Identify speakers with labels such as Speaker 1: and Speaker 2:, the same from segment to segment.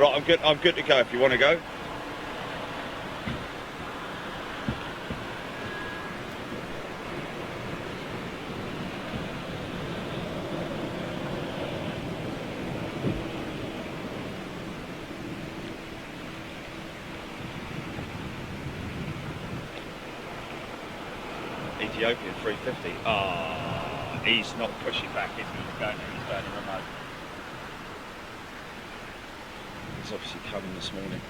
Speaker 1: Right, I'm good to go if you want to go. Ethiopian 350. Ah, he's not pushing back, is he? He's going remote. He's obviously coming this morning.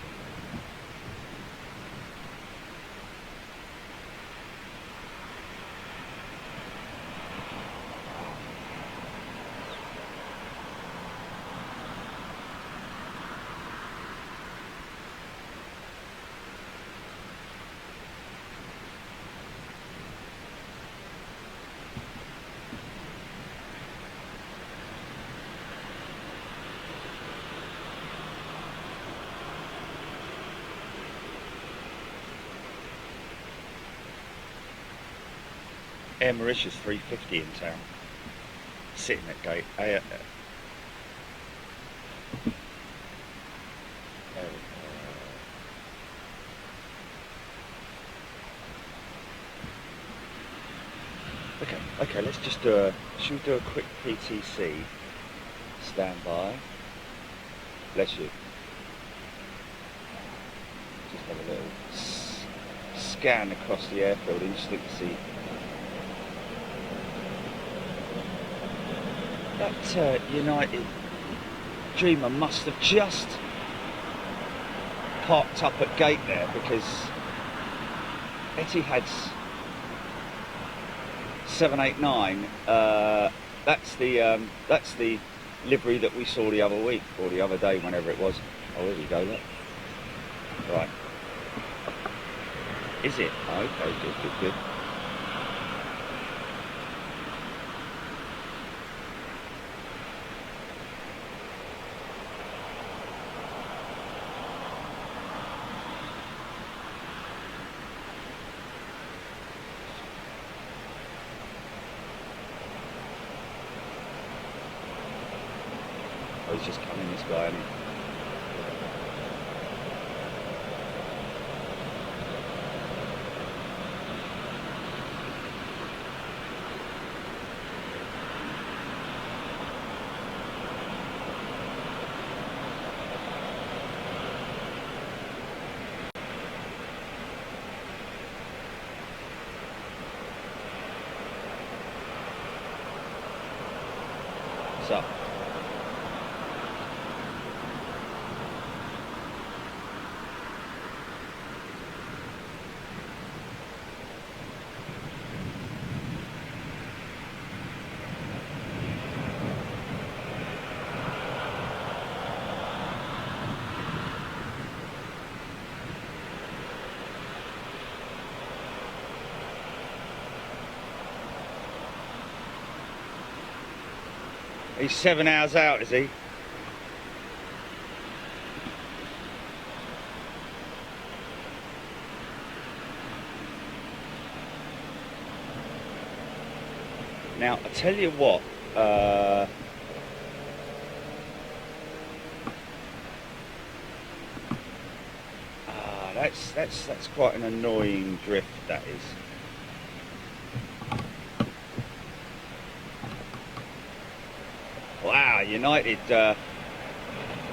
Speaker 1: Air Mauritius 350 in town, sitting at gate. Okay, let's just do should we do a quick PTC? Stand by. Bless you. Just have a little scan across the airfield, interesting to see. That United Dreamer must have just parked up at gate there, because Etihad's 789. That's the livery that we saw the other week or the other day, whenever it was. Oh, there we go. Look. Right. Is it? Oh, okay. Good. Oh, he's just coming, this guy, isn't he? What's up? He's 7 hours out, is he? Now, I tell you what, that's quite an annoying drift, that is. Wow, United,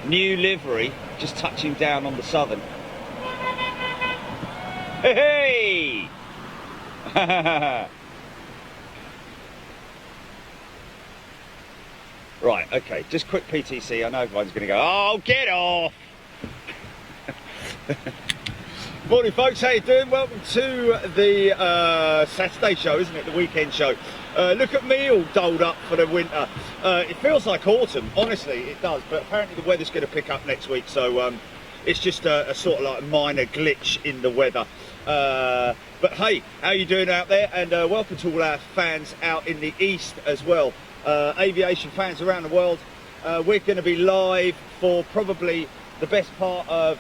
Speaker 1: new livery, just touching down on the Southern. Hey! Right, okay, just quick PTC. I know everyone's going to go, oh, get off! Morning, folks, how you doing? Welcome to the Saturday show, isn't it? The weekend show. Look at me all dolled up for the winter. It feels like autumn, honestly, it does, but apparently the weather's going to pick up next week, so it's just a sort of like minor glitch in the weather. But hey, how you doing out there? And welcome to all our fans out in the east as well. Aviation fans around the world. We're going to be live for probably the best part of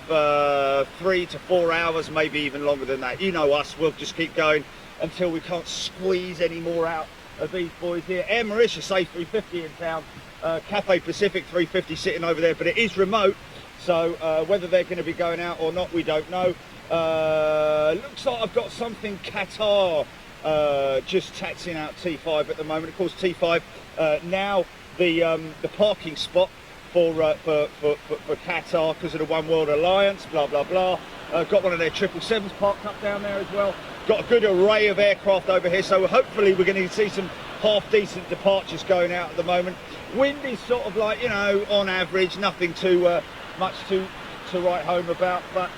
Speaker 1: 3 to 4 hours, maybe even longer than that. You know us, we'll just keep going until we can't squeeze any more out of these boys here. Air Mauritius A350 in town, Cathay Pacific 350 sitting over there, but it is remote. So whether they're going to be going out or not, we don't know. Looks like I've got something Qatar just taxing out T5 at the moment. Of course, T5 now the parking spot for Qatar because of the One World Alliance, blah blah blah. Got one of their 777s parked up down there as well. Got a good array of aircraft over here, so hopefully we're going to see some half decent departures going out at the moment. Wind is sort of like, you know, on average, nothing too much to write home about, but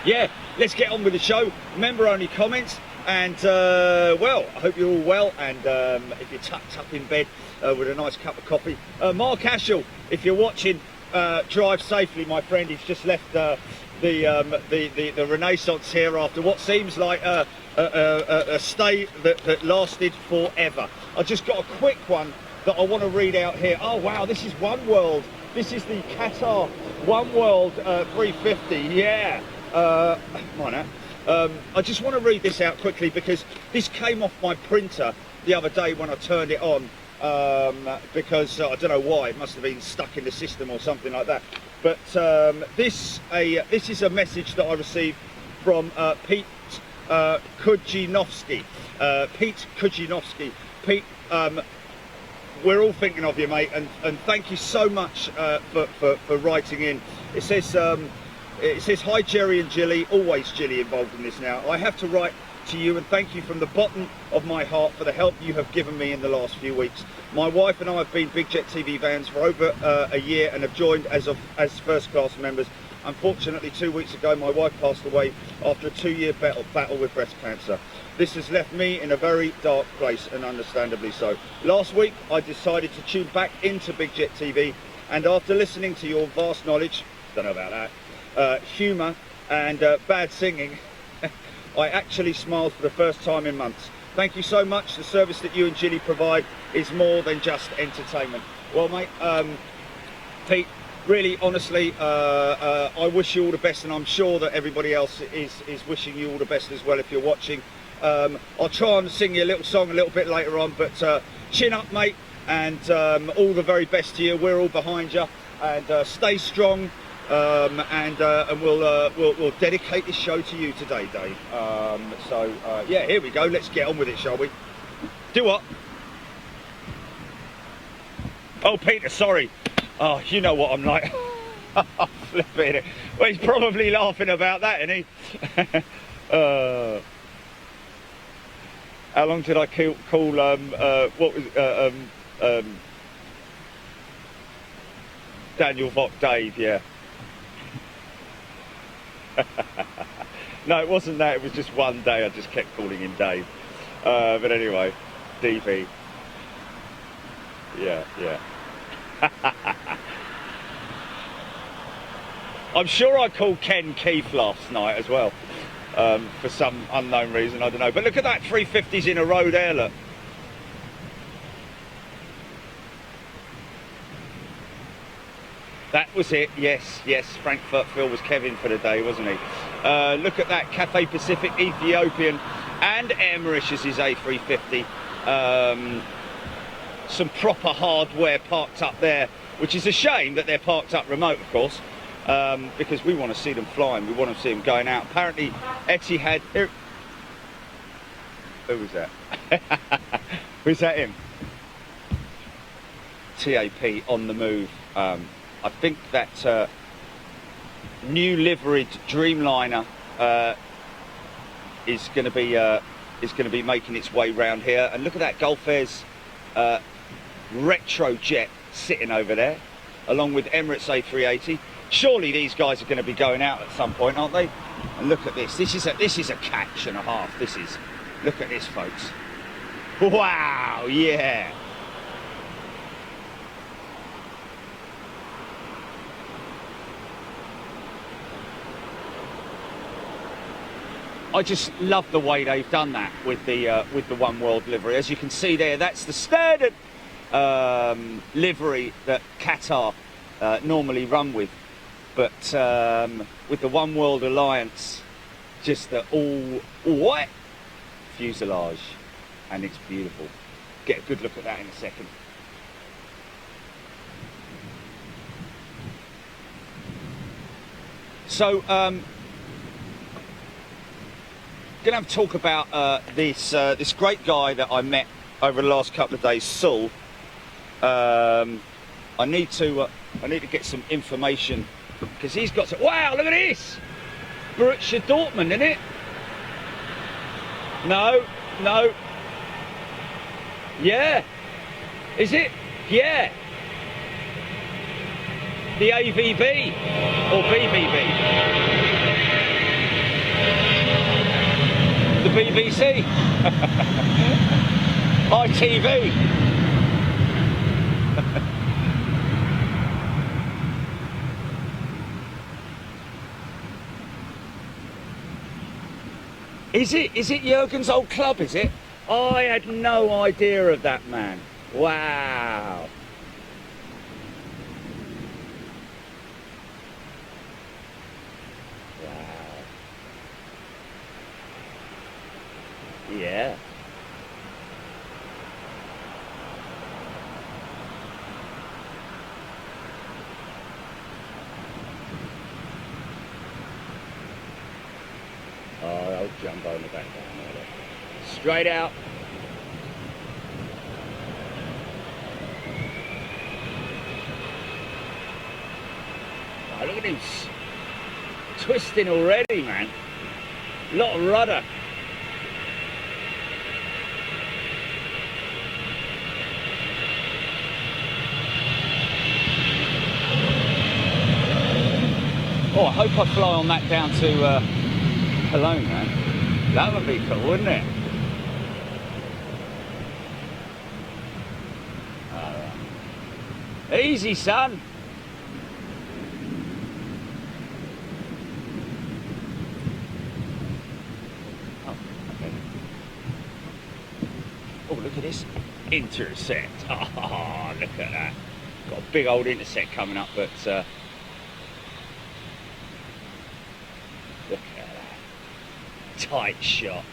Speaker 1: yeah, let's get on with the show. Member only comments, and well, I hope you're all well, and if you're tucked up in bed with a nice cup of coffee. Mark Ashall, if you're watching, drive safely, my friend. He's just left the Renaissance here after what seems like a stay that lasted forever. I just got a quick one that I want to read out here. Oh wow, this is One World. This is the Qatar One World 350. Yeah. Come on now. I just want to read this out quickly because this came off my printer the other day when I turned it on, because I don't know why, it must have been stuck in the system or something like that. But this is a message that I received from Pete Kujinovsky. Pete Kujinovsky. Pete, we're all thinking of you, mate, and thank you so much for writing in. It says, hi Jerry and Jilly, always Jilly involved in this now. I have to write to you and thank you from the bottom of my heart for the help you have given me in the last few weeks. My wife and I have been Big Jet TV fans for over a year and have joined as first class members. Unfortunately, 2 weeks ago, my wife passed away after a 2-year battle with breast cancer. This has left me in a very dark place, and understandably so. Last week, I decided to tune back into Big Jet TV, and after listening to your vast knowledge, don't know about that, humour and bad singing, I actually smiled for the first time in months. Thank you so much. The service that you and Jilly provide is more than just entertainment. Well, mate, Pete, really, honestly, I wish you all the best, and I'm sure that everybody else is wishing you all the best as well if you're watching. I'll try and sing you a little song a little bit later on, but chin up, mate, and all the very best to you. We're all behind you, and stay strong, and we'll dedicate this show to you today, Dave. Yeah, here we go. Let's get on with it, shall we? Do what? Oh, Peter, sorry. Oh, you know what I'm like. Flipping it. Well, he's probably laughing about that, isn't he? How long did I call what was Daniel Vogt Dave? Yeah. No, it wasn't that. It was just one day I just kept calling him Dave. But anyway, DV. Yeah. I'm sure I called Ken Keith last night as well, for some unknown reason, I don't know. But look at that, 350s in a row there, look. That was it, yes, Frankfurt Phil was Kevin for the day, wasn't he? Look at that, Cathay Pacific, Ethiopian, and Air Mauritius's A350. Some proper hardware parked up there, which is a shame that they're parked up remote, of course, because we want to see them flying, we want to see them going out. Apparently, Etihad... Who was that? Was that him? TAP on the move. I think that new liveried Dreamliner is going to be making its way round here. And look at that, Gulf Air's retro jet sitting over there, along with Emirates A380. Surely these guys are going to be going out at some point, aren't they? And look at this. This is a catch and a half. This is. Look at this, folks. Wow, yeah. I just love the way they've done that with the One World livery. As you can see there, that's the standard livery that Qatar normally run with. But with the One World Alliance, just the all white fuselage, and it's beautiful. Get a good look at that in a second. So, gonna have a talk about this great guy that I met over the last couple of days, Saul. I need to get some information because he's got some. Wow, look at this! Borussia Dortmund, isn't it? No. Yeah. Is it? Yeah. The AVB or BBB? The BBC? ITV? Is it Jurgen's old club, is it? I had no idea of that, man. Wow. Yeah. Oh, old Jumbo in the background. Straight out. Oh, look at him twisting already, man. A lot of rudder. Oh, I hope I fly on that down to Cologne, man. That would be cool, wouldn't it? Easy, son. Oh, okay. Oh, look at this intercept. Oh, look at that. Got a big old intercept coming up, but look at that. Tight shot.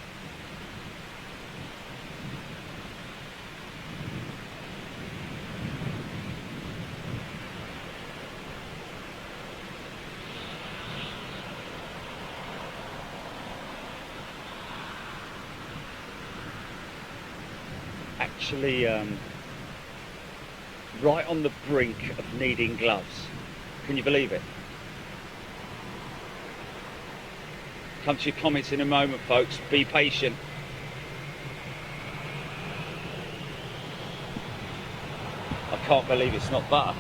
Speaker 1: Actually, right on the brink of needing gloves. Can you believe it? Come to your comments in a moment, folks. Be patient. I can't believe it's not butter.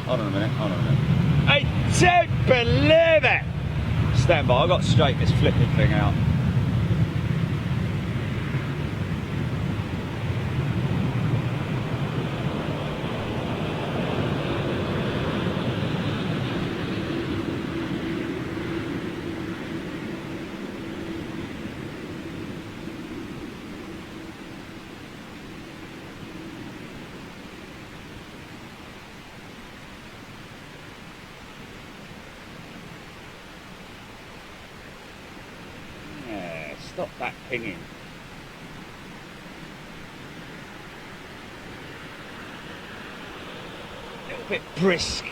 Speaker 1: Hold on a minute, hold on a minute. I don't believe it! Stand by, I've got to straighten this flipping thing out. Stop that pinging. A little bit brisk.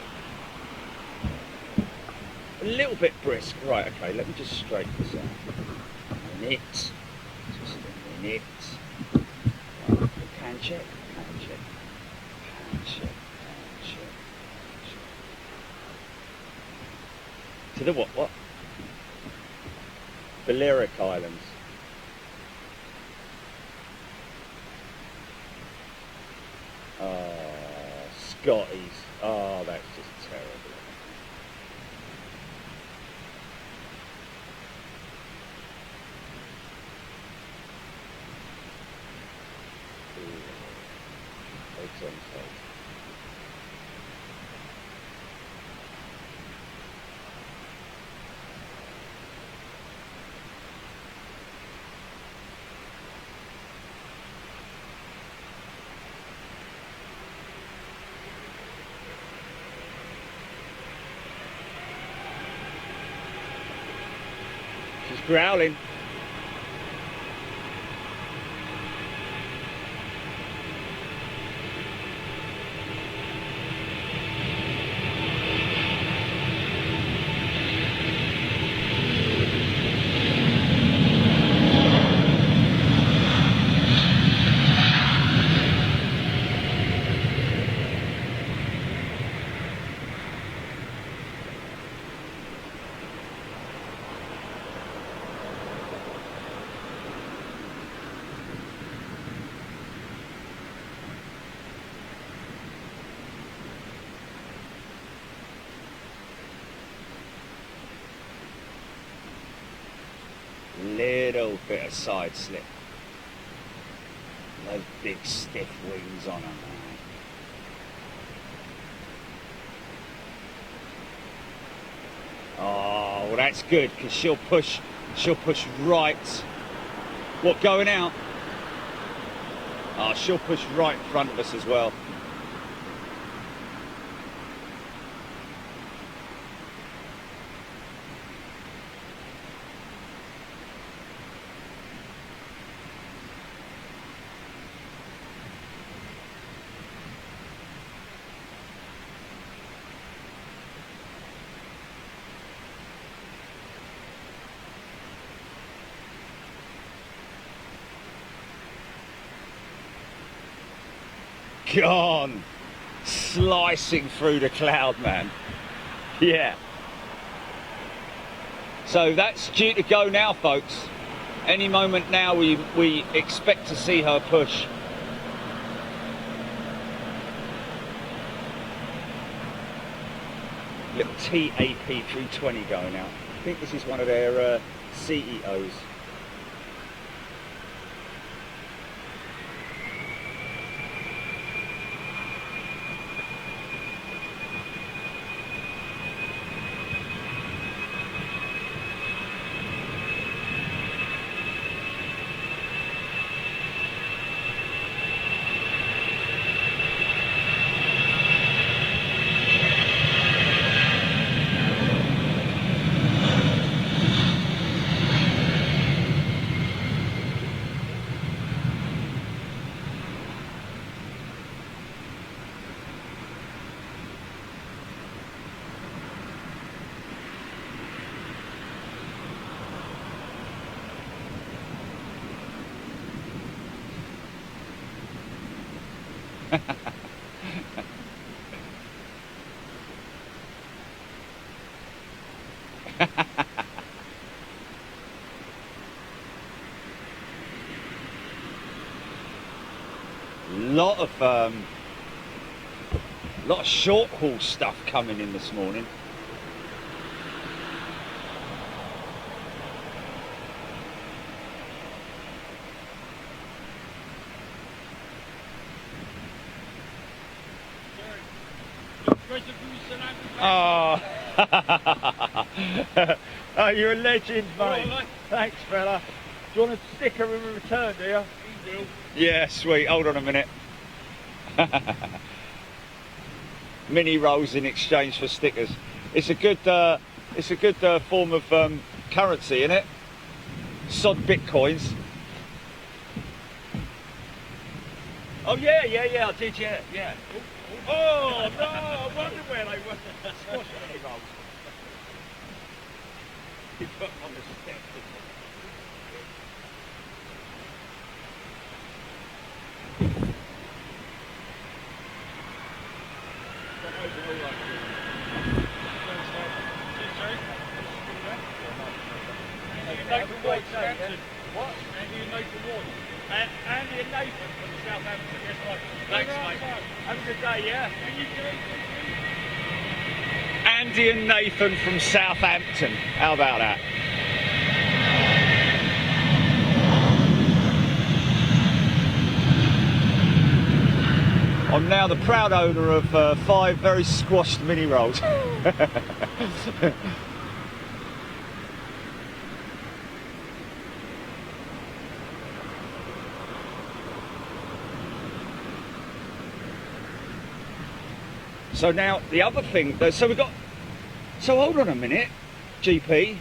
Speaker 1: A little bit brisk. Right, okay, let me just straighten this out. A minute. Just a minute. Right, can check. To the what? Balearic Islands. Scotties. Oh, that's just terrible. Eggs on toast. She's growling. Little bit of side slip. Those big stiff wings on them. Oh, well that's good because she'll push right. What, going out? Oh, she'll push right in front of us as well. Gone, slicing through the cloud, man. Yeah. So that's due to go now, folks. Any moment now we expect to see her push. Little TAP 320 going out. I think this is one of their CEOs. Lot of short haul stuff coming in this morning. Oh, oh, you're a legend, mate. Right. Thanks, fella. Do you want a sticker in return, do you? You will. Yeah, sweet. Hold on a minute. Mini rolls in exchange for stickers. It's a good form of currency, isn't it? Sod bitcoins. Oh yeah, I did, yeah. Oh no, I wondered where they were. Squash mini rolls. You put on the step. What? Andy and Nathan Ward. Andy and Nathan from Southampton. Yes, right. Thanks, mate. Have a good day, yeah? Andy and Nathan from Southampton. How about that? I'm now the proud owner of 5 very squashed mini rolls. So now the other thing, so hold on a minute, GP.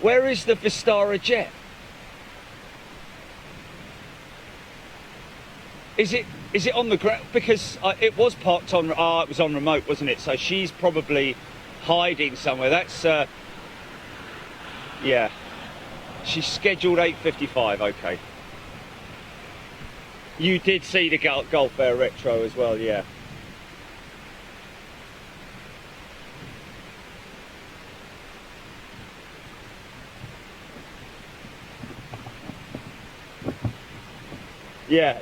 Speaker 1: Where is the Vistara jet? Is it on the ground? Because it was parked on, it was on remote, wasn't it? So she's probably hiding somewhere. That's, yeah. She's scheduled 8:55, okay. You did see the Gulf Air Retro as well, yeah. Yeah.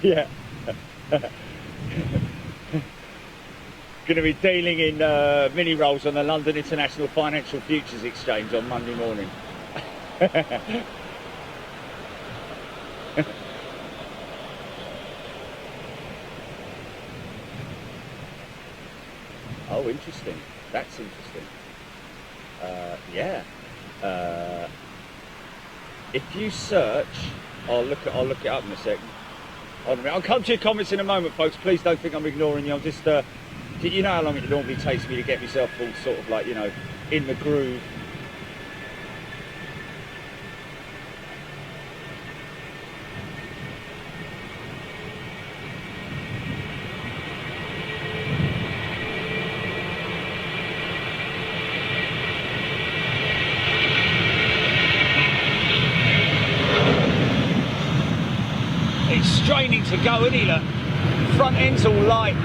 Speaker 1: Yeah. Going to be dealing in mini rolls on the London International Financial Futures Exchange on Monday morning. Oh, interesting. That's interesting. Yeah. If you search, I'll look it up in a second. Hold on a minute. I'll come to your comments in a moment, folks. Please don't think I'm ignoring you. I'm just, you know how long it normally takes me to get myself all sort of like, you know, in the groove. It's straining to go, isn't he? Look, front end's all light.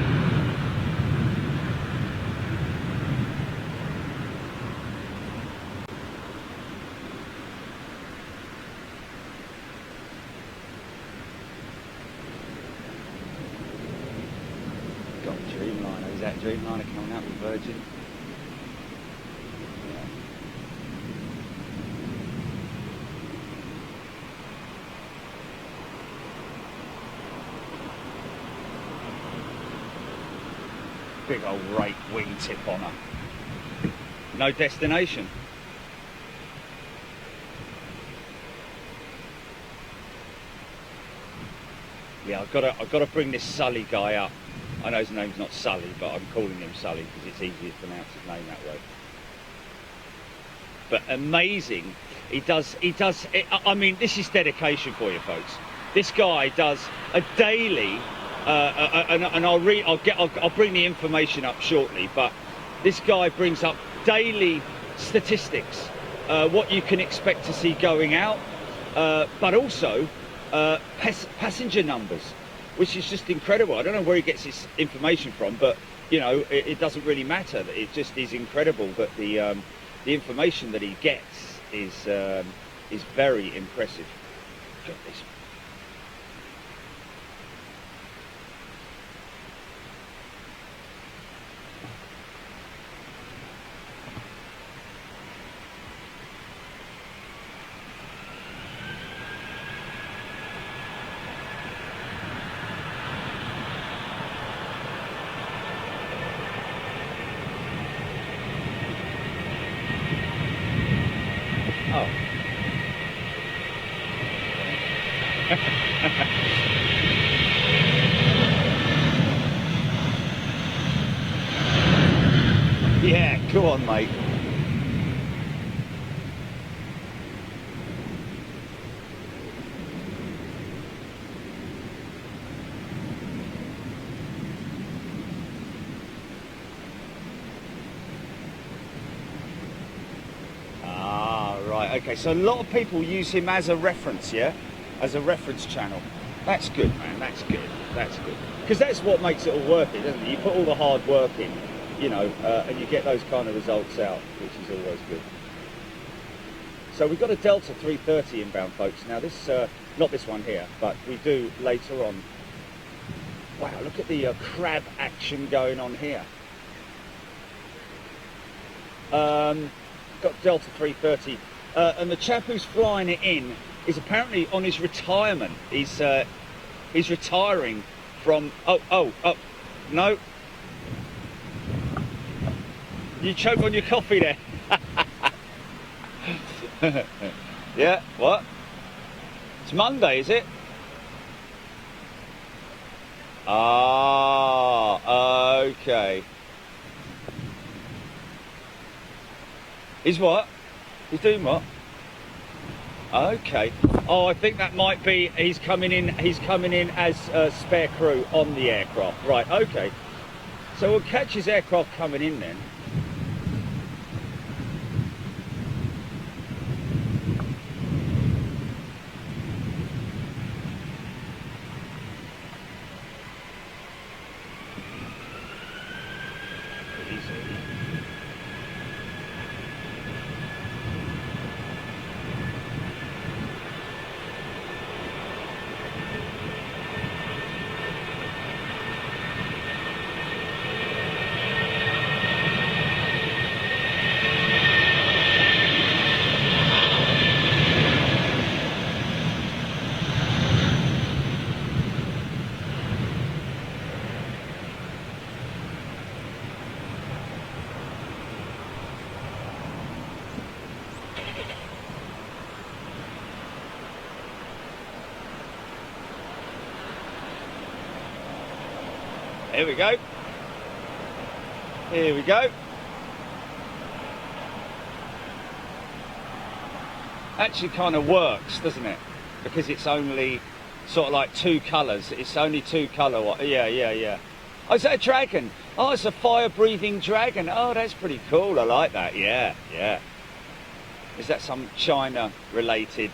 Speaker 1: Got Dreamliner. Is that Dreamliner coming out with Virgin? Big old rake wingtip on her. No destination. Yeah, I've got to bring this Sully guy up. I know his name's not Sully, but I'm calling him Sully because it's easier to pronounce his name that way. But amazing, he does. I mean, this is dedication for you, folks. This guy does a daily. And I'll bring the information up shortly, but this guy brings up daily statistics, what you can expect to see going out, but also passenger numbers, which is just incredible. I don't know where he gets his information from, but you know, it doesn't really matter. It just is incredible that the information that he gets is very impressive. God, this. Oh. Yeah, go on, mate. Okay, so a lot of people use him as a reference, yeah? As a reference channel. That's good, man, that's good, that's good. Because that's what makes it all worth it, doesn't it? You put all the hard work in, you know, and you get those kind of results out, which is always good. So we've got a Delta 330 inbound, folks. Now this, not this one here, but we do later on. Wow, look at the crab action going on here. Got Delta 330. And the chap who's flying it in is apparently on his retirement. He's retiring from. Oh, no! You choke on your coffee there. Yeah. What? It's Monday, is it? Ah. Okay. He's what? He's doing what? Okay. Oh, I think that might be he's coming in as spare crew on the aircraft. Right, okay. So we'll catch his aircraft coming in then. Here we go. Here we go. Actually kind of works, doesn't it? Because it's only sort of like 2 colours. It's only 2 colour. Yeah. Oh, is that a dragon? Oh, it's a fire-breathing dragon. Oh, that's pretty cool. I like that. Yeah. Is that some China-related?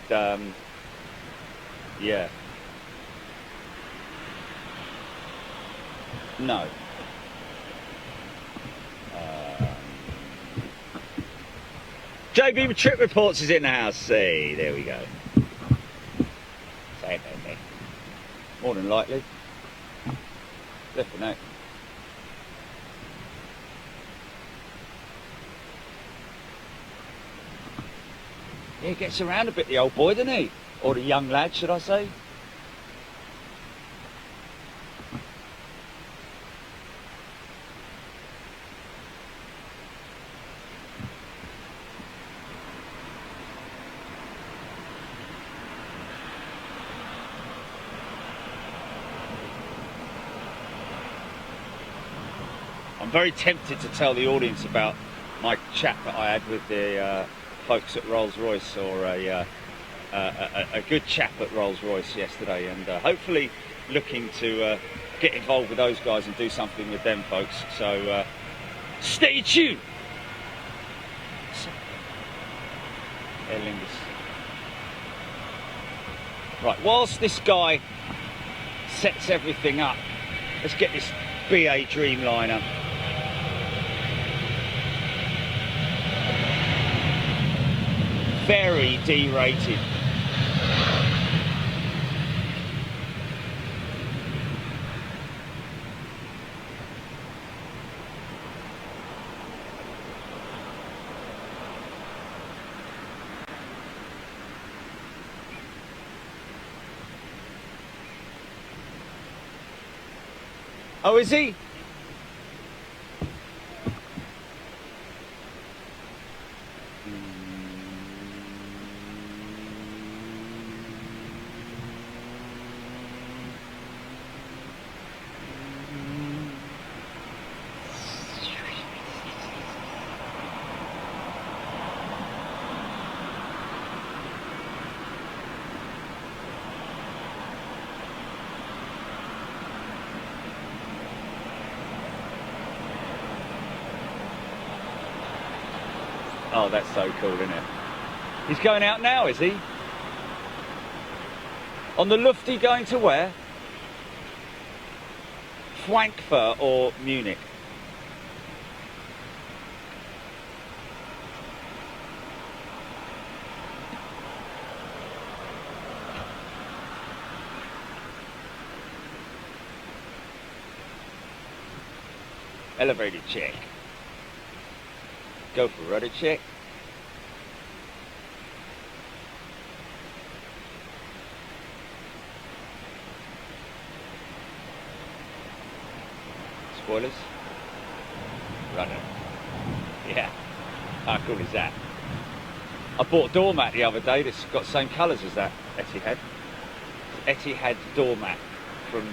Speaker 1: Yeah. No. JB Trip Reports is in the house. See, there we go. Say it there. More than likely. Flipping out. Yeah, he gets around a bit, the old boy, doesn't he? Or the young lad, should I say? I'm very tempted to tell the audience about my chat that I had with the folks at Rolls-Royce, or a good chap at Rolls-Royce yesterday, and hopefully looking to get involved with those guys and do something with them folks. So stay tuned. Aer Lingus. Right, whilst this guy sets everything up, let's get this BA Dreamliner. Very D-rated. Oh, is he? Oh, that's so cool, isn't it? He's going out now, is he? On the Lufty, going to where? Frankfurt or Munich? Elevator check. Go for rudder check. Spoilers. Rudder. Yeah. How cool is that? I bought a doormat the other day that's got the same colours as that Etihad. Etihad doormat from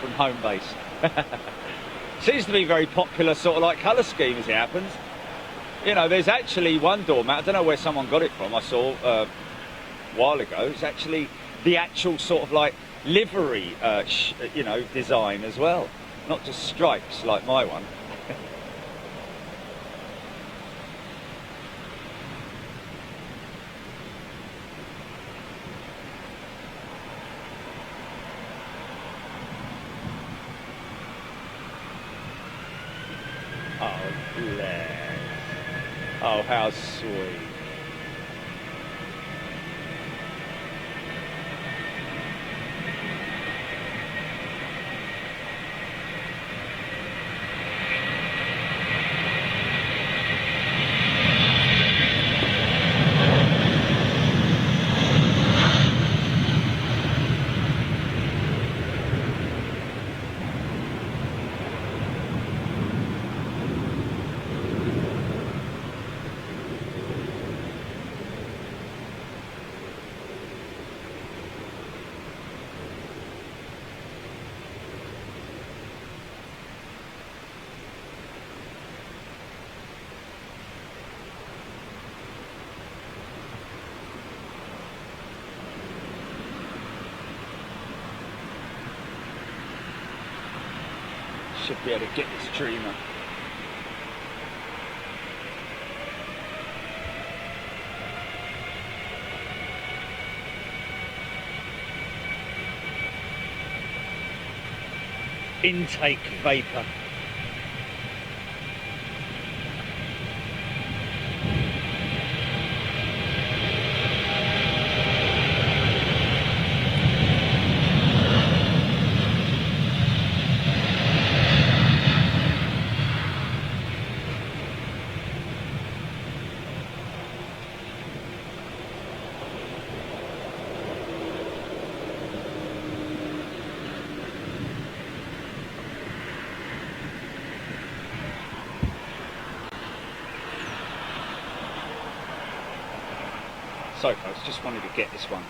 Speaker 1: from home base. Seems to be very popular sort of like colour scheme as it happens. You know, there's actually one doormat, I don't know where someone got it from, I saw a while ago. It's actually the actual sort of like livery, you know, design as well. Not just stripes like my one. Oh, bless. Oh, how sweet. Should be able to get this dreamer. Intake vapor. So folks, just wanted to get this one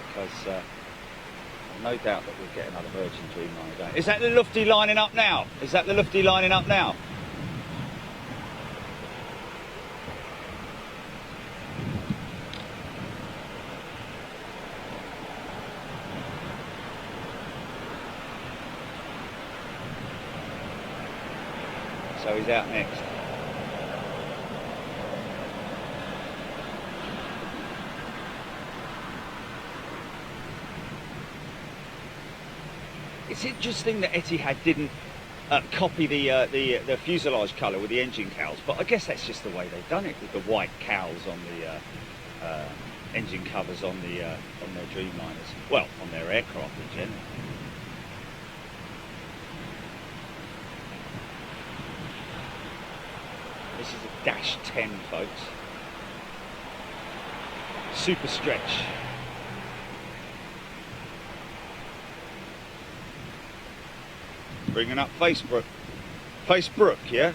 Speaker 1: because I've no doubt that we'll get another Virgin Dreamliner going. Is that the Lufty lining up now? Is that the Lufty lining up now? So he's out next. It's interesting that Etihad didn't copy the fuselage colour with the engine cowls, but I guess that's just the way they've done it, with the white cowls on the engine covers on their Dreamliners. Well, on their aircraft in general. This is a Dash 10, folks. Super stretch. Bringing up Facebook. Facebook, yeah?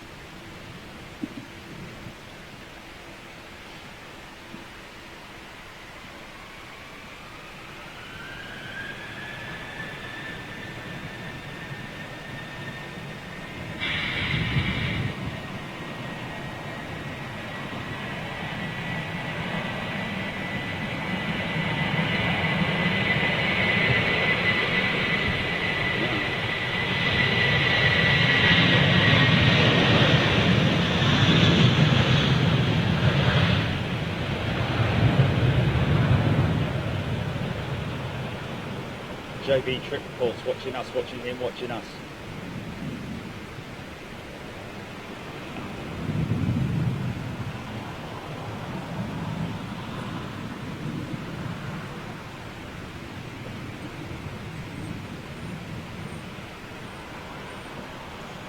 Speaker 1: JB Trip Reports, watching us, watching him, watching us.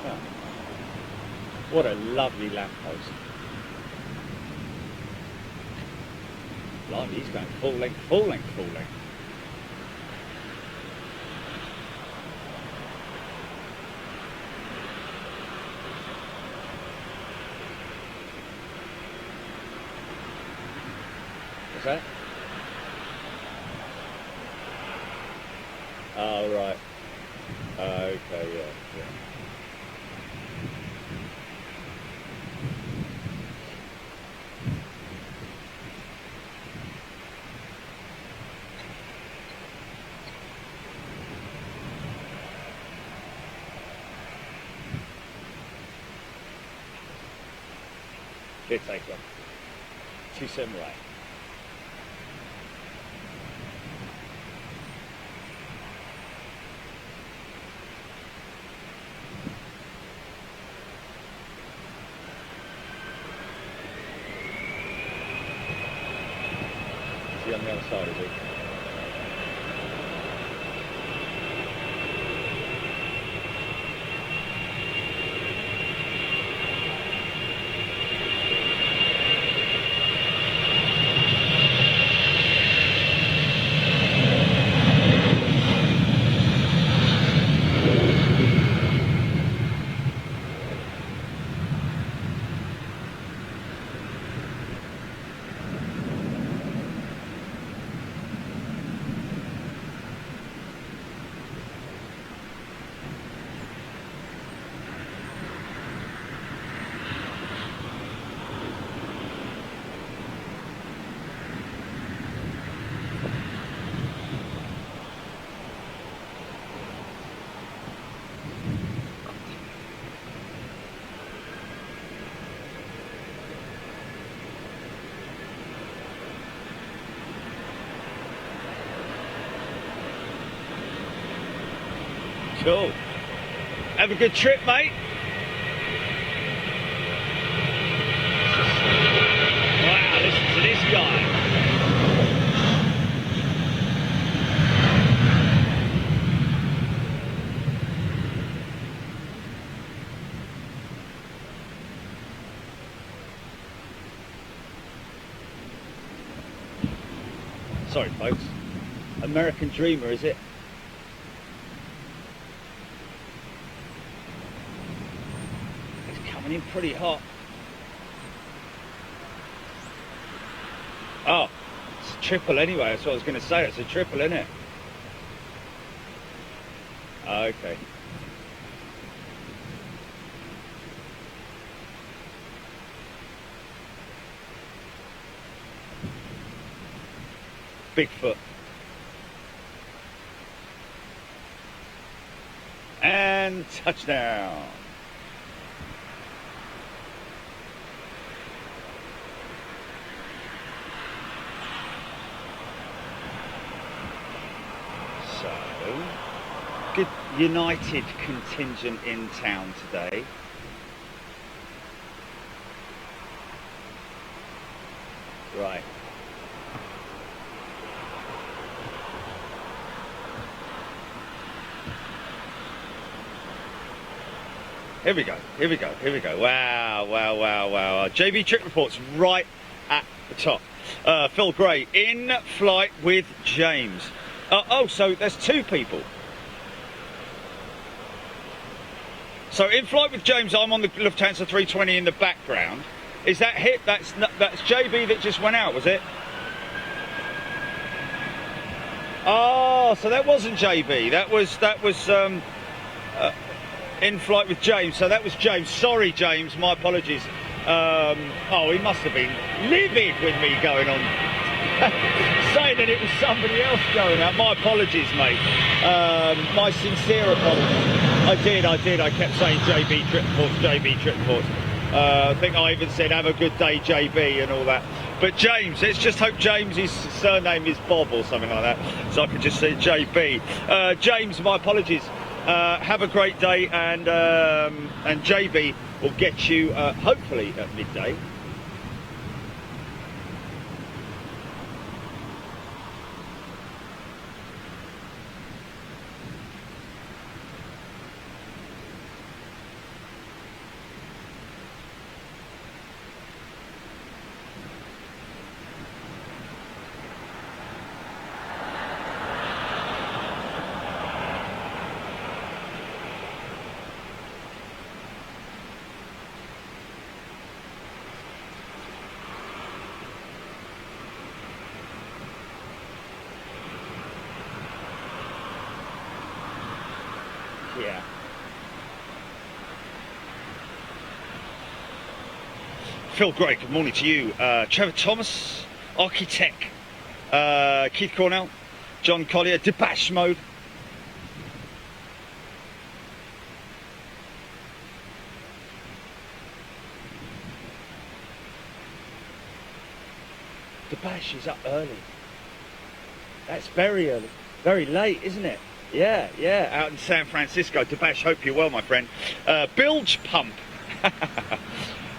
Speaker 1: Oh. What a lovely lamppost. Blimey, he's going full length, full length, full length. What's that? Oh, right. Okay, yeah. Here, take one. 278. Is he on the other side, is he? Cool. Have a good trip, mate. Wow, listen to this guy. Sorry, folks. American Dreamer, is it? It's coming in pretty hot. Oh, it's a triple anyway. That's what I was going to say. It's a triple, isn't it? Okay. Bigfoot. And touchdown. So, good United contingent in town today. Right. Here we go, here we go, here we go. Wow, wow, wow, wow. JB Trip Report's right at the top. Phil Gray, in flight with James. Oh, so there's two people. So in flight with James, I'm on the Lufthansa 320 in the background. Is that hit? That's JB that just went out, was it? Oh, so that wasn't JB. That was in flight with James. So that was James. Sorry, James. My apologies. Oh, he must have been livid with me going on, saying that it was somebody else going out. My apologies, mate. My sincere apologies. I did. I kept saying JB Trip Reports, JB Trip Reports. I think I even said have a good day, JB, and all that. But James, let's just hope James's surname is Bob or something like that, so I could just say JB. James, my apologies. Have a great day, and JB will get you hopefully at midday. Yeah. Phil Gray, good morning to you. Trevor Thomas, Architect, Keith Cornell, John Collier, Debash Mode. Debash is up early. That's very early, very late, isn't it? Yeah, yeah, out in San Francisco. Debash, hope you're well, my friend. Bilge Pump.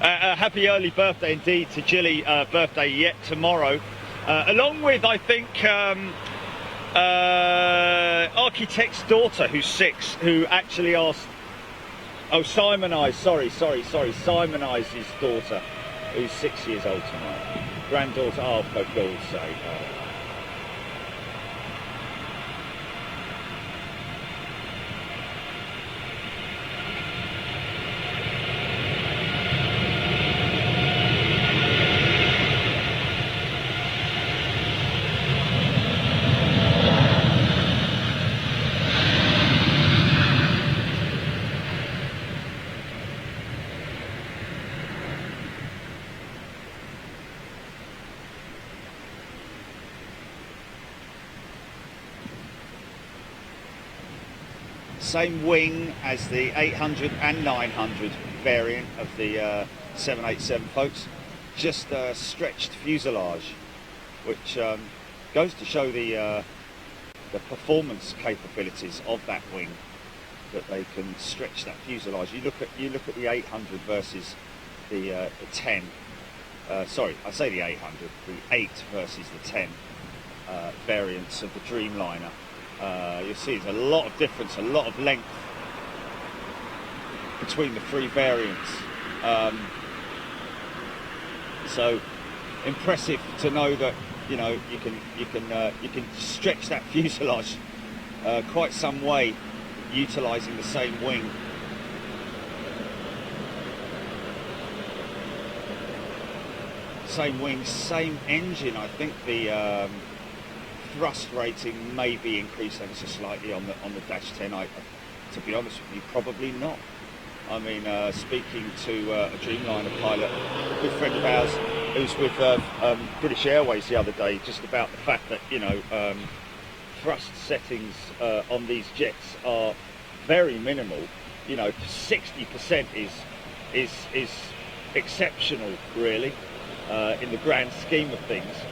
Speaker 1: Happy early birthday indeed to Jilly. Birthday yet tomorrow. Along with, I think, Architect's daughter, who's 6, who actually asked... Oh, Simonized, sorry. Simonized daughter, who's 6 years old tonight. Granddaughter, oh, for God's sake. Oh. Same wing as the 800 and 900 variant of the 787, folks. Just stretched fuselage, which goes to show the performance capabilities of that wing. that they can stretch that fuselage. You look at the 800 versus the 10. Sorry, I say the 800, the 8 versus the 10 variants of the Dreamliner. You'll see there's a lot of difference, a lot of length between the three variants. So impressive to know that you can stretch that fuselage quite some way utilising the same wing. Same wing, same engine. I think the thrust rating may be increased ever so slightly on the Dash 10. To be honest with you, probably not. I mean, speaking to a Dreamliner pilot, a good friend of ours who's with British Airways the other day, just about the fact that thrust settings on these jets are very minimal. 60% is exceptional, really, in the grand scheme of things.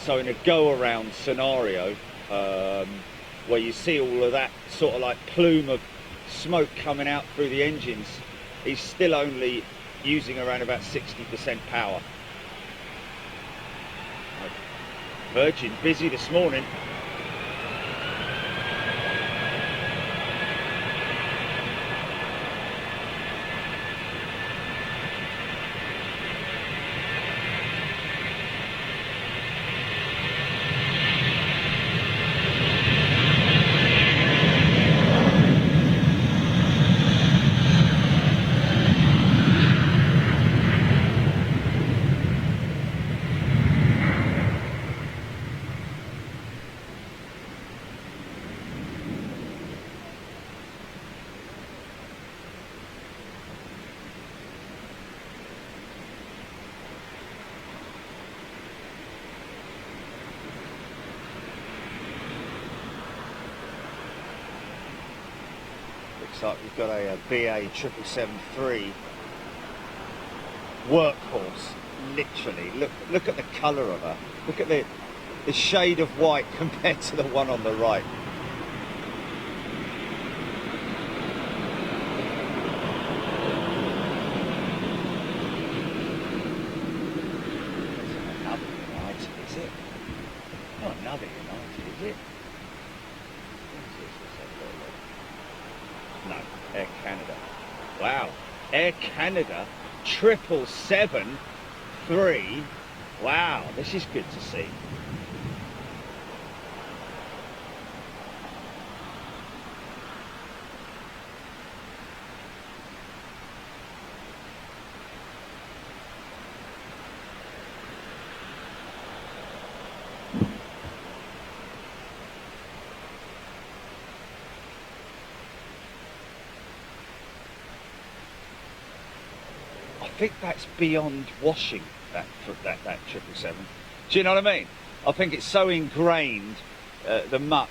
Speaker 1: So in a go-around scenario, where you see all of that sort of like plume of smoke coming out through the engines, he's still only using around about 60% power. Virgin busy this morning. Looks like we've got a BA 777-3 workhorse. Literally, look at the colour of her. Look at the shade of white compared to the one on the right. Another United, is it? Not another United, is it? No, Air Canada. Wow, Air Canada 777-3. Wow, this is good to see. I think that's beyond washing, that 777. Do you know what I mean? I think it's so ingrained, the muck.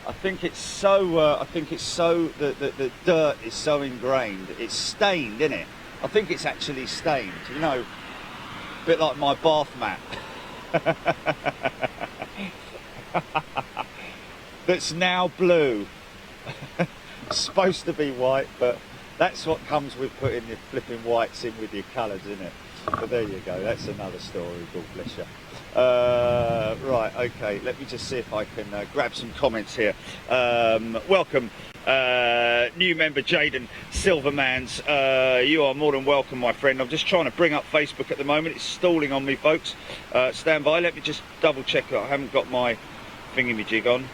Speaker 1: I think it's so the dirt is so ingrained. It's stained, isn't it? I think it's actually stained. A bit like my bath mat. That's now blue. It's supposed to be white, but that's what comes with putting your flipping whites in with your colours, isn't it? But there you go, that's another story, God bless you. Right, okay, let me just see if I can grab some comments here. Welcome, new member Jaden Silvermans. You are more than welcome, my friend. I'm just trying to bring up Facebook at the moment. It's stalling on me, folks. Stand by, let me just double check that I haven't got my thingamajig on.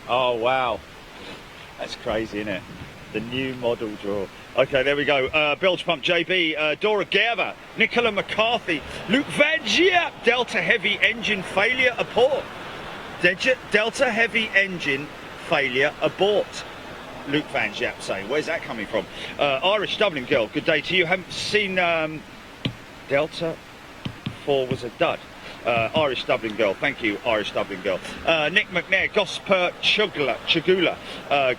Speaker 1: Oh wow, that's crazy, isn't it? The new model draw. Okay, there we go. Bilge Pump JB, Dora Gerber, Nicola McCarthy, Luke Van Giep, Delta Heavy Engine Failure Abort. Delta Heavy Engine Failure Abort. Luke Van Giep saying, where's that coming from? Irish Dublin Girl, good day to you. Haven't seen Delta 4 was a dud. Irish Dublin girl. Thank you, Irish Dublin girl. Nick McNair, Gosper Chugula.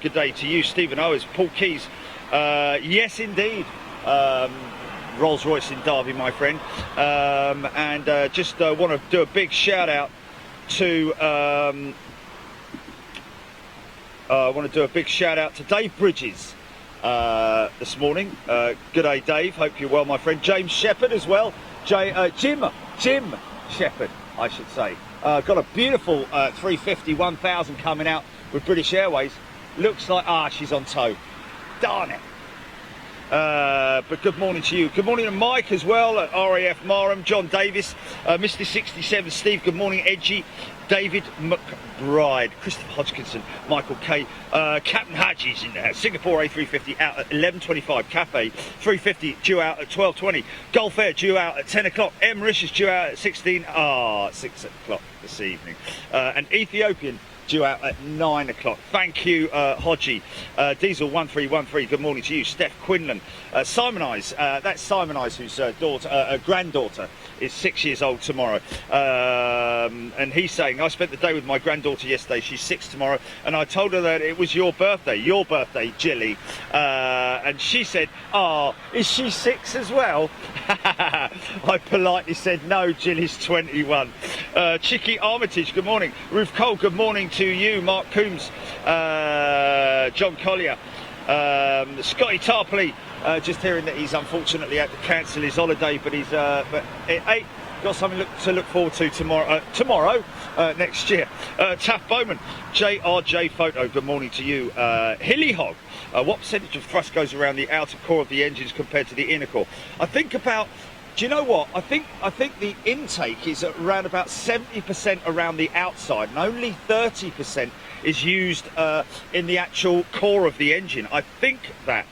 Speaker 1: Good day to you. Stephen Owens, Paul Keys. Yes, indeed. Rolls Royce in Derby, my friend. And just want to do a big shout out to Dave Bridges this morning. Good day, Dave. Hope you're well, my friend. James Shepherd as well. Jim Shepherd, I should say. Got a beautiful 350-1000 coming out with British Airways. Looks like, she's on tow. Darn it. But good morning to you. Good morning to Mike as well at RAF Marham. John Davis, Mr. 67 Steve. Good morning, Edgy. David McBride, Christopher Hodgkinson, Michael K, Captain Hadji's in there. Singapore A350 out at 11:25. Cafe 350 due out at 12:20. Gulf Air due out at 10 o'clock. M Mauritius due out at 6 o'clock this evening. And Ethiopian due out at 9 o'clock. Thank you, Hodgie. Diesel 1313. Good morning to you, Steph Quinlan. Simon Eyes. That's Simon Eyes, whose granddaughter is 6 years old tomorrow. And he's saying, I spent the day with my granddaughter yesterday. She's 6 tomorrow, and I told her that it was your birthday, Jilly. And she said, is she 6 as well? I politely said, no, Jilly's 21. Chicky Armitage, good morning. Ruth Cole, good morning to you. Mark Coombs, John Collier, Scotty Tarpley, just hearing that he's unfortunately had to cancel his holiday, but he's got something to look forward to tomorrow next year. Taff Bowman, JRJ Photo, good morning to you. Hilly Hog, what percentage of thrust goes around the outer core of the engines compared to the inner core? I think about, do you know what? I think the intake is around about 70% around the outside, and only 30% is used in the actual core of the engine. I think that,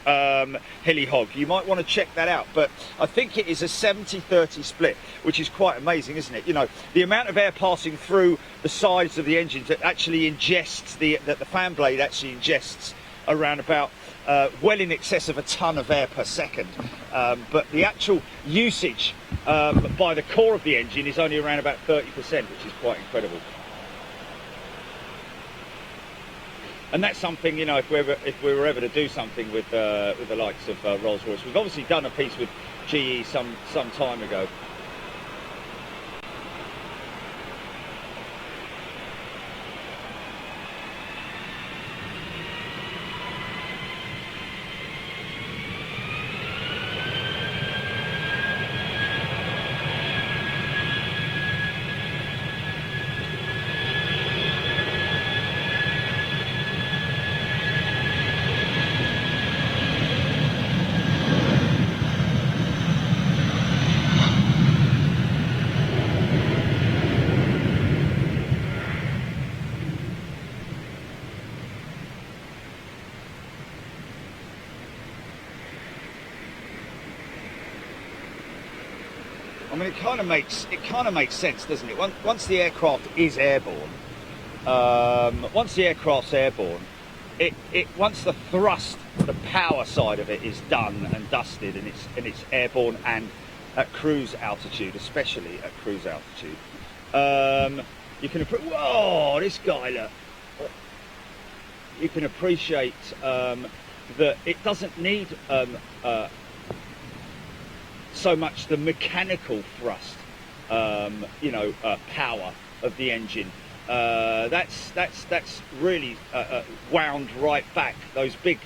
Speaker 1: Hilly Hog, you might want to check that out, but I think it is a 70-30 split, which is quite amazing, isn't it? You know, the amount of air passing through the sides of the engine that actually ingests, that the fan blade actually ingests around about well in excess of a ton of air per second, but the actual usage by the core of the engine is only around about 30%, which is quite incredible. And that's something, you know, if we were ever to do something with the likes of Rolls-Royce, we've obviously done a piece with GE some time ago. I mean, it kind of makes sense, doesn't it? Once the aircraft is airborne, once the aircraft's airborne, once the thrust, the power side of it is done and dusted, and it's airborne and at cruise altitude, especially at cruise altitude, you can whoa, this guy, look. You can appreciate that it doesn't need so much the mechanical thrust, power of the engine. That's really wound right back. Those big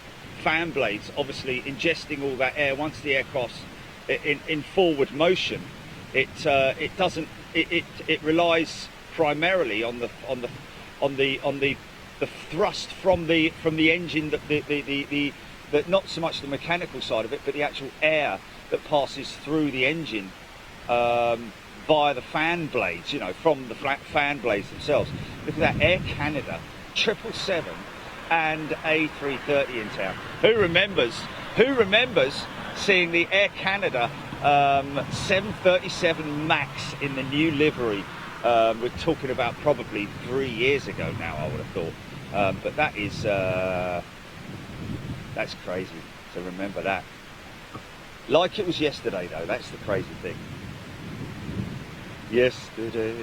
Speaker 1: fan blades, obviously ingesting all that air. Once the aircraft's in forward motion, it relies primarily on the thrust from the engine, that not so much the mechanical side of it, but the actual air that passes through the engine via the fan blades, from the fan blades themselves. Look at that, Air Canada 777 and A330 in town. Who remembers seeing the Air Canada 737 MAX in the new livery? We're talking about probably 3 years ago now, I would have thought. But that is that's crazy to remember that. Like it was yesterday, though. That's the crazy thing. yesterday.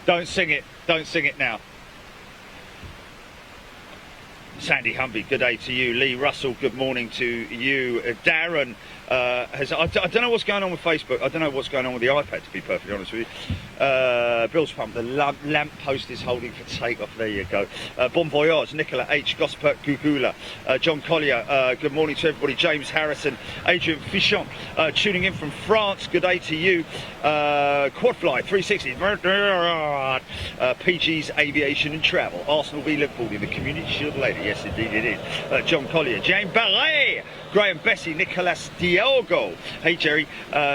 Speaker 1: Don't sing it. Don't sing it now. Sandy Humby, good day to you. Lee Russell, good morning to you. Darren I don't know what's going on with Facebook. I don't know what's going on with the iPad, to be perfectly honest with you. Bill's Pump, the lamp post is holding for takeoff. There you go. Bon voyage, Nicola H. Gospert Gugula. John Collier, good morning to everybody. James Harrison, Adrian Fichon, tuning in from France. Good day to you. Quadfly 360. PG's Aviation and Travel. Arsenal v Liverpool in the Community Shield later. Yes, indeed it is. John Collier, James Barret, Graham Bessie, Nicolas Diogo. Hey Jerry,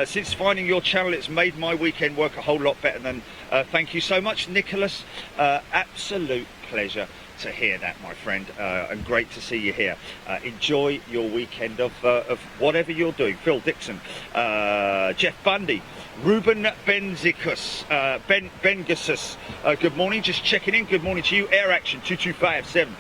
Speaker 1: since finding your channel, it's made my weekend work a whole lot better than. Thank you so much, Nicholas. Absolute pleasure to hear that, my friend, and great to see you here. Enjoy your weekend of whatever you're doing. Phil Dixon, Jeff Bundy, Ruben Benzikus, Bengasus, good morning, just checking in. Good morning to you. Air Action 2257,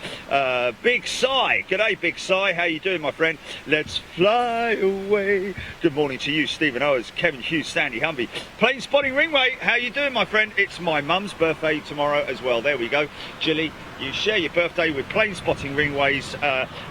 Speaker 1: Big Si, g'day Big Si, how you doing, my friend? Let's fly away. Good morning to you. Stephen Owens, Kevin Hughes, Sandy Humby, Planespotting Ringway, how you doing, my friend? It's my mum's birthday tomorrow as well. There we go. Jilly, you share your birthday with Planespotting Ringways.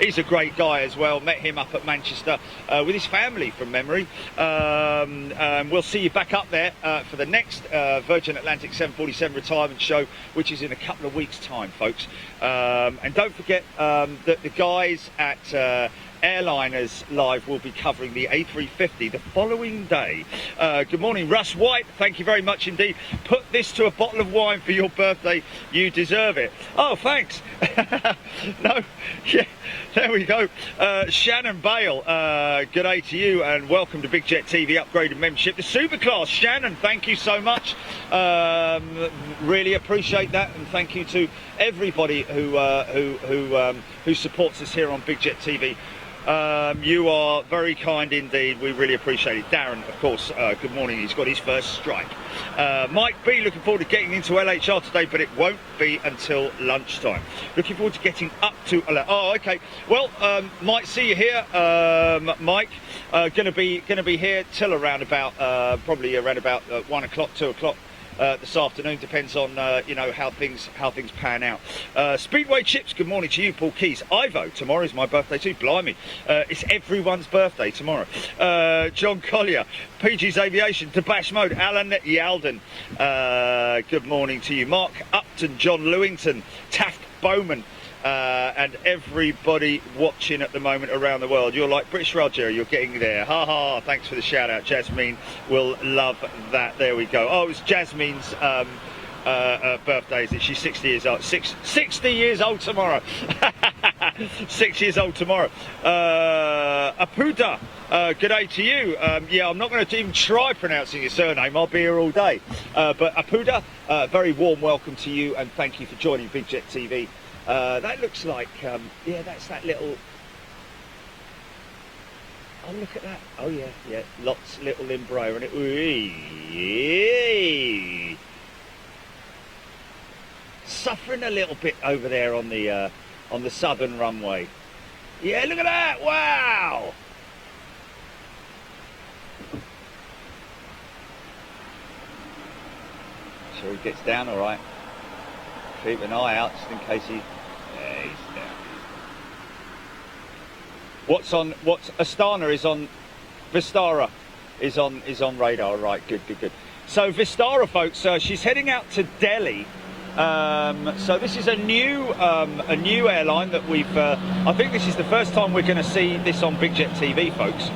Speaker 1: He's a great guy as well. Met him up at Manchester with his family from memory. We'll see you back up there for the next Virgin Atlantic 747 retirement show, which is in a couple of weeks' time, folks. And don't forget that the guys at Airliners Live will be covering the A350 the following day. Good morning, Russ White. Thank you very much indeed. Put this to a bottle of wine for your birthday. You deserve it. Oh, thanks. No, yeah, there we go. Shannon Bale, good day to you and welcome to Big Jet TV upgraded membership. The Superclass, Shannon, thank you so much. Really appreciate that, and thank you to everybody who supports us here on Big Jet TV. You are very kind indeed. We really appreciate it. Darren, of course, good morning. He's got his first strike. Mike B, looking forward to getting into LHR today, but it won't be until lunchtime. Looking forward to getting up to. Oh, okay. Well, might see you here, Mike. Gonna be here till around about probably around about 1 o'clock, 2 o'clock. This afternoon, depends on you know, how things pan out. Speedway Chips, good morning to you. Paul Keys, Ivo, tomorrow is my birthday too. Blimey, it's everyone's birthday tomorrow. John Collier, PG's Aviation, Debash Mode, Alan Yalden, good morning to you. Mark Upton, John Lewington, Taft Bowman, and everybody watching at the moment around the world. You're like British Roger, you're getting there. Ha ha, thanks for the shout out. Jasmine will love that. There we go. Oh, it's Jasmine's birthday, is it? She's 60 years old. 60 years old tomorrow. 6 years old tomorrow. Apuda, good day to you. Yeah, I'm not going to even try pronouncing your surname. I'll be here all day. But Apuda, very warm welcome to you and thank you for joining Big Jet TV. That looks like, yeah, that's that little, oh, look at that. Oh, yeah, yeah, lots little Embraer in it. Ooh, suffering a little bit over there on the southern runway. Yeah, look at that, wow. Sure he gets down all right. Keep an eye out just in case he. Yeah, he's down. What's Astana is on. Vistara is on radar. Right, good. So Vistara, folks, she's heading out to Delhi. So this is a new airline that we've. I think this is the first time we're going to see this on Big Jet TV, folks.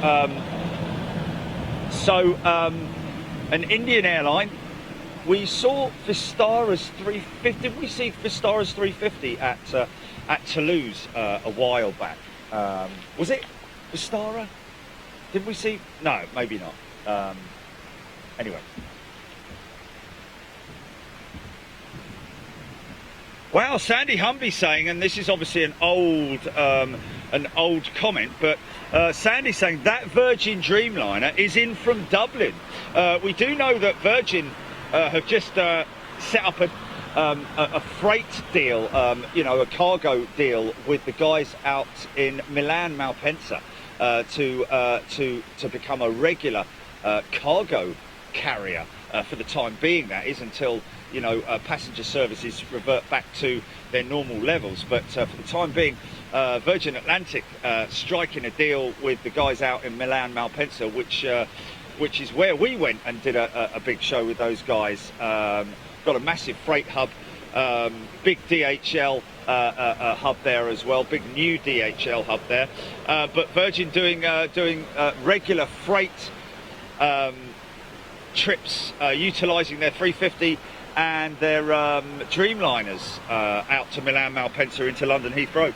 Speaker 1: An Indian airline. We saw Vistara's 350. Did we see Vistara's 350 at Toulouse a while back? Was it Vistara? Did we see? No, maybe not. Anyway. Wow, Sandy Humby saying, and this is obviously an old comment, but Sandy saying that Virgin Dreamliner is in from Dublin. We do know that Virgin have just set up a freight deal, you know, a cargo deal with the guys out in Milan Malpensa to become a regular cargo carrier for the time being. That is until, you know, passenger services revert back to their normal levels. But for the time being, Virgin Atlantic striking a deal with the guys out in Milan Malpensa, which is where we went and did a big show with those guys. Got a massive freight hub, big DHL hub there as well, big new DHL hub there. But Virgin doing regular freight trips, utilising their 350 and their Dreamliners out to Milan Malpensa into London Heathrow.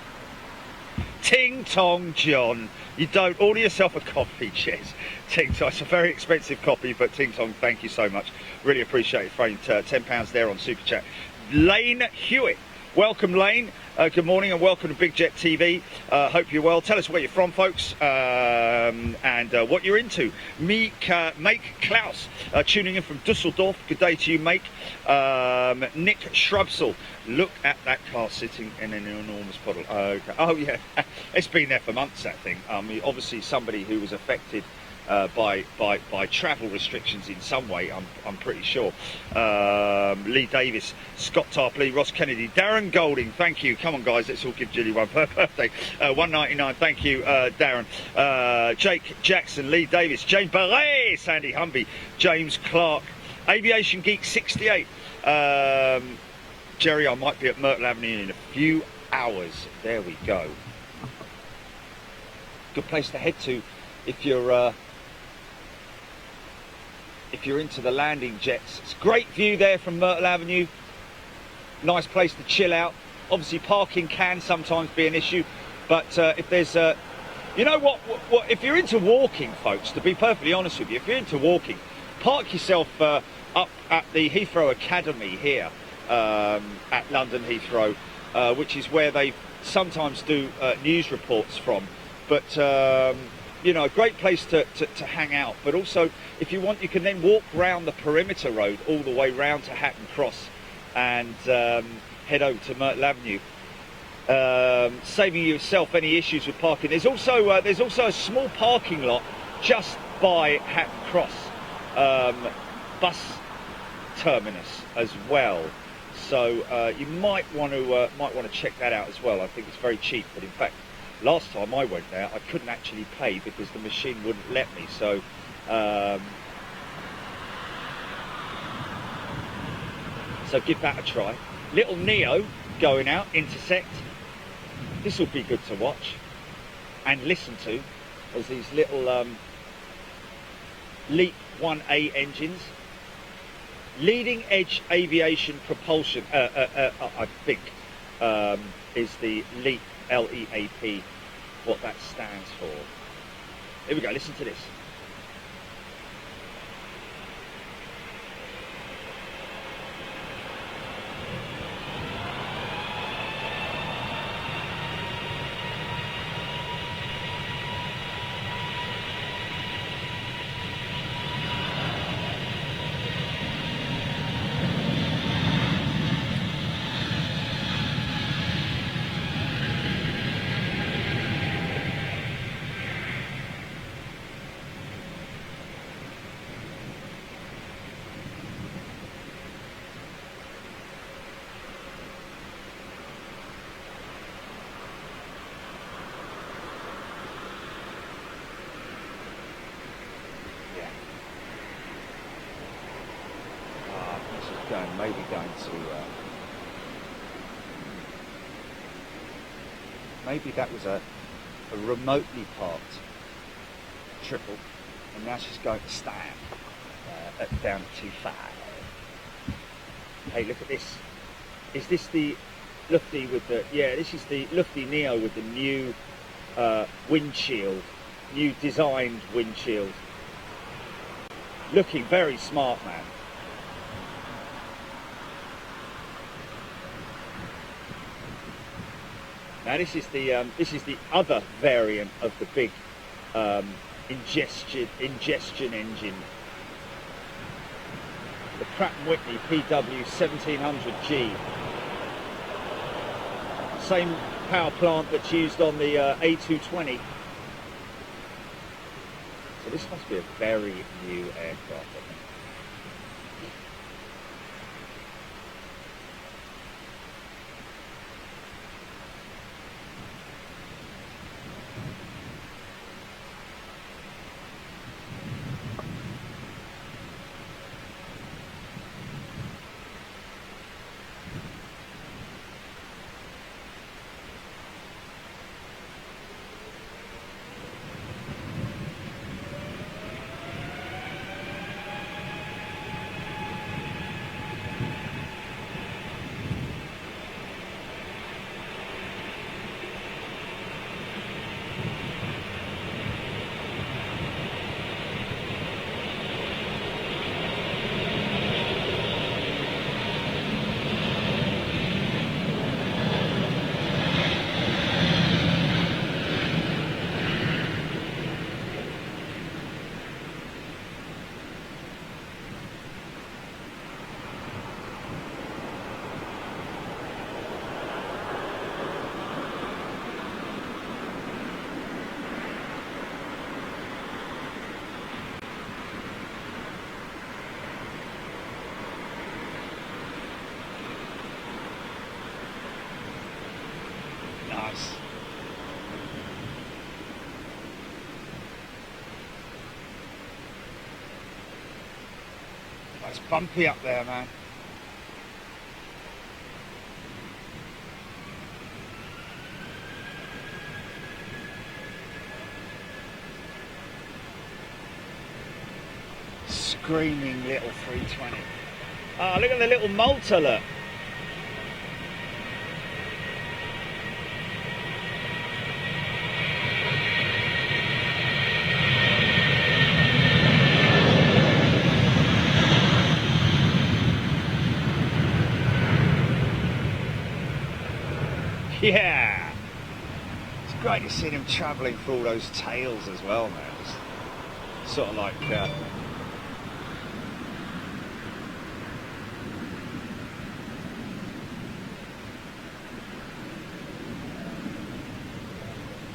Speaker 1: Ting Tong John, you don't order yourself a coffee, Jez. Ting Tong, it's a very expensive coffee, but Ting Tong, thank you so much. Really appreciate it. Throwing £10 there on Super Chat. Lane Hewitt, welcome Lane. Good morning and welcome to Big Jet TV. Hope you're well. Tell us where you're from, folks, and what you're into. Make Klaus, tuning in from Dusseldorf. Good day to you, Make. Nick Shrubsall, look at that car sitting in an enormous puddle. Okay. Oh yeah, it's been there for months, that thing. Obviously somebody who was affected by travel restrictions in some way, I'm pretty sure. Lee Davis, Scott Tarpley, Ross Kennedy, Darren Golding, thank you. Come on guys, let's all give Julie one for her birthday. 199, thank you Darren. Jake Jackson, Lee Davis, James Barret, Sandy Humby, James Clark, Aviation Geek 68. Jerry, I might be at Myrtle Avenue in a few hours. There we go. Good place to head to if you're into the landing jets. It's a great view there from Myrtle Avenue. Nice place to chill out. Obviously parking can sometimes be an issue, but if there's you know what, if you're into walking, folks, to be perfectly honest with you, if you're into walking, park yourself up at the Heathrow Academy here at London Heathrow, which is where they sometimes do news reports from. But you know, a great place to hang out. But also, if you want, you can then walk round the perimeter road all the way round to Hatton Cross and head over to Myrtle Avenue, saving yourself any issues with parking. There's also a small parking lot just by Hatton Cross bus terminus as well. So you might want to check that out as well. I think it's very cheap, but in fact, last time I went there, I couldn't actually pay because the machine wouldn't let me. So, so give that a try. Little Neo going out, intersect. This will be good to watch and listen to as these little Leap 1A engines, leading edge aviation propulsion. I think is the Leap. LEAP, what that stands for. Here we go, listen to this. Maybe going to maybe that was a remotely parked triple, and now she's going to stand down at 25. Hey, look at this. Is this the Lufty with the, yeah, this is the Lufty Neo with the new windshield, new designed windshield. Looking very smart, man. Now this is the other variant of the big ingestion engine. the Pratt & Whitney PW 1700G. Same power plant that's used on the A220. So this must be a very new aircraft, I think. Nice. It's bumpy up there, man. Screaming little 320. Oh, look at the little Malta, look. Yeah, it's great to see them travelling through all those tails as well, man. It's sort of like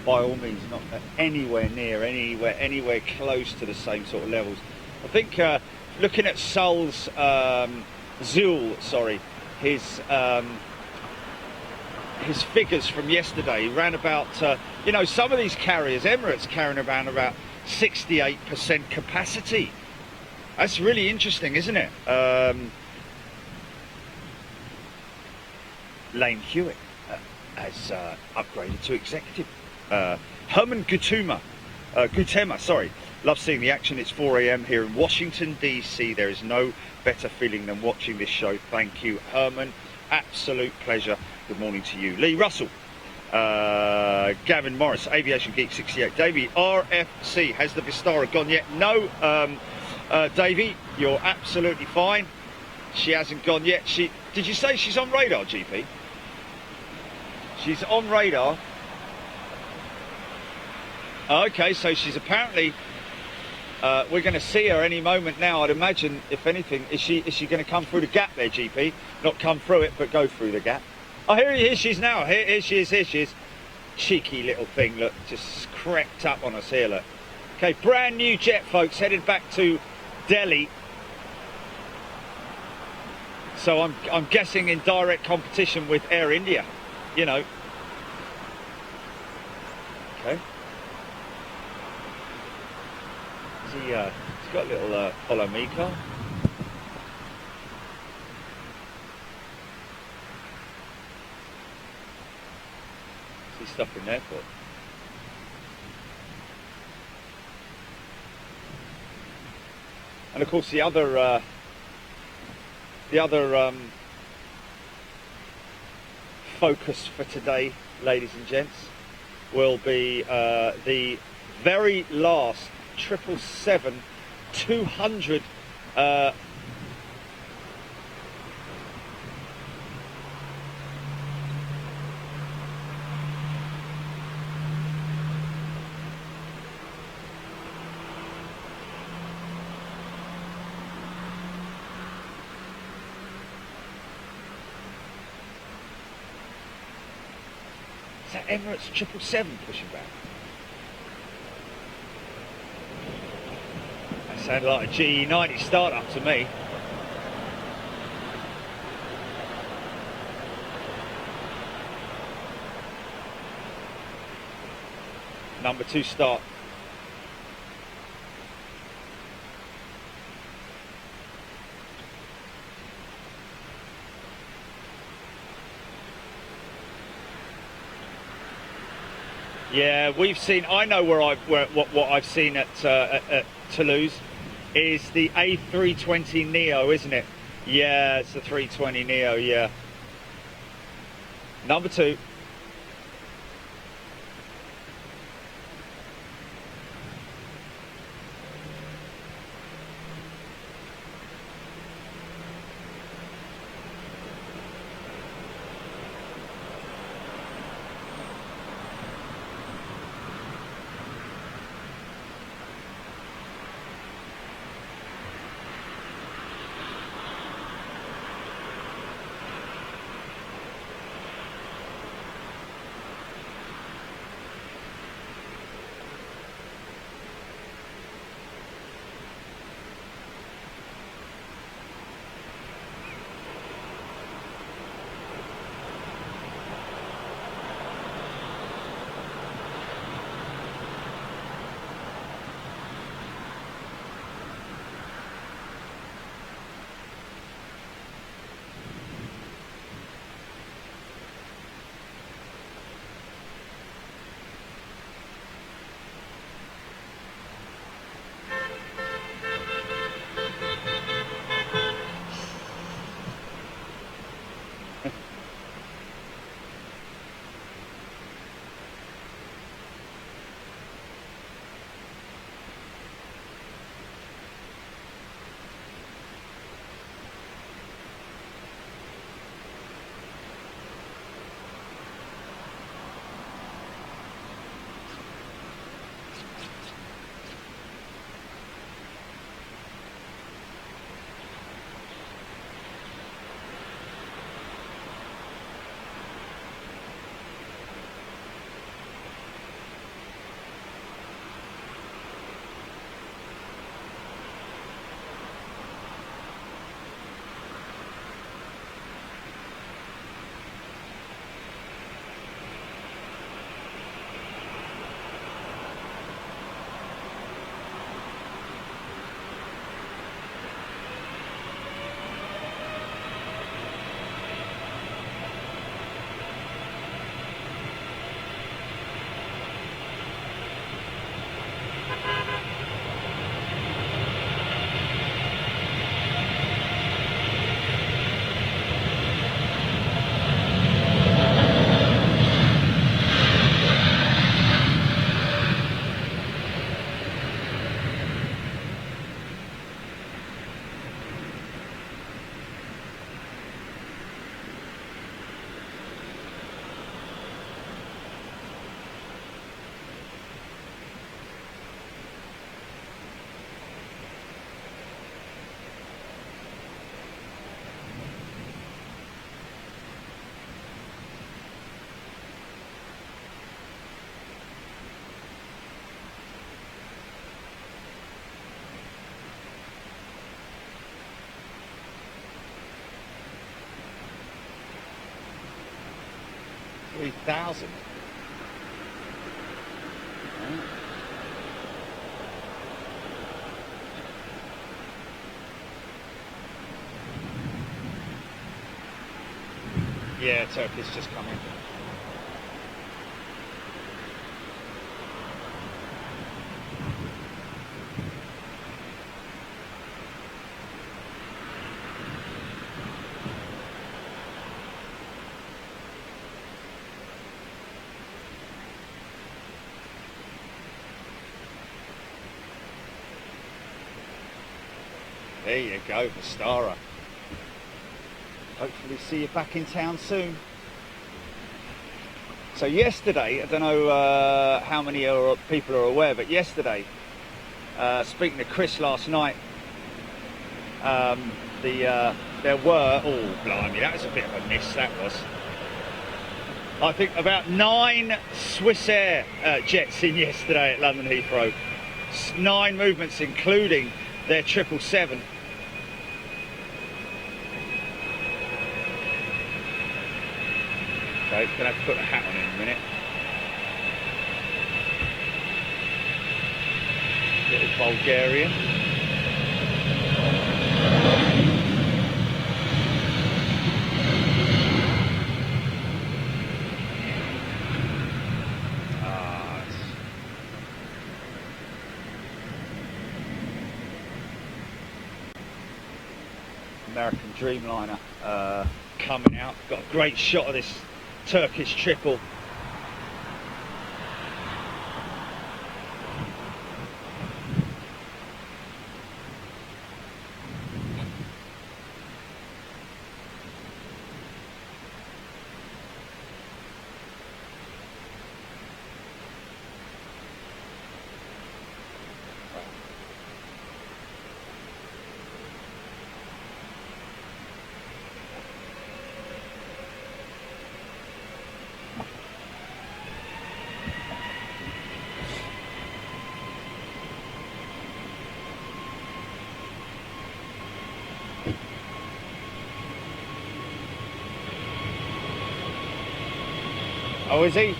Speaker 1: by all means not anywhere near, anywhere close to the same sort of levels. I think looking at Sol's Zul, sorry, his figures from yesterday ran about, you know, some of these carriers, Emirates carrying around about 68% capacity. That's really interesting, isn't it? Lane Hewitt has upgraded to executive. Herman Gutema, sorry. Love seeing the action. It's 4 AM here in Washington, DC. There is no better feeling than watching this show. Thank you, Herman. Absolute pleasure. Good morning to you. Lee Russell, Gavin Morris, Aviation Geek 68. Davey, RFC, has the Vistara gone yet? No, Davey, you're absolutely fine. She hasn't gone yet. Did you say she's on radar, GP? She's on radar. Okay, so she's apparently, we're going to see her any moment now, I'd imagine. If anything, is she going to come through the gap there, GP? Not come through it, but go through the gap. Oh, here she is now. Here she is. Cheeky little thing, look, just crept up on us here, look. Okay, brand new jet, folks, headed back to Delhi. So I'm guessing in direct competition with Air India, you know. Okay. He's got a little follow me car. What's he stopping there for? And of course the other focus for today, ladies and gents, will be the very last 777-200 that Emirates 777 pushing back? That sounded like a GE90 startup to me. Number 2 start. Yeah, we've seen. I know what I've seen at Toulouse is the A320 Neo, isn't it? Yeah, it's the 320 Neo. Yeah. Number 2. $3,000. Yeah, Turkey's just coming. There you go, Vistara. Hopefully see you back in town soon. So yesterday, I don't know how many people are aware, but yesterday, speaking to Chris last night, there were, oh blimey, that was a bit of a miss, that was. I think about 9 Swiss Air jets in yesterday at London Heathrow. 9 movements, including their 777. Okay, gonna have to put a hat on in a minute. Little Bulgarian. American Dreamliner coming out. Got a great shot of this Turkish triple. Oh, is he?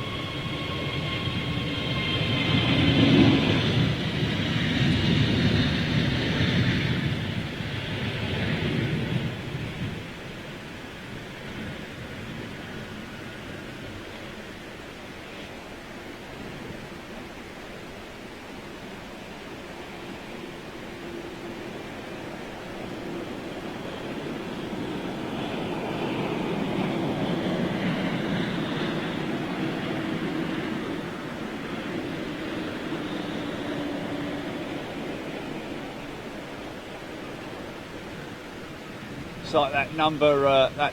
Speaker 1: It's like that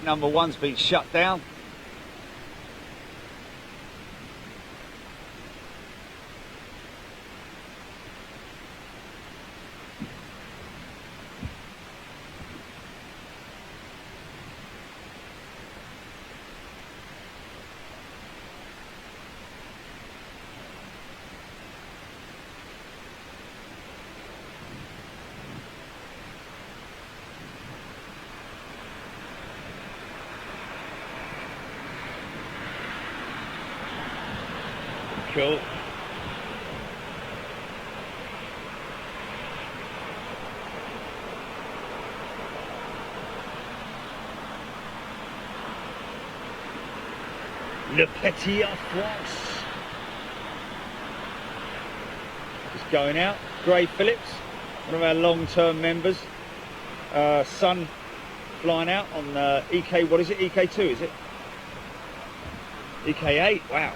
Speaker 1: number one's been shut down. Cool. Le Petit en France. Just going out. Gray Phillips, one of our long-term members. Son flying out on EK, what is it? EK2, is it? EK8, wow.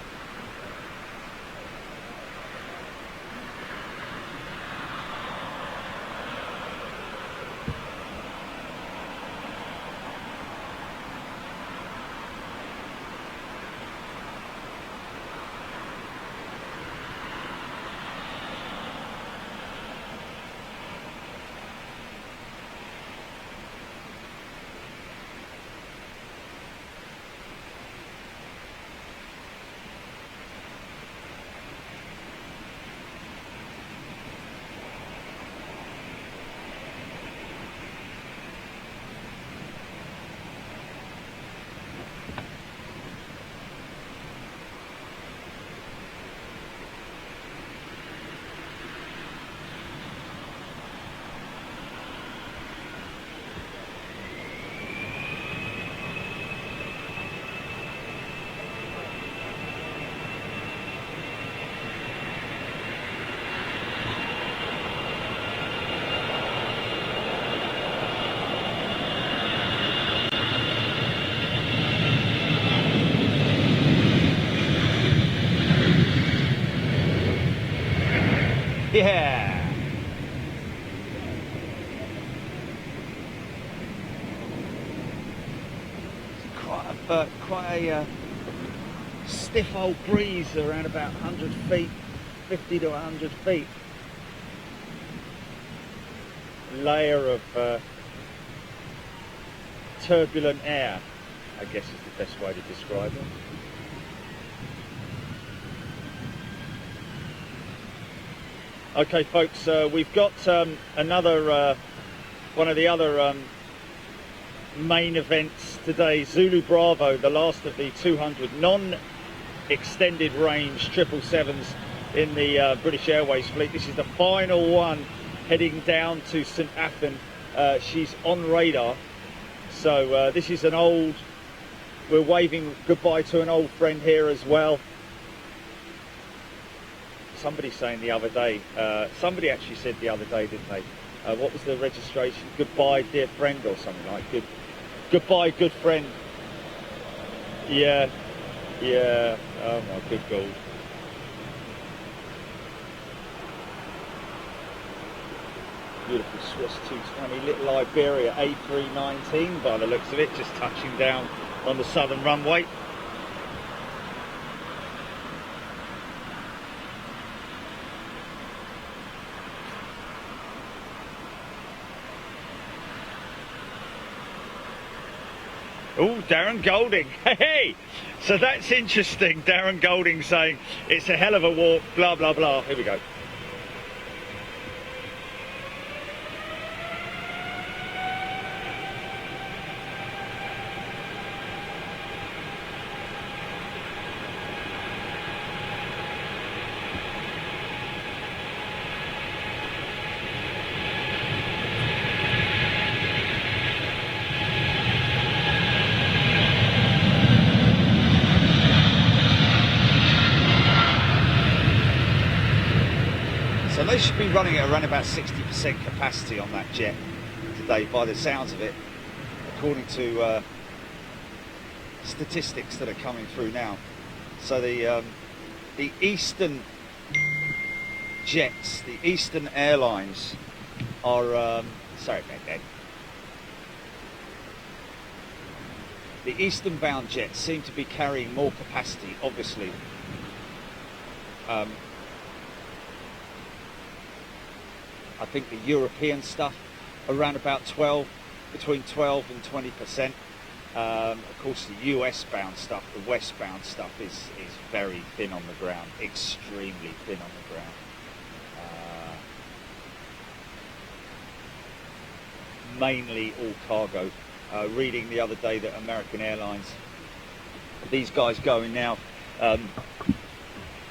Speaker 1: Yeah. It's quite a stiff old breeze around about 100 feet, 50 to 100 feet. Layer of turbulent air, I guess is the best way to describe it. Okay, folks, we've got another one of the other main events today. Zulu Bravo, the last of the 200 non-extended range 777s in the British Airways fleet. This is the final one heading down to St Athan. She's on radar, so this is an old, we're waving goodbye to an old friend here as well. Somebody saying the other day, somebody actually said the other day, didn't they? What was the registration? Goodbye, dear friend, or something like goodbye, good friend. Yeah, yeah. Oh my good God. Beautiful Swiss 220, little Iberia A319 by the looks of it, just touching down on the southern runway. Oh, Darren Golding, hey! So that's interesting, Darren Golding saying it's a hell of a walk, blah, blah, blah. Here we go. So they should be running at around about 60% capacity on that jet today, by the sounds of it, according to statistics that are coming through now. So the Eastern jets, the Eastern airlines are sorry about that. The Eastern bound jets seem to be carrying more capacity, obviously. I think the European stuff around about between 12 and 20%. Of course, the US bound stuff, the westbound stuff is very thin on the ground, extremely thin on the ground. Mainly all cargo. Reading the other day that American Airlines, these guys going now,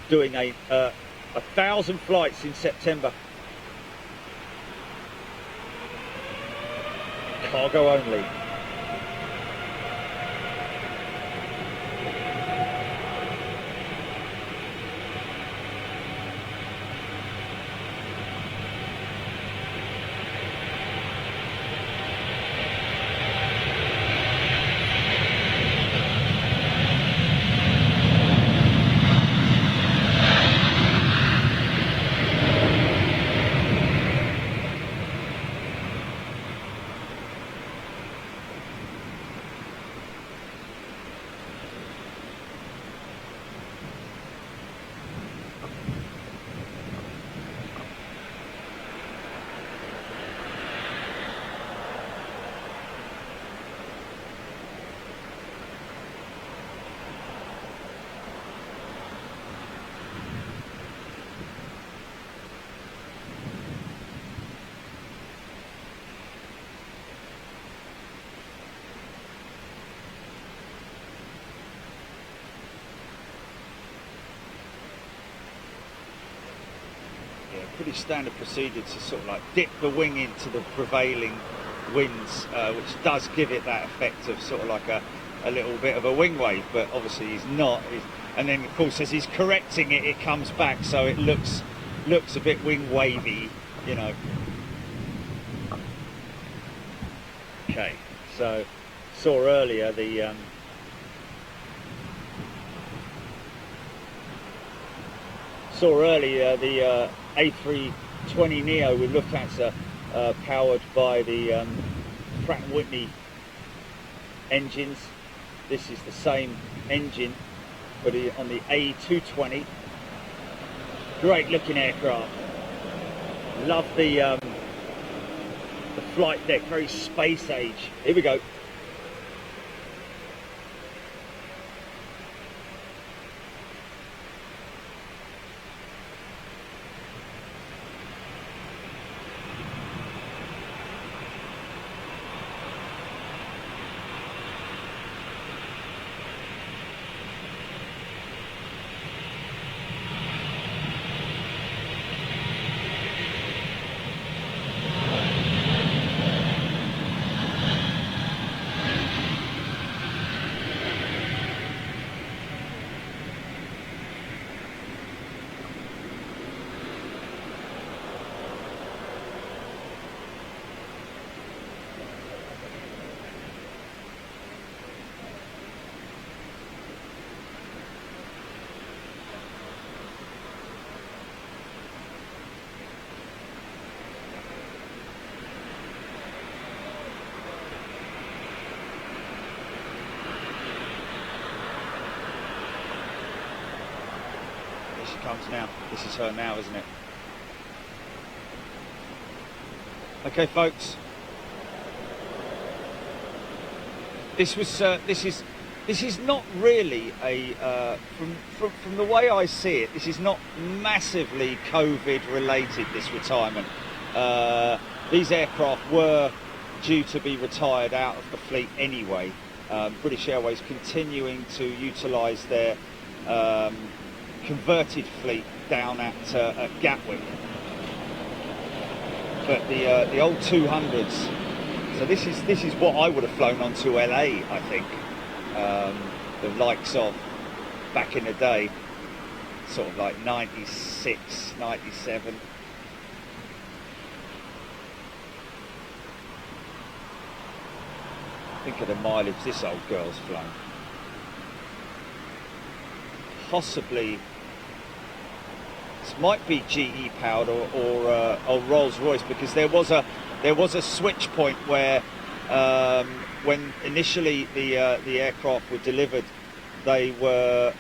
Speaker 1: doing 1,000 flights in September. Cargo only. Pretty standard procedure to sort of like dip the wing into the prevailing winds, which does give it that effect of sort of like a little bit of a wing wave, but obviously he's not. And then of course as he's correcting it, it comes back, so it looks a bit wing wavy, you know. Okay, so saw earlier the A320neo with Lufthansa, powered by the Pratt & Whitney engines. This is the same engine, but on the A220. Great looking aircraft. Love the flight deck, very space age. Here we go. comes now. This is her now, isn't it? Okay, folks. This is not really a from the way I see it. This is not massively COVID related. This retirement. These aircraft were due to be retired out of the fleet anyway. British Airways continuing to utilise their converted fleet down at Gatwick, but the old 200s. So this is what I would have flown on to LA, I think. The likes of back in the day, sort of like 96, 97. Think of the mileage this old girl's flown. Possibly, this might be GE powered or Rolls-Royce, because there was a switch point where when initially the aircraft were delivered, they were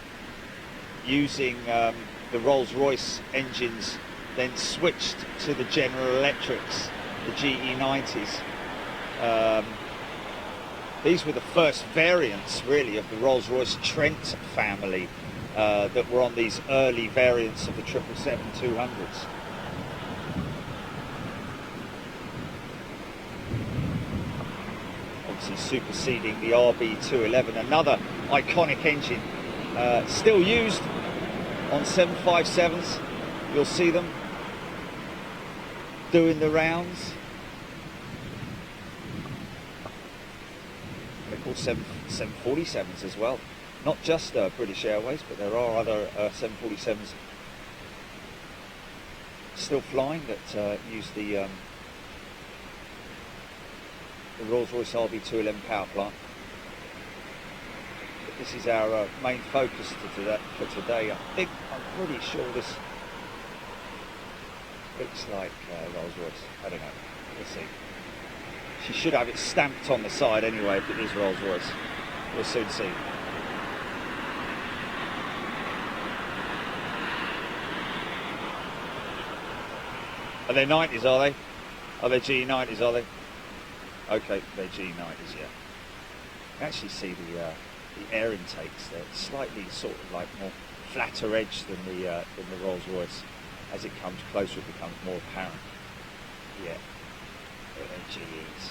Speaker 1: using the Rolls-Royce engines, then switched to the General Electrics, the GE90s. These were the first variants, really, of the Rolls-Royce Trent family that were on these early variants of the 777-200s. Obviously superseding the RB211, another iconic engine, still used on 757s. You'll see them doing the rounds. They're called 747s as well. Not just British Airways, but there are other 747s still flying that use the Rolls-Royce RB211 power plant. But this is our main focus for today. I'm pretty sure this looks like Rolls-Royce. I don't know. We'll see. She should have it stamped on the side anyway if it is Rolls-Royce. We'll soon see. Are they 90s, are they? Are they GE90s, are they? Okay, they're GE90s, yeah. You can actually see the air intakes. They're slightly sort of like more flatter edge than the Rolls-Royce. As it comes closer, it becomes more apparent. Yeah, they're GEs.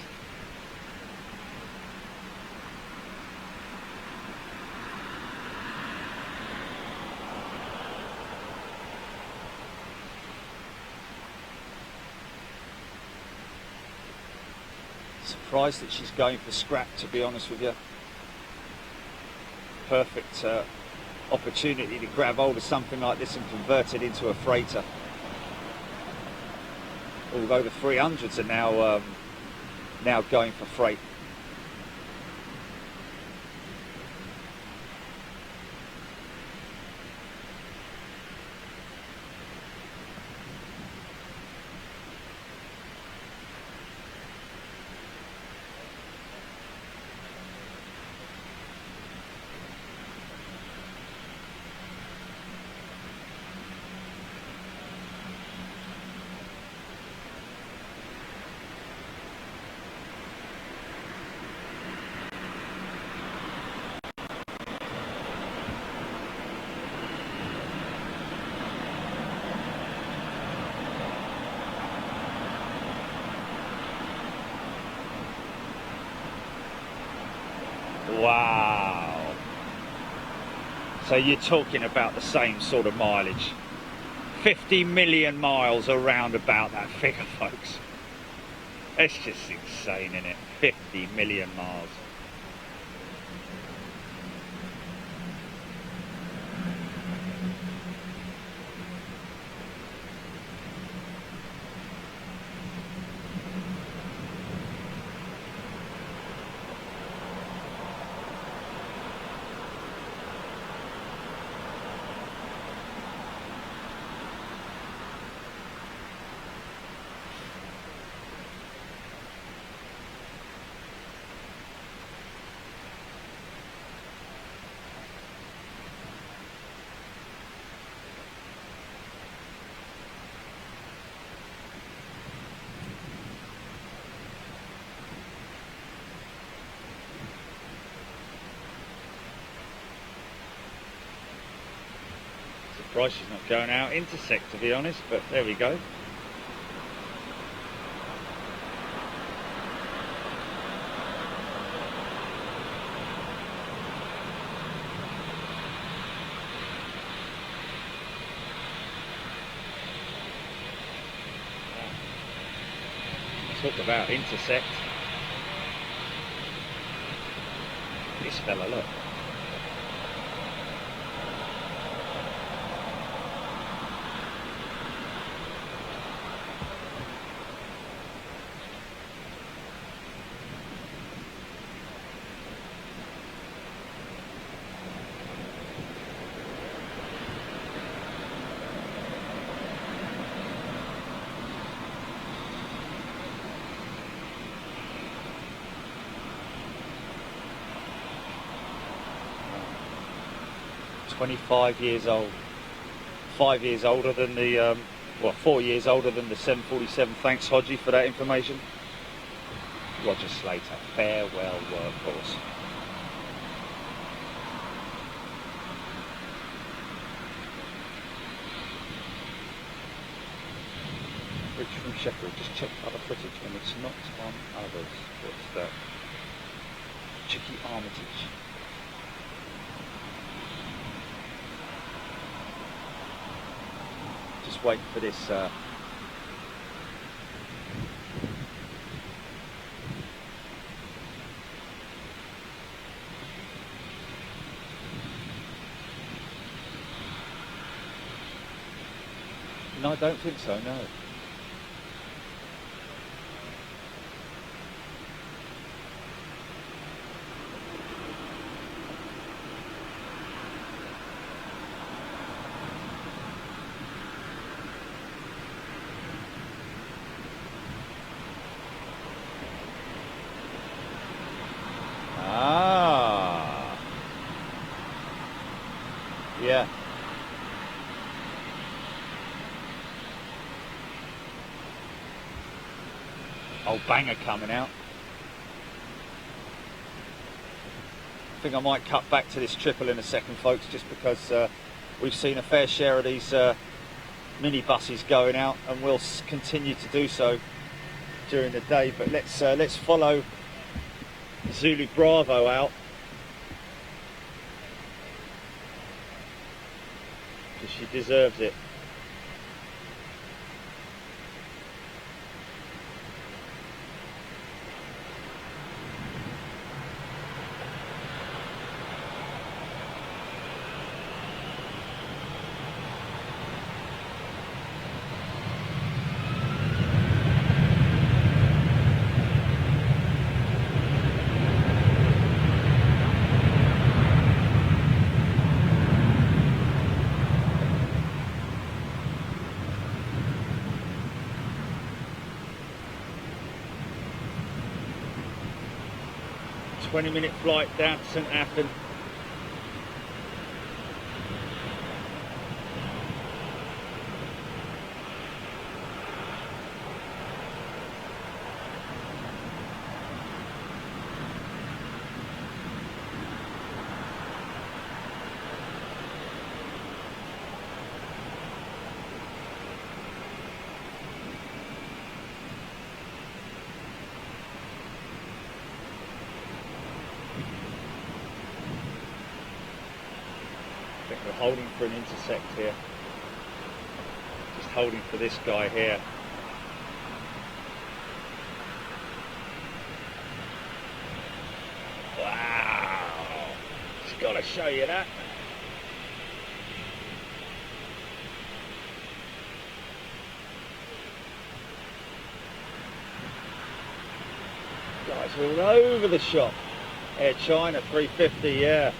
Speaker 1: Surprised that she's going for scrap, to be honest with you. Perfect opportunity to grab hold of something like this and convert it into a freighter. Although the 300s are now going for freight. Wow. So you're talking about the same sort of mileage. 50 million miles around about that figure, folks. It's just insane, isn't it? 50 million miles. Surprised she's not going out intersect, to be honest, but there we go. Talk about intersect. This fella, look. "25 years old, 5 years older than the, 4 years older than the 747. Thanks, Hodgie, for that information. Roger Slater, farewell workhorse. Rich from Sheffield, just check other footage when it's not on others. What's that? Chicky Armitage. Just waiting for this No, I don't think so, no. Ah, yeah. Old banger coming out. I think I might cut back to this triple in a second, folks, just because we've seen a fair share of these minibuses going out, and we'll continue to do so during the day. But let's follow Zulu Bravo out, because she deserves it. A 20-minute flight down to St Athan. I think we're holding for an intersect here. Just holding for this guy here. Wow! Just got to show you that. Guys, we're all over the shop. Air China 350, yeah.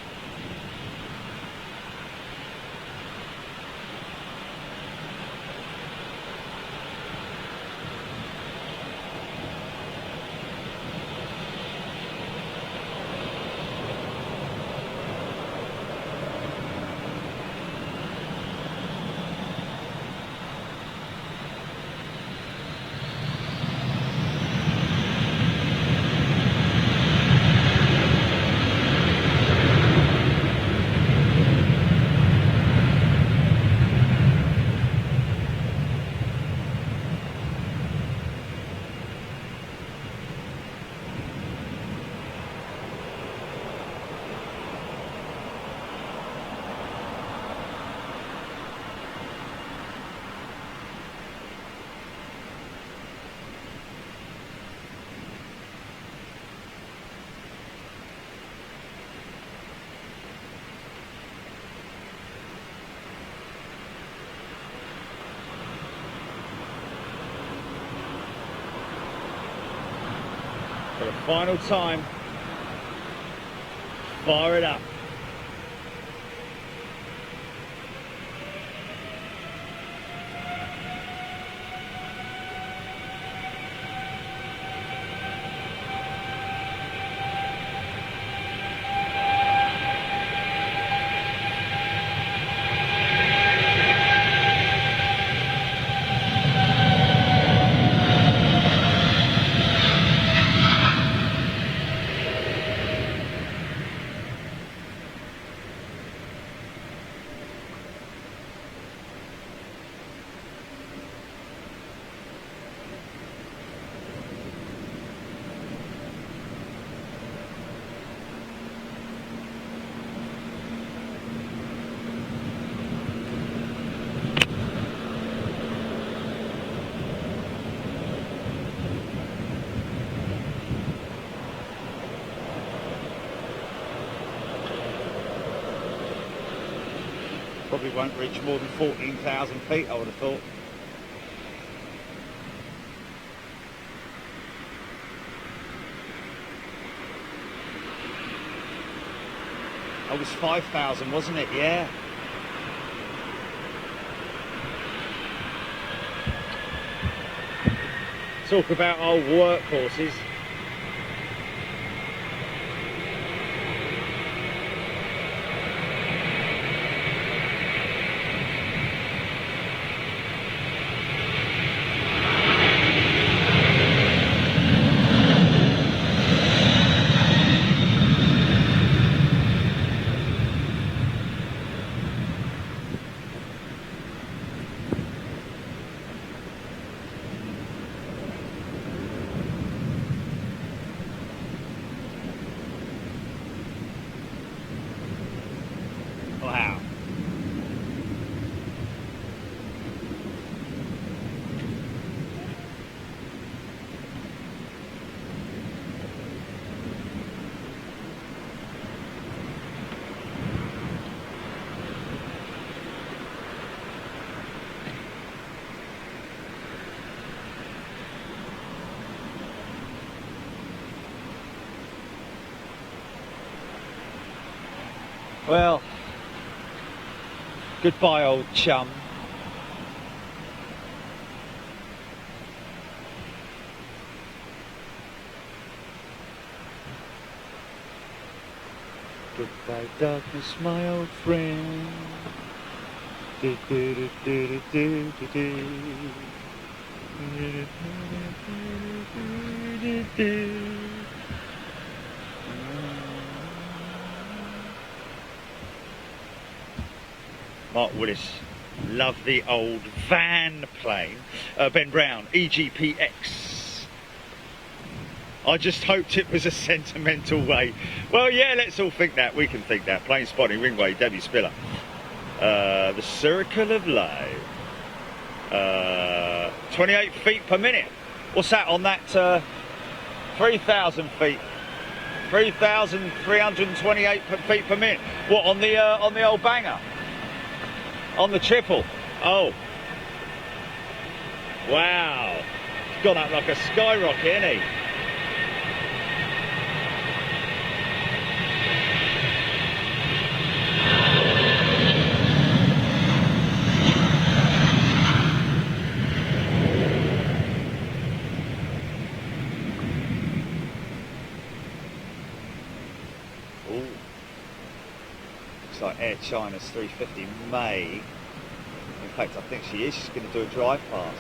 Speaker 1: For the final time, fire it up. Probably won't reach more than 14,000 feet, I would have thought. It was 5,000, wasn't it? Yeah. Talk about old workhorses. Wow. Well, goodbye, old chum. Goodbye, darkness, my old friend. Do, do, do, do, do, do, do. Do, do, do. Mark Willis, love the old van plane. Ben Brown, EGPX. I just hoped it was a sentimental way. Well, yeah, let's all think that. We can think that. Planespotting, Ringway, Debbie Spiller. The Circle of Life. 28 feet per minute. What's that on that? 3,000 feet. 3,328 feet per minute. What, on the old banger? On the triple. Oh. Wow. He's gone up like a skyrocket, isn't he? Ooh. Looks like Air China's 350 may. In fact, I think she is. She's going to do a drive past.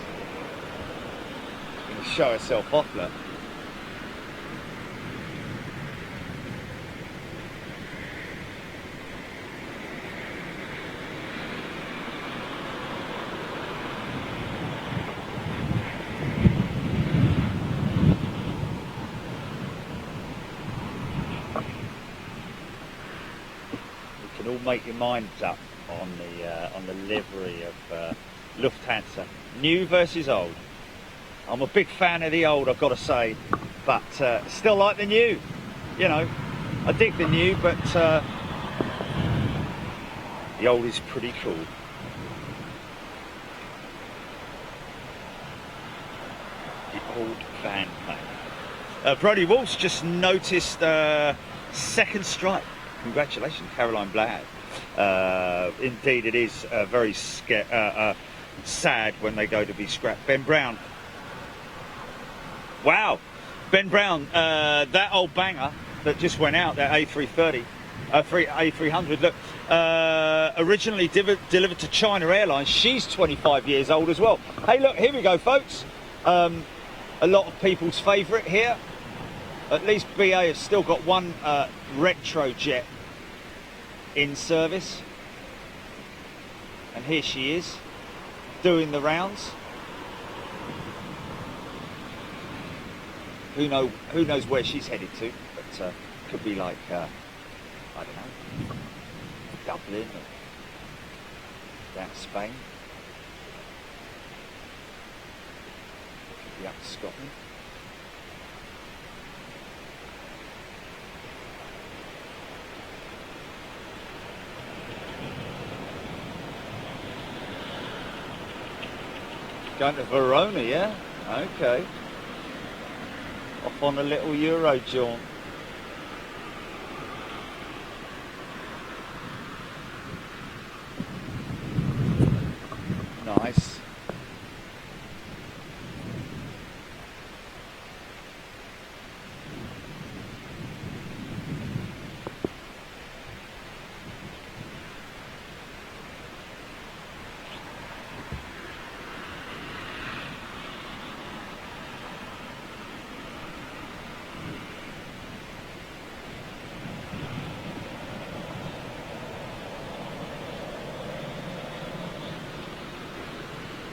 Speaker 1: She's going to show herself off, look. You can all make your minds up on the livery of Lufthansa. New versus old. I'm a big fan of the old, I've got to say, but still like the new. You know, I dig the new, but the old is pretty cool. The old van plane. Brody Wolf's just noticed second strike. Congratulations, Caroline Blad. Indeed, it is very sad when they go to be scrapped. Ben Brown. Wow, Ben Brown, that old banger that just went out, that A330, A300, look, originally delivered to China Airlines. She's 25 years old as well. Hey, look, here we go, folks. A lot of people's favourite here. At least BA has still got one retro jet in service. And here she is, doing the rounds. Who knows where she's headed to, but could be like, I don't know, Dublin or down to Spain. Could be up to Scotland. Going to Verona, yeah? Okay. Off on a little Euro jaunt. Nice.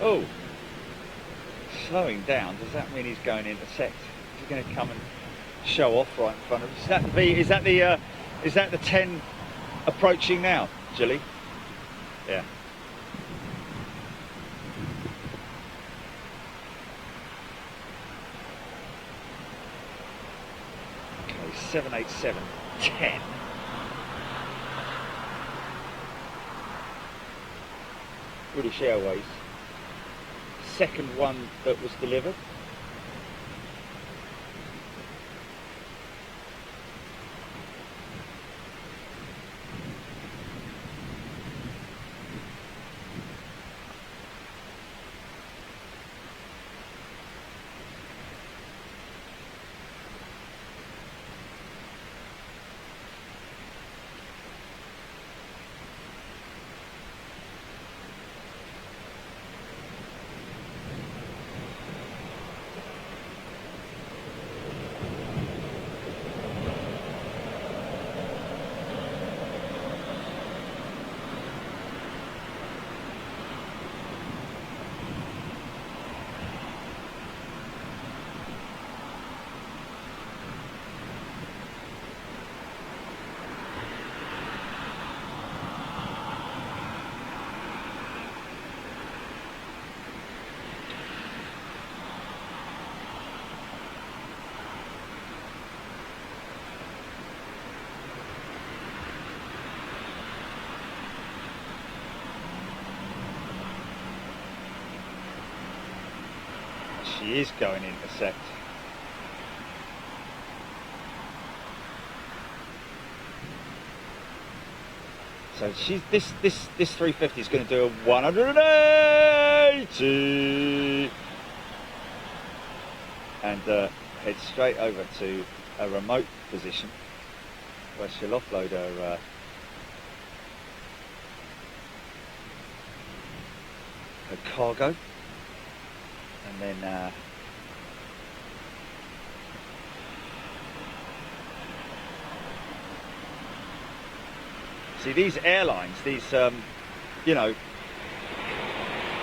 Speaker 1: Oh, slowing down. Does that mean he's going into sect? Is he going to come and show off right in front of us? Is that the 10 approaching now, Jilly? Yeah. Okay, 787 10. British Airways. Second one that was delivered. She is going into sect. So she's this 350 is going to do a 180 and head straight over to a remote position where she'll offload her cargo. And then see these airlines, these you know,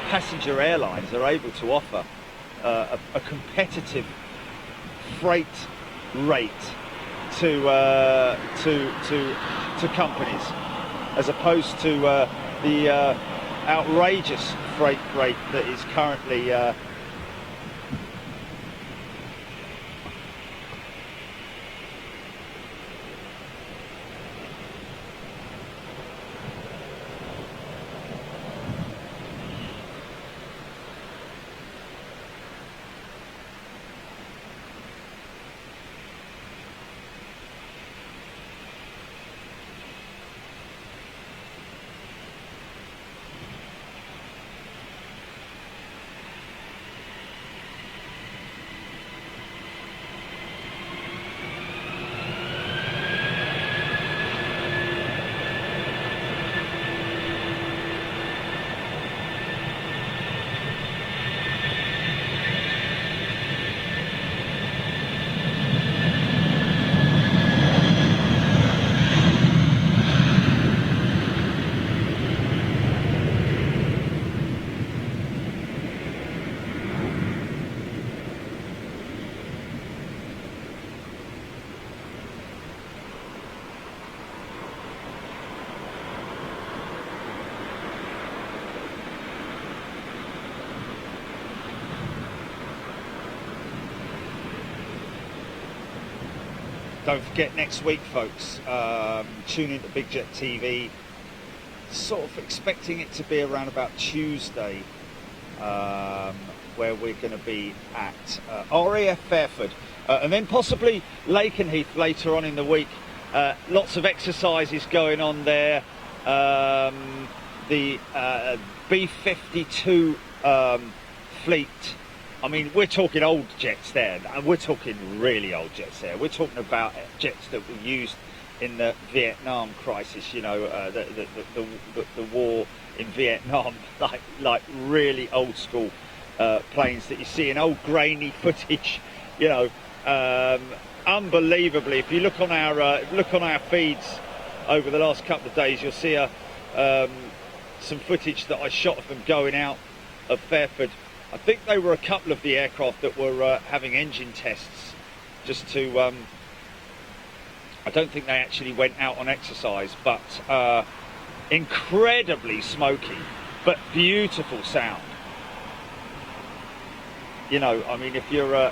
Speaker 1: passenger airlines are able to offer a competitive freight rate to companies, as opposed to the outrageous freight rate that is currently don't forget next week, folks, tune into Big Jet TV. Sort of expecting it to be around about Tuesday, where we're going to be at RAF Fairford, and then possibly Lakenheath later on in the week. Lots of exercises going on there. The B-52 fleet. I mean, we're talking old jets there, and we're talking really old jets there. We're talking about jets that were used in the Vietnam crisis, you know, the war in Vietnam, like really old school planes that you see in old grainy footage, you know, unbelievably. If you look on our feeds over the last couple of days, you'll see some footage that I shot of them going out of Fairford. I think they were a couple of the aircraft that were having engine tests, just to. I don't think they actually went out on exercise, but incredibly smoky, but beautiful sound. You know, I mean, if you're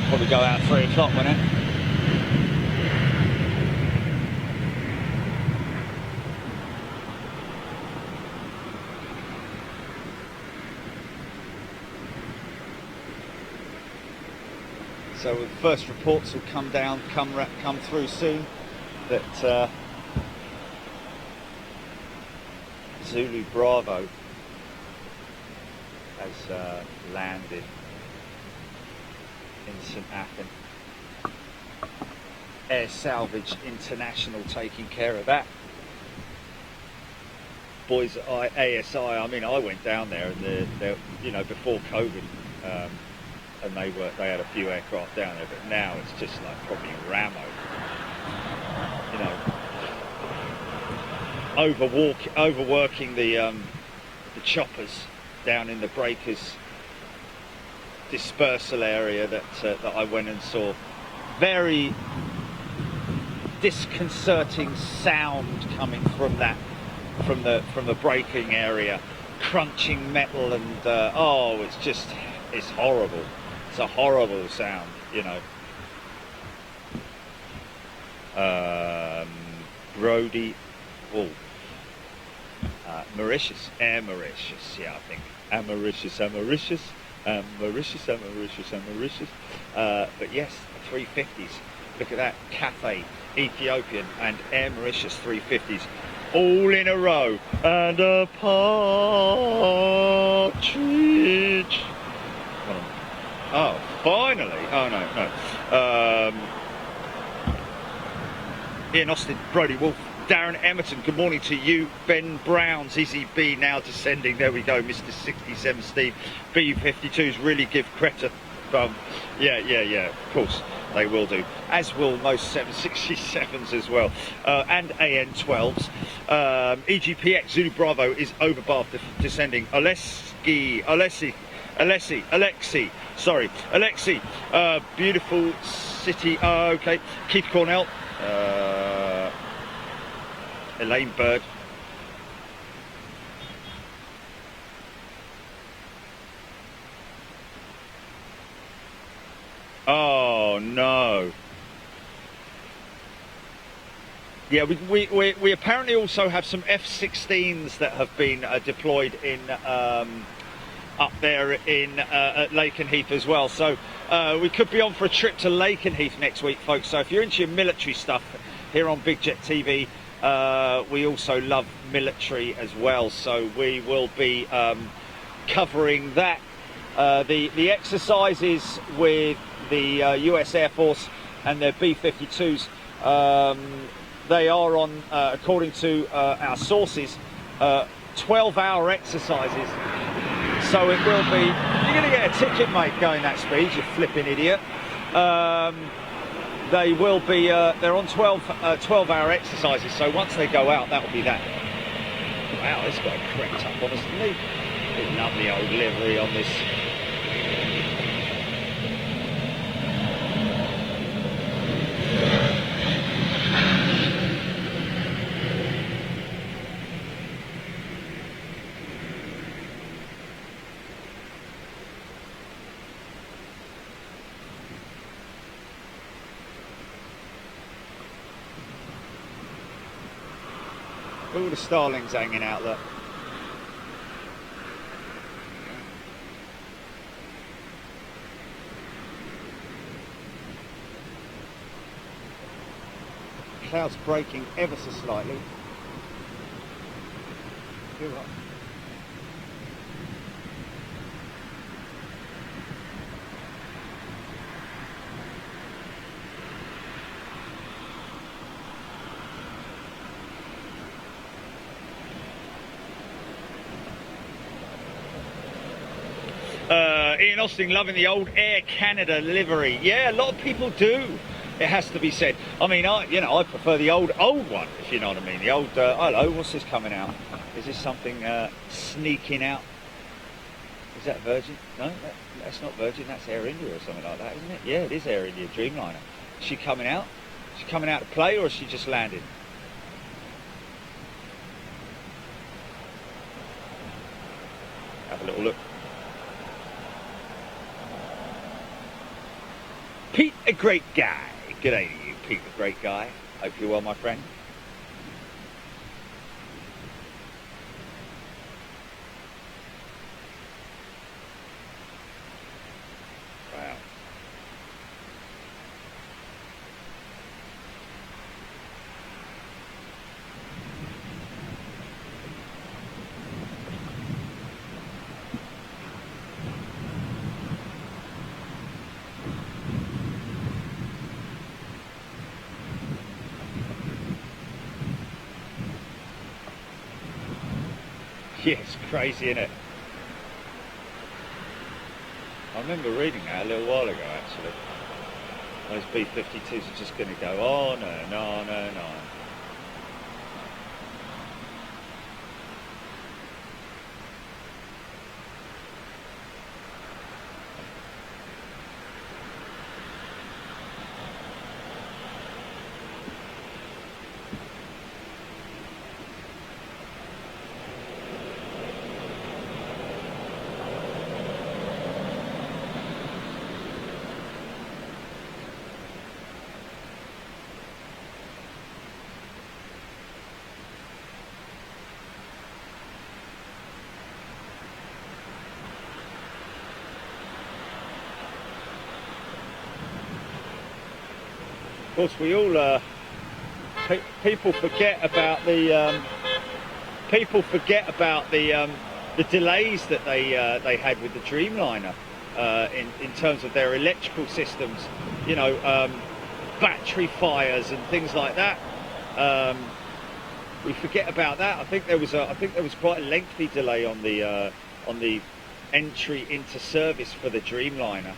Speaker 1: probably go out at 3 o'clock, won't it? So the first reports will come through soon that Zulu Bravo has landed in St Athan. Air Salvage International taking care of that. Boys at ASI, I mean, I went down there, and you know, before COVID, and they had a few aircraft down there, but now it's just like probably Ramo. You know, overworking the choppers down in the breakers dispersal area that I went and saw. Very disconcerting sound coming from the braking area, crunching metal, and oh, it's horrible. It's a horrible sound, you know. Brody, Mauritius, Air Mauritius, yeah, I think. Mauritius. But yes, 350s. Look at that, Cathay, Ethiopian, and Air Mauritius 350s, all in a row. And a partridge. Oh, finally. Oh, no. Ian Austin, Brody Wolf, Darren Emerton, good morning to you. Ben Brown's Izzy B now descending. There we go, Mr. 67 Steve. B-52s really give credit. Yeah, of course they will do, as will most 767s as well, and AN12s. EGPX Zulu Bravo is over Bath descending. Alexi, beautiful city. Okay, Keith Cornell, Elaine Bird. Oh no. Yeah, we apparently also have some F-16s that have been deployed in up there in at Lakenheath as well. So we could be on for a trip to Lakenheath next week, folks. So if you're into your military stuff here on Big Jet TV, we also love military as well. So we will be covering that. The exercises with the US Air Force and their B-52s, they are on, according to our sources, 12-hour exercises. So it will be, you're going to get a ticket, mate, going that speed, you flipping idiot. They will be, they're on 12-hour exercises, so once they go out, that will be that. Wow, this guy crept up on us, didn't he? Lovely old livery on this. All the starlings hanging out there. Clouds breaking ever so slightly. You're right. Ian Austin loving the old Air Canada livery. Yeah, a lot of people do. It has to be said. I mean, I prefer the old one, if you know what I mean. The old. Hello, what's this coming out? Is this something sneaking out? Is that Virgin? No, that's not Virgin. That's Air India or something like that, isn't it? Yeah, it is Air India Dreamliner. Is she coming out? Is she coming out to play, or is she just landed? Have a little look. Pete, a great guy. G'day to you, Pete, a great guy. Hope you're well, my friend. Wow. Yeah, it's crazy, isn't it? I remember reading that a little while ago, actually. Those B-52s are just going to go on and on and on. Of course, we all people forget about the the delays that they had with the Dreamliner in terms of their electrical systems. You know, battery fires and things like that. We forget about that. I think there was quite a lengthy delay on the entry into service for the Dreamliner.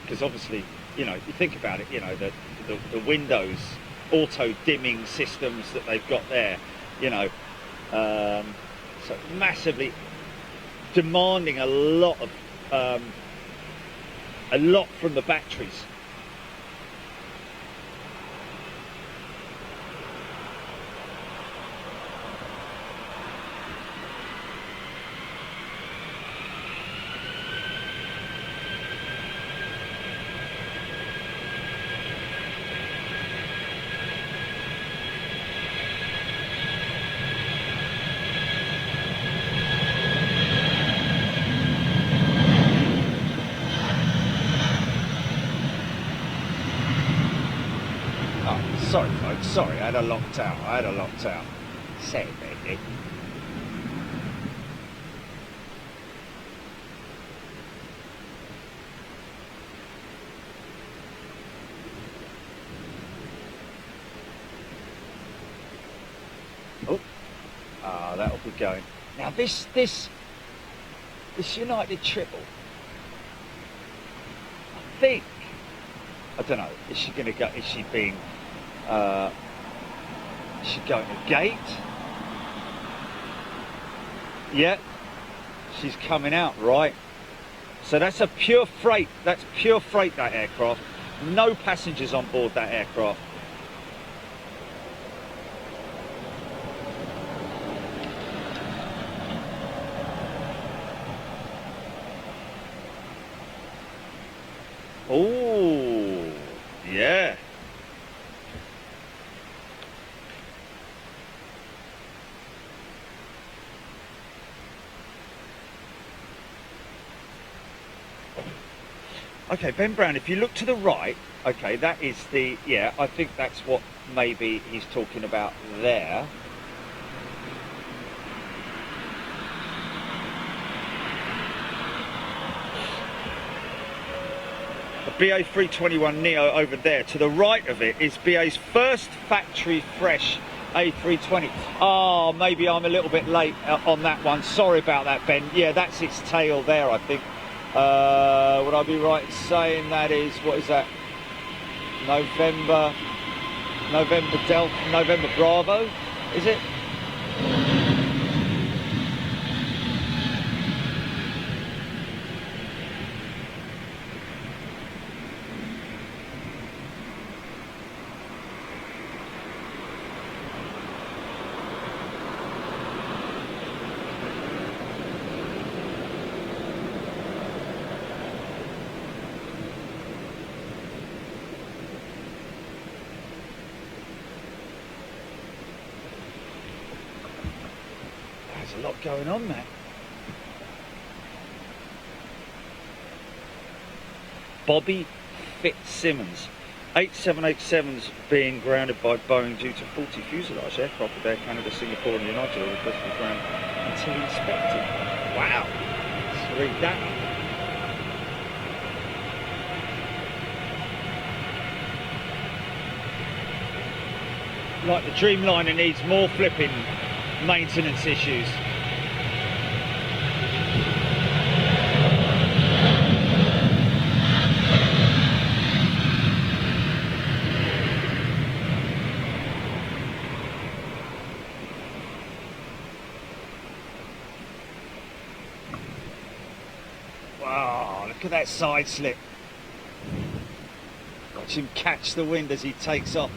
Speaker 1: Because obviously, you know, you think about it, you know, the Windows auto dimming systems that they've got there, you know, so massively demanding a lot from the batteries. Sorry folks, sorry, I had a locked out. Say it, baby. Oh, that'll be going. Now this United triple, I think, I don't know, is she going to go, is she being She's going to gate. Yeah, she's coming out, right. So that's a pure freight. That's pure freight, that aircraft. No passengers on board that aircraft. Oh, yeah. Okay, Ben Brown, if you look to the right, okay, that is the, yeah, I think that's what maybe he's talking about there. The BA 321 Neo over there. To the right of it is BA's first factory fresh A320. Oh, maybe I'm a little bit late on that one. Sorry about that, Ben. Yeah, that's its tail there, I think. Would I be right in saying that is, what is that? November Delta, November Bravo, is it? There's a lot going on there. Bobby Fitzsimmons. 8787s being grounded by Boeing due to faulty fuselage. Aircraft with Air Canada, Singapore and United are requested to ground until inspected. Wow. Let's read that. Like the Dreamliner needs more flipping maintenance issues. Wow, look at that side slip. Watch him catch the wind as he takes off.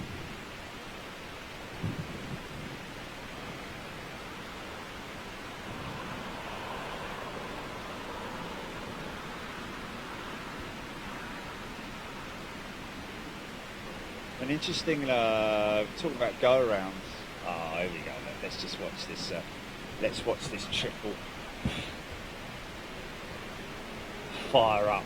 Speaker 1: An interesting, talking about go-arounds. Oh, here we go. Let's just watch this. Let's watch this triple fire up.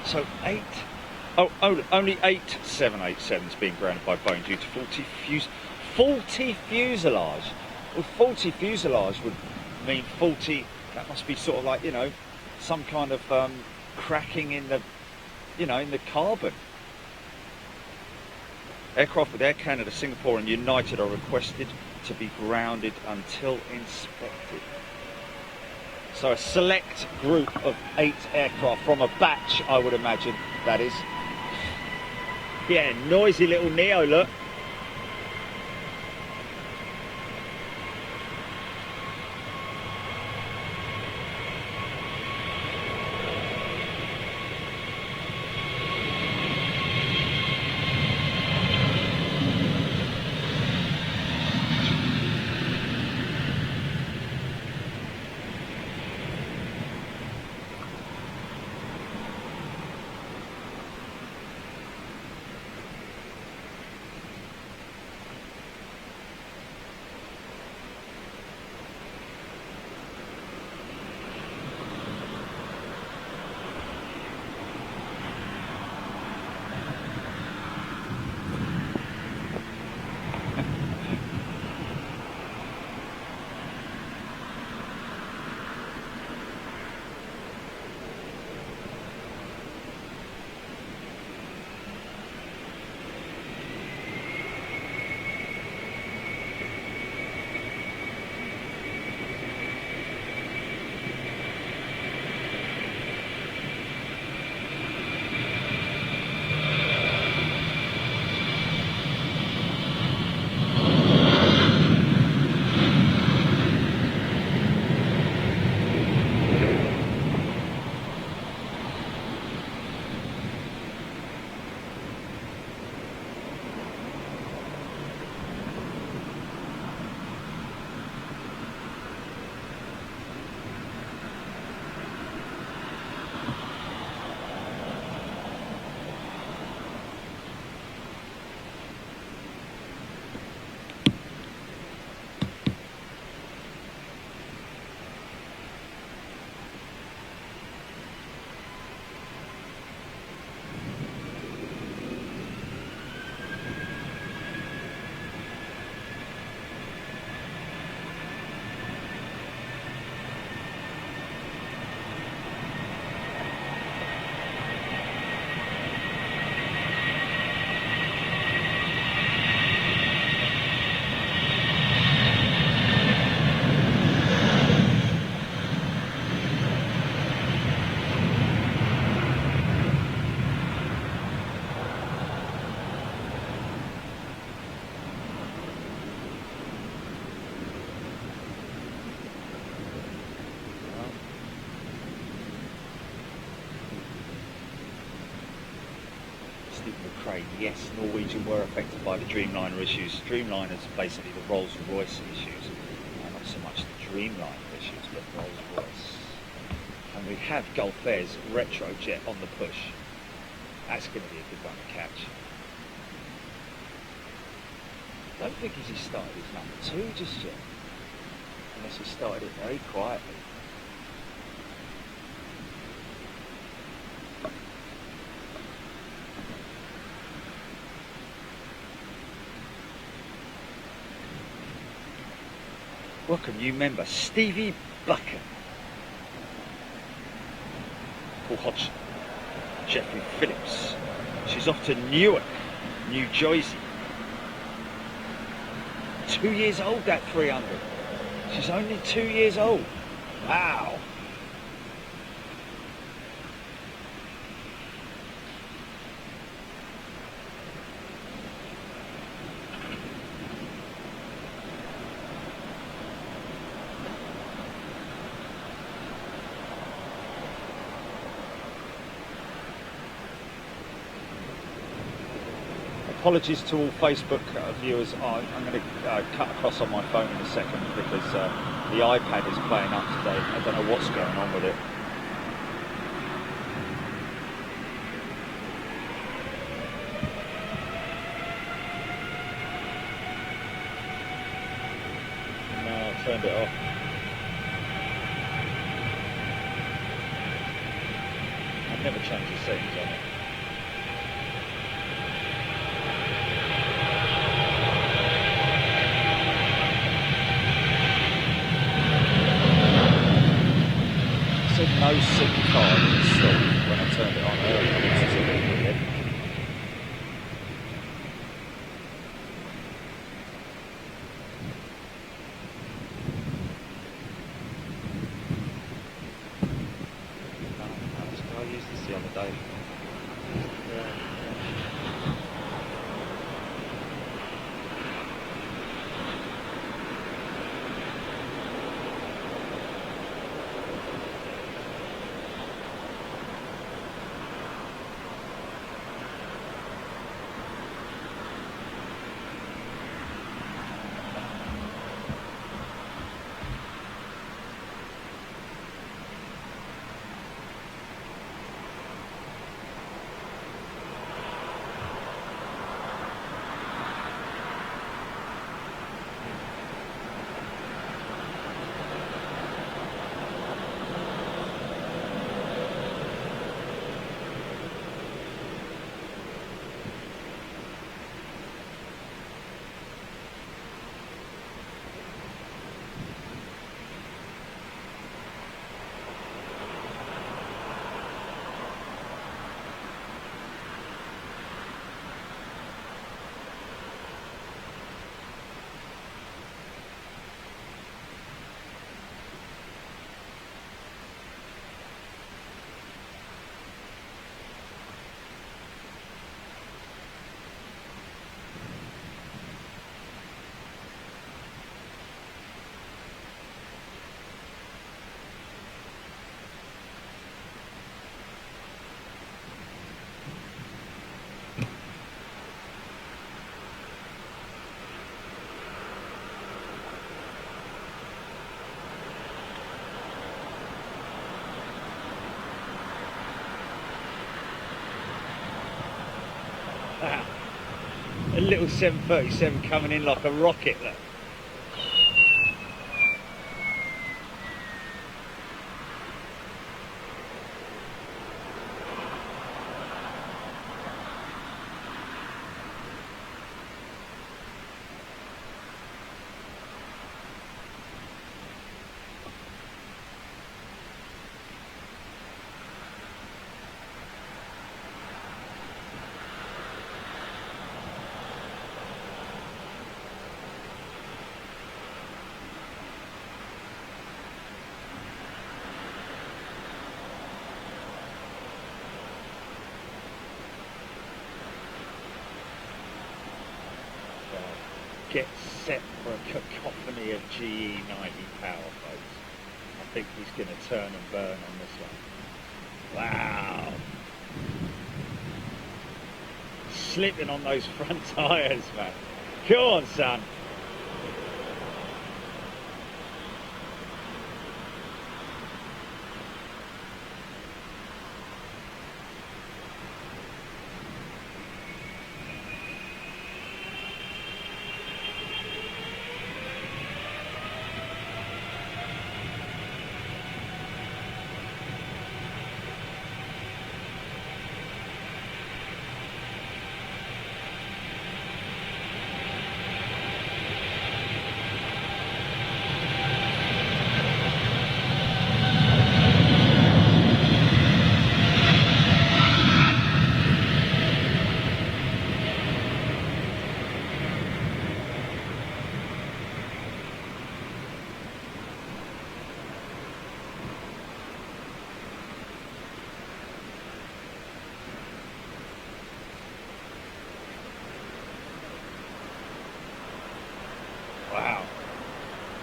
Speaker 1: So only 8 787s being grounded by Boeing due to faulty fuselage. Well, faulty fuselage would mean faulty. That must be sort of like, you know, some kind of cracking in the, you know, in the carbon. Aircraft with Air Canada, Singapore and United are requested to be grounded until inspected. So a select group of 8 aircraft from a batch, I would imagine, that is. Yeah, noisy little Neo, look. Ukraine, yes, Norwegian were affected by the Dreamliner issues. Dreamliner's basically the Rolls-Royce issues. Not so much the Dreamliner issues, but Rolls-Royce. And we have Gulf Air's Retrojet on the push. That's going to be a good one to catch. I don't think he's started his number 2 just yet. Unless he started it very quietly. Welcome new member, Stevie Bucken. Paul Hodgson. Jeffrey Phillips. She's off to Newark, New Jersey. 2 years old, that 300. She's only 2 years old. Wow. Apologies to all Facebook viewers. I'm going to cut across on my phone in a second because the iPad is playing up today. I don't know what's going on with it. No, I turned it off. I've never changed the settings on it. No SIM card installed when I turned it on earlier, which is a bit weird. I used this the other day. Yeah. A little 737 coming in like a rocket there. Get set for a cacophony of GE90 power, folks. I think he's going to turn and burn on this one. Wow. slipping on those front tyres, man. Go on, son. Wow,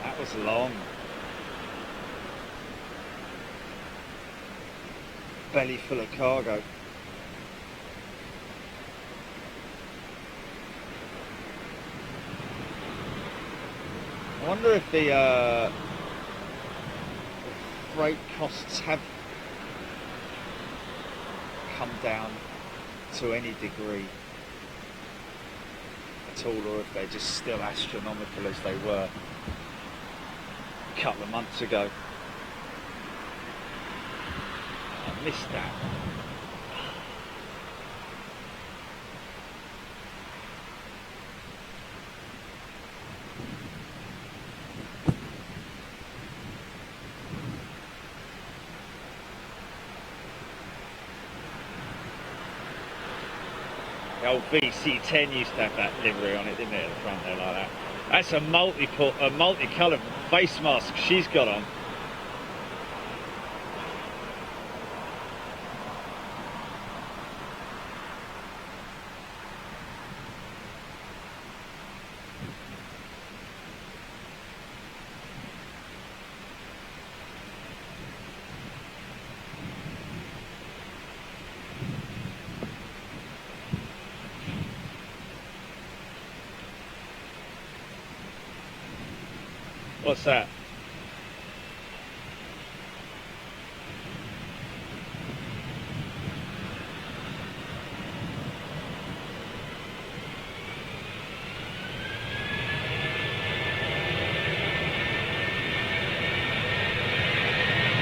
Speaker 1: that was long. Belly full of cargo. I wonder if the freight costs have come down to any degree at all, or if they're just still astronomical as they were a couple of months ago. I missed that. The old VC10 used to have that livery on it, didn't it, at the front there like that. That's a multicoloured face mask she's got on. What's that?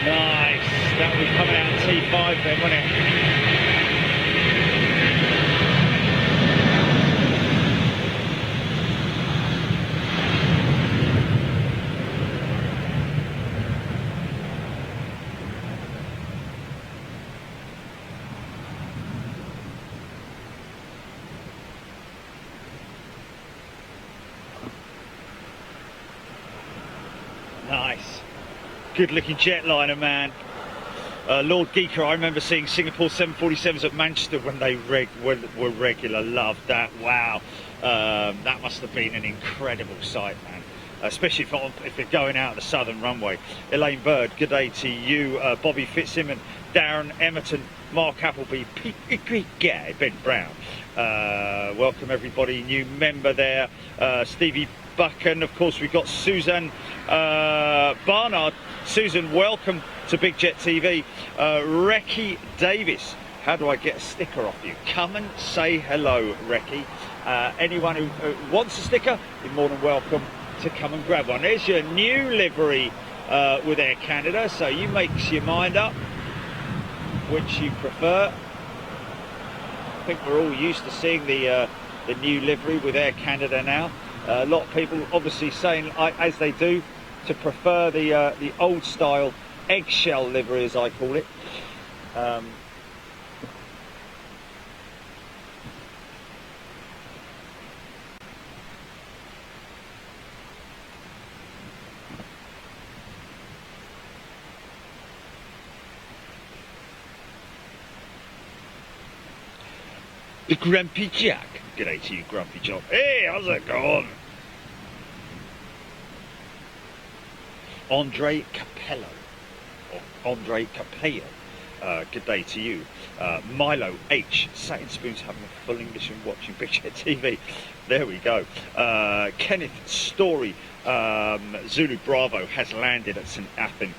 Speaker 1: Nice. That was coming out of T5 then, wasn't it? Nice. Good looking jetliner, man. Lord Geeker, I remember seeing Singapore 747s at Manchester when they were regular. Loved that. Wow. That must have been an incredible sight, man. Especially if you're going out the southern runway. Elaine Bird, good day to you. Bobby Fitzsimmons, Darren Emerton, Mark Appleby, Ben Brown. Welcome everybody, new member there. Stevie Buchan, of course we've got Susan Barnard. Susan, welcome to Big Jet TV. Recky Davis, how do I get a sticker off you? Come and say hello, Recky. Anyone who wants a sticker, you're more than welcome to come and grab one. There's your new livery with Air Canada, so you make your mind up which you prefer. I think we're all used to seeing the new livery with Air Canada now. A lot of people obviously saying, as they do, to prefer the old style eggshell livery, as I call it. The Grumpy Jack. G'day to you, Grumpy Jack. Hey, how's it going? Andre Capello, or Andre Capello. good day to you. Milo H. Sat in Spoons having a full English and watching Big Shed TV. There we go. Kenneth Story. Zulu Bravo has landed at St Athan.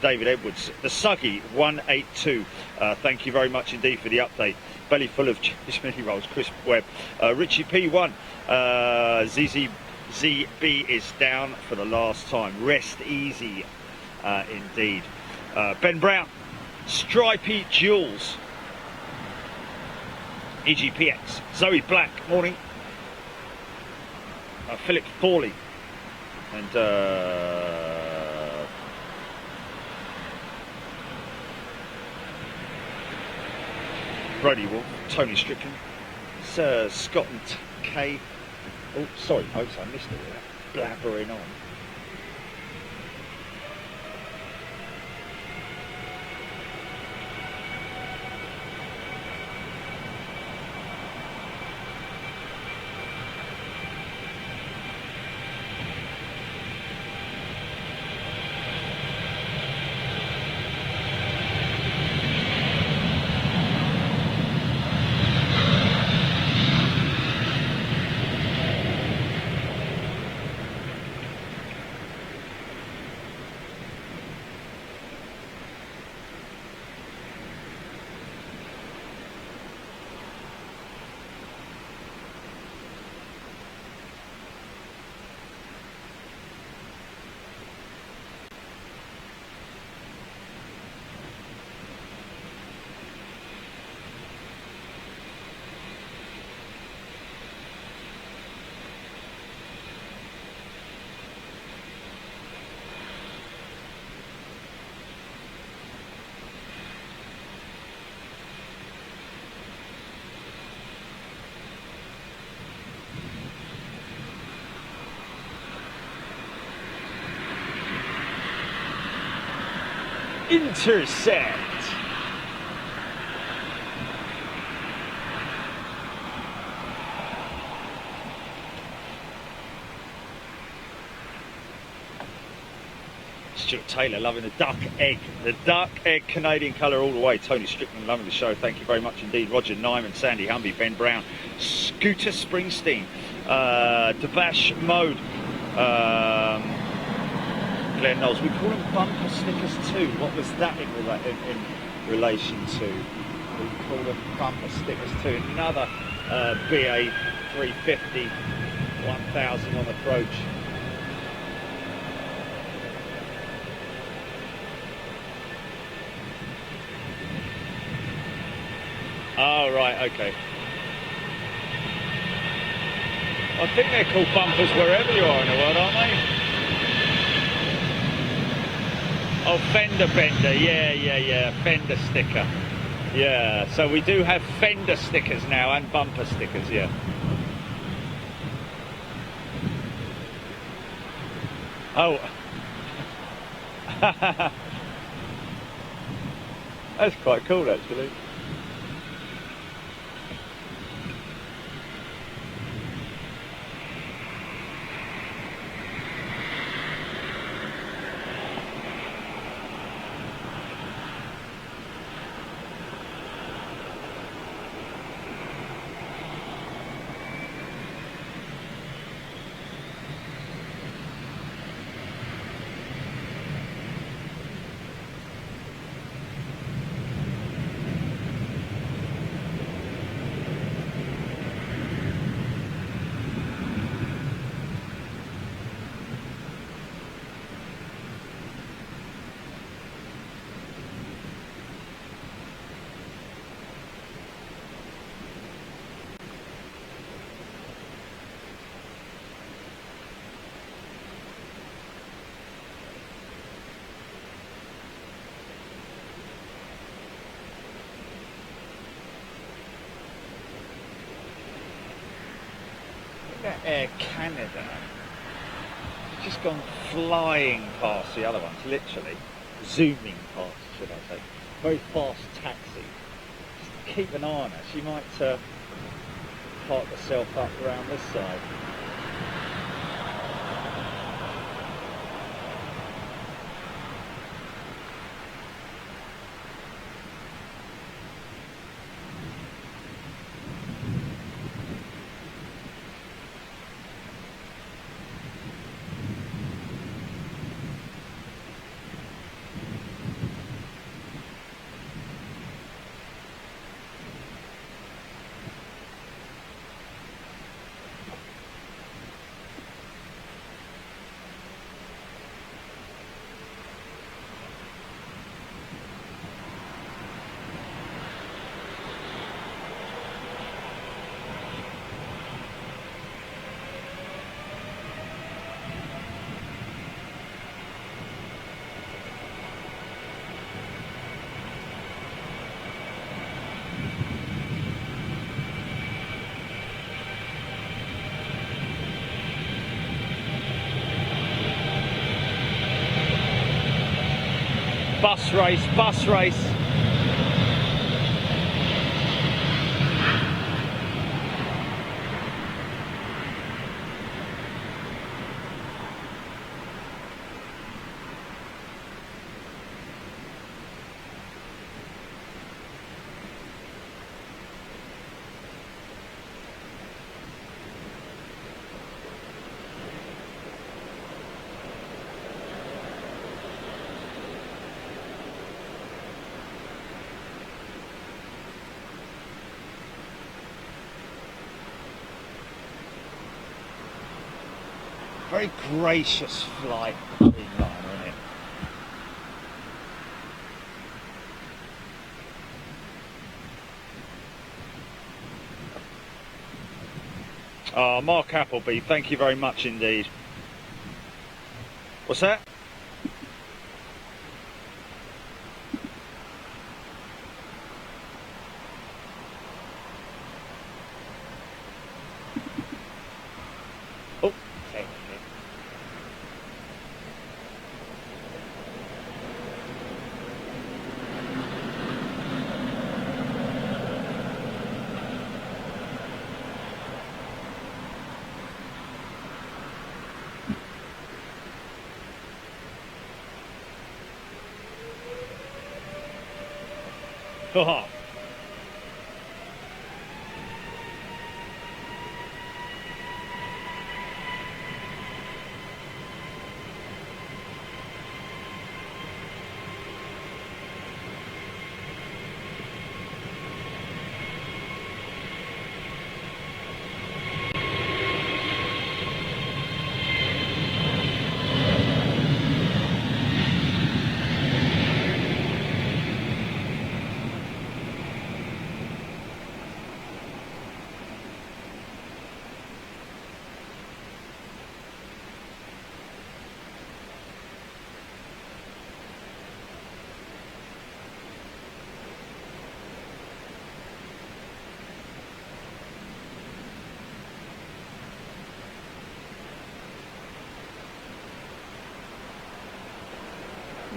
Speaker 1: David Edwards, the Suggy 182. Thank you very much indeed for the update. Belly full of cheese mini rolls. Chris Webb, Richie P1. ZB is down for the last time. Rest easy, indeed. Ben Brown, Stripey Jules, EGPX, Zoe Black, morning. Philip Thorley. And Brody Wolf, Tony Strickland, Sir Scotland K. Oh, sorry, folks, I missed it. Blabbering on. Intercept. Stuart Taylor loving the duck egg. The duck egg Canadian colour all the way. Tony Strickland loving the show. Thank you very much indeed. Roger Nyman, Sandy Humby, Ben Brown, Scooter Springsteen, Devash Mode, Glenn Knowles. We call them bumper stickers too. What was that in relation to? We call them bumper stickers too. Another BA 350 1000 on approach. Oh, right, okay. I think they're called bumpers wherever you are in the world, aren't they? Oh, fender bender, yeah, fender sticker. Yeah, so we do have fender stickers now and bumper stickers, yeah. Oh. That's quite cool, actually. Air Canada, just gone flying past the other ones, literally zooming past, should I say. Very fast taxi. Just keep an eye on her. She might park herself up around this side. Bus race, bus race. Very gracious flight, isn't it? Oh, Mark Appleby, thank you very much indeed. What's that? Oh, okay. Oh.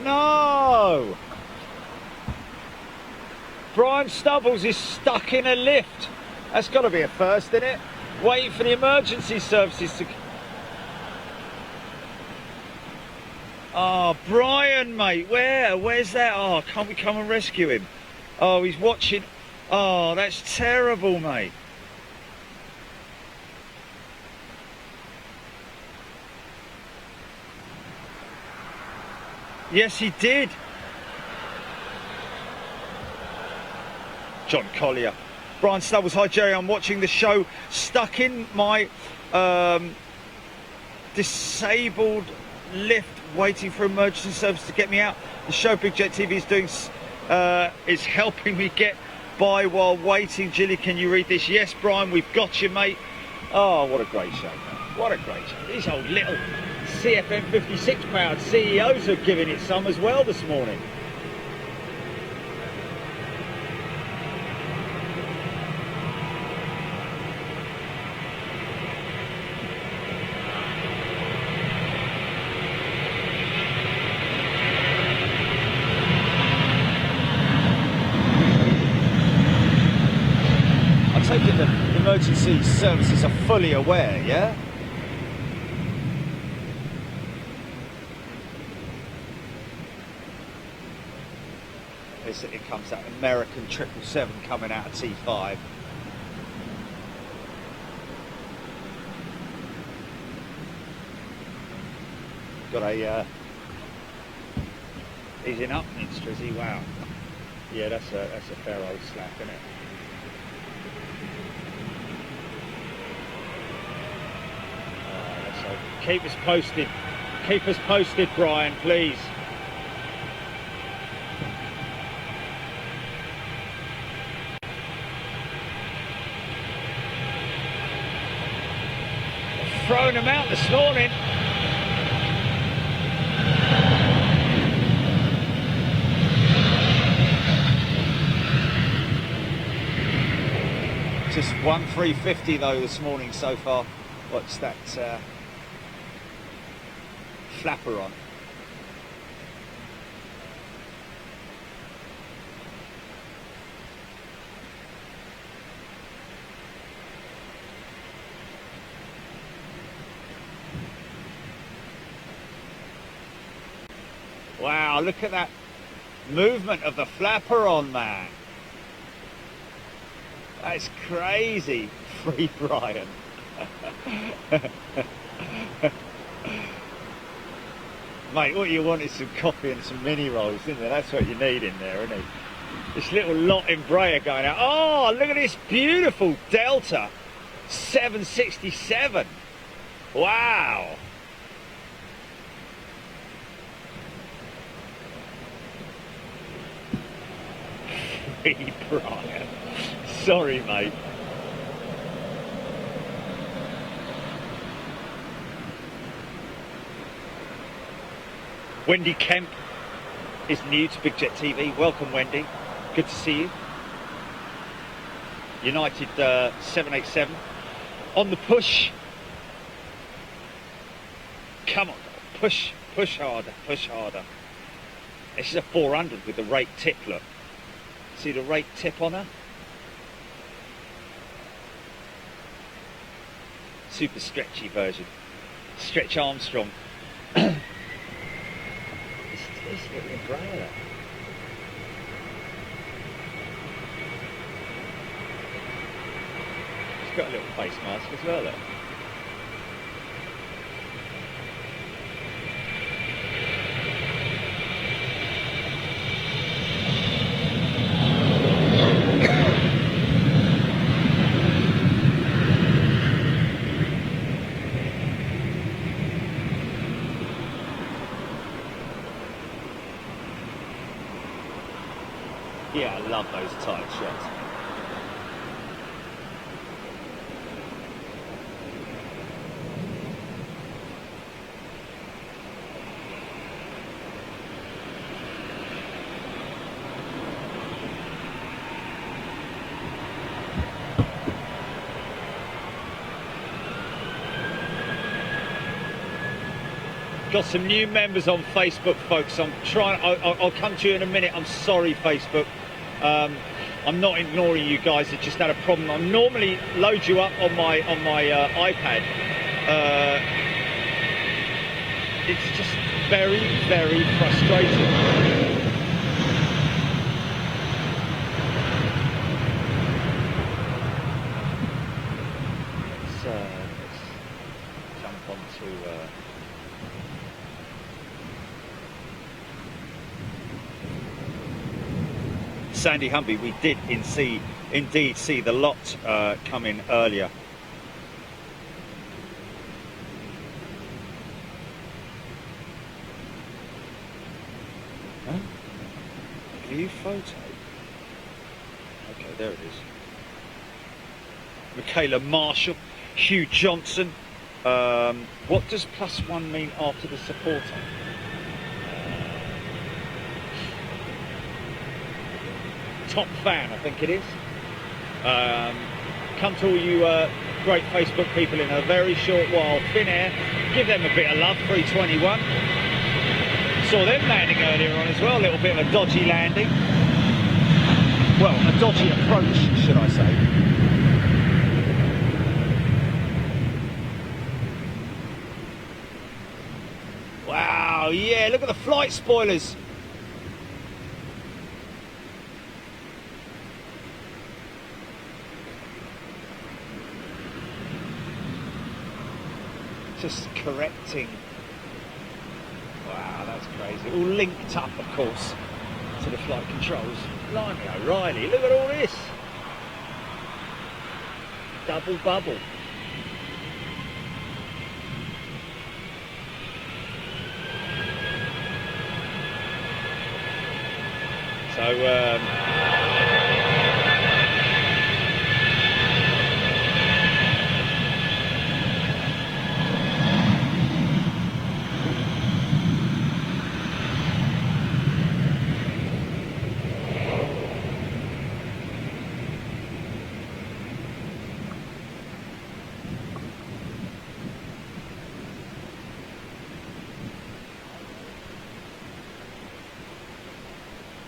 Speaker 1: No! Brian Stubbles is stuck in a lift. That's got to be a first, isn't it? Waiting for the emergency services to... Oh, Brian, mate, where's that? Oh, can't we come and rescue him? Oh, he's watching. Oh, that's terrible, mate. Yes, he did. John Collier. Brian Stubbles, hi Jerry, I'm watching the show, stuck in my disabled lift, waiting for emergency service to get me out. The show Big Jet TV is doing is helping me get by while waiting. Gilly, can you read this? Yes, Brian, we've got you, mate. Oh, what a great show, man. What a great show. These old little CFM 56 powered CEOs are giving it some as well this morning. I take it the emergency services are fully aware, yeah? It comes that American 777 coming out of T5. Got a he's in Upminster, is he? Wow. Yeah, that's a fair old slap, isn't it? So keep us posted. Keep us posted, Brian, please. Throwing them out this morning. Just 1,350 though this morning so far. What's that flapper on? Wow, look at that movement of the flapper on, man. That's crazy. Free Brian. Mate, what you want is some coffee and some mini rolls, isn't there? That's what you need in there, isn't it? This little lot Embraer going out. Oh, look at this beautiful Delta 767. Wow. Free Brian. Sorry, mate. Wendy Kemp is new to Big Jet TV. Welcome, Wendy. Good to see you. United 787 on the push. Come on, push harder, push harder. This is a 400 with the rate tip, look. See the rate tip on her? Super stretchy version. Stretch Armstrong. This little umbrella. It's got a little face mask as well, look. Yeah, I love those tight shots. Got some new members on Facebook, folks. I'll come to you in a minute. I'm sorry, Facebook. I'm not ignoring you guys. I just had a problem. I normally load you up on my iPad. It's just very, very frustrating. Let's jump onto. Sandy Humby, we did indeed see the lot come in earlier. Huh? View photo. Okay, there it is. Michaela Marshall, Hugh Johnson. What does +1 mean after the supporter? Top fan, I think it is. Come to all you great Facebook people in a very short while. Thin Air, give them a bit of love. 321. Saw them landing earlier on as well. A little bit of a dodgy landing. Well, a dodgy approach, should I say. Wow, yeah, look at the flight spoilers. Just correcting. Wow, that's crazy. All linked up, of course, to the flight controls. Blimey O'Reilly, look at all this. Double bubble. So,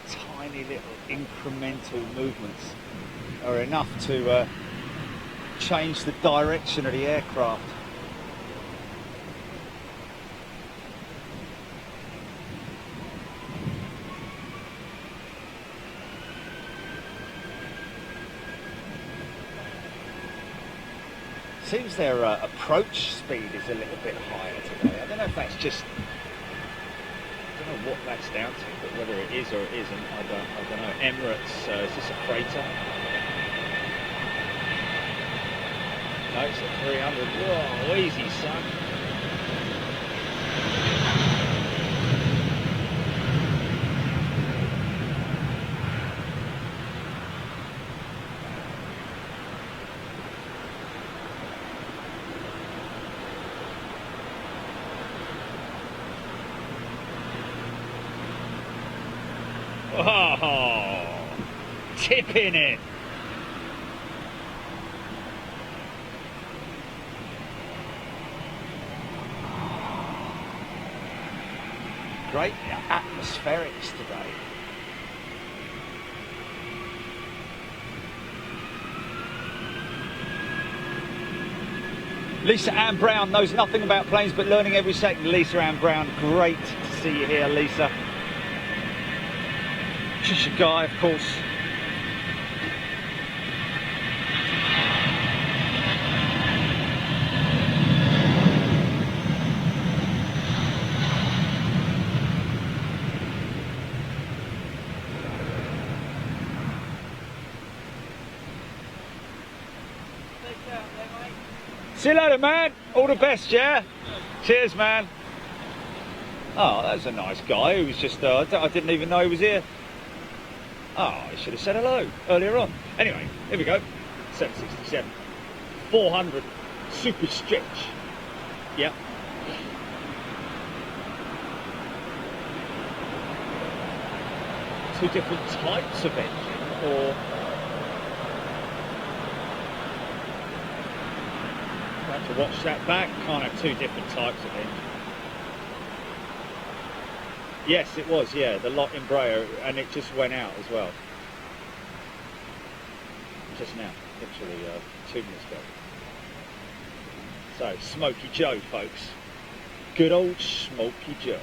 Speaker 1: tiny little incremental movements are enough to change the direction of the aircraft. Seems their approach speed is a little bit higher today. I don't know if that's just, I don't know what that's down to, but whether it is or it isn't, I don't know. Emirates, is this a freighter? No, it's a 300. Whoa, easy, son. Oh, tipping it. Great atmospherics today. Lisa Ann Brown knows nothing about planes but learning every second. Lisa Ann Brown, great to see you here, Lisa. Just your guy, of course. See you later, man. All the best, yeah? Cheers, man. Oh, that's a nice guy who was just, I didn't even know he was here. Oh, I should have said hello earlier on. Anyway, here we go. 767. 400. Super stretch. Yep. Two different types of engine, or I have to watch that back. Can't have two different types of engine. Yes, it was, yeah, the lot Embraer, and it just went out as well. Just now, literally 2 minutes ago. So, Smokey Joe, folks. Good old Smokey Joe.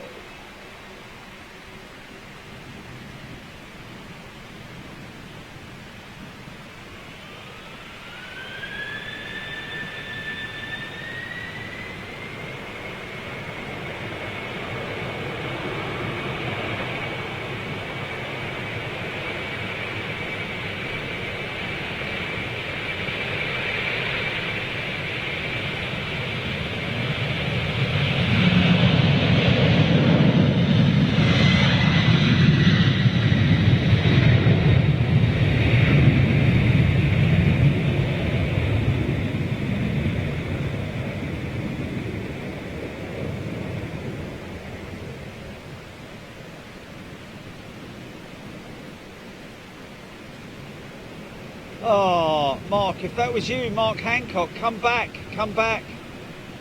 Speaker 1: Oh, Mark, if that was you, Mark Hancock, come back, come back.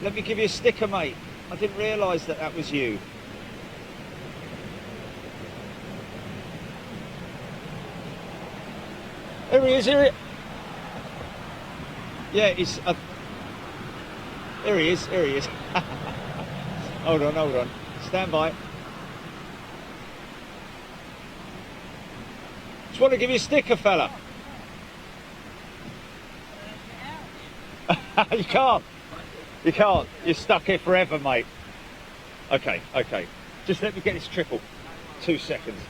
Speaker 1: Let me give you a sticker, mate. I didn't realise that that was you. Here he is, here he is. Yeah, he's... here he is, here he is. Hold on. Stand by. Just want to give you a sticker, fella. You can't. You can't. You're stuck here forever, mate. Okay. Just let me get this triple. 2 seconds.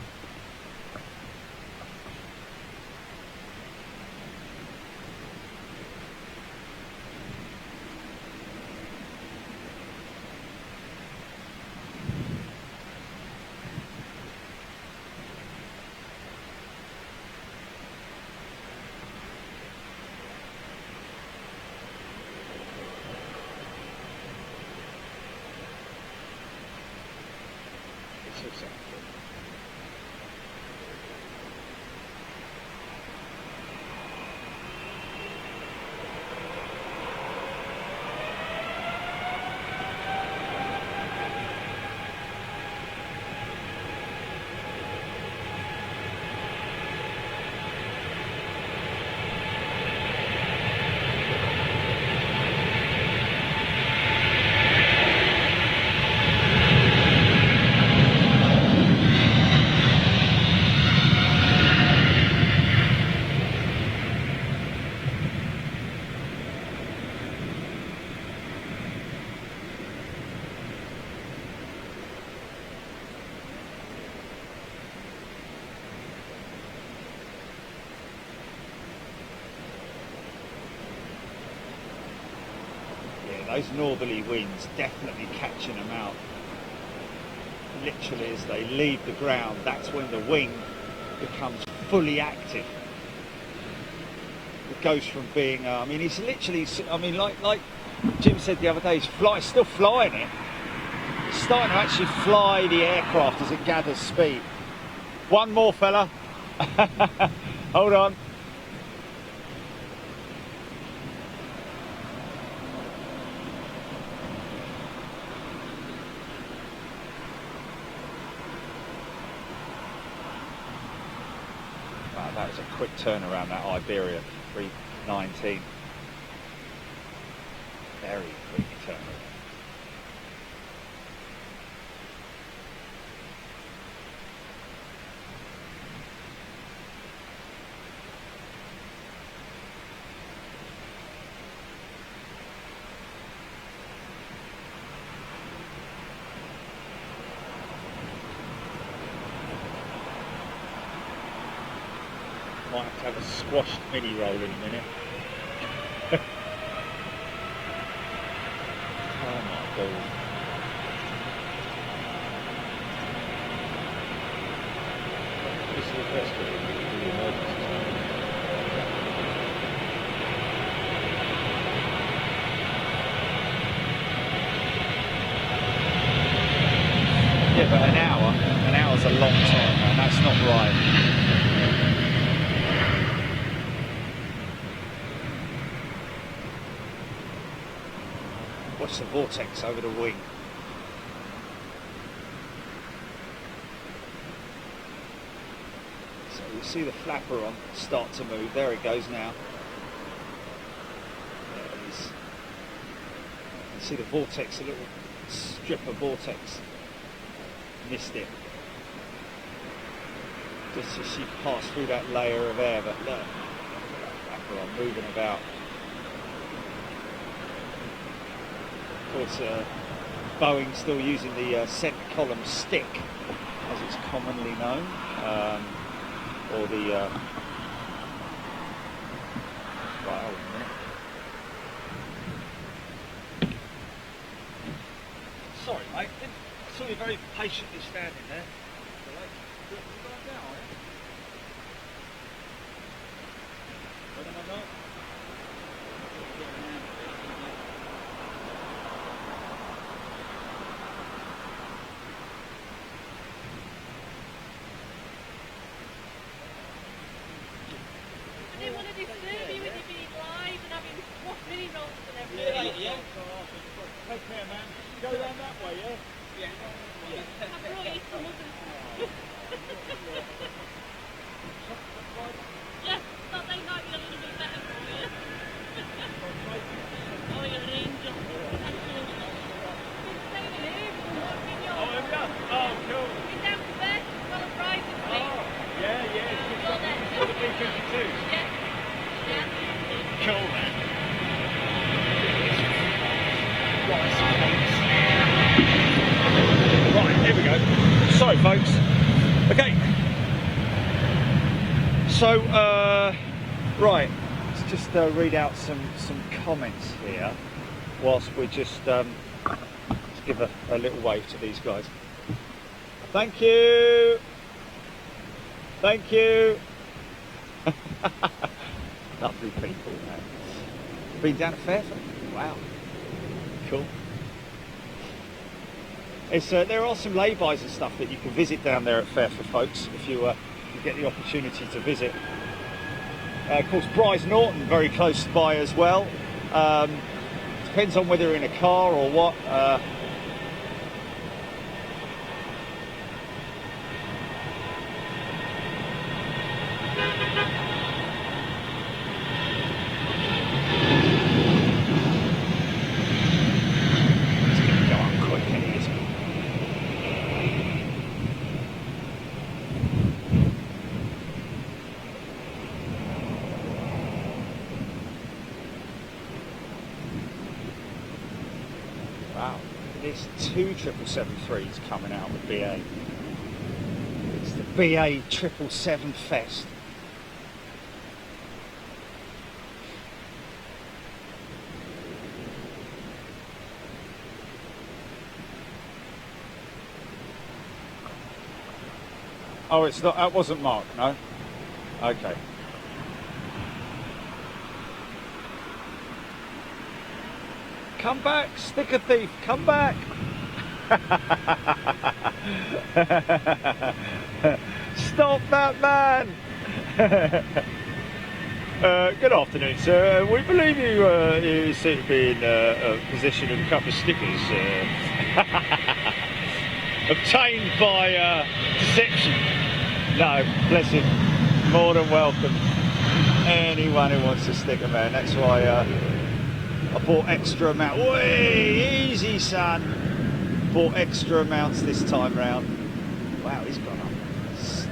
Speaker 1: those northerly winds definitely catching them out. Literally as they leave the ground, that's when the wing becomes fully active. It goes from being, I mean, he's literally, I mean, like Jim said the other day, he's still flying it. He's starting to actually fly the aircraft as it gathers speed. One more, fella. Hold on. Wow, that was a quick turn around that Iberia 319. Very quick turn. Might have to have a squashed mini roll in a minute. Oh my God. This is the first one. Yeah, but an hour's a long time, man. That's not right. Watch the vortex over the wing. So you see the flapper on start to move. There it goes now. There it is. You see the vortex, a little strip of vortex. Missed it. Just as she passed through that layer of air, but look, flapper on moving about. Of course, Boeing's still using the centre column stick, as it's commonly known, or the right, hold on a minute. Sorry, mate. I saw you very patiently standing there. Take care, man. Go down that way, yeah? Yeah. I brought you some others. Yeah, thought they might be a little bit better for you. Oh, you're an angel.
Speaker 2: Oh, have you? Oh, cool.
Speaker 3: Been down to bed, got a prize this week.
Speaker 2: Oh, yeah. For the B-52.
Speaker 3: Yeah.
Speaker 2: Cool, man.
Speaker 1: Right, here we go. Sorry, folks. Okay. So, right, let's just read out some comments here whilst we just give a little wave to these guys. Thank you. Thank you. Lovely people, man. Been down to Fairfield? Wow. Cool. It's, there are some lay-bys and stuff that you can visit down there at Fairfield, folks, if you get the opportunity to visit. Of course, Bryce Norton very close by as well. Depends on whether you're in a car or what. Wow, there's two 777-3s coming out with BA. It's the BA 777 Fest. Oh, it's not. That wasn't marked. No. Okay. Come back, sticker thief. Come back. Stop that man. Good afternoon, sir. We believe you seem to be in a possession of a couple of stickers obtained by deception. No, bless him. More than welcome. Anyone who wants a sticker, man. That's why I bought extra amount. Way easy, son. Bought extra amounts this time round. Wow, he's gone up steep.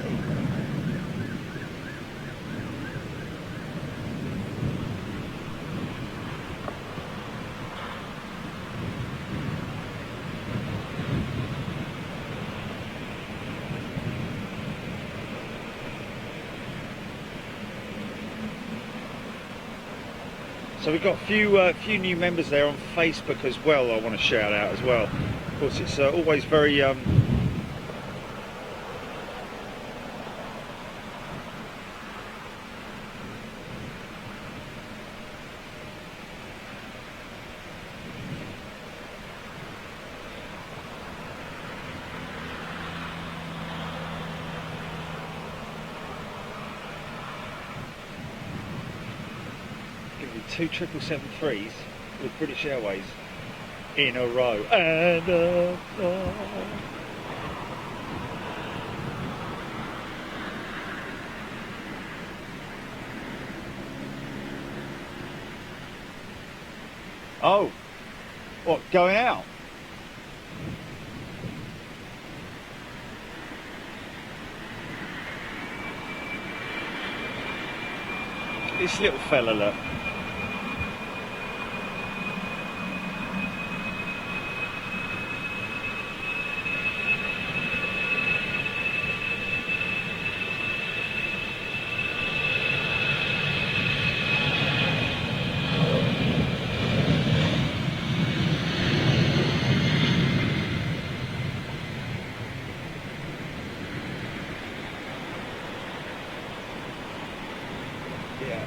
Speaker 1: So we've got a few new members there on Facebook as well. I want to shout out as well. Of course, it's always very two 777-3s with British Airways in a row. And oh, what, going out? This little fella, look. Yeah.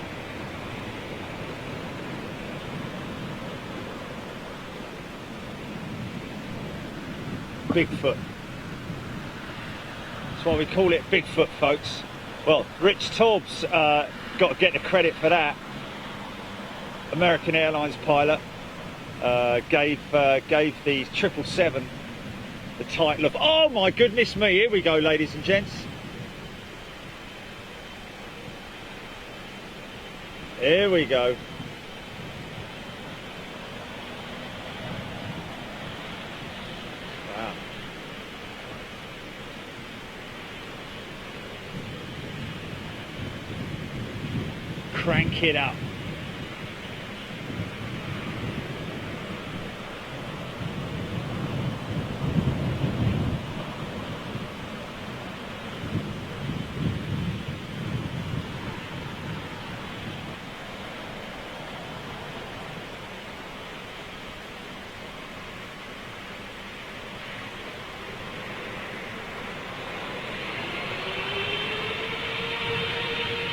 Speaker 1: Bigfoot. That's why we call it Bigfoot, folks. Well, Rich Taub's got to get the credit for that. American Airlines pilot gave the 777 the title of, oh my goodness me, here we go, ladies and gents. Here we go. Wow. Crank it up.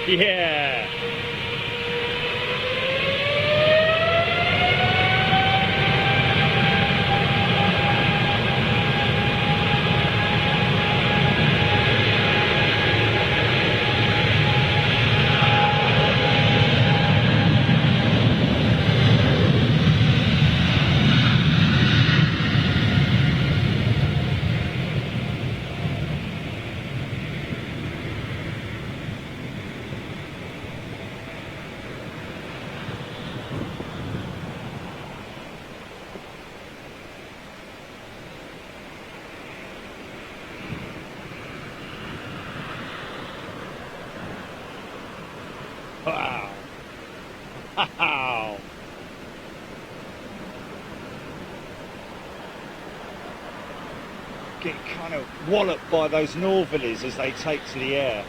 Speaker 1: Yeah. Wow. Wow. Get kind of walloped by those northerlies as they take to the air.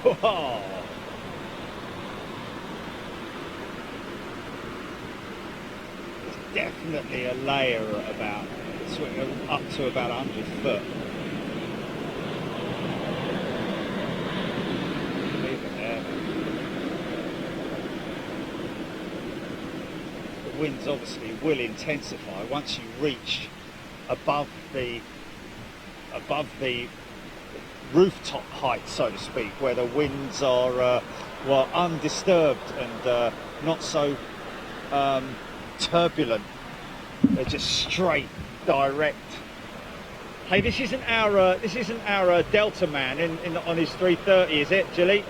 Speaker 1: Whoa. It's definitely a layer at about up to about 100 foot. Even there. The winds obviously will intensify once you reach above the rooftop height, so to speak, where the winds are well, undisturbed and not so turbulent. They're just straight, direct. Hey, this isn't our Delta man on his 330, is it, Gilly?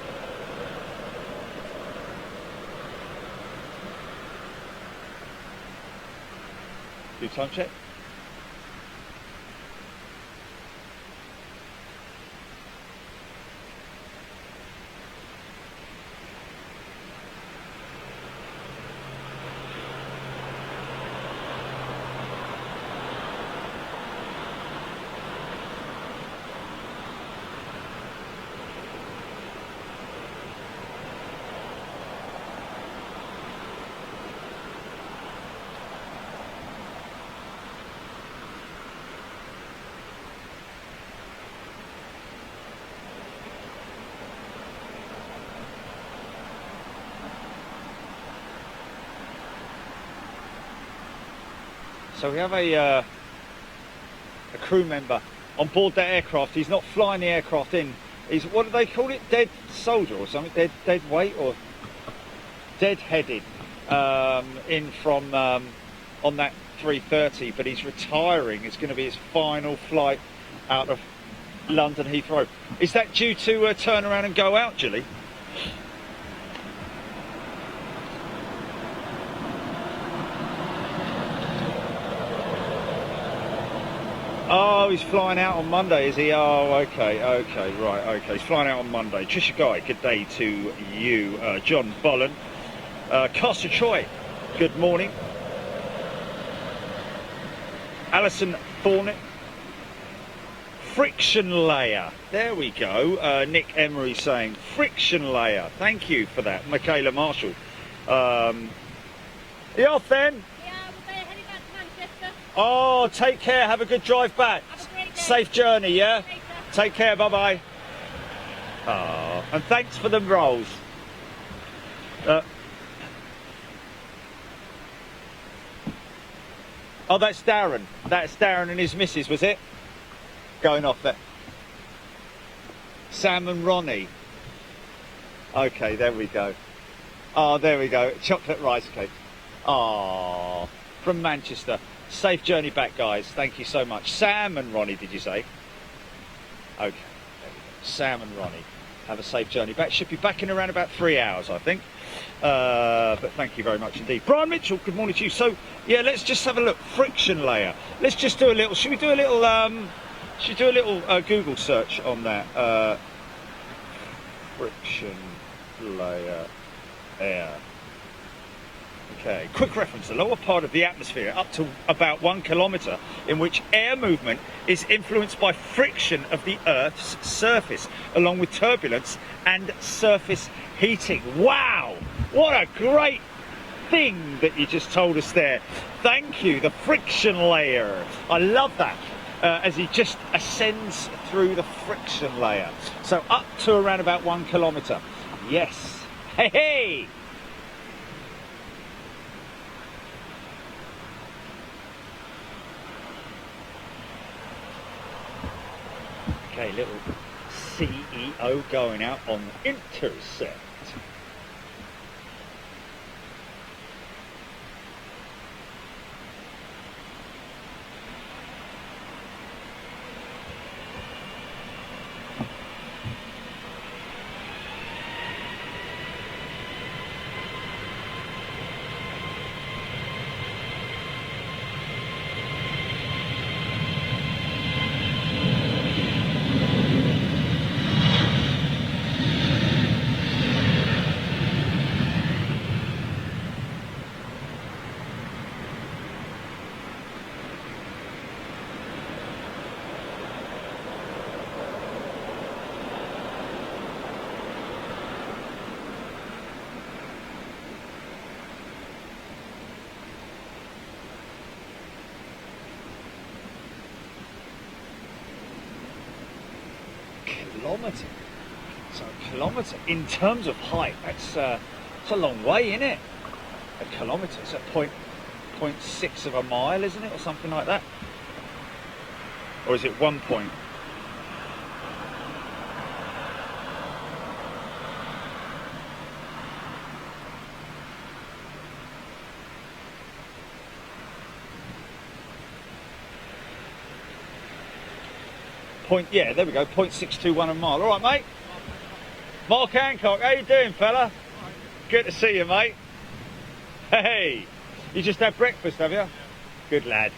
Speaker 1: Do time check. So we have a crew member on board that aircraft. He's not flying the aircraft in. He's, what do they call it? Dead soldier or something? Dead weight or dead headed in from on that 330. But he's retiring. It's going to be his final flight out of London Heathrow. Is that due to turn around and go out, Gilly? Oh, he's flying out on Monday, is he? Oh, okay, right, okay. He's flying out on Monday. Trisha Guy, good day to you. John Bollen. Castor Troy, good morning. Alison Thornett. Friction layer. There we go. Nick Emery saying friction layer. Thank you for that. Michaela Marshall. You off then? Oh, take care. Have a good drive back. Safe journey, yeah? Take care. Bye-bye. Oh, and thanks for the rolls. Oh, that's Darren. That's Darren and his missus, was it? Going off there. Sam and Ronnie. Okay, there we go. Oh, there we go. Chocolate rice cake. Oh, from Manchester. Safe journey back, guys. Thank you so much. Sam and Ronnie, did you say? Okay, there we go. Sam and Ronnie. Have a safe journey back. Should be back in around about 3 hours, I think. But thank you very much indeed. Brian Mitchell, good morning to you. So, yeah, let's just have a look. Friction layer. Let's just do a little, should we do a little, Google search on that? Friction layer air. Okay, quick reference, the lower part of the atmosphere up to about 1 kilometre in which air movement is influenced by friction of the Earth's surface along with turbulence and surface heating. Wow, what a great thing that you just told us there. Thank you, the friction layer. I love that as he just ascends through the friction layer. So up to around about 1 kilometre. Yes, hey, hey. Okay, little CEO going out on Intercept. kilometre. So a kilometre in terms of height, that's it's a long way, isn't it? A kilometre, it's a 0.6 of a mile, isn't it, or something like that? Or is it 1 point? Yeah, there we go, 0.621 a mile. All right, mate. Mark Hancock, how you doing, fella? Good to see you, mate. Hey, you just had breakfast, have you? Good lad.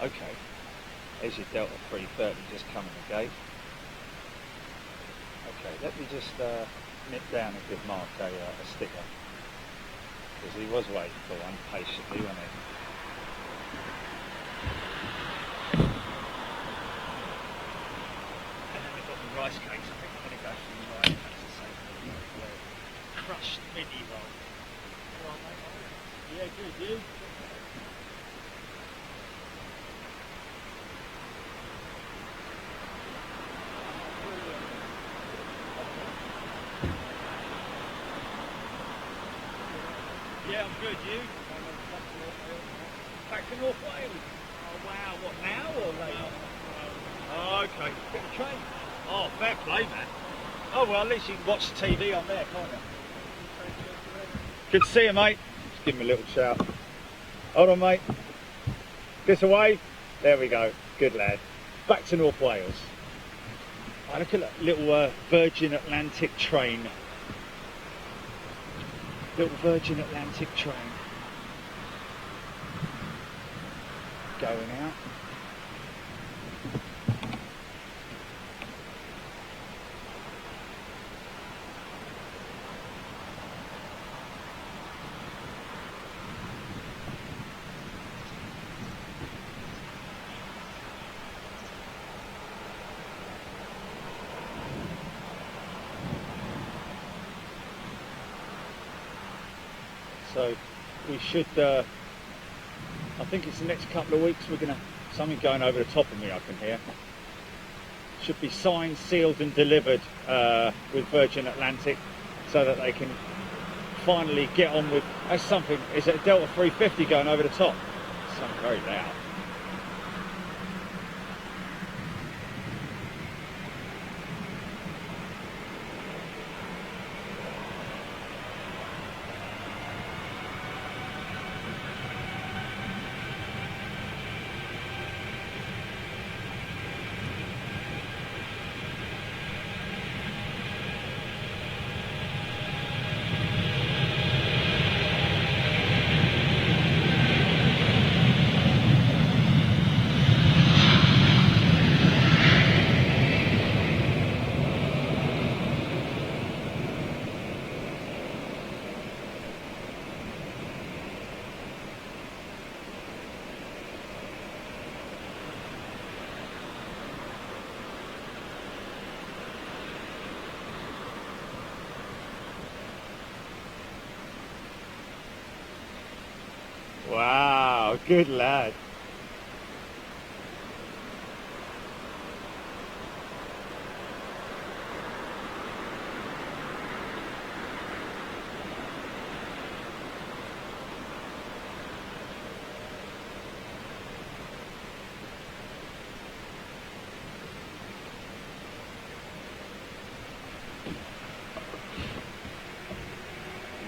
Speaker 1: Okay. There's your Delta 330 just coming the gate. Okay, let me just nip down and give Mark a sticker. Because he was waiting for one patiently, wasn't he? And then we've got the rice cakes. I think I'm going to go for the rice cakes the same thing. Crushed mini roll. All right, mate. Yeah, good. You? Yeah, I'm good. You? Back to North Wales. Oh wow, what now or later? Oh, okay. Get the train. Oh, fair play, man. Oh well, at least you can watch the TV on there, can't you? Good to see you, mate. Just give me a little shout. Hold on, mate. This away. There we go. Good lad. Back to North Wales. Oh, look at that little Virgin Atlantic train. Little Virgin Atlantic train going out. So we should, I think it's the next couple of weeks, we're going to, something going over the top of me I can hear. Should be signed, sealed and delivered with Virgin Atlantic so that they can finally get on with, that's something, is it a Delta 350 going over the top? Something very loud. Wow, good lad.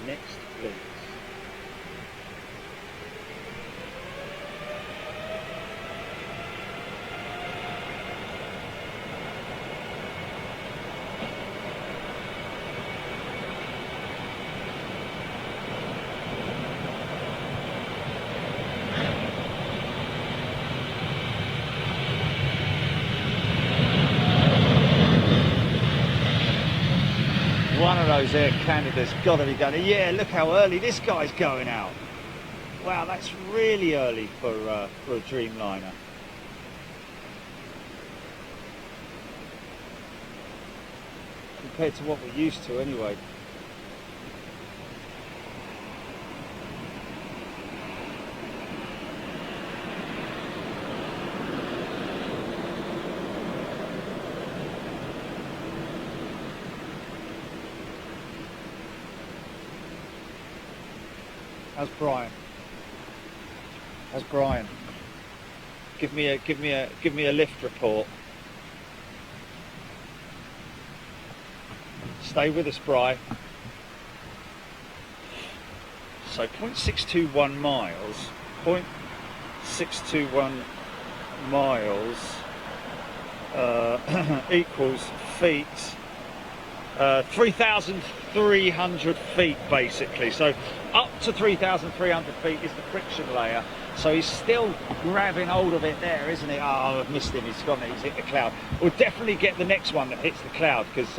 Speaker 1: Next, please. One of those Air Canada's got to be going. Yeah, look how early this guy's going out. Wow, that's really early for a Dreamliner. compared to what we're used to anyway. How's Brian? How's Brian? Give me a lift report. Stay with us, Bri. So 0.621 miles. 0.621 miles equals feet. 3,300 feet basically. So up to 3,300 feet is the friction layer. So he's still grabbing hold of it there, isn't he? Oh, I've missed him. He's gone. He's hit the cloud. We'll definitely get the next one that hits the cloud because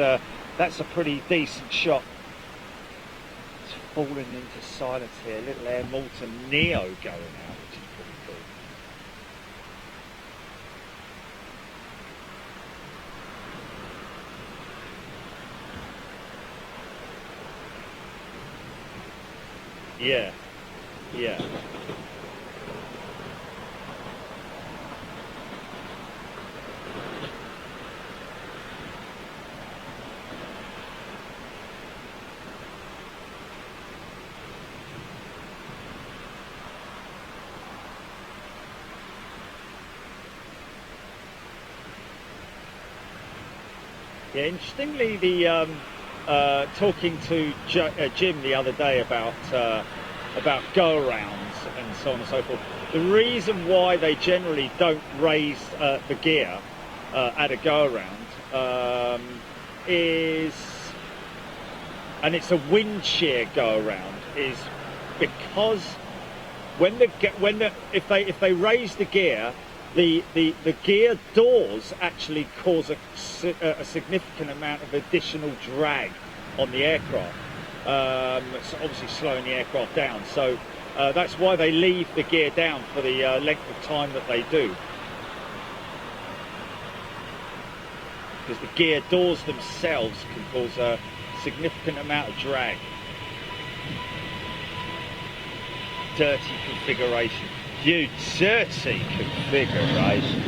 Speaker 1: that's a pretty decent shot. It's falling into silence here. Little Air Malta Neo going out, which is pretty cool. Yeah, yeah. Yeah, interestingly, the talking to Jim the other day about go-arounds and so on and so forth. The reason why they generally don't raise the gear at a go-around is, and it's a wind shear go-around, is because if they raise the gear, the gear doors actually cause a significant amount of additional drag on the aircraft. It's obviously slowing the aircraft down. So that's why they leave the gear down for the length of time that they do. Because the gear doors themselves can cause a significant amount of drag. Dirty configuration. You dirty configuration.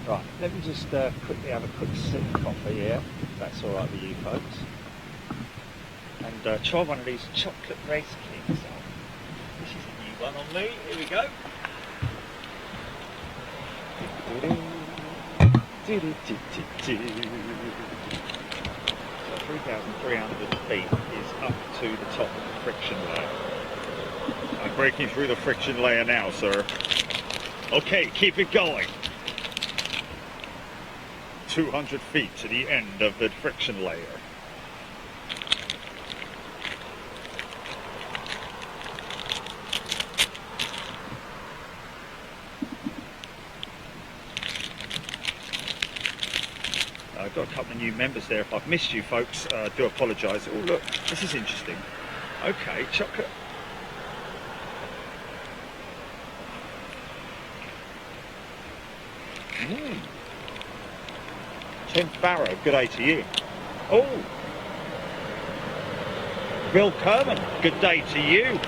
Speaker 1: Right, let me just quickly have a quick sip of coffee here, if that's all right with you folks. And try one of these chocolate race cakes. This is a new one on me, here we go. So 3,300 feet is up to the top of the friction layer. I'm breaking through the friction layer now, sir. Okay, keep it going. 200 feet to the end of the friction layer. I've got a couple of new members there. If I've missed you folks, I do apologise. Oh look, this is interesting. Okay, chocolate. 10th Barrow, good day to you. Oh, Bill Kerman, good day to you.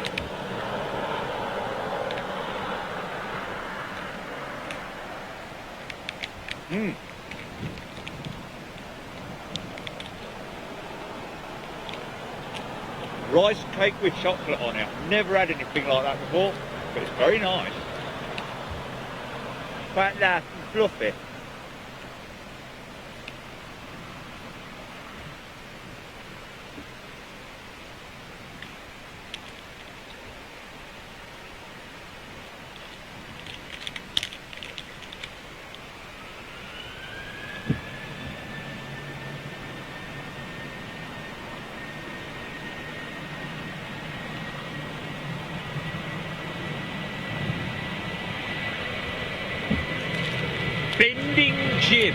Speaker 1: Rice cake with chocolate on it. I've never had anything like that before, but it's very nice. Quite nice and fluffy. bending jib.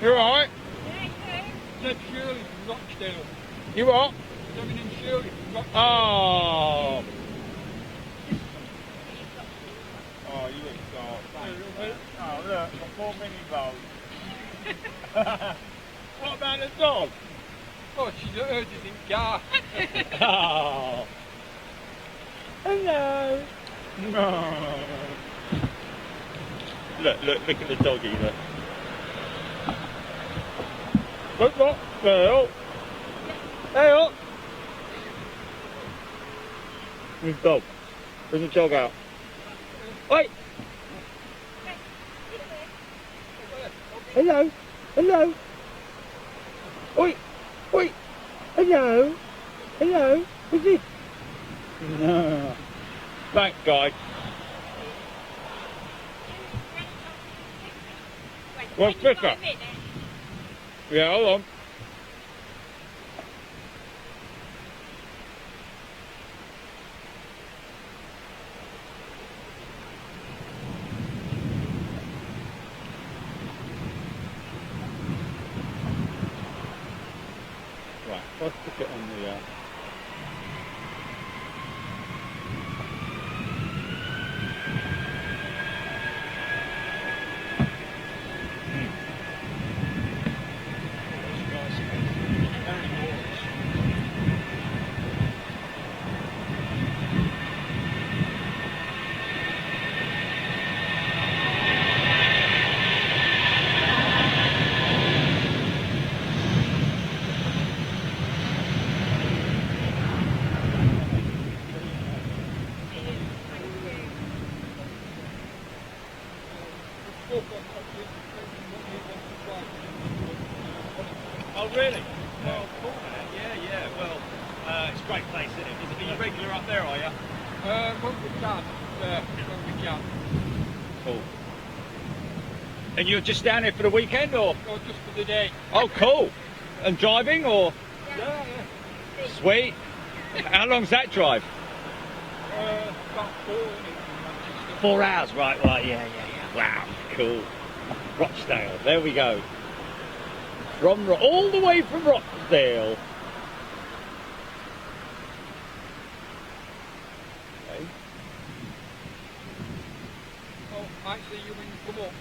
Speaker 1: You alright?
Speaker 2: Said Shirley from Rochdale.
Speaker 1: You what?
Speaker 2: Dominic Shirley from Rochdale.
Speaker 1: Oh.
Speaker 2: Oh, you look soft. Oh, look, my poor mini bowl.
Speaker 1: What about the dog?
Speaker 2: Oh, she's hers is in car.
Speaker 1: Oh. Hello. No. Look at the doggy, look. Look. There. There. Where's the dog? Bring the dog out. Oi! Hello. Hello. Oi. Oi. Hello. Hello. What's it? No. Thanks, guy. What's quicker? Yeah, hold on. Right, let's stick it on the Oh, really? Oh, cool, man. Yeah. Well, it's a great place, isn't it? Are you regular up there, are you?
Speaker 2: When we can. When we can.
Speaker 1: Cool. And you're just down here for the weekend, or?
Speaker 2: Or just for the day.
Speaker 1: Oh, cool. And driving, or?
Speaker 2: Yeah.
Speaker 1: Sweet. How long's that drive?
Speaker 2: About 4 minutes from Manchester.
Speaker 1: 4 hours, right, yeah. Wow, cool. Rochdale, there we go. All the way from Rochdale. Okay.
Speaker 2: Oh, might see you when you come up.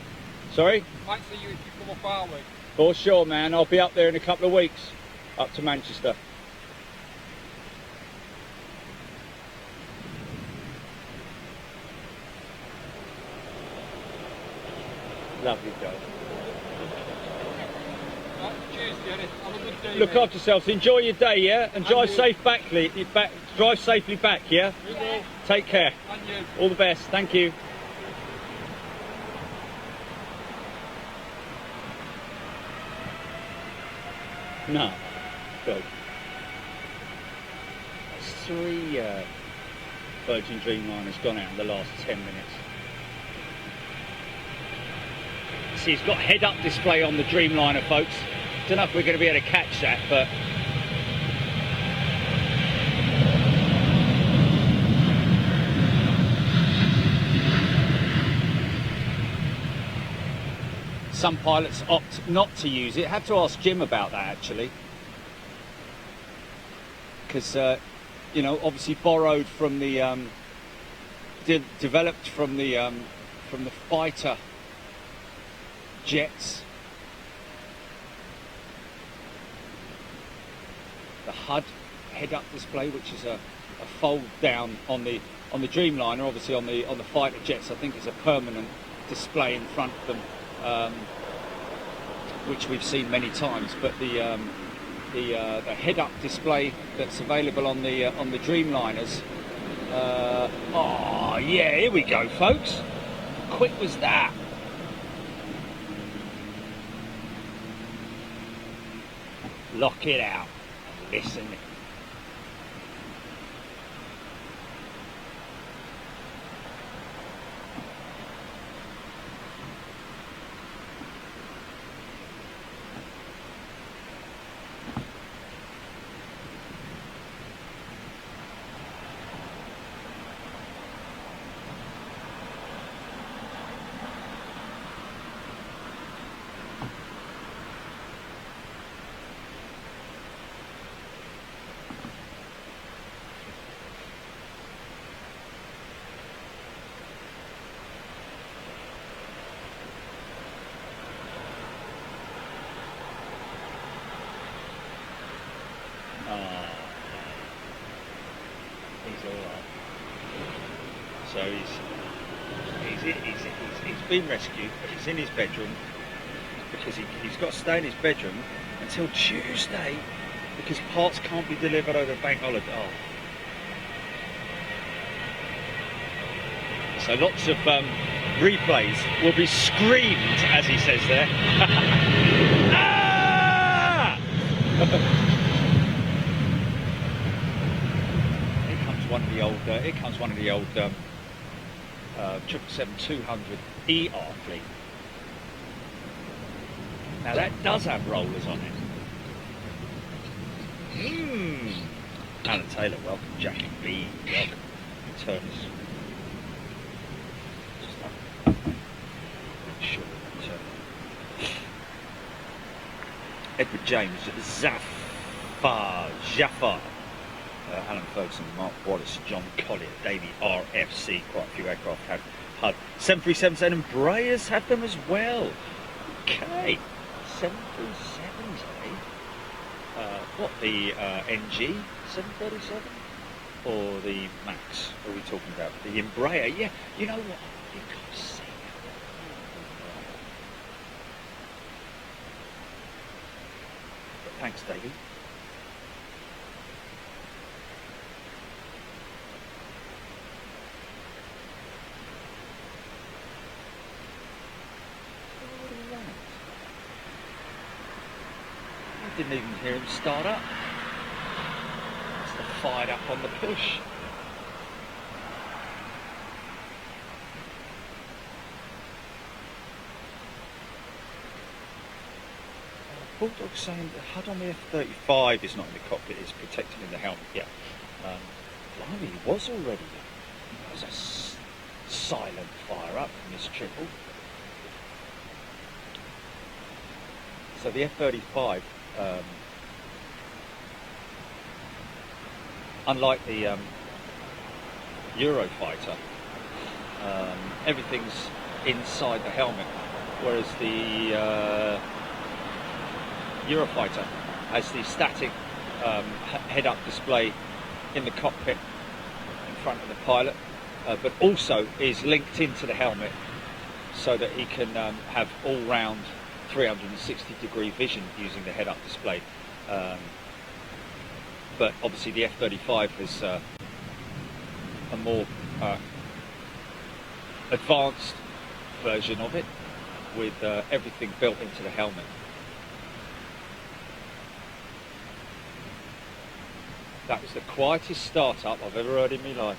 Speaker 1: Sorry?
Speaker 2: Might see you if you come up our way.
Speaker 1: For sure, man. I'll be up there in a couple of weeks, up to Manchester. Lovely job.
Speaker 2: Right, cheers, Jerry. Have a good day.
Speaker 1: Look
Speaker 2: mate.
Speaker 1: after yourselves. Enjoy your day, yeah? And drive
Speaker 2: you.
Speaker 1: safe back. Drive safely back, yeah?
Speaker 2: You will.
Speaker 1: Take care.
Speaker 2: And you.
Speaker 1: All the best. Thank you. No. Good. That's 3 Virgin Dreamliners gone out in the last 10 minutes. See, it's got head-up display on the Dreamliner, folks. Don't know if we're going to be able to catch that, but some pilots opt not to use it. Had to ask Jim about that, actually, because you know, obviously borrowed from the developed from the fighter jets. The HUD head-up display, which is a fold down on the Dreamliner. Obviously on the fighter jets, I think it's a permanent display in front of them, which we've seen many times. But the head-up display that's available on the Dreamliners. Oh yeah, here we go, folks. How quick was that? Lock it out. Listen. So he's been rescued, but he's in his bedroom because he's got to stay in his bedroom until Tuesday because parts can't be delivered over bank holiday. Oh. So lots of replays will be screamed, as he says there. Ah! Here comes one of the old. 777-200 ER fleet. Now that does have rollers on it. Alan Taylor, welcome. Jackie B, welcome. Turners. Sure. Edward James, Jafar, Alan Ferguson, Mark Wallace, John Collier, Davey RFC, quite a few aircraft have HUD. 737s and Embraers have them as well. Okay, 737s, eh? What, the NG 737 or the Max? What are we talking about? The Embraer, yeah. You know what? You can't see that. But thanks, Davey. Didn't even hear him start up. Must have fired up on the push. Bulldog's saying the HUD on the F-35 is not in the cockpit, it's protected in the helmet. Yeah. Blimey, he was already. That was a silent fire up from this triple. So the F-35, unlike the Eurofighter, everything's inside the helmet, whereas the Eurofighter has the static head-up display in the cockpit in front of the pilot, but also is linked into the helmet so that he can have all-round 360-degree vision using the head-up display. But obviously the F-35 has a more advanced version of it with everything built into the helmet. That was the quietest start-up I've ever heard in my life.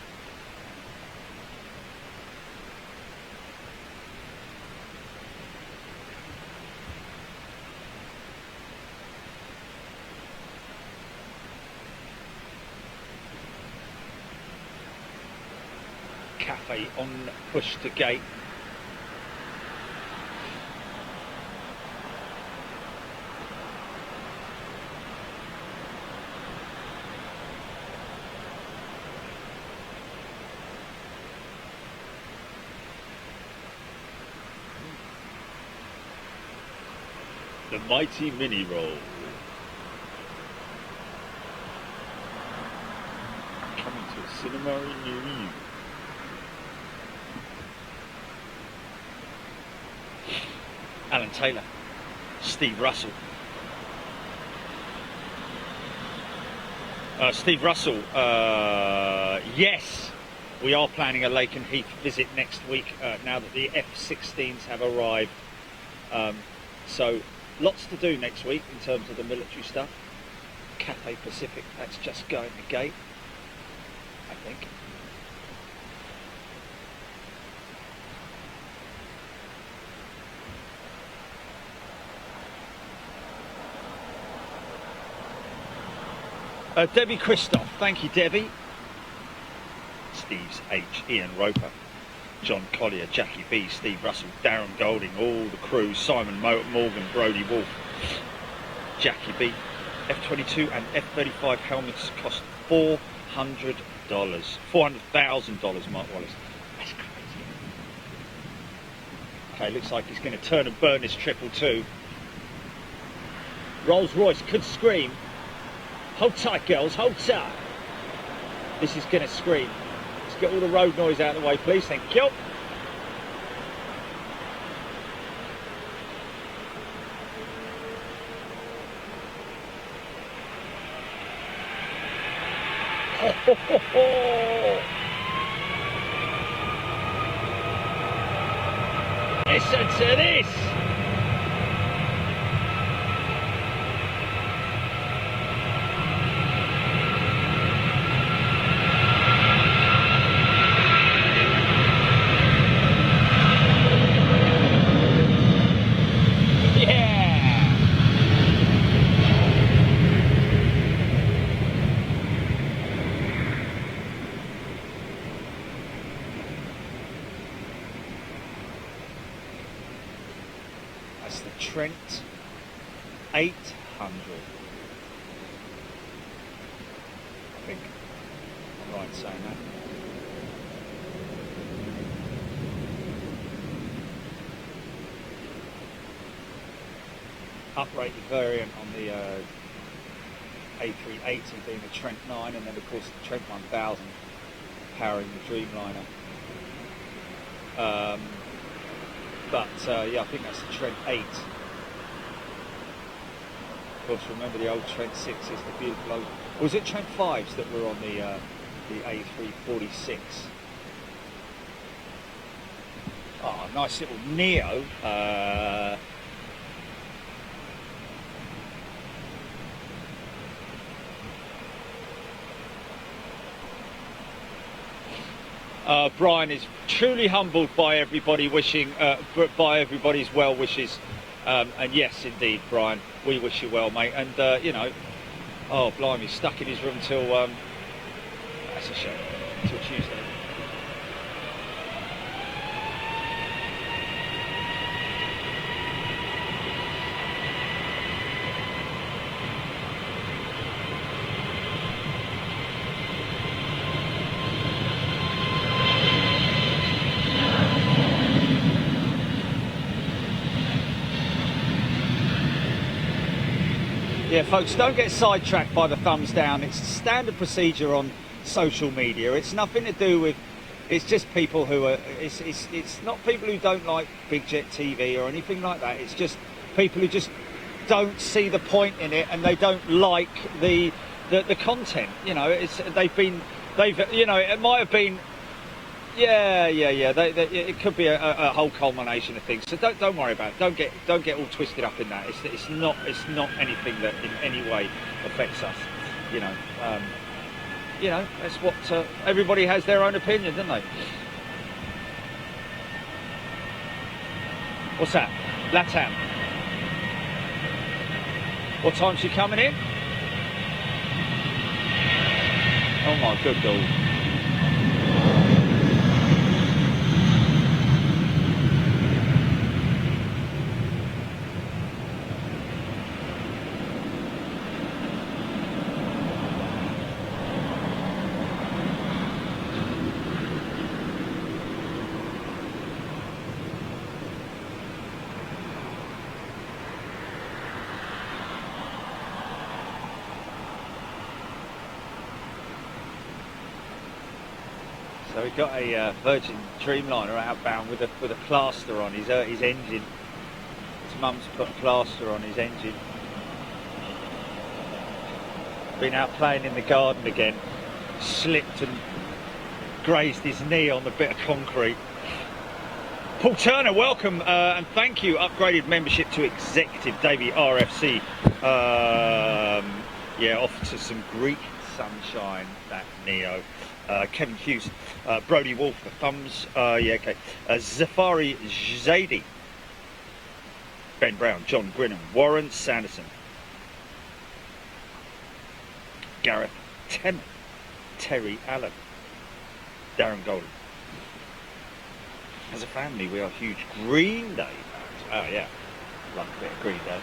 Speaker 1: Cafe on push to gate. The mighty mini roll. Coming to a cinema near you. Alan Taylor, Steve Russell. Steve Russell, yes, we are planning a Lake and Heath visit next week now that the F-16s have arrived. So lots to do next week in terms of the military stuff. Cathay Pacific, that's just going to gate, I think. Debbie Christoph, thank you Debbie. Steve's H, Ian Roper, John Collier, Jackie B, Steve Russell, Darren Golding, all the crew, Simon Morgan, Brody Wolf, Jackie B. F-22 and F-35 helmets cost $400. $400,000, Mark Wallace. That's crazy. Okay, looks like he's going to turn and burn this 222. Rolls Royce could scream. Hold tight, girls, hold tight. This is going to scream. It's get all the road noise out of the way, please. Thank you. Listen to this. That's the Trent 800. I think I'm right in saying that. Uprated variant on the A380 being the Trent 9, and then of course the Trent 1000 powering the Dreamliner. Yeah, I think that's the Trent 8. Of course, remember the old Trent 6s, the beautiful old... Or was it Trent 5s that were on the A346? Oh, nice little Neo. Brian is truly humbled by everybody wishing, by everybody's well wishes, and yes, indeed, Brian, we wish you well, mate. And you know, oh blimey, stuck in his room till that's a shame, till Tuesday. Yeah, folks, don't get sidetracked by the thumbs down. It's standard procedure on social media. It's nothing to do with, it's just people who are, it's not people who don't like Big Jet TV or anything like that. It's just people who just don't see the point in it, and they don't like the content. You know, they've you know, it might have been, yeah. It could be a whole culmination of things. So don't worry about it. Don't get all twisted up in that. It's not anything that in any way affects us. You know, that's what everybody has their own opinion, don't they? What's that? Latam. What time's she coming in? Oh my good God. So we got a Virgin Dreamliner outbound with a plaster on his engine. His mum's put a plaster on his engine. Been out playing in the garden again. Slipped and grazed his knee on the bit of concrete. Paul Turner, welcome and thank you. Upgraded membership to Executive. Davey RFC. Yeah, off to some Greek sunshine, that Neo. Kevin Hughes, Brody Wolf, the thumbs, yeah, okay. Zafari Zaidi, Ben Brown, John Grinham, Warren Sanderson, Gareth Temmett, Terry Allen, Darren Golden. As a family, we are huge Green Day fans. Oh yeah, love a bit of Green Day.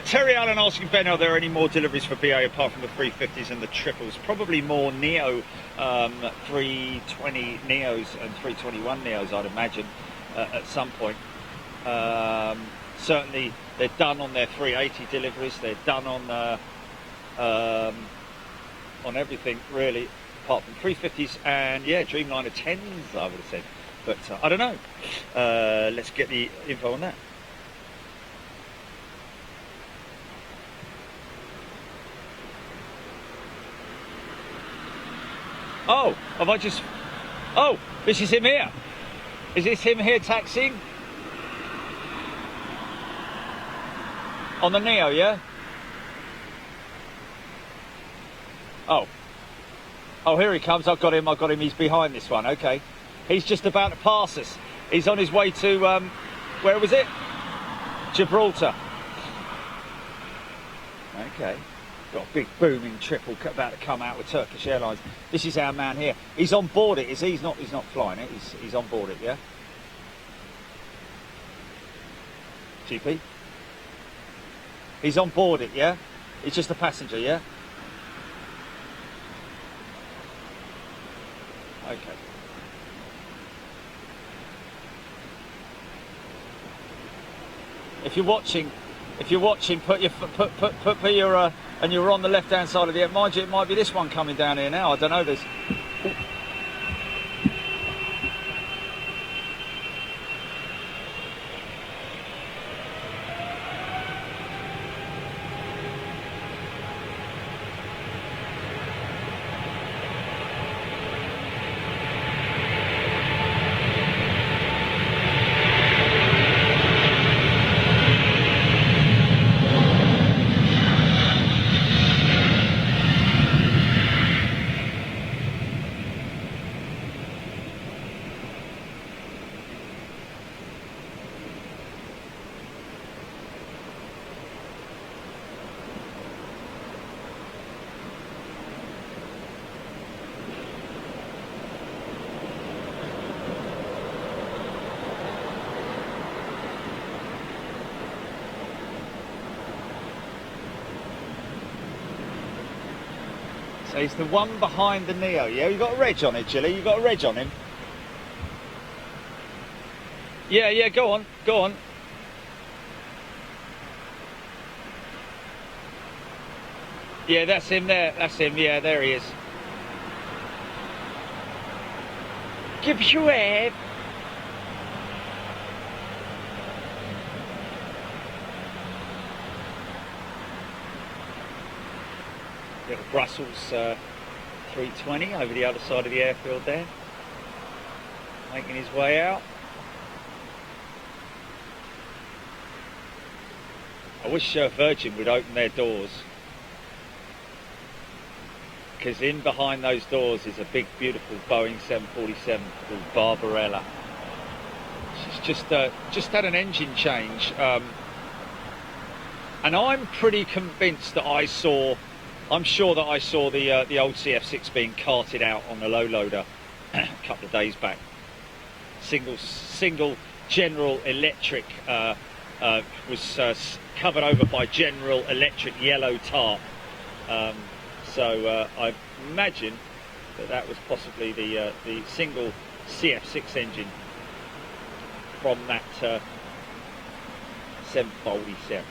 Speaker 1: Terry Allen asking Ben, are there any more deliveries for BA apart from the 350s and the triples? Probably more Neo 320 Neos and 321 Neos, I'd imagine. at some point. Certainly they're done on their 380 deliveries. They're done on everything really, apart from 350s and yeah, Dreamliner 10s, I would have said. But I don't know. Let's get the info on that. Oh, have I just... Oh, this is him here. Is this him here taxiing? On the Neo, yeah? Oh. Oh, here he comes. I've got him. He's behind this one. Okay. He's just about to pass us. He's on his way to, where was it? Gibraltar. Okay. Got a big booming triple about to come out with Turkish Airlines. This is our man here. He's on board it, is he? He's not flying it. He's on board it, yeah? GP? He's on board it, yeah? He's just a passenger, yeah? Okay. If you're watching, put your and you're on the left-hand side of the air. Mind you, it might be this one coming down here now. I don't know. There's. So he's the one behind the Neo, yeah? You got a reg on it, Gilly? You got a reg on him? Yeah, go on. Yeah, that's him there. That's him, yeah, there he is. Give us your wave. Little Brussels 320 over the other side of the airfield there, making his way out. I wish Virgin would open their doors, because in behind those doors is a big beautiful Boeing 747 called Barbarella. She's just had an engine change, and I'm pretty convinced that I'm sure that I saw the old CF6 being carted out on the low loader a couple of days back. Single General Electric was covered over by General Electric yellow tarp. So I imagine that was possibly the single CF6 engine from that 747.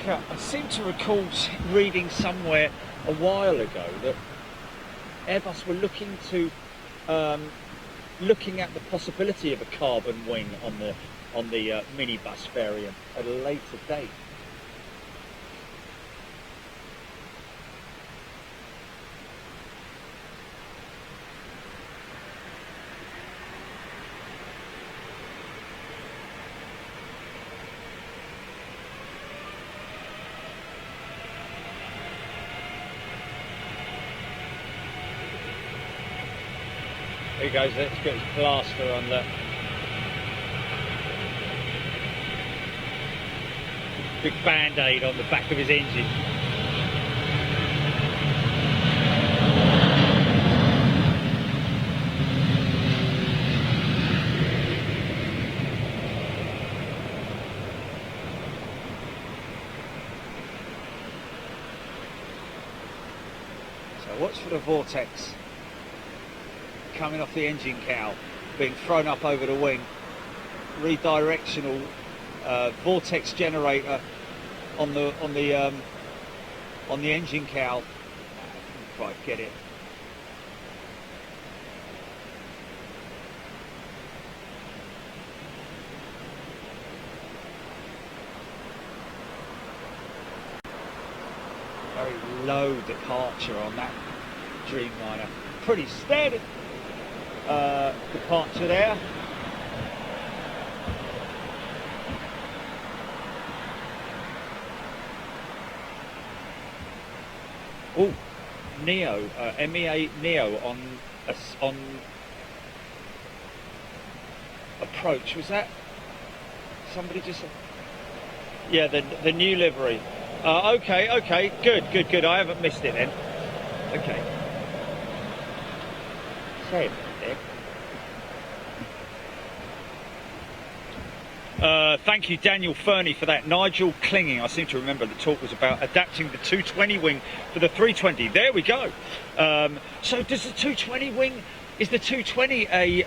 Speaker 1: I seem to recall reading somewhere a while ago that Airbus were looking at the possibility of a carbon wing on the minibus variant at a later date. he goes, let's get his plaster on the big band-aid on the back of his engine. So watch for the vortex coming off the engine cowl, being thrown up over the wing. Redirectional vortex generator on the engine cowl. I couldn't quite get it. Very low departure on that Dreamliner. Pretty steady departure there. Oh, Neo, MEA Neo on approach. Was that somebody just? Yeah, the new livery. Okay, good. I haven't missed it then. Okay. Same. Thank you, Daniel Fernie, for that. Nigel Clinging, I seem to remember the talk was about adapting the 220 wing for the 320. There we go. So does the 220 wing, is the 220 a...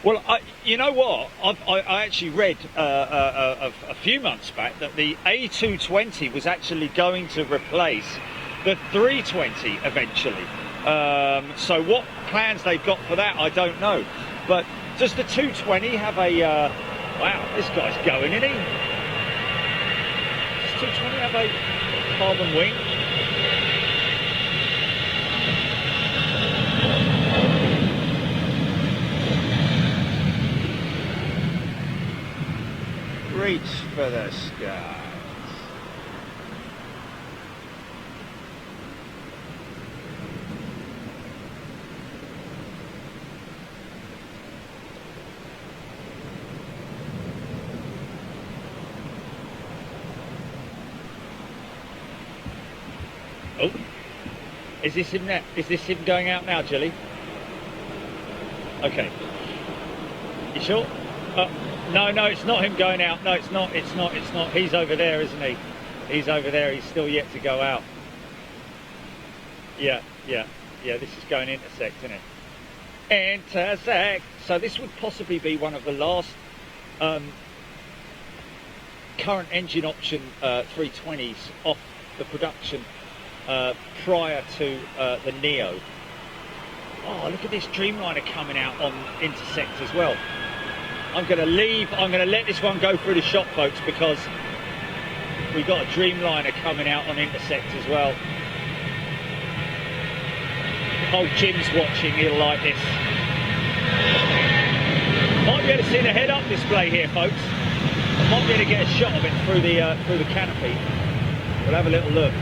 Speaker 1: well, you know what? I actually read a few months back that the A220 was actually going to replace the 320 eventually. So what plans they've got for that, I don't know. But does the 220 have a... wow, this guy's going, isn't he? Does 220 have a carbon wing? Reach for the skies. Oh, is this him now? Is this him going out now, Jilly? Okay. You sure? No, it's not him going out. No, it's not. He's over there, isn't he? He's over there. He's still yet to go out. Yeah. This is going intersect, isn't it? Intersect. So this would possibly be one of the last current engine option 320s off the production prior to the Neo. Oh, look at this Dreamliner coming out on intersect as well. I'm going to let this one go through the shop, folks, because we've got a Dreamliner coming out on intersect as well. Oh, Jim's watching, he'll like this. Might be able to see the head-up display here, folks. I might be able to get a shot of it through the canopy. We'll have a little look.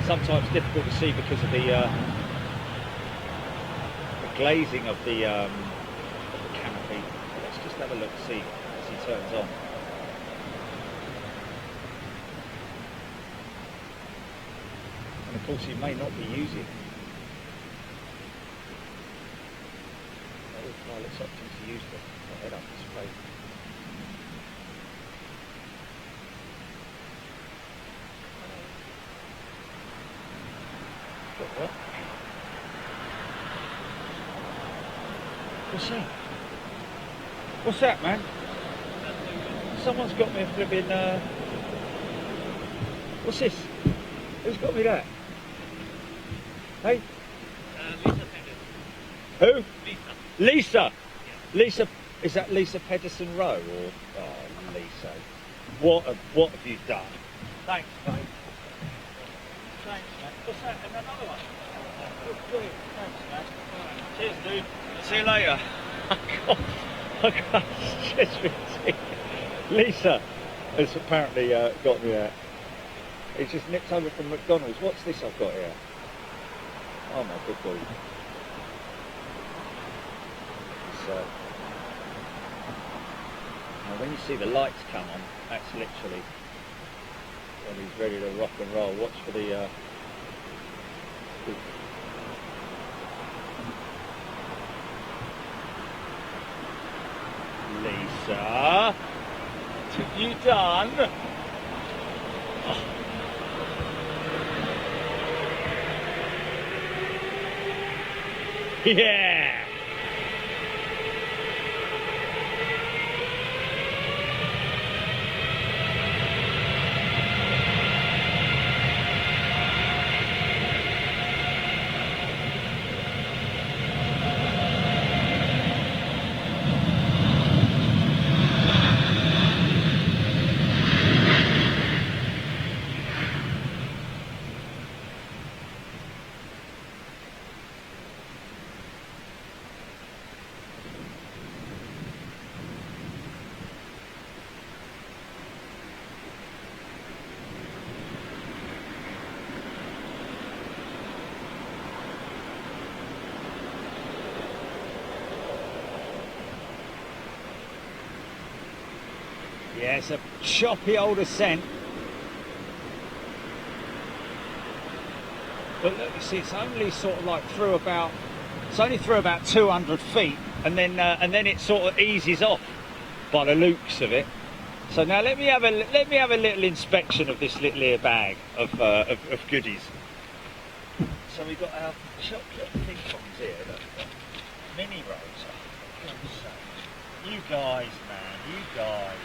Speaker 1: Sometimes difficult to see because of the glazing of the canopy. Let's just have a look, see as he turns on. And of course he may not be using pilot's option to use the head-up display. What? What's that? What's that, man? Someone's got me a flipping, what's this? Who's got me that? Hey?
Speaker 3: Lisa.
Speaker 1: Who?
Speaker 3: Lisa.
Speaker 1: Lisa!
Speaker 3: Yeah.
Speaker 1: Lisa, is that Lisa Pedersen Rowe? Or, oh, Lisa. What have you done? Thanks, mate. Thanks, mate. What's that? And another one? Oh, brilliant. Thanks, mate. Cheers, dude. See you later. It's ridiculous. Lisa has apparently got me that. He's just nipped over from McDonald's. What's this I've got here? Oh my good boy. now when you see the lights come on, that's literally when he's ready to rock and roll. Watch for the Lisa, what have you done? Oh. Yeah! Yeah, it's a choppy old ascent. But look, you see, it's only sort of like it's only through about 200 feet, and then it sort of eases off by the looks of it. So now let me have a little inspection of this little ear bag of goodies. So we've got our chocolate ping-pongs here, look, mini rolls. Oh, for goodness sake. You guys, man, you guys.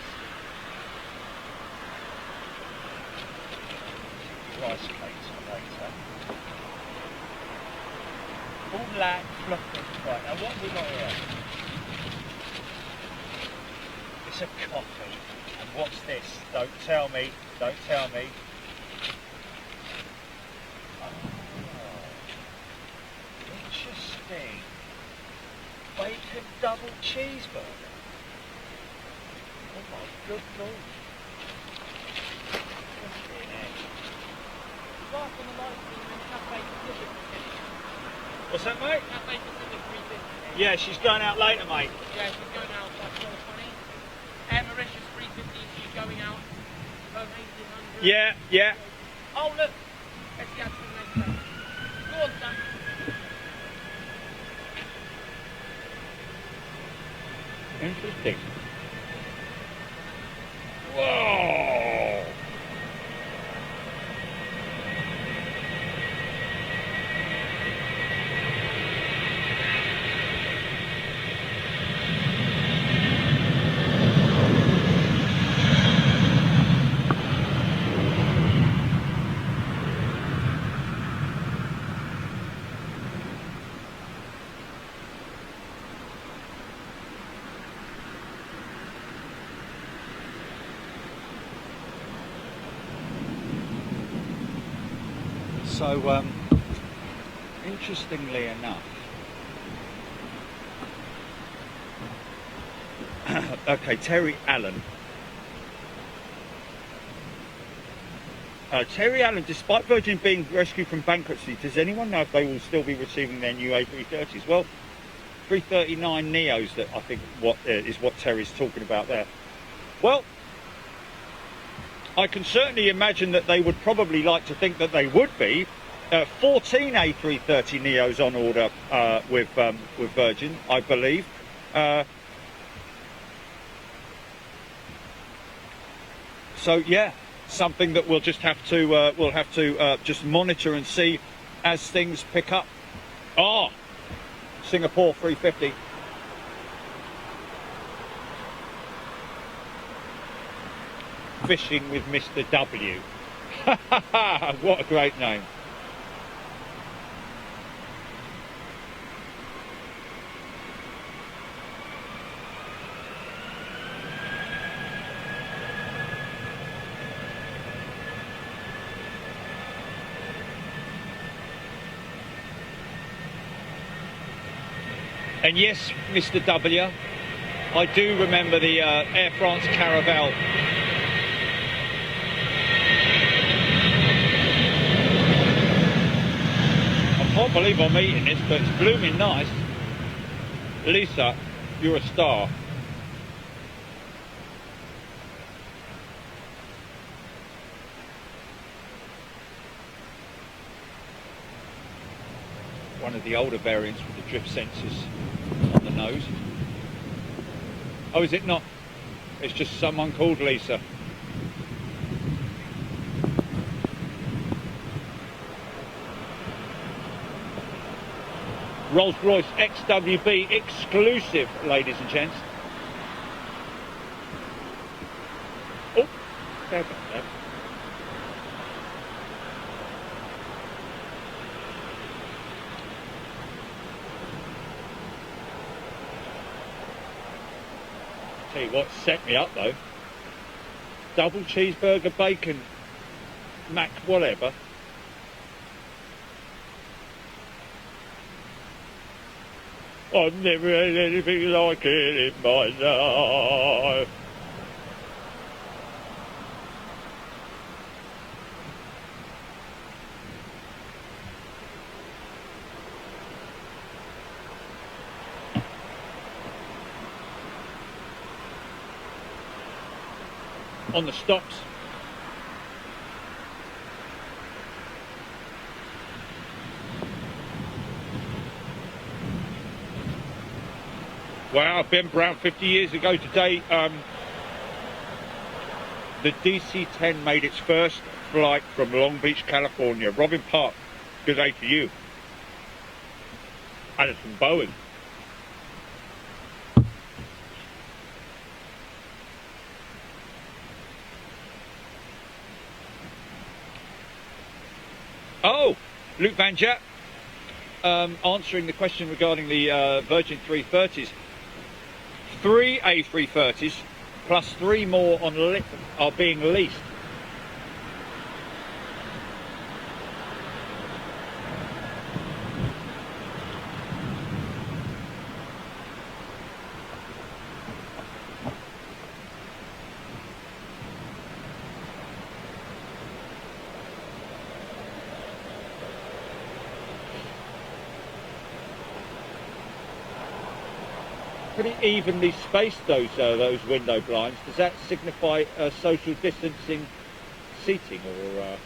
Speaker 1: Rice cakes for later. All black, fluffy. Right, now what have we got here? It's a coffee. And what's this? Don't tell me. Don't tell me. Oh, interesting. Bacon double cheeseburger. Oh my good lord. What's that, mate?
Speaker 3: Cafe Pacific 350.
Speaker 1: Yeah, she's going out later, mate.
Speaker 3: Yeah, she's going out by 12:20. Air Mauritius 350, she's going out about 1800.
Speaker 1: Yeah, yeah.
Speaker 3: Oh, look. Let's get to the next place. Go on, son.
Speaker 1: Interesting. Whoa! So, interestingly enough, okay, Terry Allen. Terry Allen, despite Virgin being rescued from bankruptcy, does anyone know if they will still be receiving their new A330s? Well, 339 Neos, that I think is what Terry's talking about there. Well, I can certainly imagine that they would probably like to think that they would be. 14 A330 Neos on order with Virgin, I believe. So yeah, something that we'll just have to just monitor and see as things pick up. Oh, Singapore 350. Fishing with Mr. W. What a great name. And yes, Mr. W, I do remember the Air France Caravelle. I can't believe I'm eating this, but it's blooming nice. Lisa,
Speaker 2: You're a star.
Speaker 1: One of the older variants with the drift sensors on the nose.
Speaker 2: Oh, is it not? It's just someone called Lisa. Rolls-Royce XWB exclusive, ladies and gents. Oh, there about that. Tell you what set me up though. Double cheeseburger, bacon, mac, whatever. I've never had anything like it in my life. On the stops. Wow, Ben Brown 50 years ago today, the DC-10 made its first flight from Long Beach, California. Robin Park, good day to you. And it's from Boeing. Oh, Luke Van Jat, answering the question regarding the Virgin 330s. 3 A330s plus 3 more are being leased. Pretty evenly spaced those window blinds. Does that signify social distancing seating or?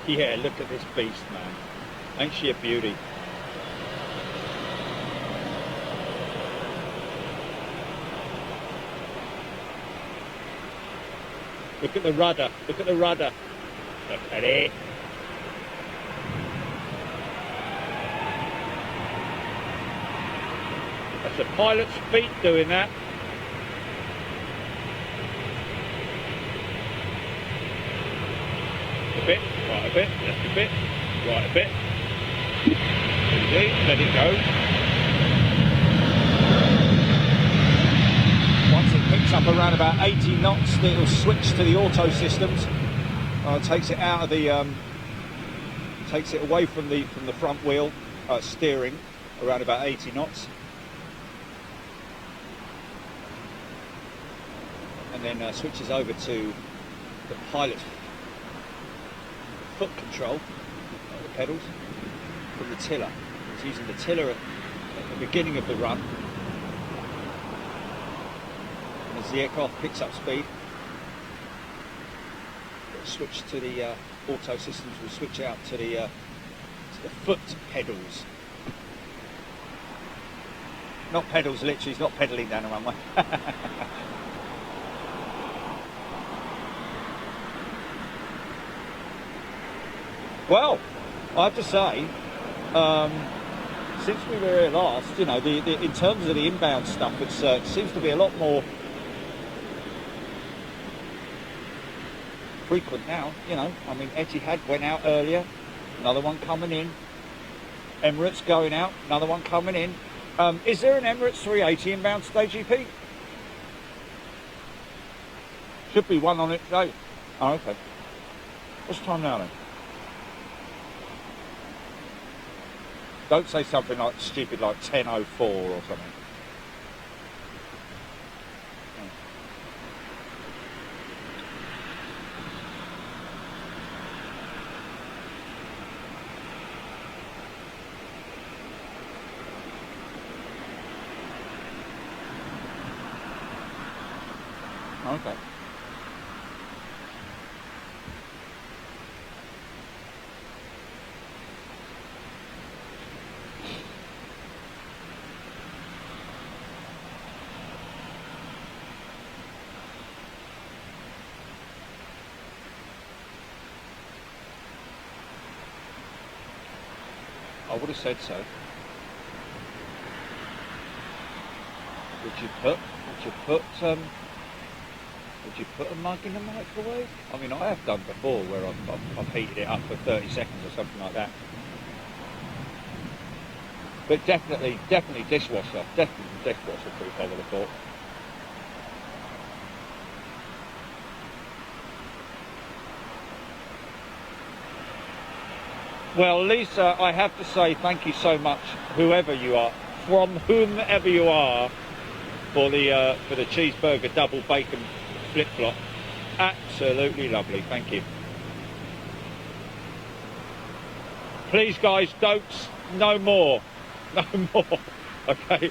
Speaker 2: Yeah, look at this beast, man. Ain't she a beauty? Look at the rudder. Look at the rudder. Look at it. That's a pilot's feet doing that. A bit, right a bit, left a bit, right a bit. Easy, let it go.
Speaker 1: Once it picks up around about 80 knots, it'll switch to the auto systems. Takes it out of the, takes it away from the front wheel steering around about 80 knots, and then switches over to the pilot's foot control, the pedals, from the tiller. It's using the tiller at the beginning of the run. And as the aircraft picks up speed, it'll switch to the auto systems, will switch out to the foot pedals. Not pedals, literally, it's not pedalling down the runway. Well, I have to say, since we were here last, you know, in terms of the inbound stuff, it seems to be a lot more frequent now. You know, I mean, Etihad went out earlier, another one coming in. Emirates going out, another one coming in. Is there an Emirates 380 inbound today, GP? Should be one on it today. Oh, okay.
Speaker 2: What's the time now then? Don't say something like stupid like 10:04 or something. Okay. I would have said so. Would you put a mug in the microwave? I mean, I have done before where I've heated it up for 30 seconds or something like that. But definitely dishwasher. Definitely dishwasher proof, I would have thought. Well, Lisa, I have to say thank you so much, whoever you are, from whomever you are, for the cheeseburger double bacon flip-flop. Absolutely lovely, thank you. Please guys, no more, okay?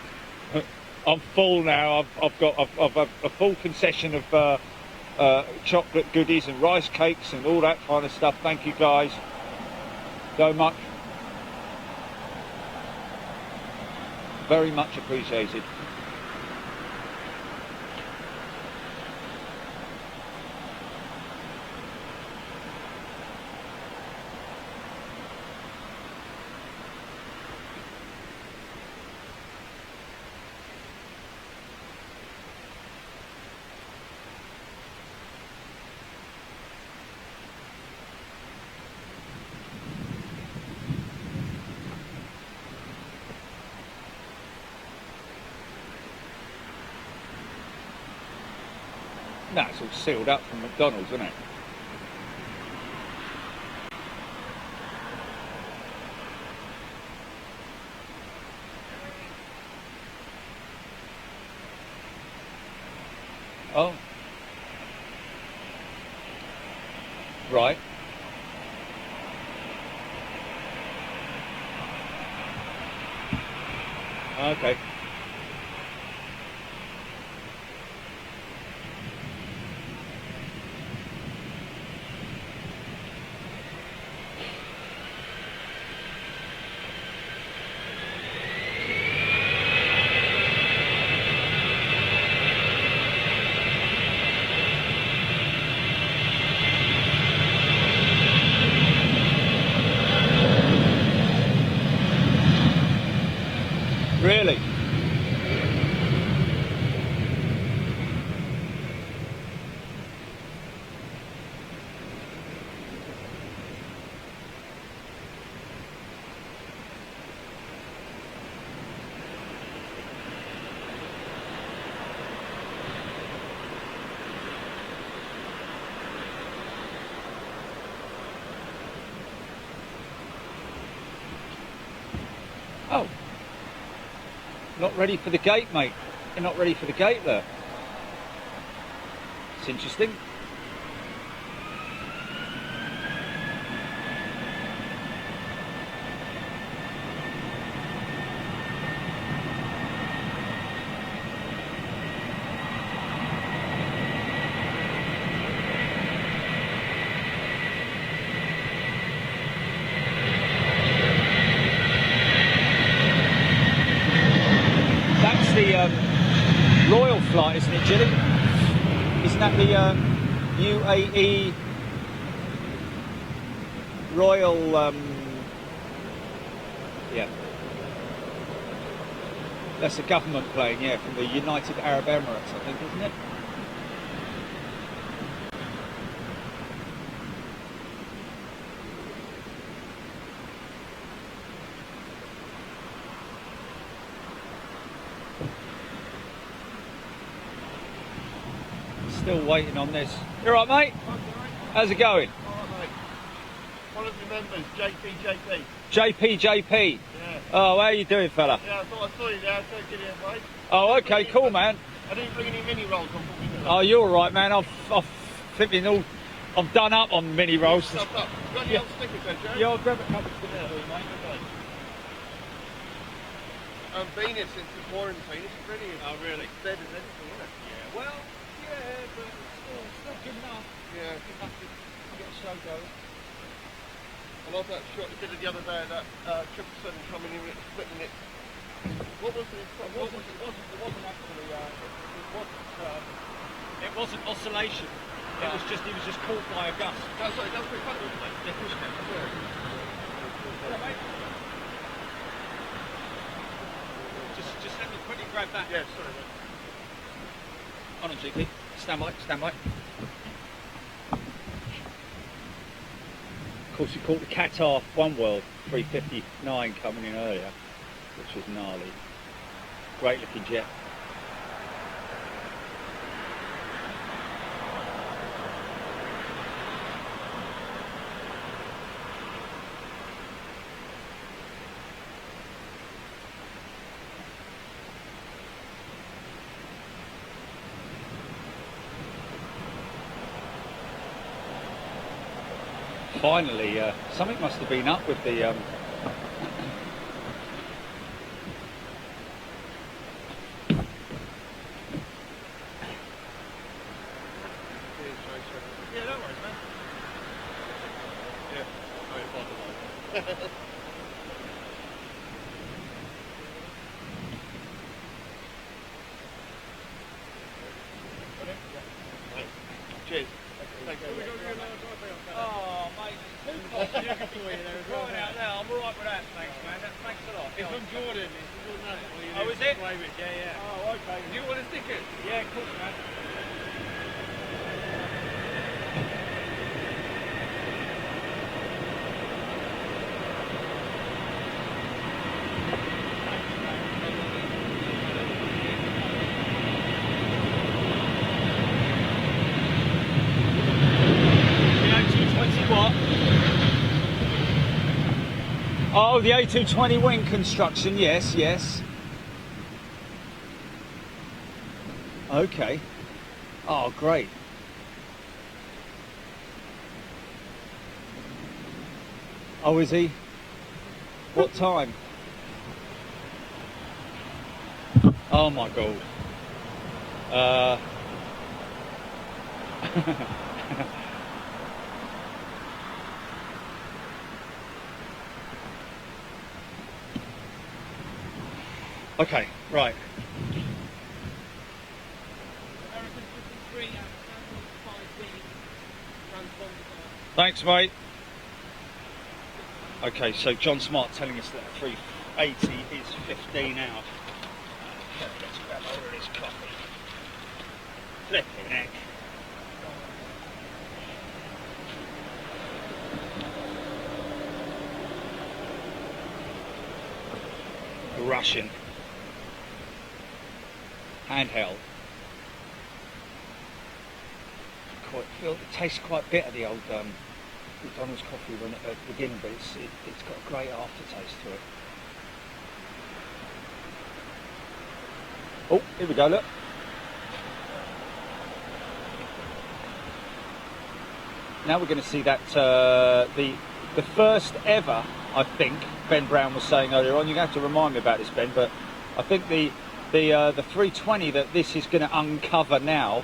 Speaker 2: I'm full now. I've got a full concession of chocolate goodies and rice cakes and all that kind of stuff. Thank you guys so much. Very much appreciated. No, it's all sealed up from McDonald's, isn't it? Oh. Right. Okay. Really? Oh. Not ready for the gate, mate. You're not ready for the gate there. It's interesting. Royal flight, isn't it, Jilly? Isn't that the UAE Royal? Yeah, that's the government plane. Yeah, from the United Arab Emirates, I think, isn't it? Still waiting on this. You all right, mate? How's it going?
Speaker 4: always remembers JP.
Speaker 2: JP.
Speaker 4: Yeah.
Speaker 2: Oh, how you doing, fella?
Speaker 4: Yeah, I thought I saw you there. I thought I'd give you a break.
Speaker 2: Oh, okay, cool, man.
Speaker 4: I didn't bring any mini rolls on for me.
Speaker 2: Oh, you're all right, man. I'm flipping all. I'm done up on mini rolls.
Speaker 4: Stuffed up. You got any old stickers there, Joe?
Speaker 2: Yeah, I'll grab a couple of stickers, mate.
Speaker 4: Venus since the quarantine, it's brilliant. Oh, really? It's dead as anything, isn't it?
Speaker 2: Yeah, well, yeah, but it's not good enough.
Speaker 4: Yeah.
Speaker 2: Enough to get a show going.
Speaker 4: I love that shot you did the other day, that 777 coming in, splitting it. What was it?
Speaker 2: It wasn't actually. It wasn't oscillation. It was just. He was just caught by a gust.
Speaker 4: That's right, that was pretty funny, wasn't it?
Speaker 2: Yeah, of course, man. Hello, mate. Just let me quickly grab that.
Speaker 4: Yeah, sorry, mate.
Speaker 2: Hold on, GP. Stand by. Of course, we caught the Qatar One World 359 coming in earlier, which was gnarly. Great looking jet. Finally, something must have been up with the
Speaker 4: Yeah, no worries, man. Yeah. Oh, you're fine, don't worry. Cheers. Thank you.
Speaker 2: Oh, mate, there's two pots here for you there as well. Out there, I'm alright with that, thanks, man. Thanks a lot.
Speaker 3: It's from Jordan. It's from Jordan.
Speaker 2: Oh, is it?
Speaker 3: Yeah.
Speaker 2: Oh, okay.
Speaker 3: Do you want a sticker?
Speaker 2: Yeah, cool, man. What? Oh, the A220 wing construction, yes. Okay. Oh, great. Oh, is he? What time? Oh my God. Okay, right.
Speaker 3: American 53 at 5B. Transponder.
Speaker 2: Thanks, mate. Okay, so John Smart telling us that 380 is 15 out. Okay, let's grab hold of this coffee. Flipping heck. Russian. Handheld. It tastes quite bitter, the old McDonald's coffee when at the beginning, but it's got a great aftertaste to it. Oh, here we go, look. Now we're going to see that the first ever, I think, Ben Brown was saying earlier on. You're going to have to remind me about this, Ben, but I think the 320 that this is going to uncover now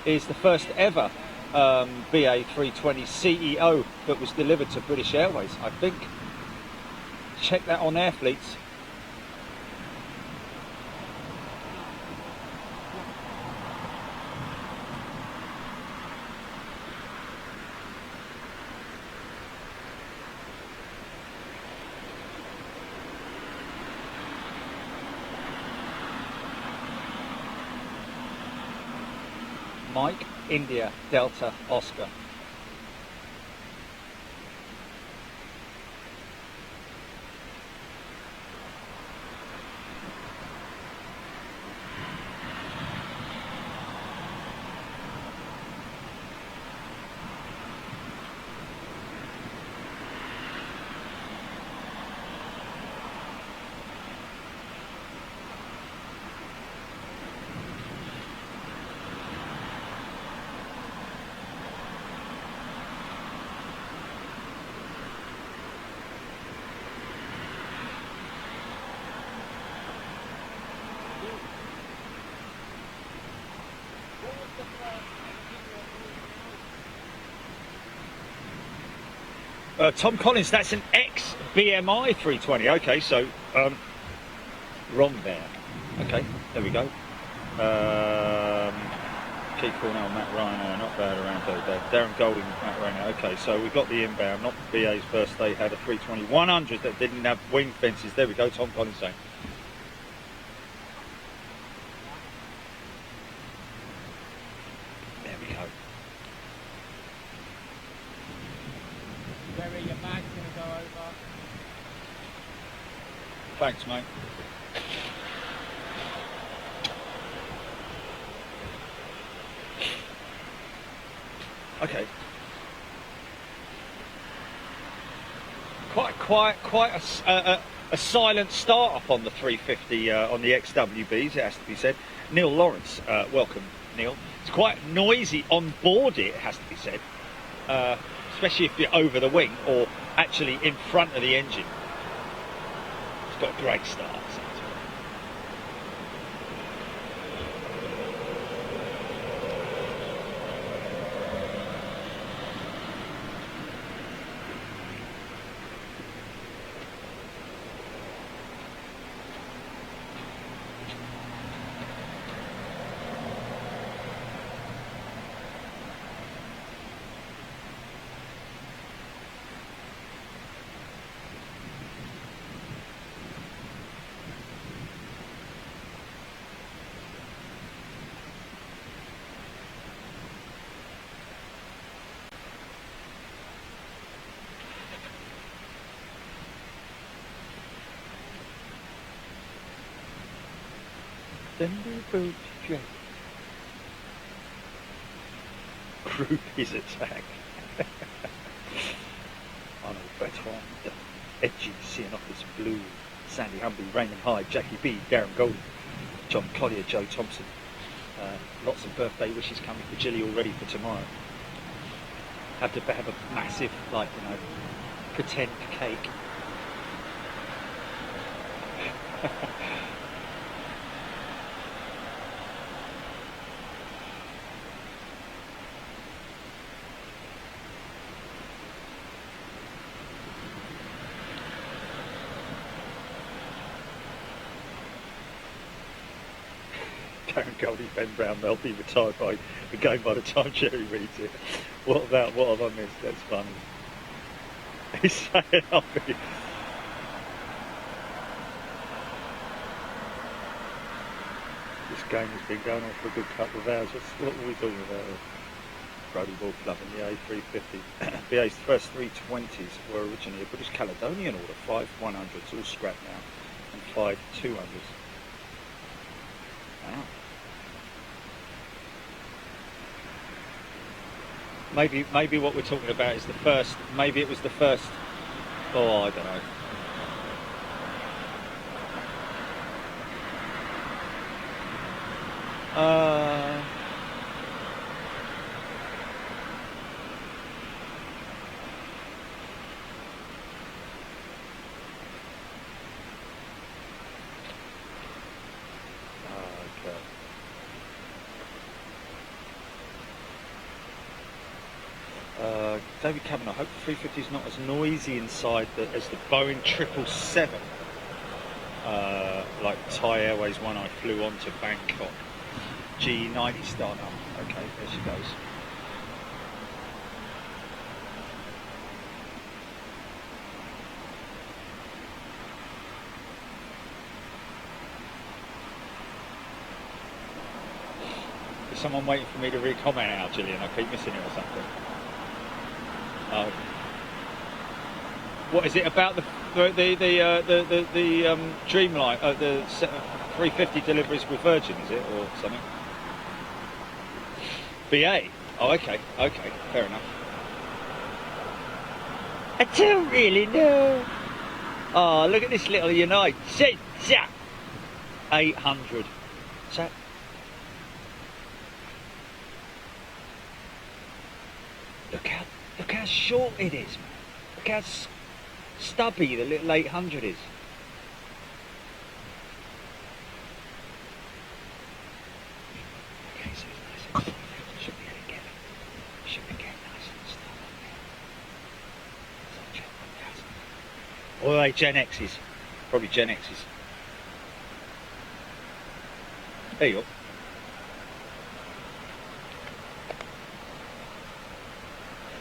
Speaker 2: is the first ever BA 320 CEO that was delivered to British Airways, I think. Check that on Airfleets. Mike, India, Delta, Oscar. Tom Collins, that's an ex-BMI 320. Okay, so wrong there. Okay, there we go. Keith Cornell, Matt Ryan, not bad around there. Darren Golding, Matt Ryan. Okay, so we've got the inbound, not BA's first. They had a 320 100 that didn't have wing fences. There we go, Tom Collins saying. There we go.
Speaker 3: Where your bag's going to go over.
Speaker 2: Thanks, mate. Okay. Quite a silent start up on the 350 on the XWBs, it has to be said. Neil Lawrence, welcome, Neil. It's quite noisy on board it has to be said, especially if you're over the wing or actually in front of the engine. It's got a great start. Thunderbolt Jet. Groupies attack. Arnold Bertrand, Edgy, seeing off his blue. Sandy Humby, Raymond Hyde, Jackie B, Darren Golden, John Collier, Joe Thompson. Lots of birthday wishes coming for Jilly already for tomorrow. Have to have a massive, like, you know, pretend cake. Darren Goldie, Ben Brown, they'll be retired by the game by the time Jerry reads it. What have I missed? That's funny. He's saying I'll be... This game has been going on for a good couple of hours. What were we talking about? Brody Ball Club and the A350. BA's first 320s were originally a British Caledonian order, 5 100s, all scrapped now, and 5 200s. Wow. Maybe what we're talking about is the first, maybe it was the first, oh, I don't know. David Kavanagh, I hope the 350 is not as noisy inside as the Boeing 777, like Thai Airways one I flew on to Bangkok. G90 startup. Okay, there she goes. Is someone waiting for me to re-comment out, Gillian? I keep missing it or something. Oh. What is it about the Dreamline, the 350 deliveries with Virgin, is it, or something? BA. Oh, okay, fair enough. I don't really know. Oh, look at this little Unite. 800. So. Look how short it is, man. Look how stubby the little 800 is. Okay, so it's nice and should be getting nice and stubby. So Or are they Gen X's? Probably Gen X's. There you go.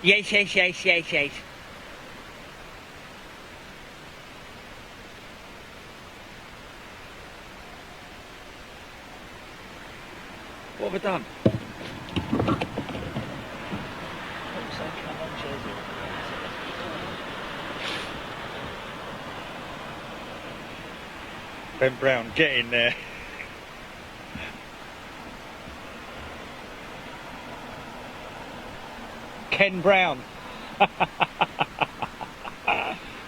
Speaker 2: Yes, yes, yes, yes, yes. What have I done? Ben Brown, get in there. Ken Brown.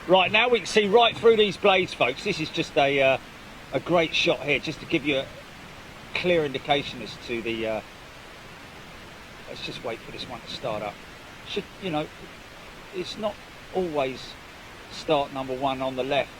Speaker 2: Right, now we can see right through these blades, folks. This is just a great shot here, just to give you a clear indication as to the... let's just wait for this one to start up. Should, you know, it's not always start number one on the left.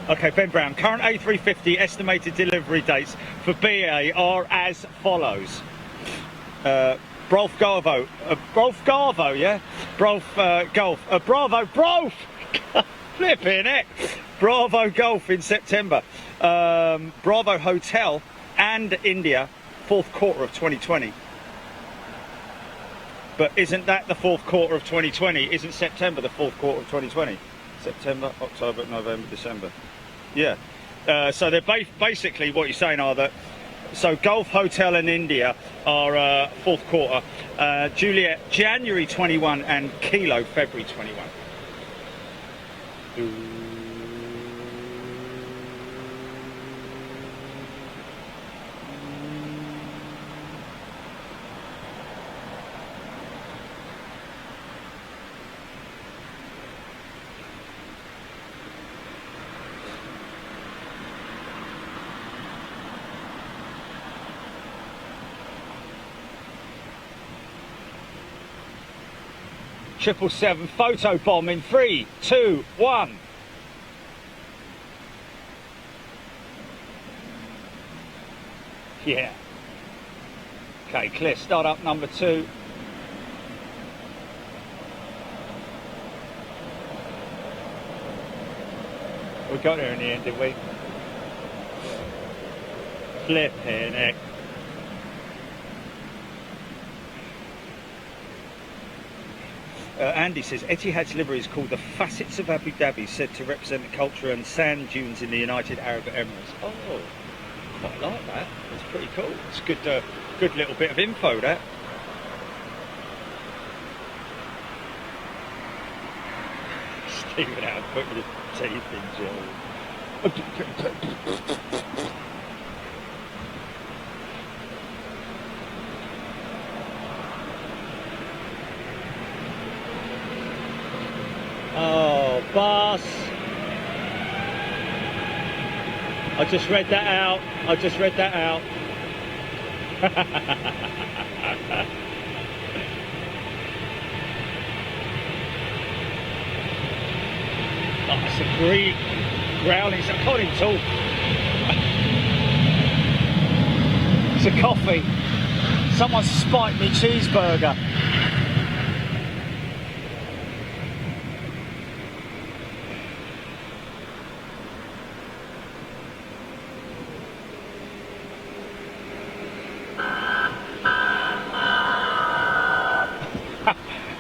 Speaker 2: Okay, Ben Brown, current A350 estimated delivery dates for BA are as follows. Brolf Garvo, yeah? Brolf Golf, Bravo, flipping it! Bravo Golf in September. Bravo Hotel and India, 4th quarter of 2020. But isn't that the 4th quarter of 2020? Isn't September the 4th quarter of 2020? September, October, November, December. Yeah. So they're basically what you're saying are that, so Gulf Hotel in India are 4th quarter, Juliet January 21 and Kilo February 21. Triple 7 photo bomb in 3, 2, 1. Yeah. Okay, clear. Start up number 2. We got there in the end, did we? Flipping it. Andy says Etihad's livery is called the Facets of Abu Dhabi, said to represent the culture and sand dunes in the United Arab Emirates. Oh, quite like that. That's pretty cool. It's good, good little bit of info, that. Stephen out putting his teeth in jail. Oh, boss. I just read that out. I just read that out. Oh, it's a great growling. I can't even talk. It's a coffee. Someone spiked me cheeseburger.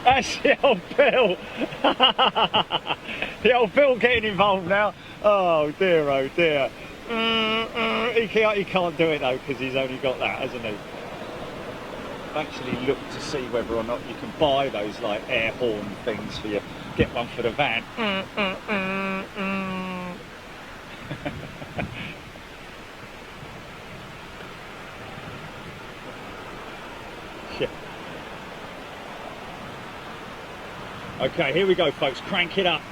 Speaker 2: That's the old Bill. The old Bill getting involved now. Oh dear, oh dear. He can't do it though because he's only got that, hasn't he? I've actually looked to see whether or not you can buy those like air horn things for you. Get one for the van. Yeah. Okay, here we go, folks. Crank it up.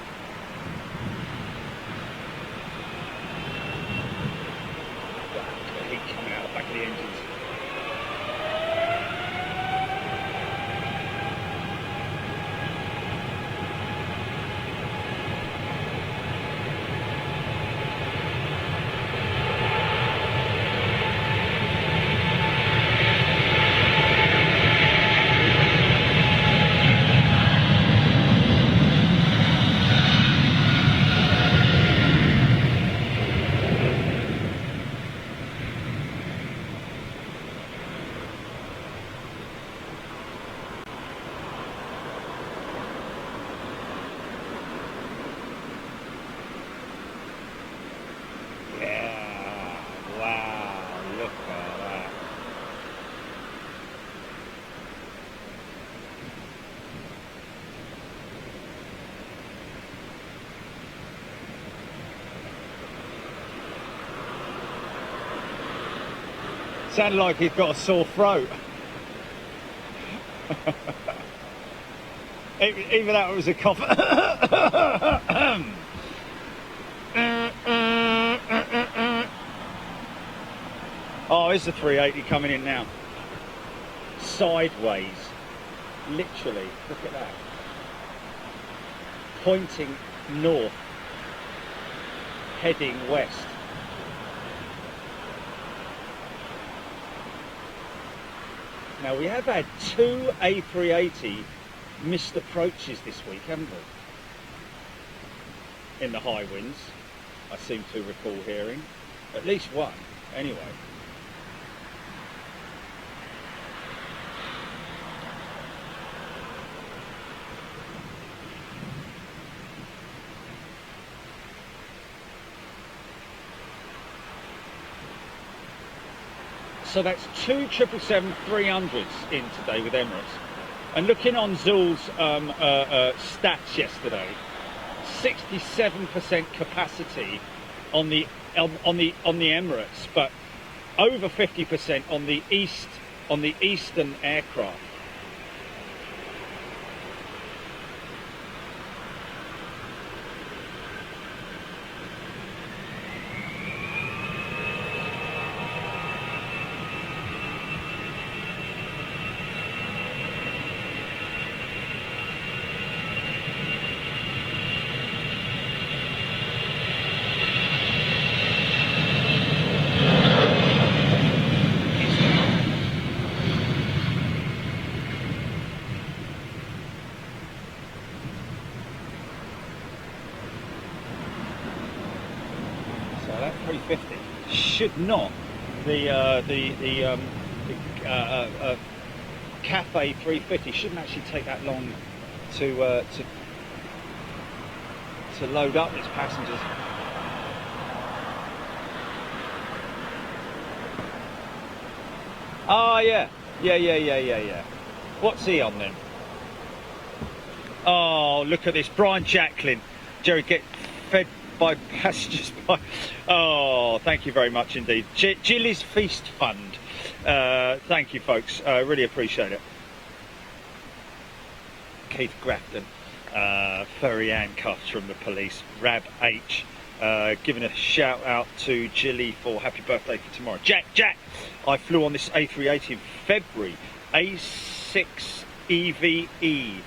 Speaker 2: Sounded like he'd got a sore throat. Even that was a cough. Oh, here's the 380 coming in now. Sideways. Literally, look at that. Pointing north, heading west. Now we have had 2 A380 missed approaches this week, haven't we? In the high winds, I seem to recall hearing. At least one, anyway. So that's 2 777-300s in today with Emirates. And looking on Zul's stats yesterday, 67% capacity on the Emirates, but over 50% on the Eastern aircraft. Should not the Cafe 350 shouldn't actually take that long to load up its passengers. Oh yeah. What's he on then? Oh, look at this, Brian Jacklin. Jerry, get fed by passengers by. Oh, thank you very much indeed. Gilly's Feast Fund. Thank you, folks. Really appreciate it. Keith Grafton, furry handcuffs from the police. Rab H, giving a shout out to Gilly for happy birthday for tomorrow. Jack, I flew on this A380 in February. A6 EVE.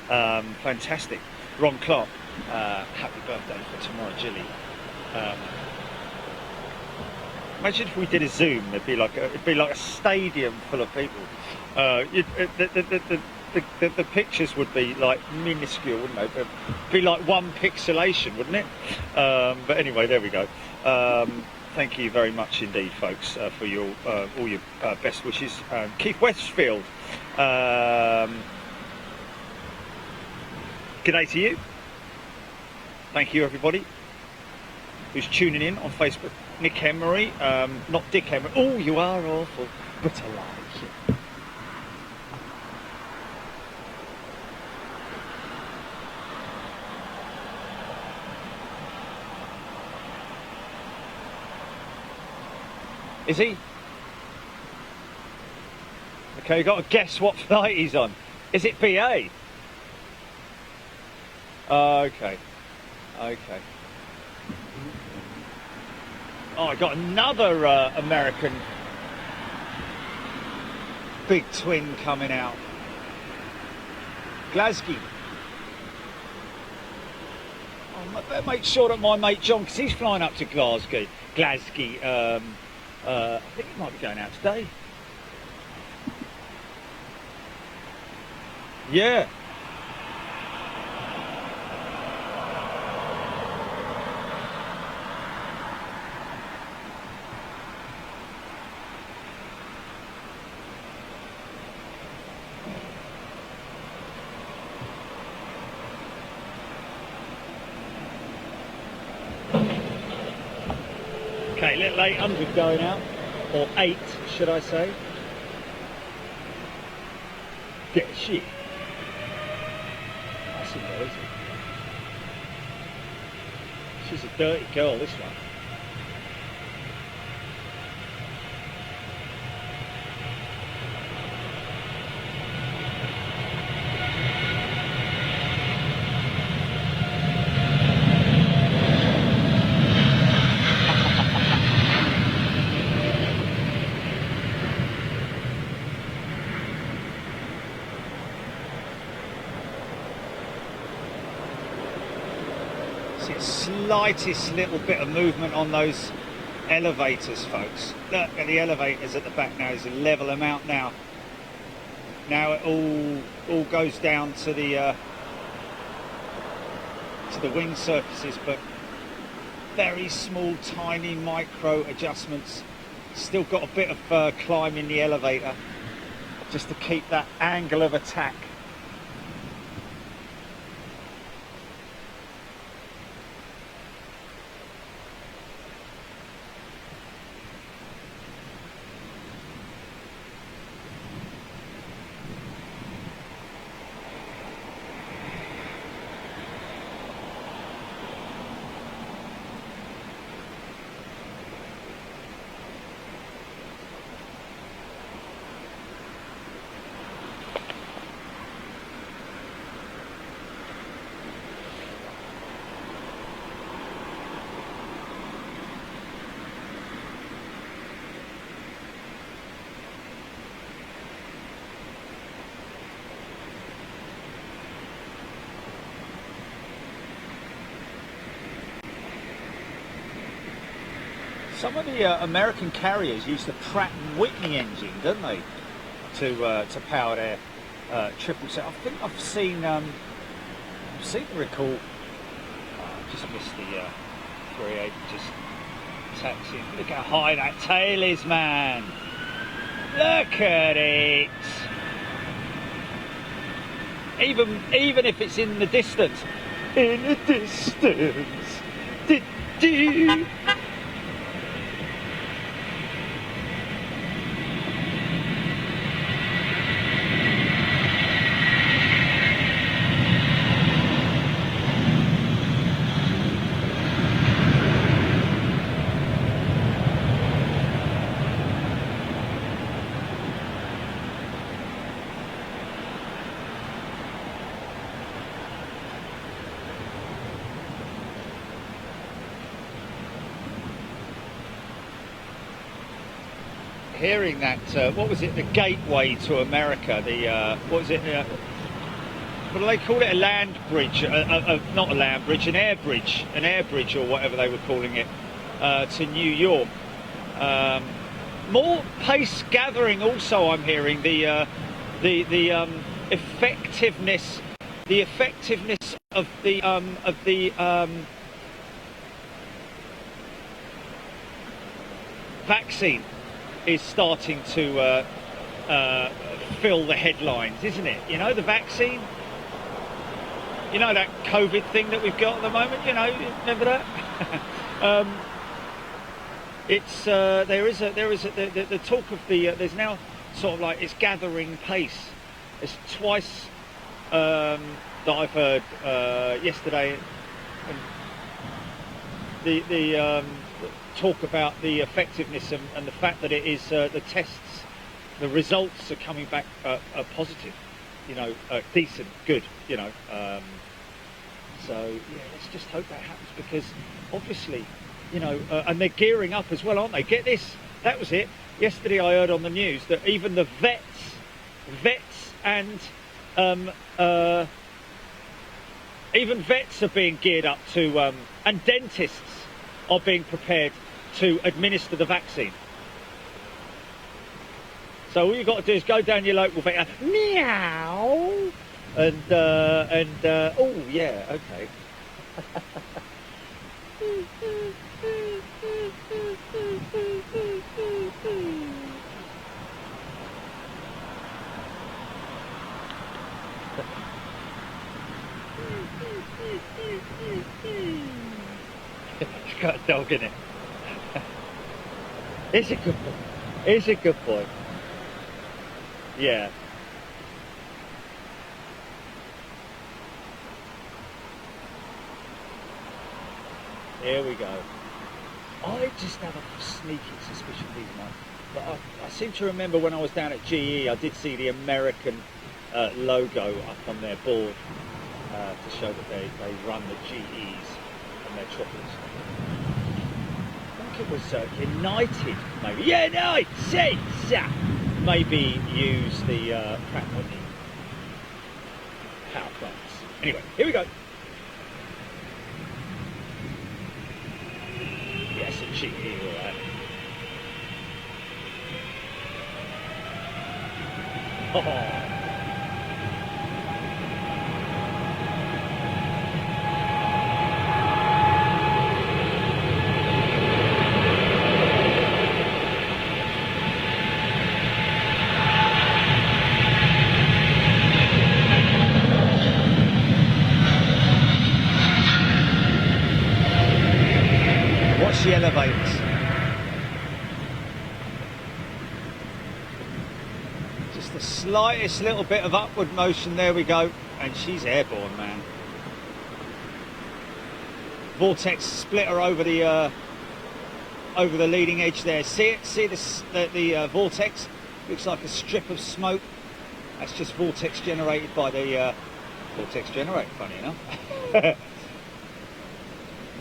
Speaker 2: Fantastic. Ron Clark. Happy birthday for tomorrow, Gilly. Imagine if we did a Zoom. It'd be like a stadium full of people. The pictures would be like minuscule, wouldn't they? It'd be like one pixelation, wouldn't it? But anyway, there we go. Thank you very much indeed, folks, for your all your best wishes. Keith Westfield. Good day to you. Thank you, everybody who's tuning in on Facebook. Nick Emery, not Dick Emery. Oh, you are awful, but I like you. Is he? Okay, you got to guess what flight he's on. Is it BA? Okay. Oh, I got another American big twin coming out. Glasgow. Oh, I better make sure that my mate John, because he's flying up to Glasgow. I think he might be going out today. Yeah. Okay, little 800 going out, or 8 should I say. Get shit. That's a noisy. She's a dirty girl, this one. See a slightest little bit of movement on those elevators, folks. Look at the elevators at the back now. There's a level amount now. Now it all goes down to the wing surfaces, but very small, tiny micro adjustments. Still got a bit of climb in the elevator just to keep that angle of attack. Some of the American carriers use the Pratt & Whitney engine, don't they, to power their 777. I think I've seen the recall. Just missed the 38, just taxiing. Look how high that tail is, man. Look at it. Even if it's in the distance. In the distance. Do-do. Hearing that, what was it? The gateway to America. The what was it? What do they call it? A land bridge? Not a land bridge, an air bridge, or whatever they were calling it, to New York. More pace gathering. Also, I'm hearing the effectiveness of the vaccine is starting to fill the headlines, isn't it? You know, the vaccine, you know, that COVID thing that we've got at the moment, you know, remember that? It's the talk of the there's now sort of like it's gathering pace. It's twice that I've heard yesterday, the talk about the effectiveness and the fact that it is the tests, the results are coming back are positive, you know, decent, good, you know. So yeah, let's just hope that happens, because obviously, you know, and they're gearing up as well, aren't they? Get this, that was it. Yesterday I heard on the news that even the vets and even vets are being geared up to, and dentists are being prepared to administer the vaccine. So all you've got to do is go down your local vet, meow, and oh yeah, okay. It's got a dog in it. It's a good boy. It's a good boy. Yeah. Here we go. I just have a sneaking suspicion these might. But I seem to remember when I was down at GE, I did see the American logo up on their board to show that they run the GEs and their triplets. I think it was United, maybe. Yeah, United States. Maybe use the Pratt & Whitney power plants. Anyway, here we go. cheeky, all that. Oh. Watch the elevators. Just the slightest little bit of upward motion, there we go, and she's airborne, man. Vortex splitter over the leading edge there. See it? See the vortex? Looks like a strip of smoke. That's just vortex generated by the vortex generator, funny enough.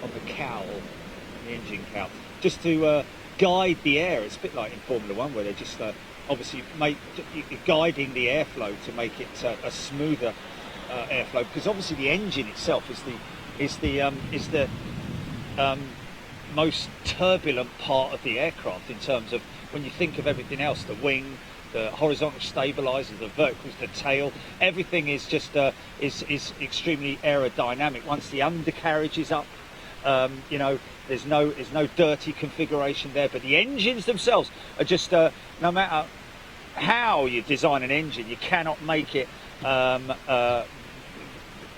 Speaker 2: On the cowl. The engine cowl, just to guide the air. It's a bit like in Formula One, where they just obviously you're guiding the airflow to make it a smoother airflow, because obviously the engine itself is the most turbulent part of the aircraft in terms of when you think of everything else, the wing, the horizontal stabilizers, the verticals, the tail, everything is just is extremely aerodynamic. Once the undercarriage is up, you know, there's no dirty configuration there, but the engines themselves are just no matter how you design an engine, you cannot make it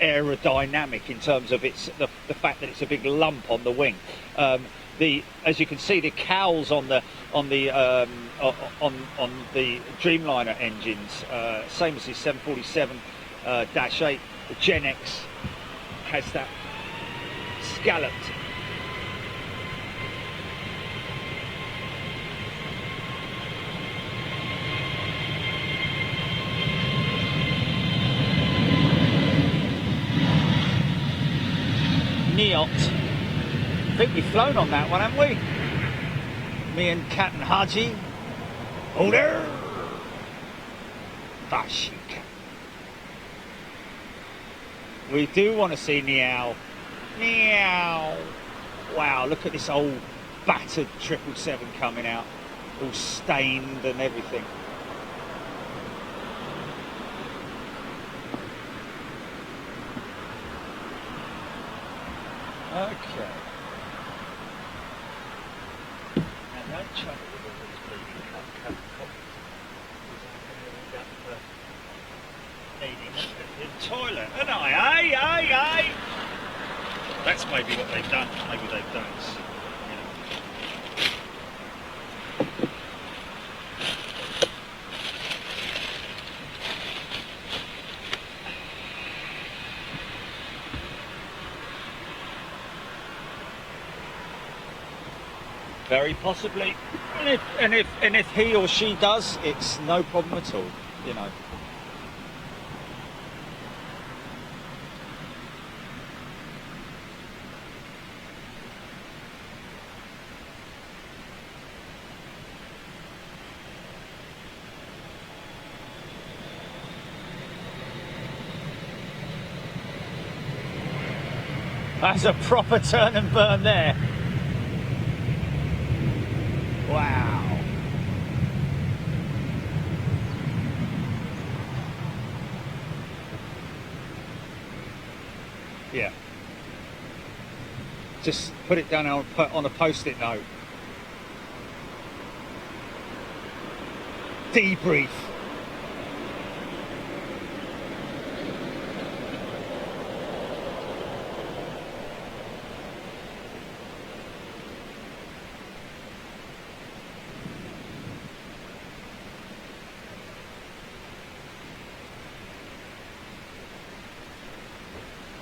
Speaker 2: aerodynamic in terms of its the fact that it's a big lump on the wing. As you can see, the cowls on the Dreamliner engines, same as the 747-8, the Gen X has that scalloped. Neot. I think we've flown on that one, haven't we? Me and Captain Haji. Order! Bashika. We do want to see Niao. Meow. Wow, look at this old battered 777 coming out, all stained and everything. Okay. Now don't try to with all these bleeding cup copies. Needing the toilet, and aye. That's maybe what they've done. Maybe they've done it. You know. Very possibly, and if he or she does, it's no problem at all. You know. That's a proper turn and burn there. Wow. Yeah. Just put it down on a post-it note. Debrief.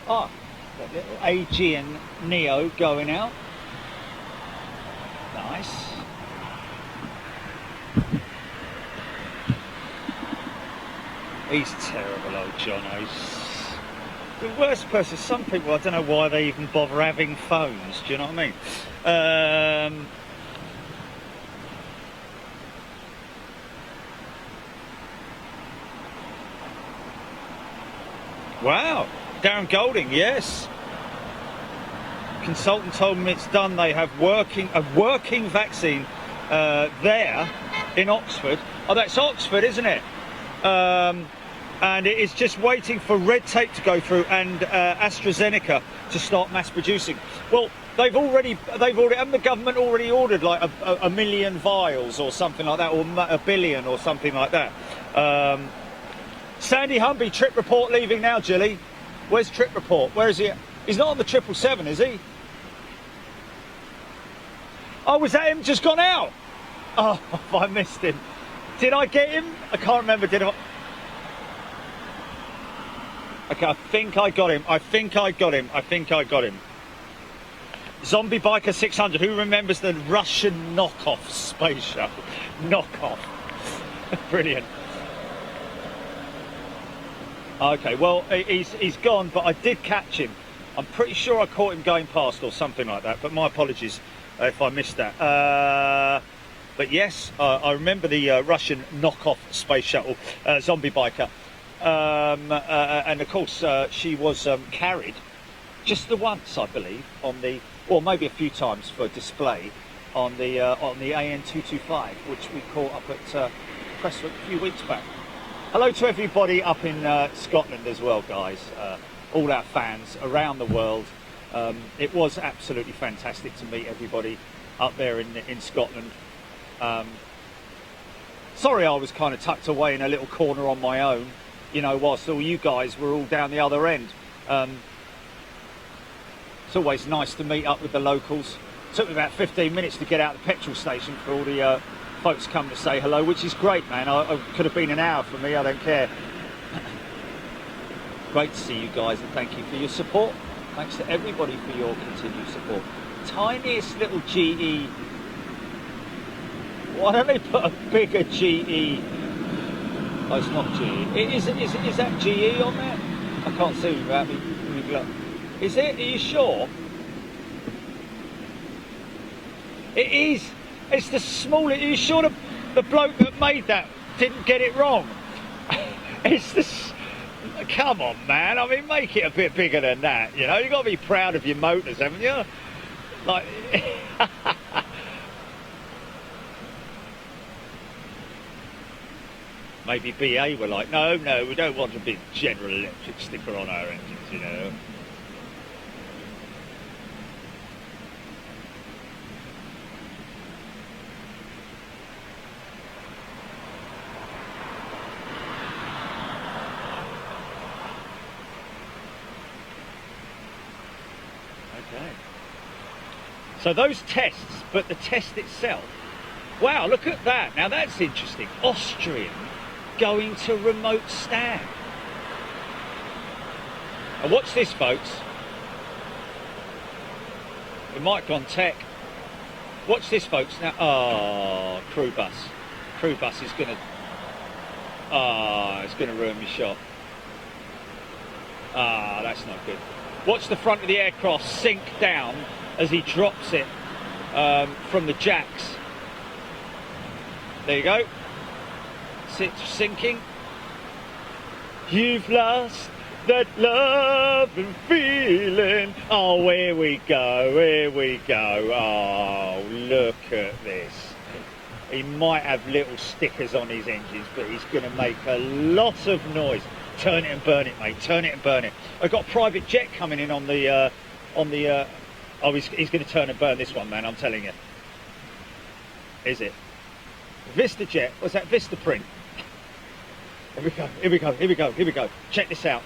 Speaker 2: Oh, that little Aegean Neo going out. Nice. He's terrible, old Jono. The worst person, some people, I don't know why they even bother having phones, do you know what I mean? Wow. Darren Golding, yes. consultant told me it's done. They have a working vaccine there in Oxford. Oh, that's Oxford, isn't it? And it is just waiting for red tape to go through and AstraZeneca to start mass producing. Well, they've already, haven't the government already ordered like a million vials or something like that, or a billion or something like that. Sandy Humby, trip report leaving now, Jilly. Where's trip report? Where is he? He's not on the 777, is he? Oh, was that him just gone out? Oh, I missed him. Did I get him? I can't remember, did I? Okay, I think I got him. I think I got him. Zombie Biker 600. Who remembers the Russian knockoff space shuttle? Knockoff. Brilliant. Okay, well, he's gone, but I did catch him. I'm pretty sure I caught him going past or something like that, but my apologies if I missed that. But yes, I remember the Russian knockoff space shuttle, Zombie Biker. And of course she was carried just the once, I believe, on the, or maybe a few times for display on the AN225, which we caught up at Prestwick a few weeks back. Hello to everybody up in Scotland as well, guys, all our fans around the world. It was absolutely fantastic to meet everybody up there in Scotland. Sorry I was kind of tucked away in a little corner on my own, you know, whilst all you guys were all down the other end. It's always nice to meet up with the locals. Took me about 15 minutes to get out the petrol station for all the folks come to say hello, which is great, man. I could have been an hour for me, I don't care. Great to see you guys, and thank you for your support. Thanks to everybody for your continued support. Tiniest little GE. Why don't they put a bigger GE? Oh, it's not GE. Is that GE on there? I can't see without me. Is it? Are you sure? It is. It's the smallest. Are you sure the bloke that made that didn't get it wrong? It's the. Come on, man. I mean, make it a bit bigger than that. You know, you've got to be proud of your motors, haven't you? Like. Maybe BA were like, no, we don't want a big General Electric sticker on our engines, you know. Okay. So those tests, but the test itself, wow, look at that. Now that's interesting. Austrian going to remote stand. And watch this, folks. The Micron Tech. Watch this, folks. Now, oh, crew bus. Crew bus is gonna. Ah, it's gonna ruin my shot. Ah, that's not good. Watch the front of the aircraft sink down as he drops it from the jacks. There you go. Sinking. You've lost that love and feeling. Oh, here we go, here we go. Oh, look at this. He might have little stickers on his engines, but he's going to make a lot of noise. Turn it and burn it, mate. Turn it and burn it. I've got a private jet coming in on the oh, he's going to turn and burn this one, man. I'm telling you. Is it? Vista Jet. What's that? Vista Print. Here we go, here we go, here we go, here we go. Check this out.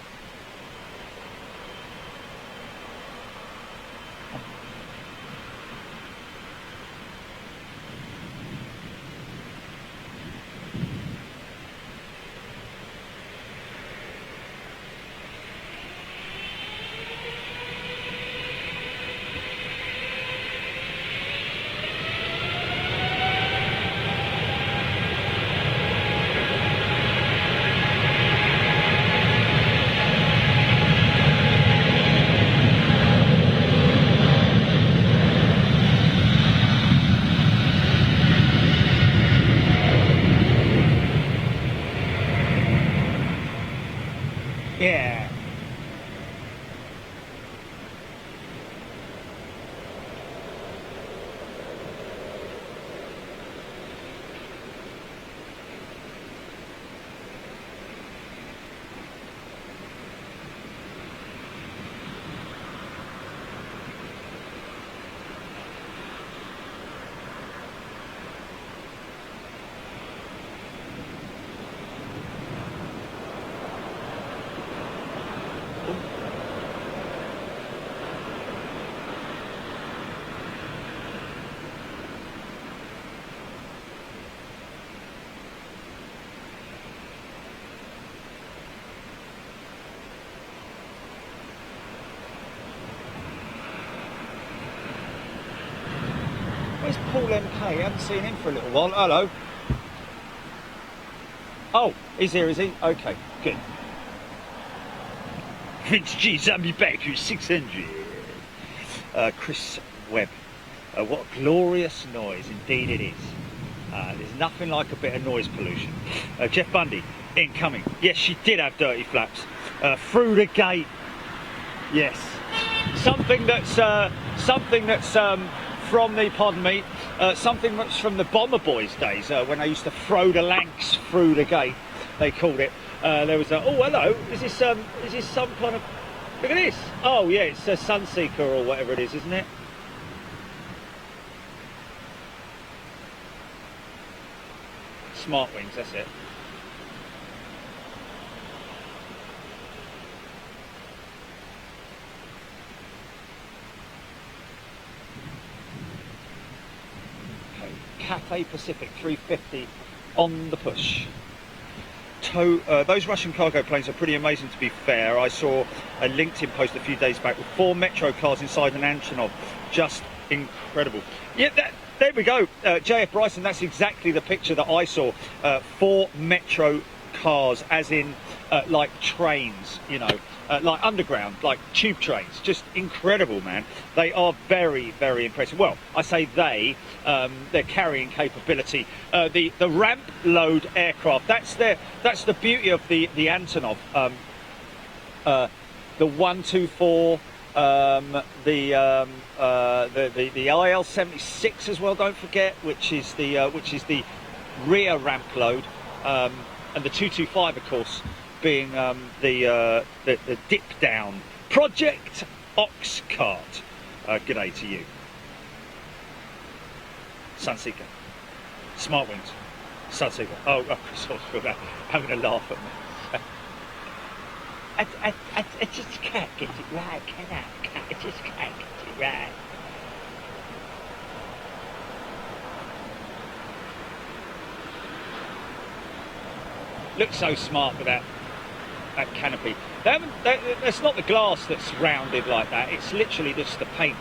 Speaker 2: MK. Haven't seen him for a little while. Hello. Oh, he's here, is he? Okay, good. Vince G, Zombie back to 600. Chris Webb. What a glorious noise, indeed it is. There's nothing like a bit of noise pollution. Jeff Bundy, incoming. Yes, she did have dirty flaps. Through the gate. Yes. Something that's from the, pardon me, something that's from the Bomber Boys days, when they used to throw the lanks through the gate, they called it. There was a, oh hello, is this some kind of, look at this. Oh yeah, it's a Sunseeker or whatever it is, isn't it? Smart Wings, that's it. Cathay Pacific 350 on the push. Those Russian cargo planes are pretty amazing, to be fair. I saw a LinkedIn post a few days back with 4 Metro cars inside an Antonov. Just incredible. Yeah, there we go. JF Bryson, that's exactly the picture that I saw. 4 Metro cars, as in like trains, you know, like underground, like tube trains. Just incredible, man. They are very, very impressive. Well, I say their carrying capability. The ramp load aircraft. That's the beauty of the Antonov. The 124. The IL-76 as well. Don't forget, which is the rear ramp load, and the 225, of course, being the dip down Project Ox Cart. G'day to you. Sunseeker, Smart Wings, Sunseeker. Oh, Chris, having a laugh at me. I just can't get it right, can I? I just can't get it right. Looks so smart with that canopy. It's not the glass that's rounded like that. It's literally just the paint.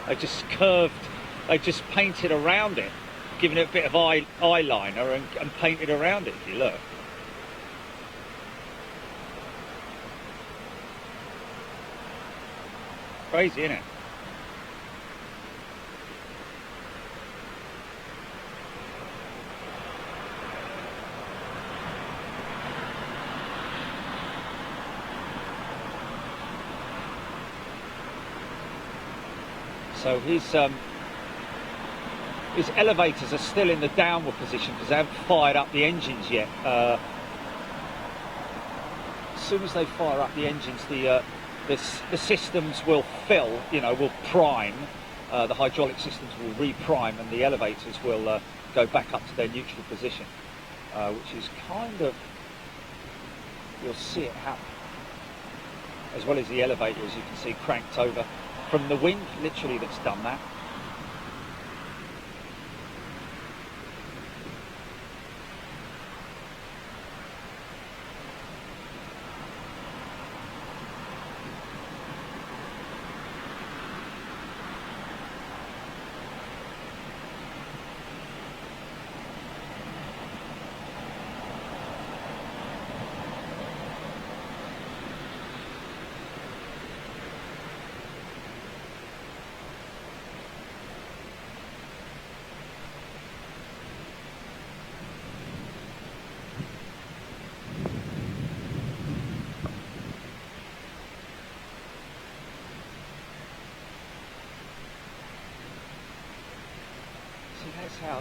Speaker 2: They just curved. They just painted around it, giving it a bit of eyeliner and painted around it. If you look. Crazy, isn't it? So his elevators are still in the downward position because they haven't fired up the engines yet. As soon as they fire up the engines, the systems will fill, you know, will prime. The hydraulic systems will reprime, and the elevators will go back up to their neutral position, which is kind of, you'll see it happen. As well as the elevator, as you can see, cranked over from the wind, literally, that's done that.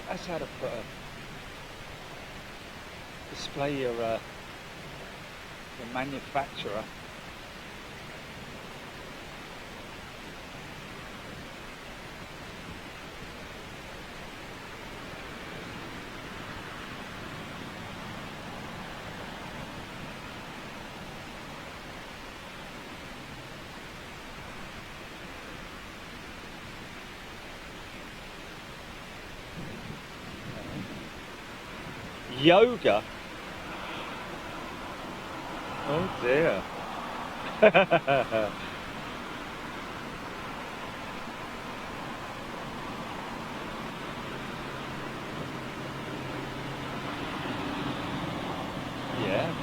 Speaker 2: That's how to put display your manufacturer. Yoga. Oh dear.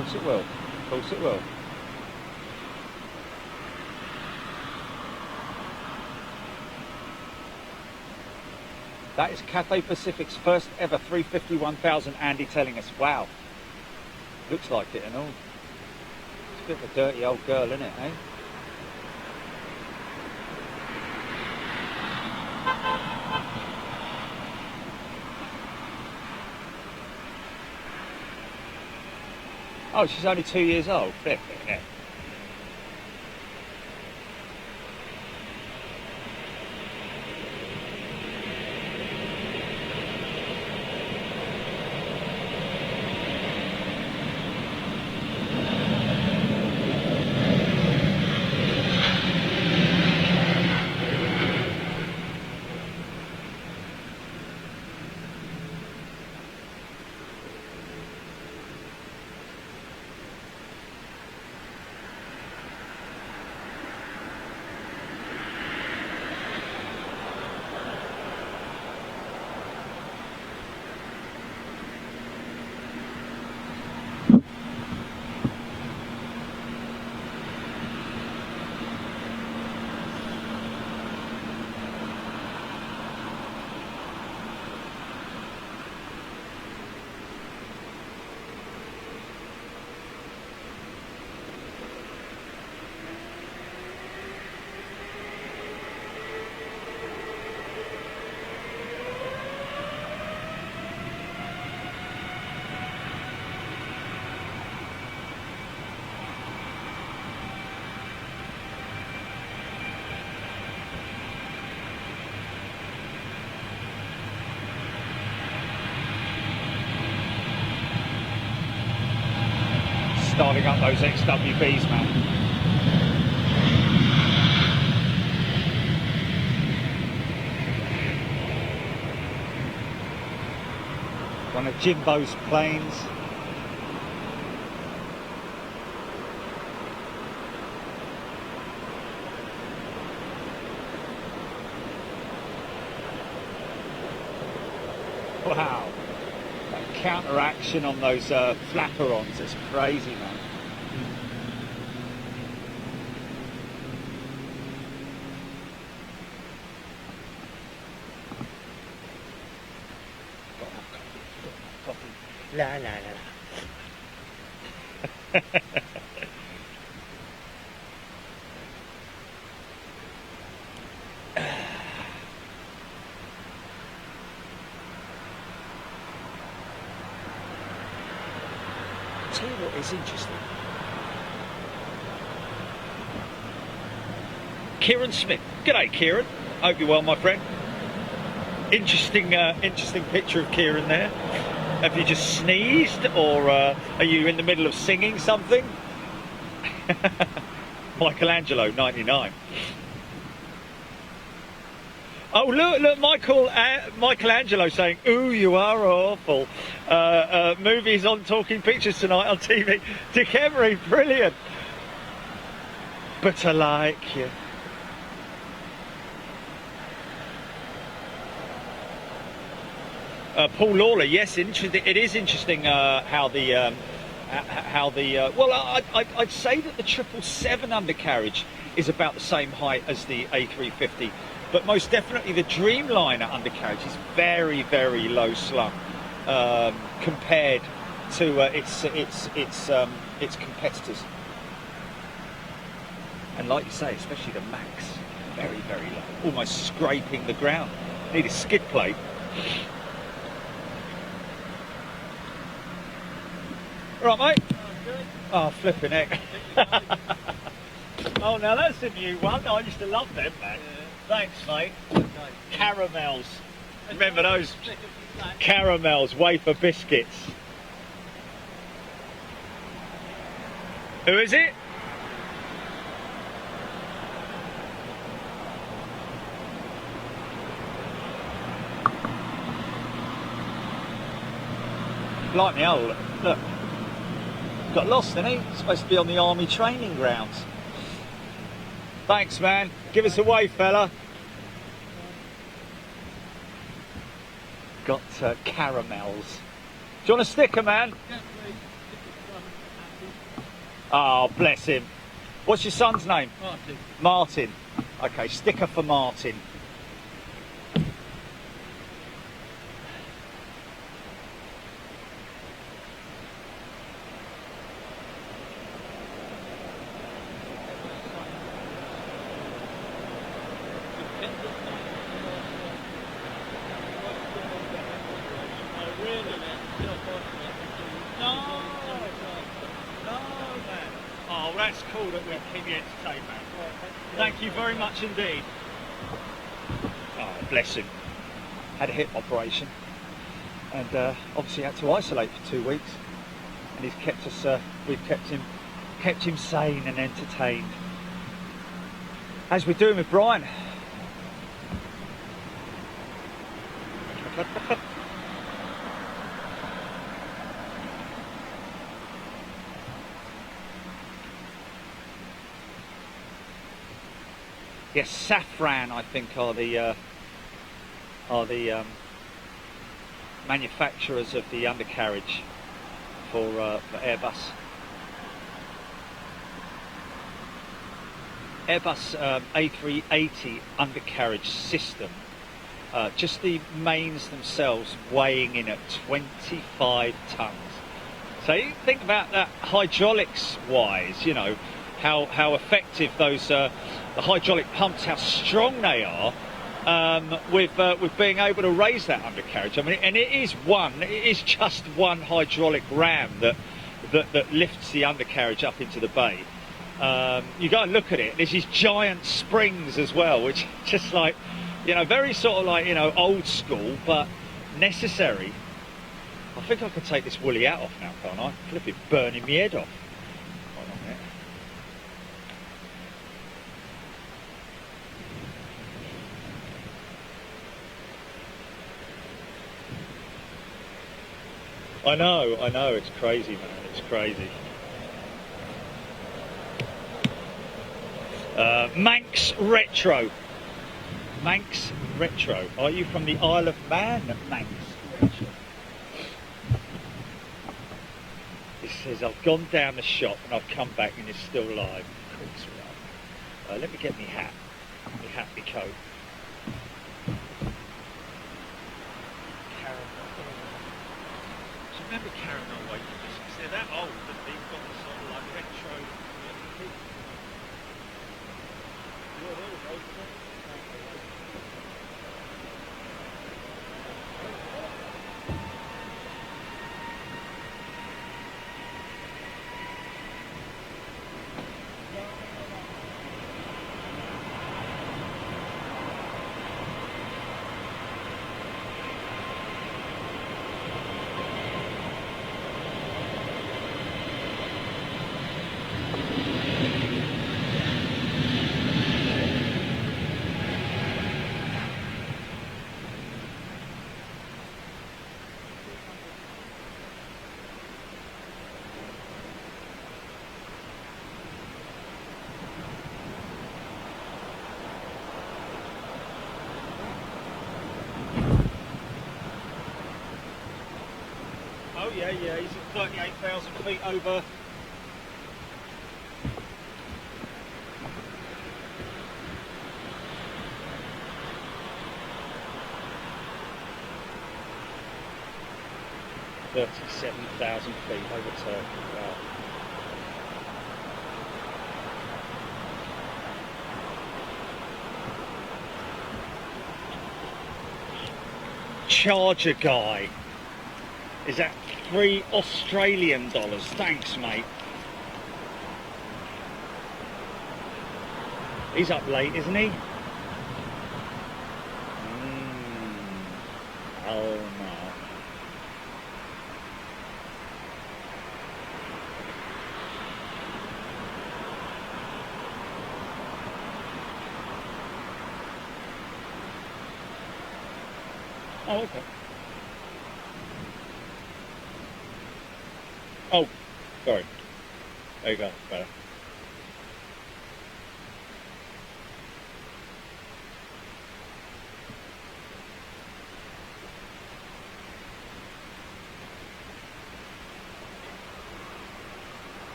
Speaker 2: course it will. Of course it will. That is Cathay Pacific's first ever 350-1000, Andy telling us. Wow. Looks like it and all. It's a bit of a dirty old girl, isn't it, eh? Oh, she's only 2 years old. Flip it, yeah. Starting up those XWBs, man. One of Jimbo's planes. Wow. That counteraction on those flaperons, it's crazy, man. La la la la. Tell you what is interesting. Kieran Smith. G'day, Kieran. Hope you're well, my friend. Interesting, interesting picture of Kieran there. Have you just sneezed, or are you in the middle of singing something? Michelangelo, 99. Oh, look, Michelangelo saying, "Ooh, you are awful." Movies on Talking Pictures tonight on TV. Dick Emery, brilliant. But I like you. Paul Lawler, yes, interesting. It is interesting how the well, I'd say that the 777 undercarriage is about the same height as the A350, but most definitely the Dreamliner undercarriage is very, very low slung compared to its competitors. And like you say, especially the Max, very, very low, almost scraping the ground. Need a skid plate. Right, mate? Oh, flipping heck. Oh, now that's a new one. I used to love them, man. Yeah. Thanks, mate. Caramels. Remember those? Caramels, wafer biscuits. Who is it? Like me, oh, look. Got lost, didn't he? Supposed to be on the army training grounds. Thanks, man. Give us a wave, fella. Got caramels. Do you want a sticker, man? Oh, bless him. What's your son's name?
Speaker 3: Martin.
Speaker 2: Martin. Okay, sticker for Martin. Oh, that's cool that we keep you entertained, man. Thank you very much indeed. Oh, bless him. Had a hip operation, and obviously had to isolate for 2 weeks. And he's kept us. We've kept him sane and entertained, as we're doing with Brian. Yes, Safran, I think, are the manufacturers of the undercarriage for Airbus. Airbus A380 undercarriage system. Just the mains themselves weighing in at 25 tons. So you think about that hydraulics wise, you know, how effective those the hydraulic pumps, how strong they are with being able to raise that undercarriage. I mean, and it is just one hydraulic ram that lifts the undercarriage up into the bay. You go and look at it. There's these giant springs as well, which just like, you know, very sort of like, you know, old school but necessary. I think I could take this woolly hat off now, can't I? Flip it, burning my head off. Hold on a minute. I know, it's crazy, man, it's crazy. Manx Retro. Manx Retro. Are you from the Isle of Man, Manx Retro? It says, I've gone down the shop and I've come back and it's still live. Of course we are. Let me get my hat, my coat. Remember caramel weight because they're that old that they've got the sort of like retro look. Oh yeah, he's at 38,000 feet over. $37,000 feet over Turkey. Wow. Charger guy. Is that $3 Australian? Thanks, mate. He's up late, isn't he? Oh no. Oh, okay. Oh, sorry. There you go, better.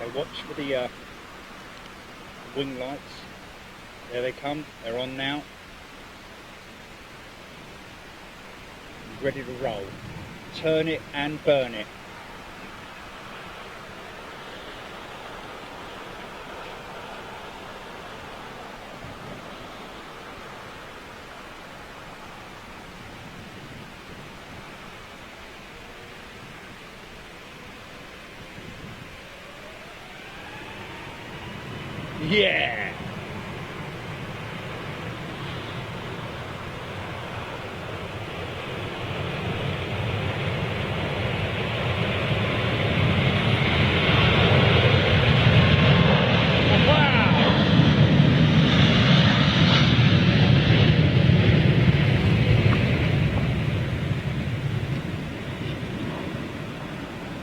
Speaker 2: Okay, watch for the wing lights. There they come. They're on now. Ready to roll. Turn it and burn it. Yeah.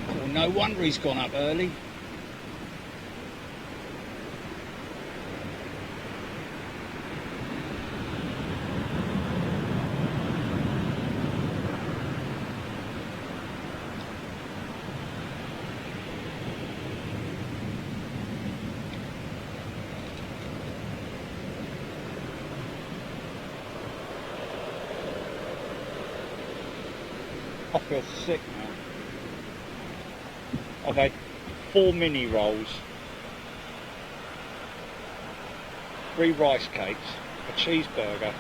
Speaker 2: Well, no wonder he's gone up early. I feel sick now. Okay, 4 mini rolls, 3 rice cakes, a cheeseburger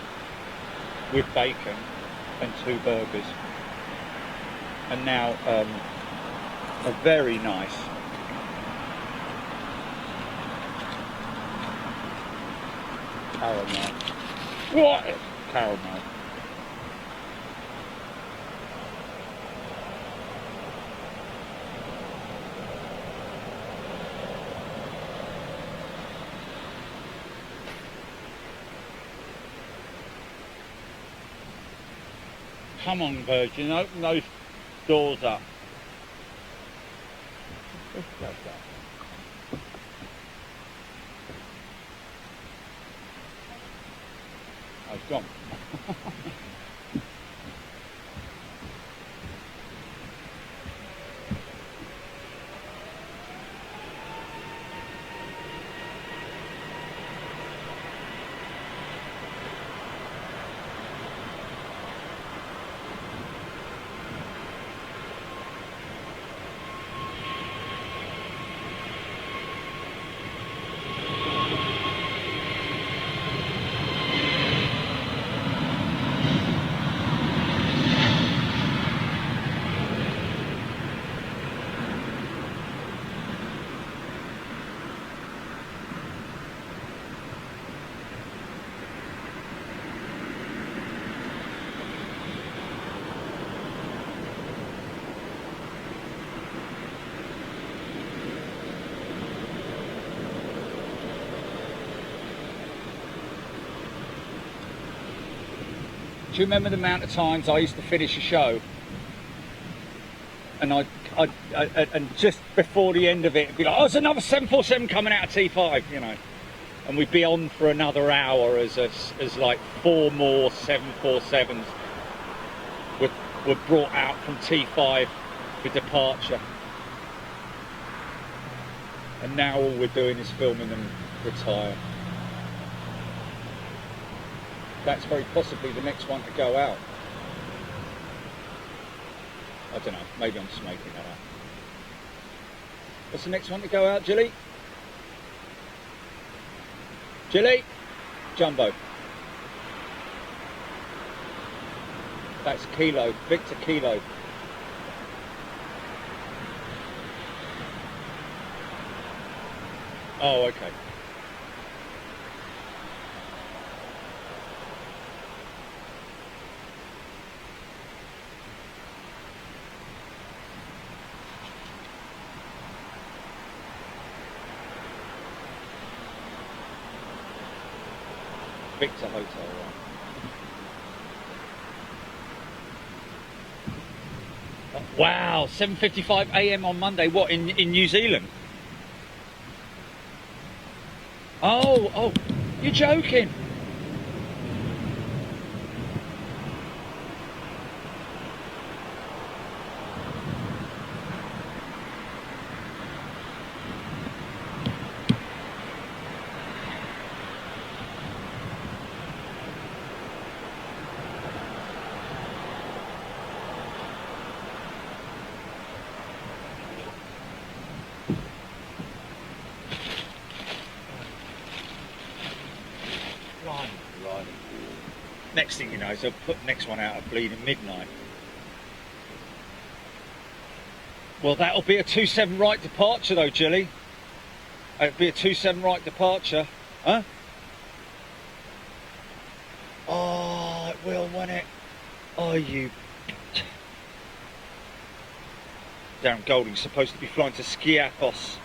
Speaker 2: with bacon and 2 burgers. And now a very nice caramel. What? Caramel. Come on, Virgin, open those doors up. Oh, it's gone. Do you remember the amount of times I used to finish a show and and just before the end of it, it'd be like, oh, there's another 747 coming out of T5, you know, and we'd be on for another hour as like 4 more 747s were brought out from T5 for departure. And now all we're doing is filming them retire. That's very possibly the next one to go out. I don't know, maybe I'm just making that up. What's the next one to go out, Jilly? Jilly? Jumbo. That's Kilo, Victor Kilo. Oh, okay. Victor Hotel, right. Wow, 7:55 AM on Monday. What, in New Zealand? Oh, you're joking. next thing you know, they'll put the next one out at bleeding midnight. Well, that'll be a 2-7 right departure though, Jilly. It'll be a 2-7 right departure. Huh? Oh, it will, won't it? Oh, you... Darren Golding's supposed to be flying to Skiathos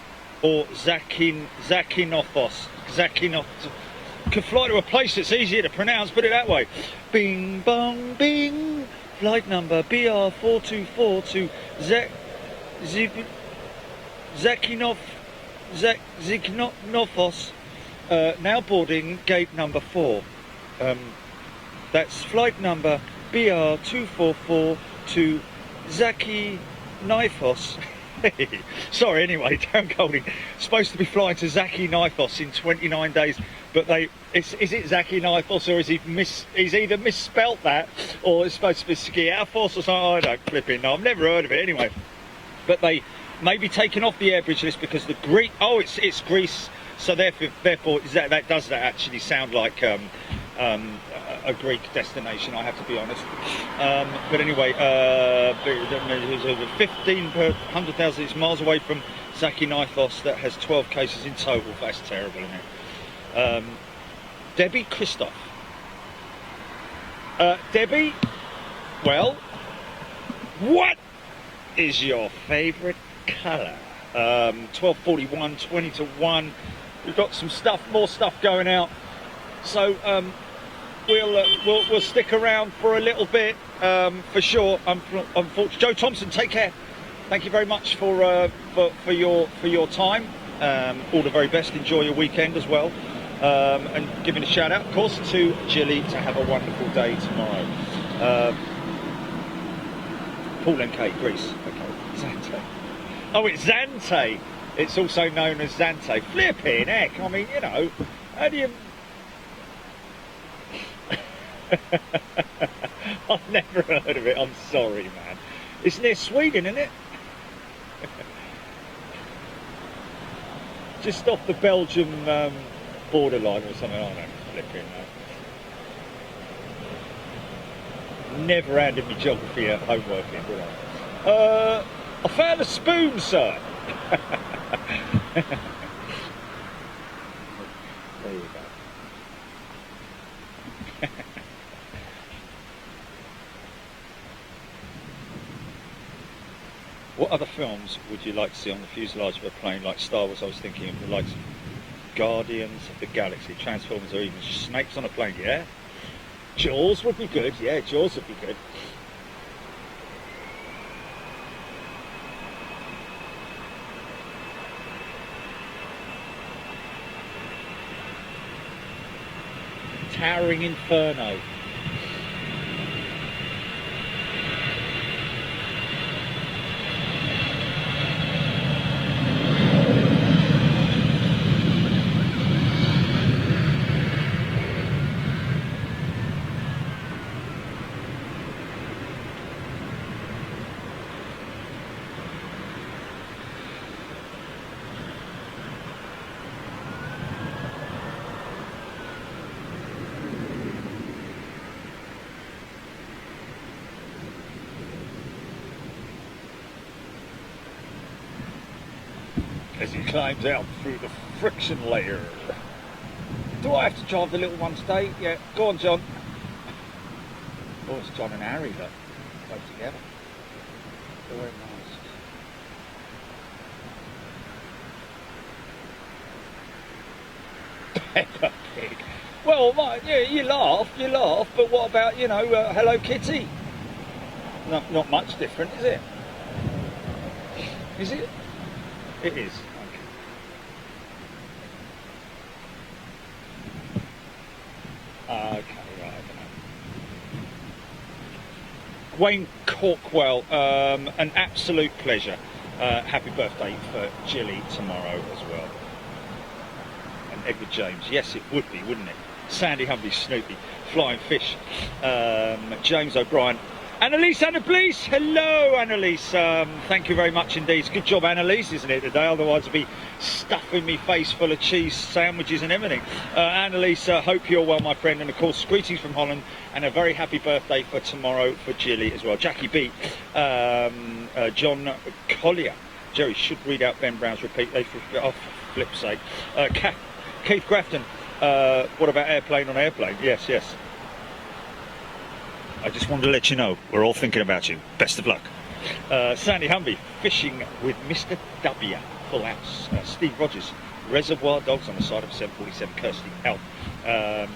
Speaker 2: or Zakynthos. Could fly to a place that's easier to pronounce, put it that way. Bing, bong, bing. Flight number BR424 to Zakynthos. Now boarding gate number 4. That's flight number BR244 to Zakynthos. Sorry, anyway, Darren Golding supposed to be flying to Zakynthos in 29 days, but is it Zakynthos or he's either misspelt that or it's supposed to be Skiathos or something. I don't flipping know. I've never heard of it anyway. But they may be taken off the airbridge list because the Greek. Oh, it's Greece. So therefore that does actually sound like a Greek destination, I have to be honest. But anyway, 15 per 100,000 is miles away from Zakynthos. That has 12 cases in total. That's terrible, isn't it? Debbie Christoph. Debbie, well, what is your favourite colour? 12:41, 20 to 1. We've got some more stuff going out. So we'll stick around for a little bit for sure. Unfortunately, Joe Thompson, take care. Thank you very much for your time. All the very best. Enjoy your weekend as well. And giving a shout out, of course, to Jilly to have a wonderful day tomorrow. Paul and Kate, Greece. Okay, Zante. Oh, it's Zante. It's also known as Zante. Flipping heck. I mean, you know, how do you... I've never heard of it. I'm sorry, man. It's near Sweden, isn't it? Just off the Belgium borderline or something. I don't flipping know. Never handed me geography at homework in, did I? I found a spoon, sir. There you go. What other films would you like to see on the fuselage of a plane, like Star Wars? I was thinking of the likes of Guardians of the Galaxy, Transformers, or even Snakes on a Plane. Yeah, Jaws would be good. Yeah, Jaws would be good. Towering Inferno. As he climbs out through the friction layer. Do I have to drive the little one today? Yeah, go on, John. Oh, it's John and Harry, look. Both together. Very nice. Peppa Pig. Well, yeah, you laugh, but what about, you know, Hello Kitty? Not much different, is it? Is it? It is. Okay, right, I don't know. Wayne Corkwell, an absolute pleasure. Happy birthday for Jilly tomorrow as well. And Edward James, yes it would be, wouldn't it? Sandy Humby, Snoopy, Flying Fish, James O'Brien. Annalise, hello Annalise. Thank you very much indeed. Good job Annalise, isn't it, today? Otherwise I'd be stuffing me face full of cheese sandwiches and everything. Annalise, hope you're well, my friend, and of course greetings from Holland, and a very happy birthday for tomorrow for Jilly as well. Jackie B, John Collier. Jerry should read out Ben Brown's repeat. They for flip's sake. Keith Grafton. What about airplane on airplane? Yes. I just wanted to let you know we're all thinking about you. Best of luck. Sandy Humby, fishing with Mr. W. Full house. Steve Rogers, reservoir dogs on the side of 747. Kirsty L.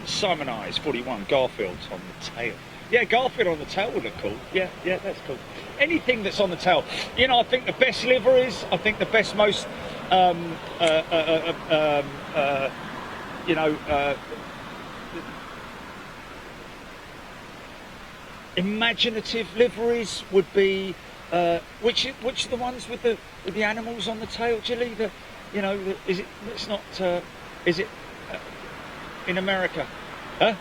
Speaker 2: Simon Eyes, 41. Garfield on the tail. Yeah, Garfield on the tail would look cool. Yeah, that's cool. Anything that's on the tail. You know, I think the best liveries, I think the best, most, imaginative liveries would be which are the ones with the animals on the tail, Jilly? Is it? It's not. Is it in America? Huh?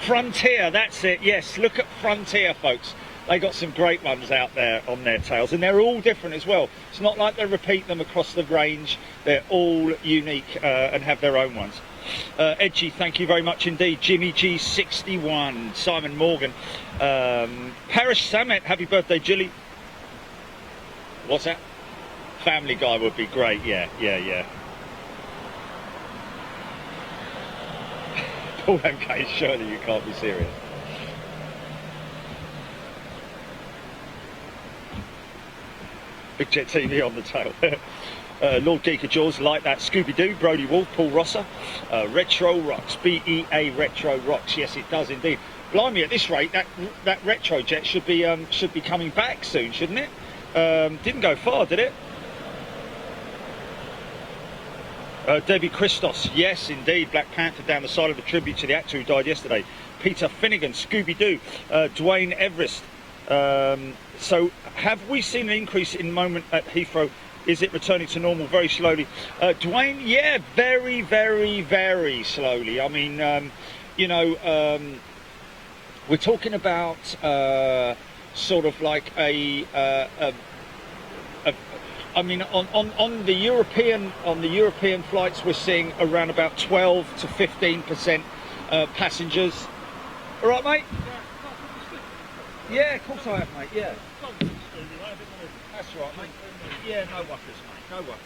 Speaker 2: Frontier. That's it. Yes. Look at Frontier, folks. They got some great ones out there on their tails, and they're all different as well. It's not like they repeat them across the range. They're all unique and have their own ones. Edgy, thank you very much indeed. Jimmy G61, Simon Morgan, Parish Samet, happy birthday, Jilly. What's that? Family Guy would be great. Yeah. Paul MK, surely you can't be serious. Big Jet TV on the tail. Lord Geeker Jaws, like that. Scooby-Doo, Brody Wolf, Paul Rosser. Retro Rocks, BEA Retro Rocks. Yes, it does indeed. Blimey, at this rate, that Retro Jet should be coming back soon, shouldn't it? Didn't go far, did it? Debbie Christos, yes, indeed. Black Panther down the side of a tribute to the actor who died yesterday. Peter Finnegan, Scooby-Doo, Dwayne Everest. So, have we seen an increase in moment at Heathrow? Is it returning to normal very slowly? Dwayne, yeah, very, very, very slowly. I mean, we're talking about sort of like I mean, on the European flights, we're seeing around about 12 to 15% passengers. All right, mate? Yeah, of course I have, mate. Yeah. That's right, mate. Yeah, no worries, mate. No worries.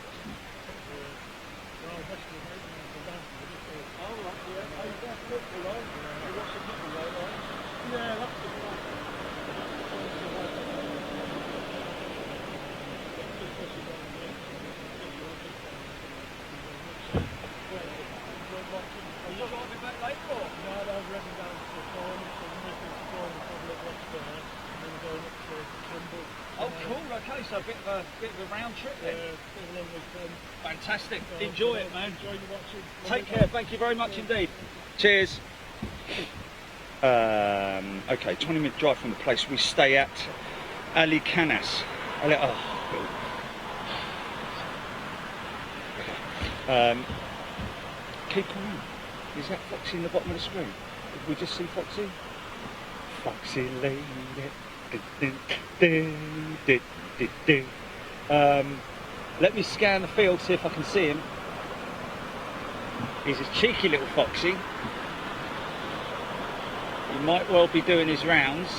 Speaker 2: Oh, cool. Okay, so a bit of a round trip then. Fantastic. Enjoy it, man. Enjoy your watching. Take care. Thank you very much indeed. Cheers. Okay, 20-minute drive from the place we stay at, Ali Canas. Keep coming. Is that Foxy in the bottom of the screen? Did we just see Foxy? Foxy lady. Let me scan the field, see if I can see him. He's a cheeky little foxy. He might well be doing his rounds.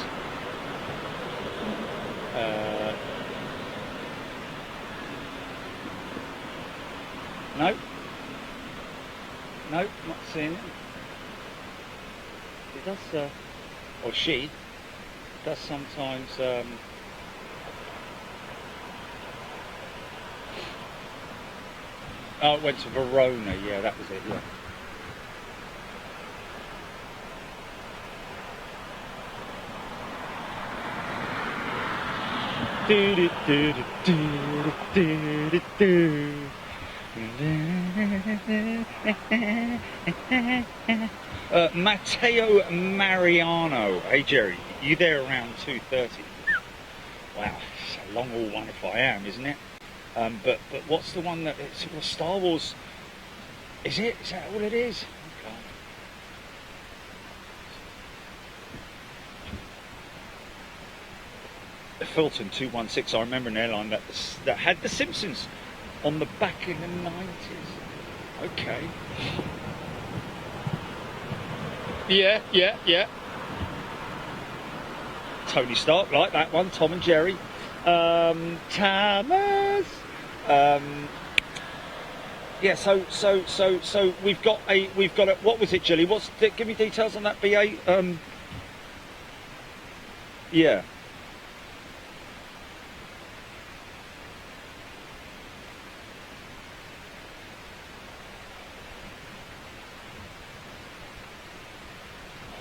Speaker 2: Nope, not seeing him. He does, or she does sometimes. Oh, it went to Verona. Yeah, that was it. Yeah. Matteo Mariano. Hey Jerry, you there around 2:30? Wow, it's a long all one if I am, isn't it? But what's the one that it's sort of Star Wars? Is it? Is that all it is? Oh, Fulton 216. I remember an airline that had the Simpsons on the back in the 90s. Okay. Yeah. Tony Stark, like that one. Tom and Jerry. Thomas. Yeah. So we've got a. What was it, Julie? Give me details on that BA. Yeah.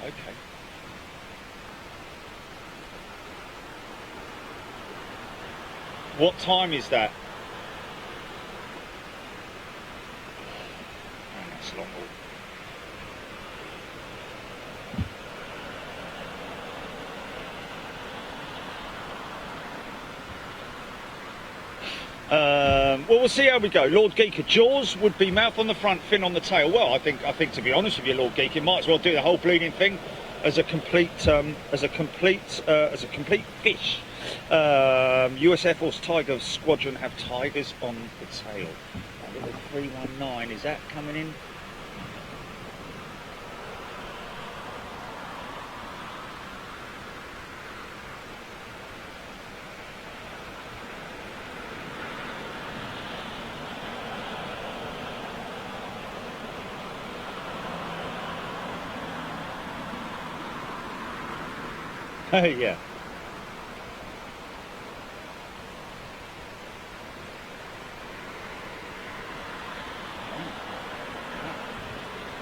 Speaker 2: Okay. What time is that? Oh, that's long haul. Well, we'll see how we go. Lord Geeker, jaws would be mouth on the front, fin on the tail. Well, I think to be honest with you, Lord Geeker, might as well do the whole bleeding thing as a complete fish. US Air Force Tiger Squadron have tigers on the tail. That little 319, is that coming in? Yeah.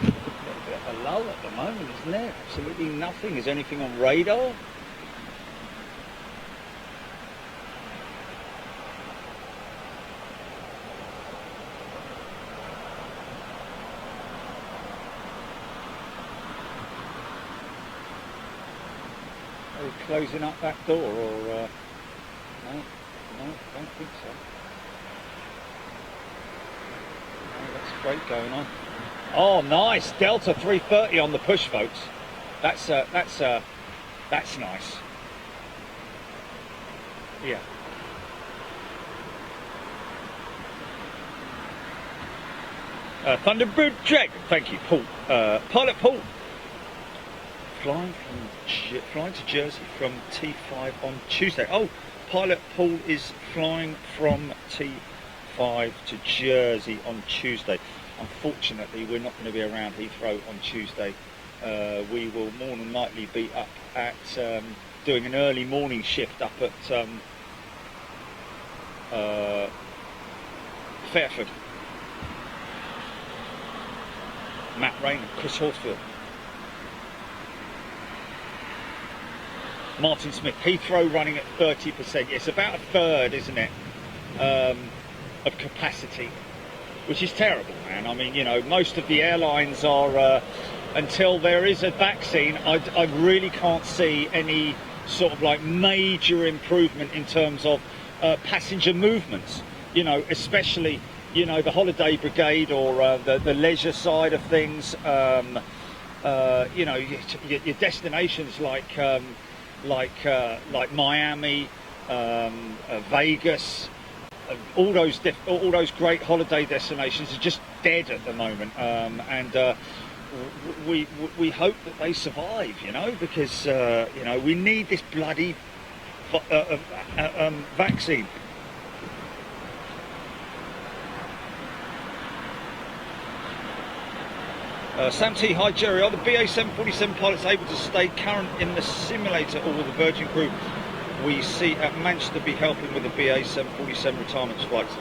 Speaker 2: A little bit of a lull at the moment, isn't there? Absolutely nothing. Is anything on radar? Are we closing up that door, or no, don't think so. Oh, that's great going on. Oh, nice, Delta 330 on the push, folks. That's nice. Yeah. Thunderbird Jack, thank you, Paul. Pilot Paul. Flying to Jersey from T5 on Tuesday. Oh, Pilot Paul is flying from T5 to Jersey on Tuesday. Unfortunately, we're not going to be around Heathrow on Tuesday. We will more than likely be up at doing an early morning shift up at Fairford. Matt Rain and Chris Horsfield. Martin Smith, Heathrow running at 30%. It's about a third, isn't it, of capacity, which is terrible, man. I mean, you know, most of the airlines are, until there is a vaccine, I really can't see any sort of like major improvement in terms of passenger movements, you know, especially, you know, the holiday brigade or the leisure side of things, you know, your destinations like Miami, Vegas, all those great holiday destinations are just dead at the moment, and we hope that they survive, you know, because you know, we need this bloody vaccine. Sam T, hi Jerry, are the BA 747 pilots able to stay current in the simulator, or will the Virgin crew we see at Manchester be helping with the BA 747 retirement flights?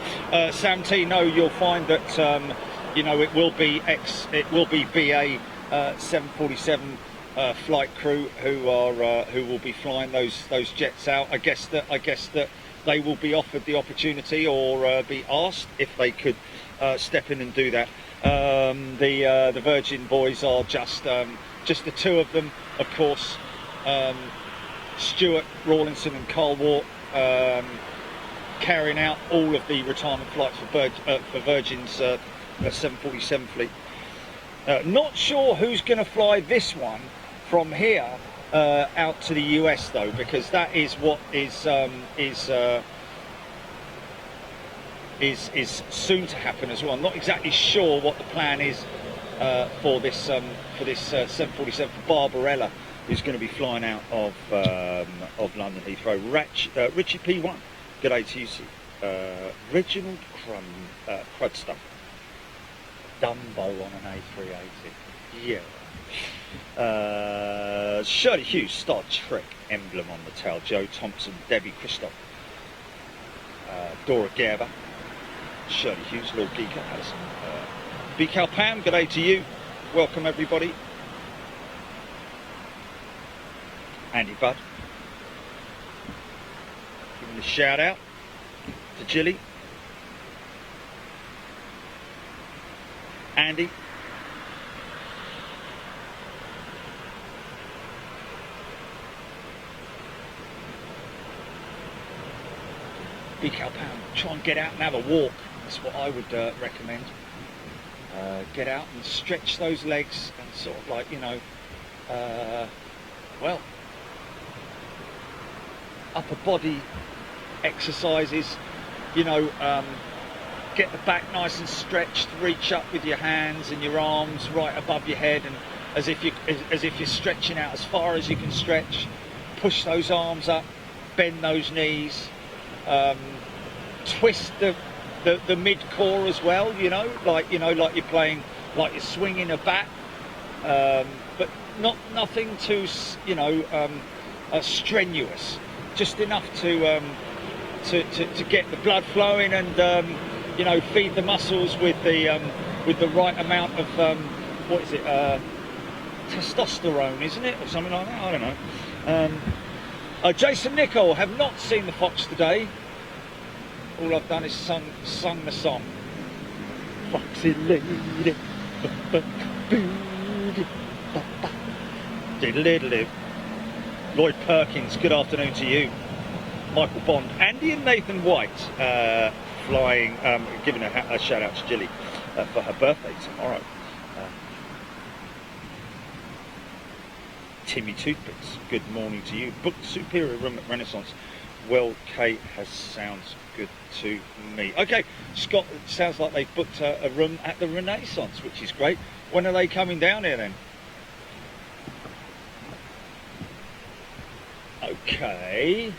Speaker 2: Sam T, no, you'll find that you know, it will be BA 747 flight crew who will be flying those jets out. I guess that they will be offered the opportunity or be asked if they could step in and do that. The Virgin boys are just the two of them, of course. Stuart Rawlinson and Carl Watt carrying out all of the retirement flights for Virgin's 747 fleet. Not sure who's going to fly this one from here out to the US though, because that is what is soon to happen as well. I'm not exactly sure what the plan is for this 747 for Barbarella, who's going to be flying out of London Heathrow. Richie P1, good day to you, Reginald Crudster, Dumbo on an A380. Yeah. Shirley Hughes, Star Trek emblem on the tail. Joe Thompson, Debbie Christoph, Dora Gerber, Shirley Hughes, Lord Geeker, Alison, BCal Pam, good day to you. Welcome everybody. Andy Budd, giving a shout out to Jilly. Andy. BCal Pam, try and get out and have a walk. That's what I would recommend. Get out and stretch those legs and sort of like, you know, well, upper body exercises, you know, get the back nice and stretched, reach up with your hands and your arms right above your head, and as if you're stretching out as far as you can stretch. Push those arms up, bend those knees, twist the mid core as well, you know, like you're playing, like you're swinging a bat, but nothing too, you know, strenuous, just enough to get the blood flowing and you know, feed the muscles with the right amount of what is it, testosterone, isn't it, or something like that? I don't know. Jason Nicol, have not seen the Fox today. All I've done is sung the song. Foxy lady. Diddle-diddle-dip. Lloyd Perkins, good afternoon to you. Michael Bond, Andy and Nathan White flying, giving a shout out to Jilly for her birthday tomorrow. Timmy Toothpicks, good morning to you. Booked superior room at Renaissance. Well, Kate sounds good to me. Okay, Scott, it sounds like they've booked a room at the Renaissance, which is great. When are they coming down here then? Okay.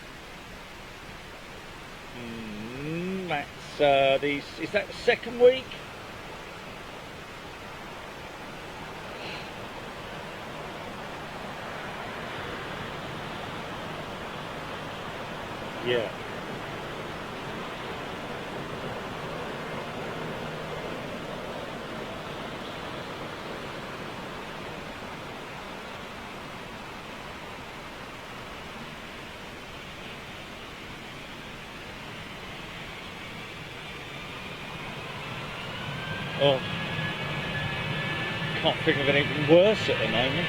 Speaker 2: That's is that the second week? Yeah. Oh, can't think of anything worse at the moment.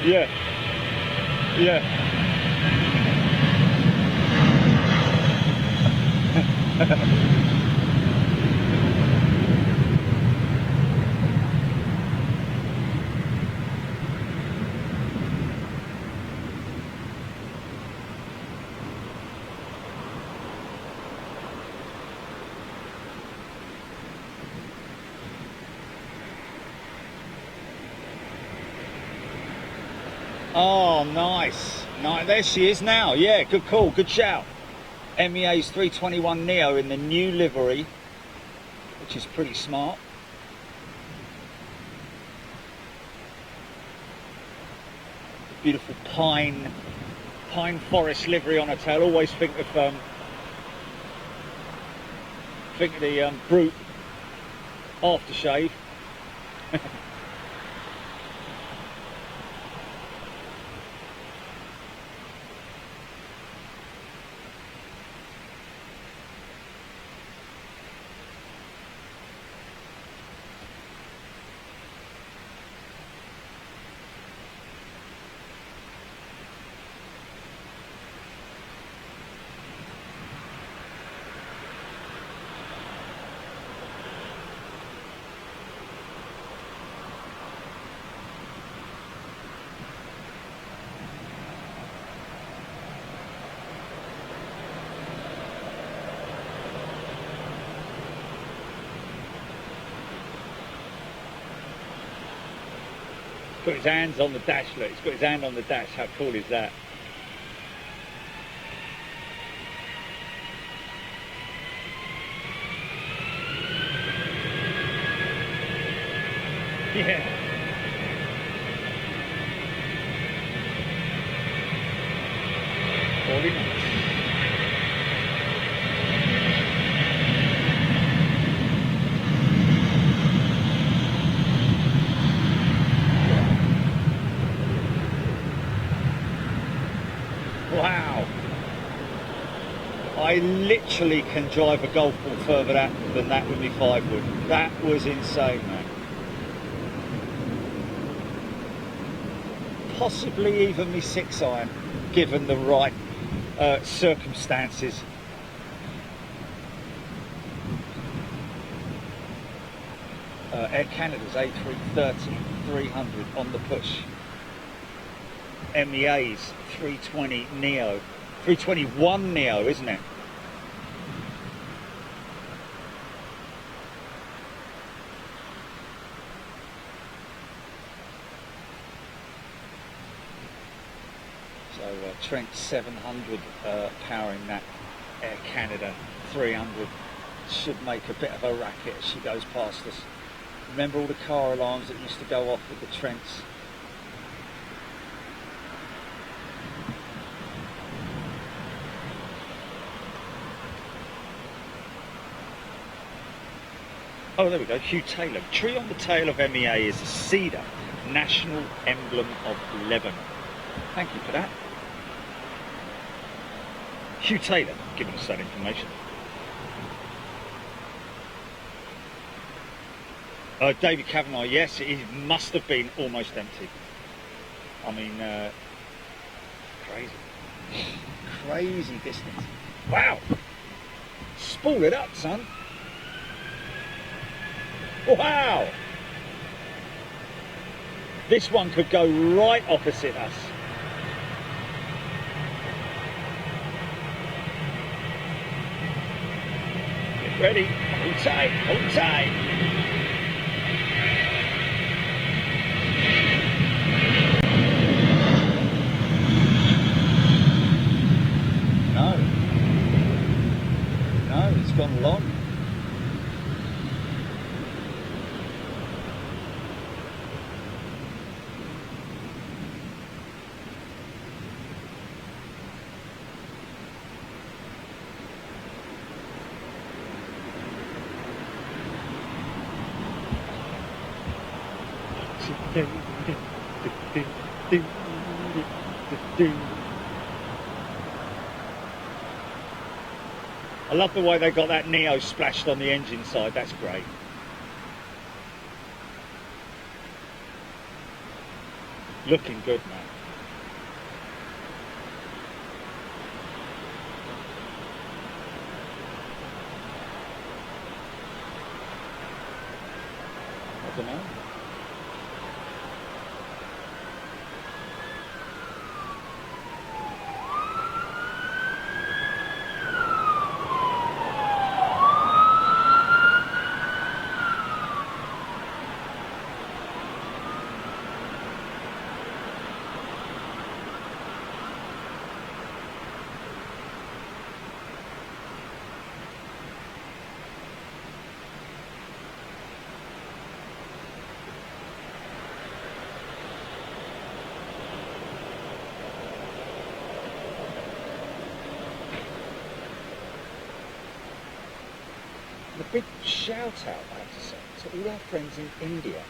Speaker 2: Yeah, yeah. Oh, nice. There she is now. Yeah, good call, good shout. MEA's 321 Neo in the new livery, which is pretty smart. Beautiful pine forest livery on her tail. Always think of the Brute aftershave. got his hands on the dash, look, he's got his hand on the dash. How cool is that? Yeah. Holy nice. Wow. I literally can drive a golf ball further than that with my 5-wood. That was insane, man. Possibly even my 6-iron, given the right circumstances. Air Canada's A330 300 on the push. MEA's 320 Neo, 321 Neo, isn't it? So Trent 700 powering that Air Canada 300 should make a bit of a racket as she goes past us. Remember all the car alarms that used to go off with the Trents? Oh, there we go, Hugh Taylor. Tree on the tail of MEA is a cedar, national emblem of Lebanon. Thank you for that. Hugh Taylor giving us that information. David Kavanagh, yes, it must have been almost empty. I mean, crazy. Crazy distance. Wow! Spool it up, son. Wow! This one could go right opposite us. Get ready. Hold tight. Hold tight. No, it's gone long. I love the way they got that Neo splashed on the engine side, that's great. Looking good, man. I don't know. A big shout out, I have to say, to all our friends in India.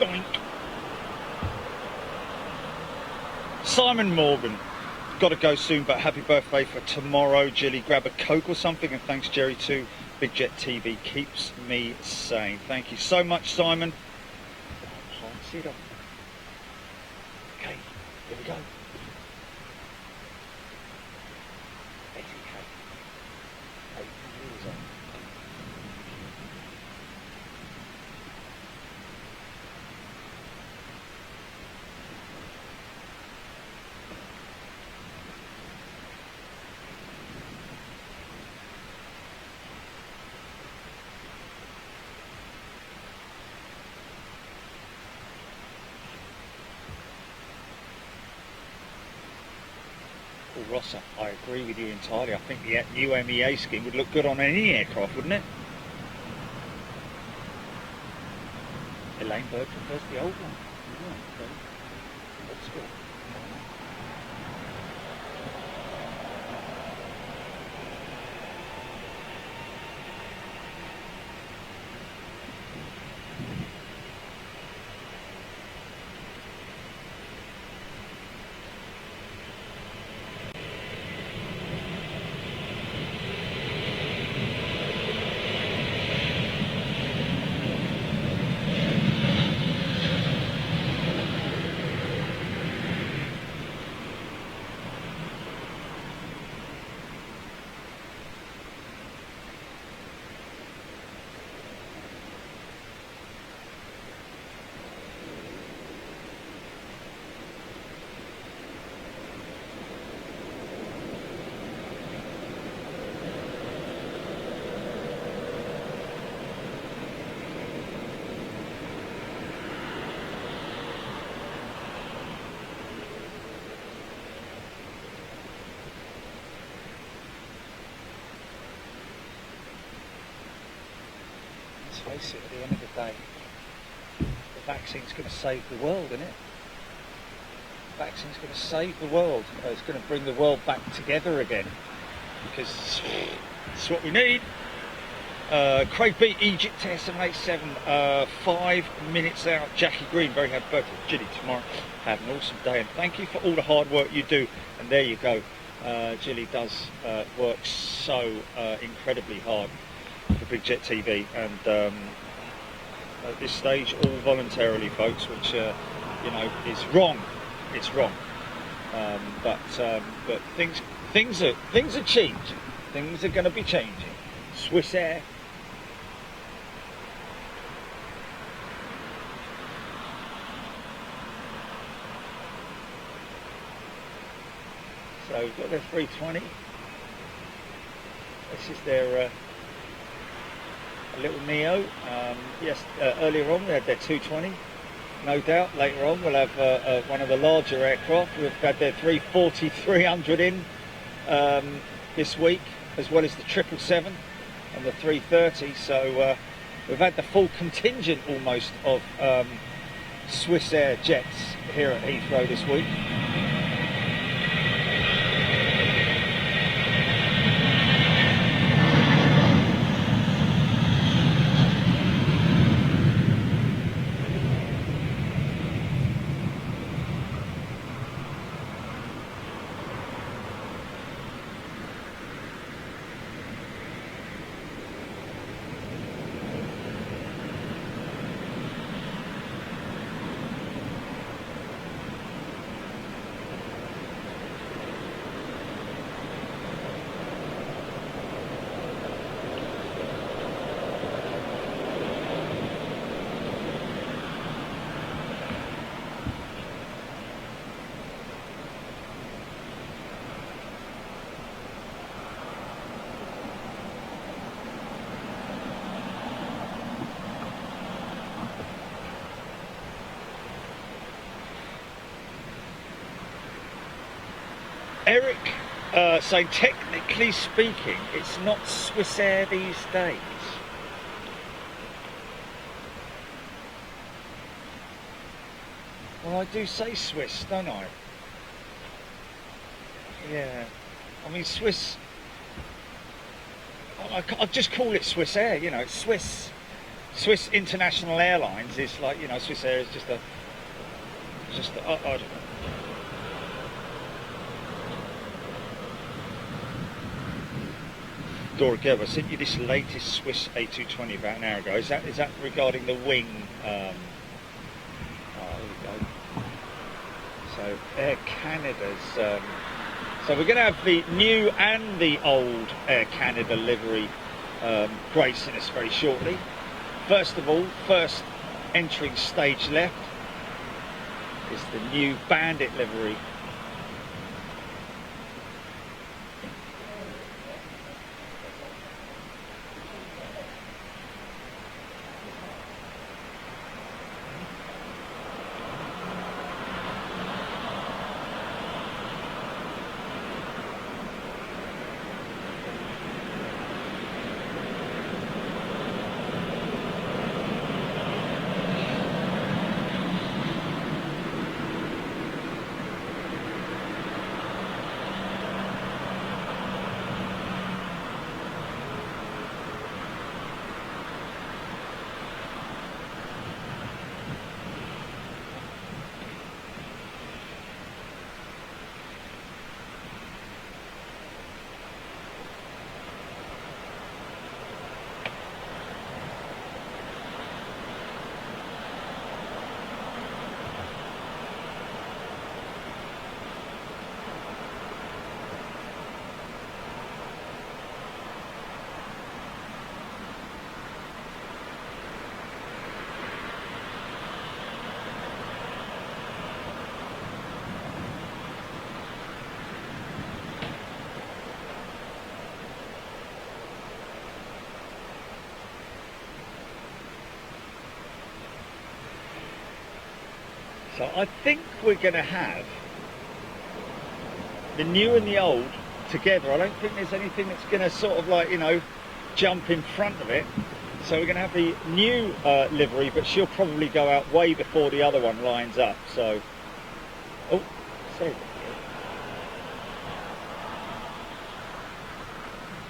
Speaker 2: Yoink. Simon Morgan. Got to go soon, but happy birthday for tomorrow, Jilly. Grab a Coke or something, and thanks, Jerry, too. Big Jet TV keeps me sane. Thank you so much, Simon. Pass it on. Okay, here we go. Betty Kate. Kate years on. Rosser, I agree with you entirely. I think the new MEA scheme would look good on any aircraft, wouldn't it? Elaine Bird prefers the old one. Yeah, okay. That's good. Face it, at the end of the day, the vaccine's going to save the world, isn't it? The vaccine's going to save the world. It's going to bring the world back together again, because it's what we need. Craig B, Egypt SM87, 5 minutes out. Jackie Green, very happy birthday. Jilly, tomorrow. Have an awesome day, and thank you for all the hard work you do. And there you go. Jilly does work so incredibly hard for Big Jet TV, and at this stage all voluntarily, folks, which you know, is wrong. It's wrong, but things are changing. Things are going to be changing. Swiss Air. So we've got their 320. This is their little Neo. Yes, earlier on we had their 220. No doubt later on we'll have one of the larger aircraft. We've had their 340-300 in this week, as well as the 777 and the 330. So we've had the full contingent almost of Swiss Air jets here at Heathrow this week. Eric saying, technically speaking, it's not Swiss Air these days. Well, I do say Swiss, don't I? Yeah. I mean, Swiss... I'll just call it Swiss Air, you know, it's Swiss Swiss International Airlines is like, you know, Swiss Air is just a I don't know. Dora Gerber, I sent you this latest Swiss A220 about an hour ago. Is that regarding the wing? There we go. So Air Canada's. So we're going to have the new and the old Air Canada livery gracing us very shortly. First of all, first entering stage left is the new Bandit livery. So I think we're going to have the new and the old together. I don't think there's anything that's going to sort of like, you know, jump in front of it. So we're going to have the new livery, but she'll probably go out way before the other one lines up. So, oh, sorry.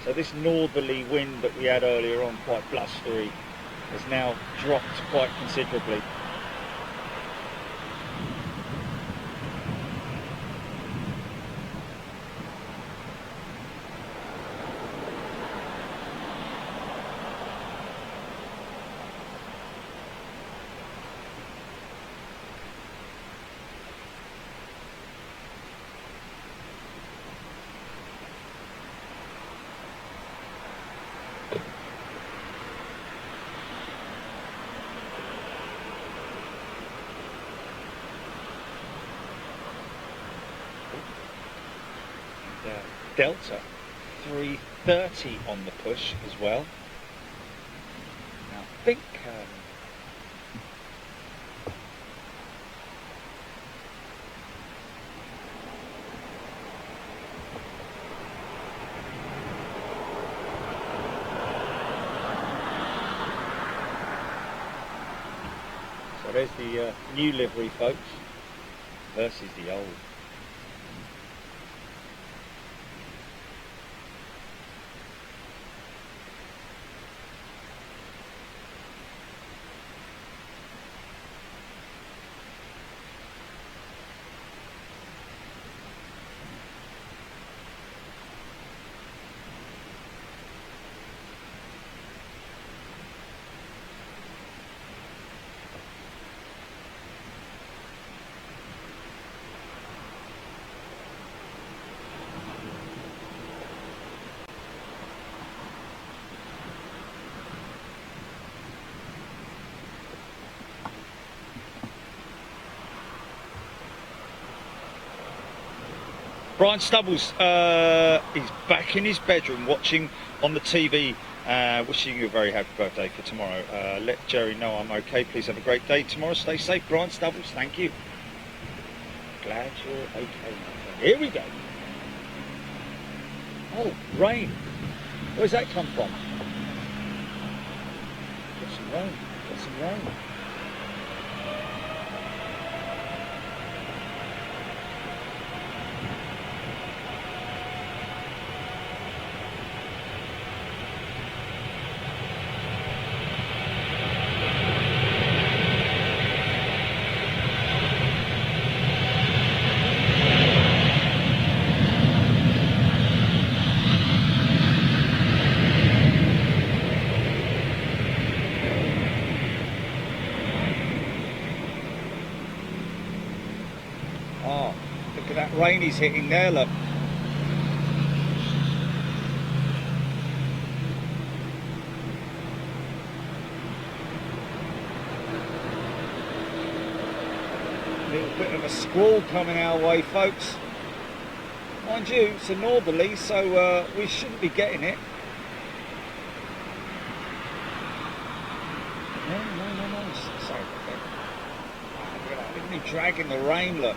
Speaker 2: So this northerly wind that we had earlier on, quite blustery, has now dropped quite considerably. Delta 330 on the push as well. Now I think so there's the new livery, folks, versus the old. Brian Stubbles is back in his bedroom watching on the TV, wishing you a very happy birthday for tomorrow. Let Jerry know I'm okay. Please have a great day tomorrow. Stay safe, Brian Stubbles. Thank you. Glad you're okay, my friend. Here we go. Oh, rain. Where's that come from? Got some rain. Got some rain. Rainy's hitting there, look. Little bit of a squall coming our way, folks. Mind you, it's a northerly, so we shouldn't be getting it. No. Sorry about that. Look at me dragging the rain, look.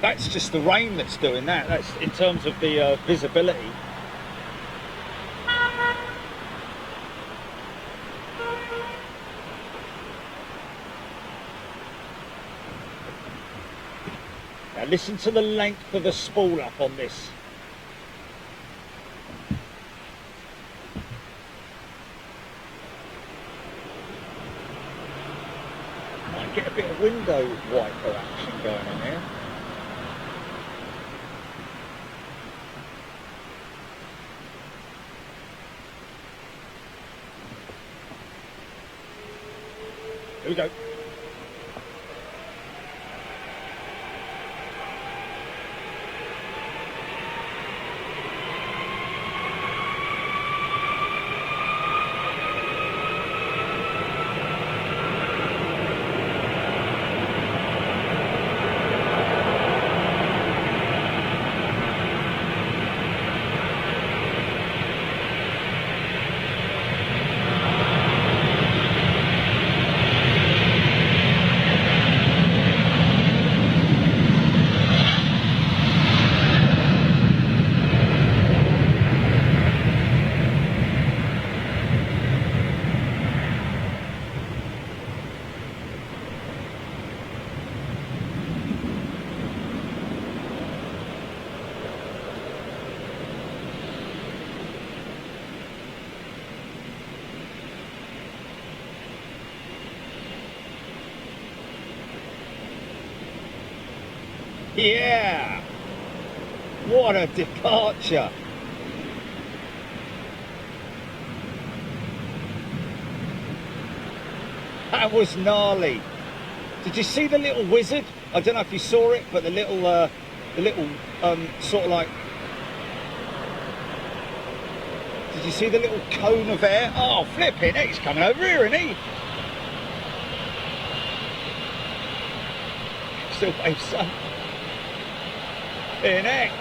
Speaker 2: That's just the rain that's doing that. That's in terms of the visibility. Now listen to the length of the spool up on this. Might get a bit of window wiper action going on here. Here we go. Yeah! What a departure! That was gnarly. Did you see the little wizard? I don't know if you saw it, but the little sort of like. Did you see the little cone of air? Oh, flipping it! He's coming over here, isn't he? Still wave son. In heck.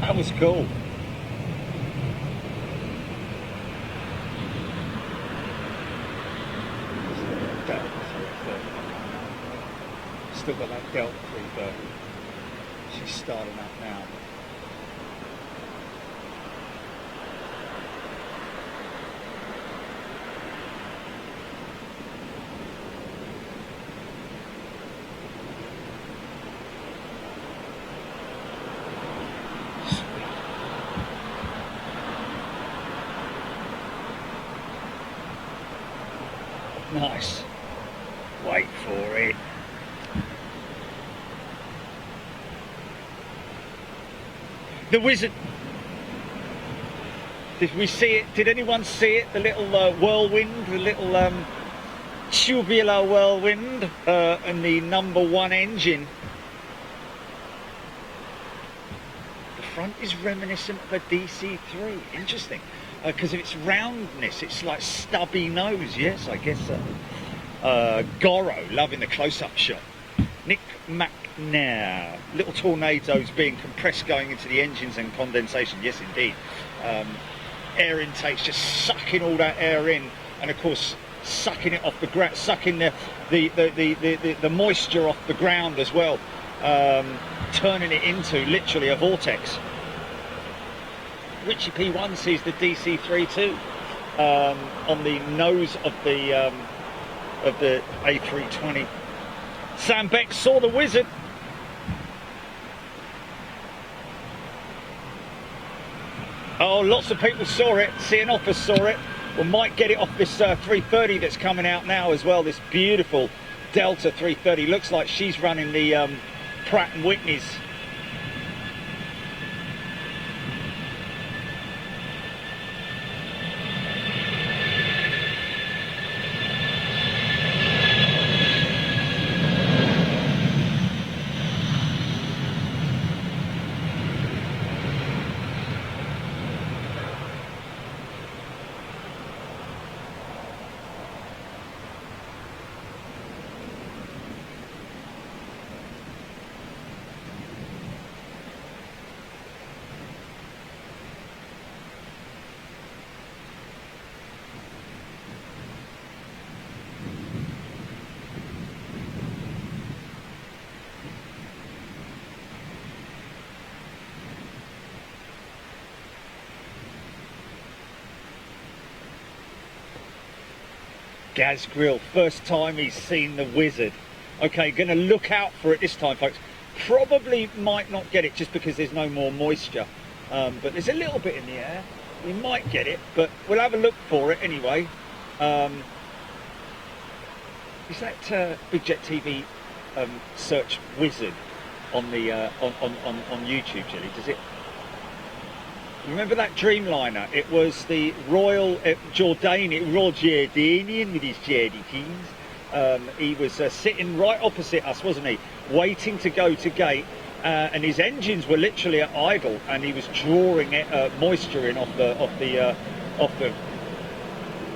Speaker 2: That was cool. Still got that Delta 330. She's starting up now. Nice. Wait for it. The Wizard. Did we see it? Did anyone see it? The little whirlwind, the little tubular whirlwind, and the #1 engine. The front is reminiscent of a DC3. Interesting, because of its roundness. It's like stubby nose. Yes, I guess so. Goro, loving the close-up shot. Nick McNair, little tornadoes being compressed going into the engines and condensation. Yes, indeed. Air intakes just sucking all that air in, and of course sucking it off the ground, sucking the moisture off the ground as well, turning it into literally a vortex. Richie P1 sees the DC3 too, on the nose of the A320. Sam Beck saw the Wizard. Oh, lots of people saw it. Cianopoulos saw it. We might get it off this 330 that's coming out now as well. This beautiful Delta 330. Looks like she's running the Pratt & Whitney's. Gaz Grill, first time he's seen the Wizard. Okay, gonna look out for it this time, folks. Probably might not get it just because there's no more moisture, but there's a little bit in the air. We might get it, but we'll have a look for it anyway. Is that Big Jet TV search Wizard on the on YouTube, Jelly? Does it? Remember that Dreamliner? It was the Royal Jordanian with his Jerdy teams. He was sitting right opposite us, wasn't he? Waiting to go to gate, and his engines were literally at idle, and he was drawing moisture in off the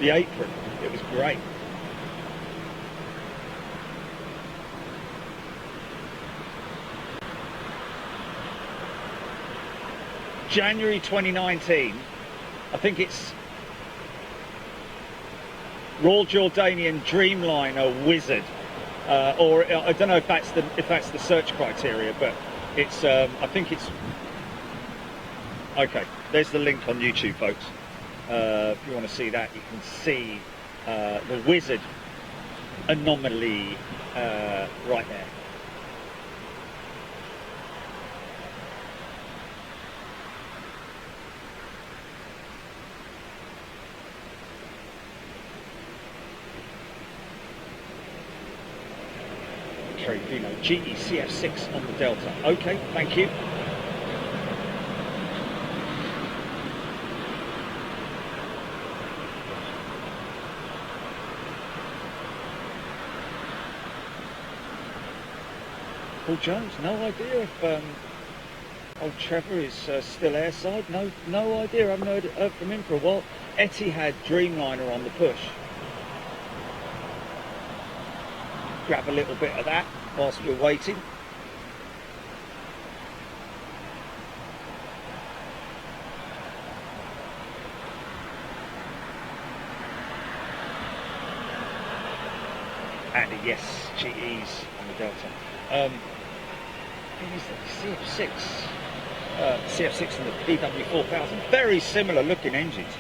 Speaker 2: apron. It was great. January 2019, I think it's Royal Jordanian Dreamliner Wizard, or I don't know if that's the search criteria, but it's I think it's okay. There's the link on YouTube, folks. If you want to see that, you can see the Wizard anomaly right there. Vino GE CF6 on the Delta. Okay, thank you. Paul Jones, no idea if old Trevor is still airside. No idea. I haven't heard from him for a while. Etihad Dreamliner on the push. Grab a little bit of that whilst we're waiting. And a yes, GE's on the Delta. CF6, CF6 and the PW4000, very similar looking engines.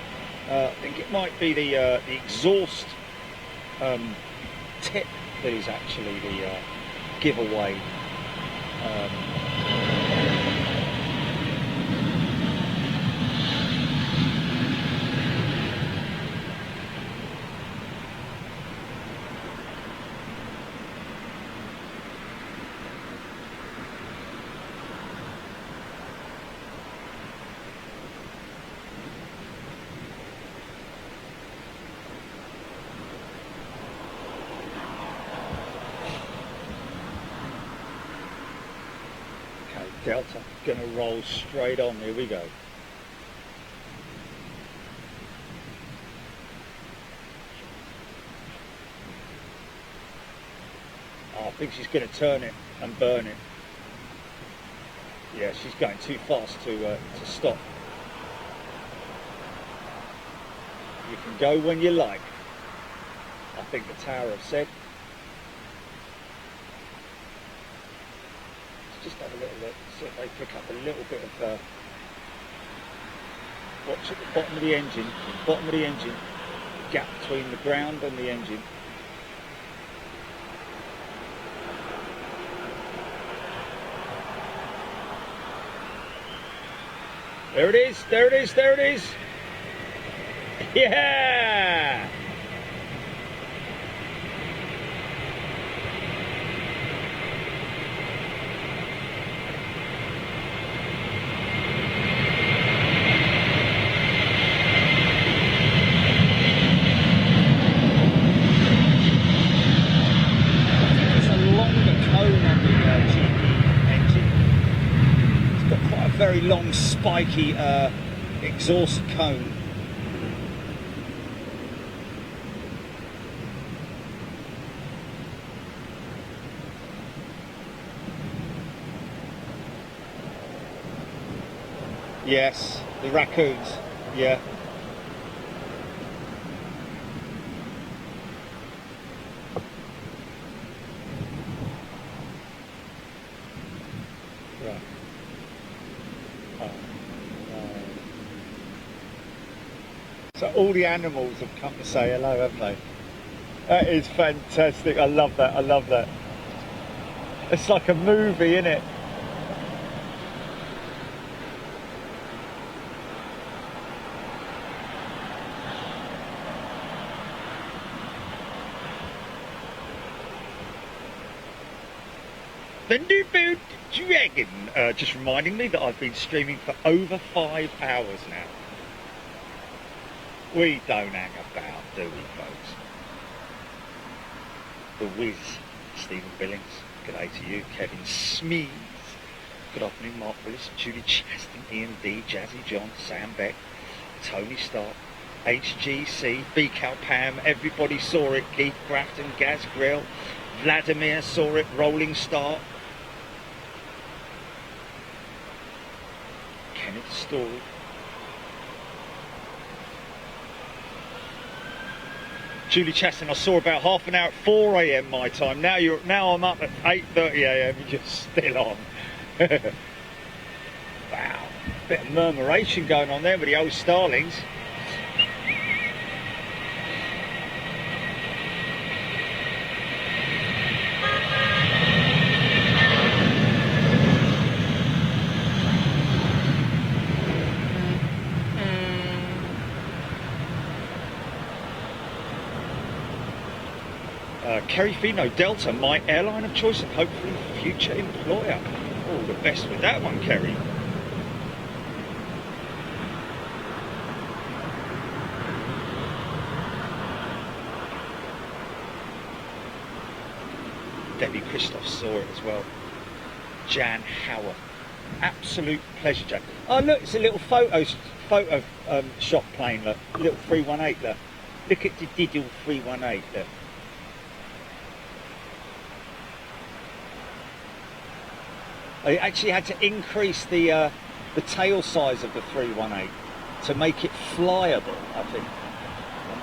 Speaker 2: I think it might be the exhaust tip that is actually the giveaway. Delta gonna roll straight on. Here we go. Oh, I think she's gonna turn it and burn it. Yeah, she's going too fast to stop. You can go when you like, I think the tower have said. Let's just have a little look, see if they pick up a little bit of watch at the bottom of the engine, gap between the ground and the engine. There it is, there it is, there it is. Yeah! It's a longer cone on the GE engine. It's got quite a very long, spiky exhaust cone. Yes, the raccoons, yeah. Right. Oh, no. So all the animals have come to say hello, haven't they? That is fantastic. I love that, I love that. It's like a movie, isn't it? Thunderbolt Dragon, just reminding me that I've been streaming for over 5 hours now. We don't hang about, do we, folks? The Wiz, Stephen Billings, good day to you. Kevin Smees, good afternoon. Mark Willis, Julie Chaston, Ian D, Jazzy John, Sam Beck, Tony Stark, HGC, BCal Pam, everybody saw it, Keith Grafton, Gaz Grill, Vladimir saw it, Rolling Star, Kenneth Story, Julie Chaston, I saw about half an hour at 4 AM my time. Now I'm up at 8:30 AM. You're just still on. Wow, bit of murmuration going on there with the old starlings. Kerry Fino, Delta, my airline of choice and hopefully future employer. All the best with that one, Kerry. Debbie Christoph saw it as well. Jan Howard, absolute pleasure, Jan. Oh look, it's a little photo shop plane, look, little 318 there. Look at the digital 318 there. I actually had to increase the tail size of the 318 to make it flyable, I think,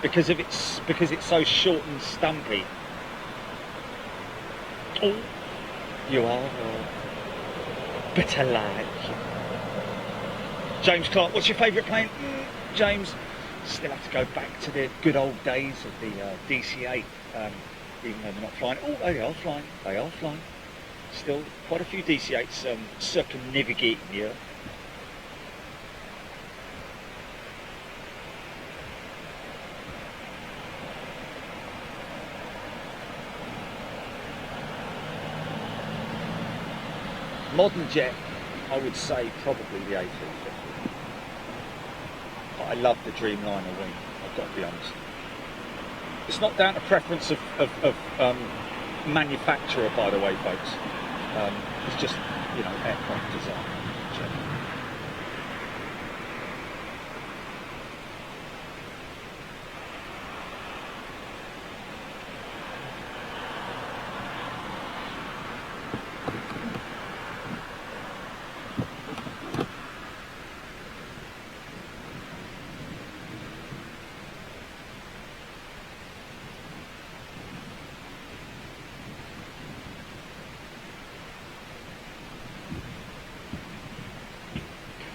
Speaker 2: because it's so short and stumpy. Oh, you are better like. James Clark, what's your favourite plane? James, still have to go back to the good old days of the DC-8, even though they're not flying. Oh, they are flying. They are flying. Still quite a few DC-8s circumnavigating the Earth. Modern jet, I would say probably the A350. But I love the Dreamliner wing, I've got to be honest. It's not down to preference of manufacturer, by the way, folks. It's just aircraft design.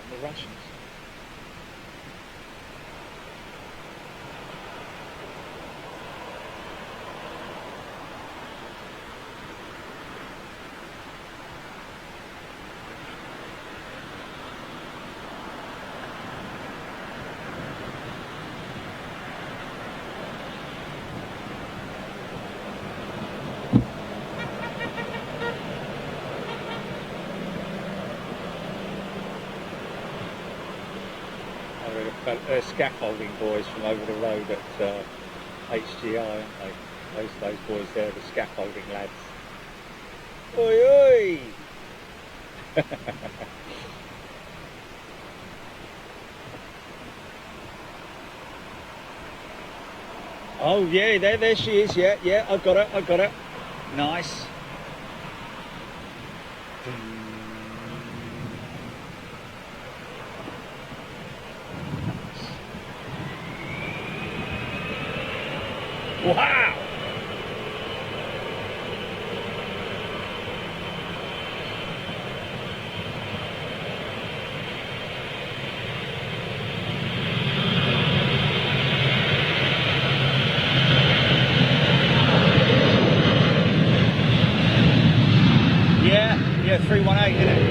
Speaker 2: The Russians. They're scaffolding boys from over the road at HGI, aren't they? Those boys there, the scaffolding lads. Oi oi! Oh yeah, there she is. Yeah, I got it. Nice. Wow! Yeah, 318, isn't it?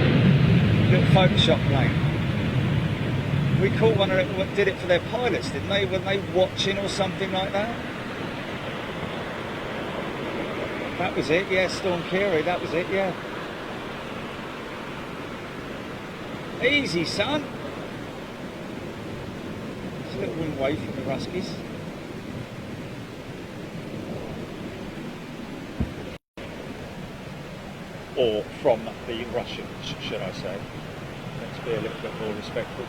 Speaker 2: Little Photoshop plane. We caught one of them, did it for their pilots, didn't they? Weren't they watching or something like that? That was it, yeah, Storm Kiri, that was it, yeah. Easy, son. It's a little wing away from the Ruskies. Or from the Russians, should I say. Let's be a little bit more respectful.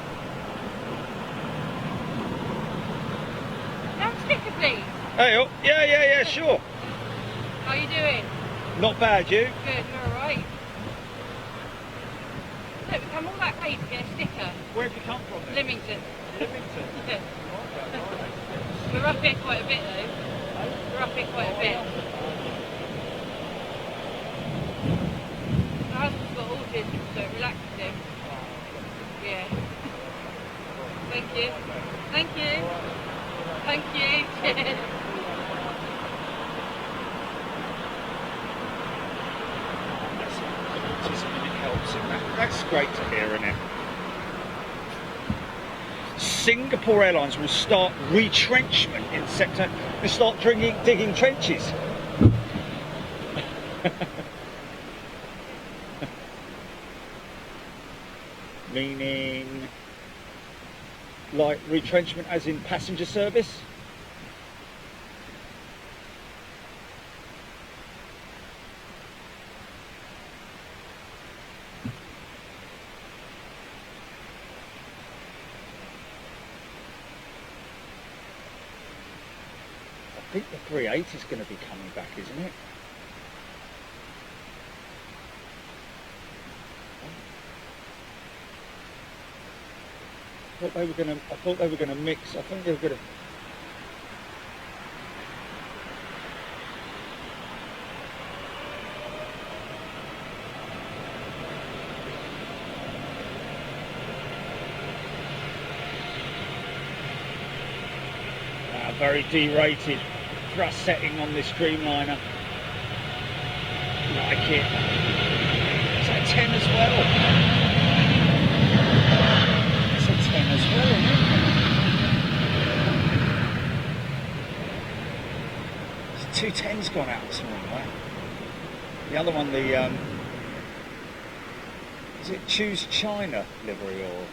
Speaker 3: Now sticker, please.
Speaker 2: Hey, oh, yeah, sure.
Speaker 3: How are you doing?
Speaker 2: Not bad, you?
Speaker 3: Good, you're alright. Look, we've come all that way to get a sticker.
Speaker 2: Where have you come from then?
Speaker 3: Lymington.
Speaker 2: Lymington?
Speaker 3: Yeah. We're up here quite a bit though. We're up here quite a bit. My husband's got autism, so it relaxes him. Yeah. Thank you. Thank you. Thank you. Cheers.
Speaker 2: Helps in that. That's great to hear, isn't it? Singapore Airlines will start retrenchment in sector. They start digging trenches. Meaning, like retrenchment as in passenger service? I think the 380 is going to be coming back, isn't it? I thought they were going to mix. I think they were going to. Very D-rated thrust setting on this Dreamliner. Like it. Is that 10 as well? It's a 10 as well, isn't it? It's 2 10s gone out this morning, right? The other one, is it Choose China livery or?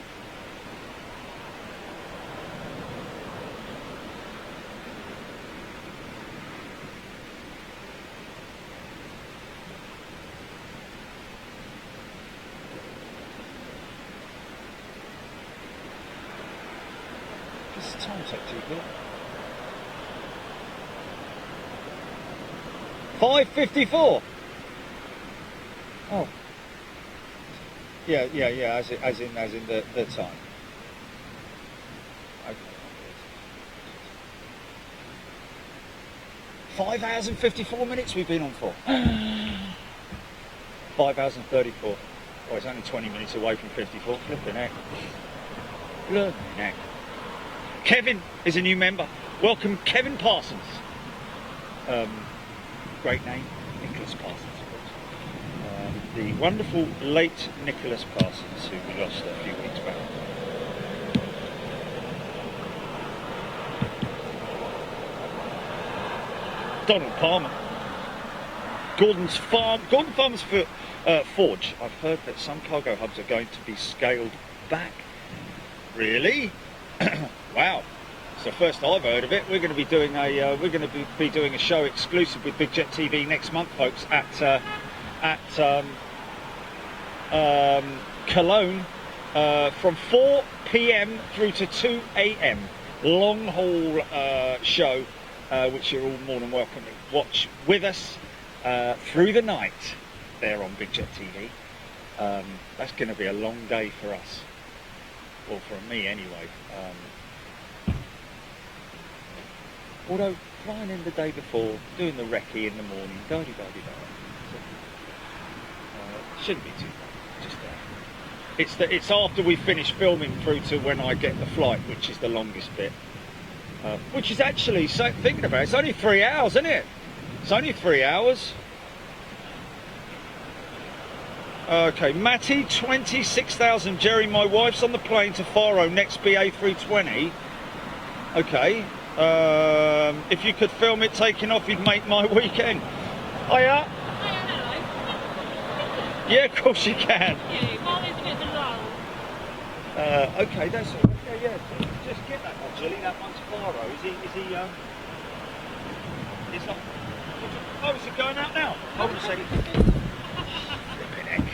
Speaker 2: time check, GP? 5:54. Oh. Yeah, as in the time. Okay. 5 hours and 54 minutes we've been on for. 5 hours and 34. Oh, it's only 20 minutes away from 54. Flipping heck. Flipping heck. Kevin is a new member. Welcome, Kevin Parsons. Great name, Nicholas Parsons, of course. The wonderful late Nicholas Parsons, who we lost a few weeks back. Donald Palmer. Gordon Farmer's Forge. I've heard that some cargo hubs are going to be scaled back. Really? Wow. It's the first I've heard of it. We're going to be doing a show exclusive with Big Jet TV next month, folks, at Cologne from 4 p.m. through to 2 a.m. Long haul show, which you're all more than welcome to watch with us through the night there on Big Jet TV. That's going to be a long day for us, or for me anyway. Although flying in the day before, doing the recce in the morning, shouldn't be too bad. Just it's after we finish filming through to when I get the flight, which is the longest bit. Which is actually, so thinking about it, it's only 3 hours, isn't it? It's only 3 hours. Okay, Matty, 26,000. Jerry, my wife's on the plane to Faro next BA320. Okay. If you could film it taking off, you'd make my weekend. Hiya. Yeah, of course you can. Okay, that's all right. Yeah. Just get that one, Jilly. That one's Faro. Is he, it's not... Oh, is it going out now? Hold on a second. Flipping heck.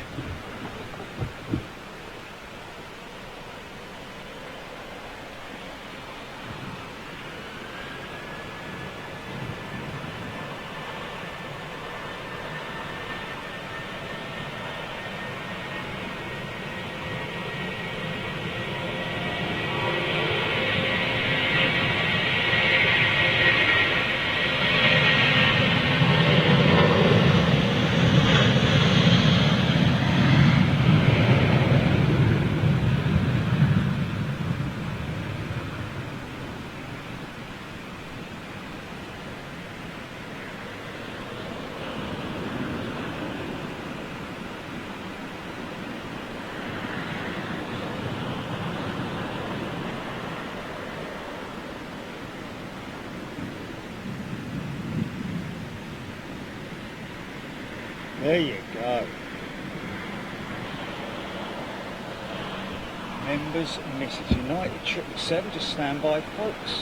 Speaker 2: There you go. Members Mrs. United 777, just stand by, folks.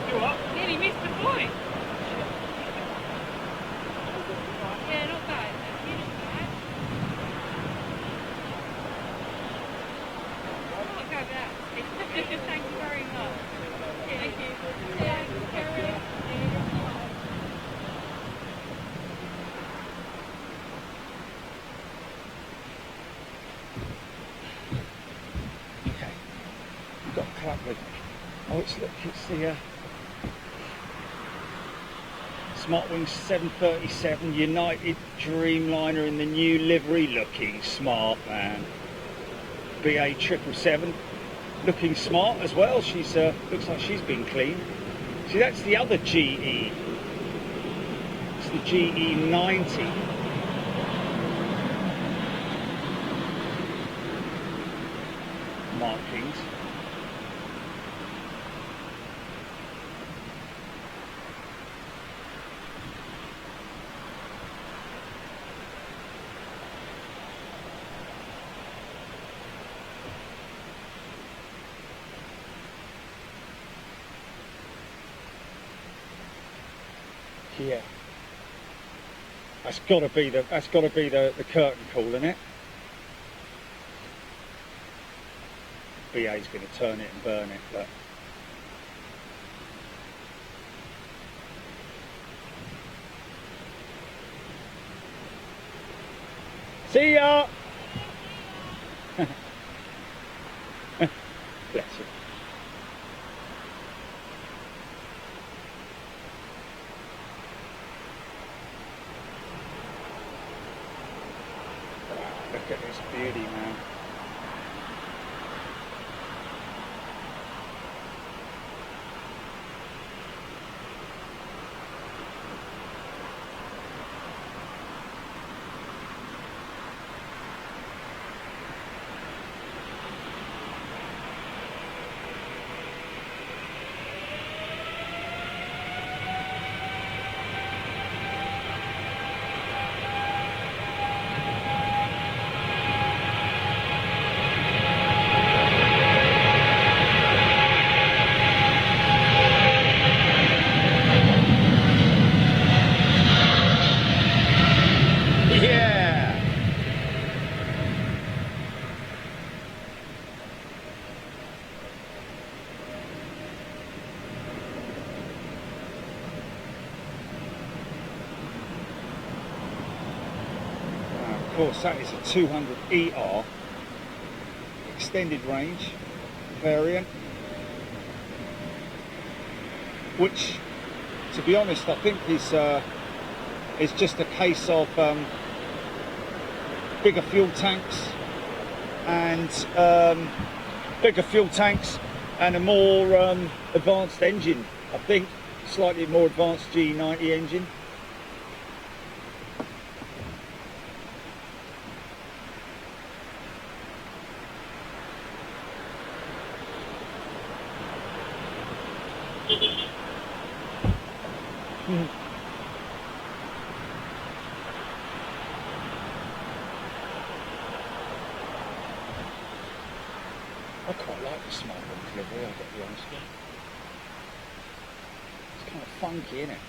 Speaker 3: You what? Nearly missed the point. Yeah, not bad. You're not bad. I can't go with that. Thank you very much. Thank you. Yeah, Karen.
Speaker 2: Okay, we've got a club with me. Oh, it's the Smartwing 737 United Dreamliner in the new livery, looking smart, man. BA 777 looking smart as well. She's looks like she's been cleaned. See, that's the other GE. It's the GE 90. Markings. Yeah. That's got to be the curtain call, isn't it? BA's going to turn it and burn it, but see ya. Bless you. Look at this beauty, man. Yeah. Of course, that is a 200 ER extended range variant, which, to be honest, I think is just a case of bigger fuel tanks and a more advanced engine. I think slightly more advanced G90 engine. I quite like the smart one delivery, I've got to be honest with you. It's kind of funky, isn't it?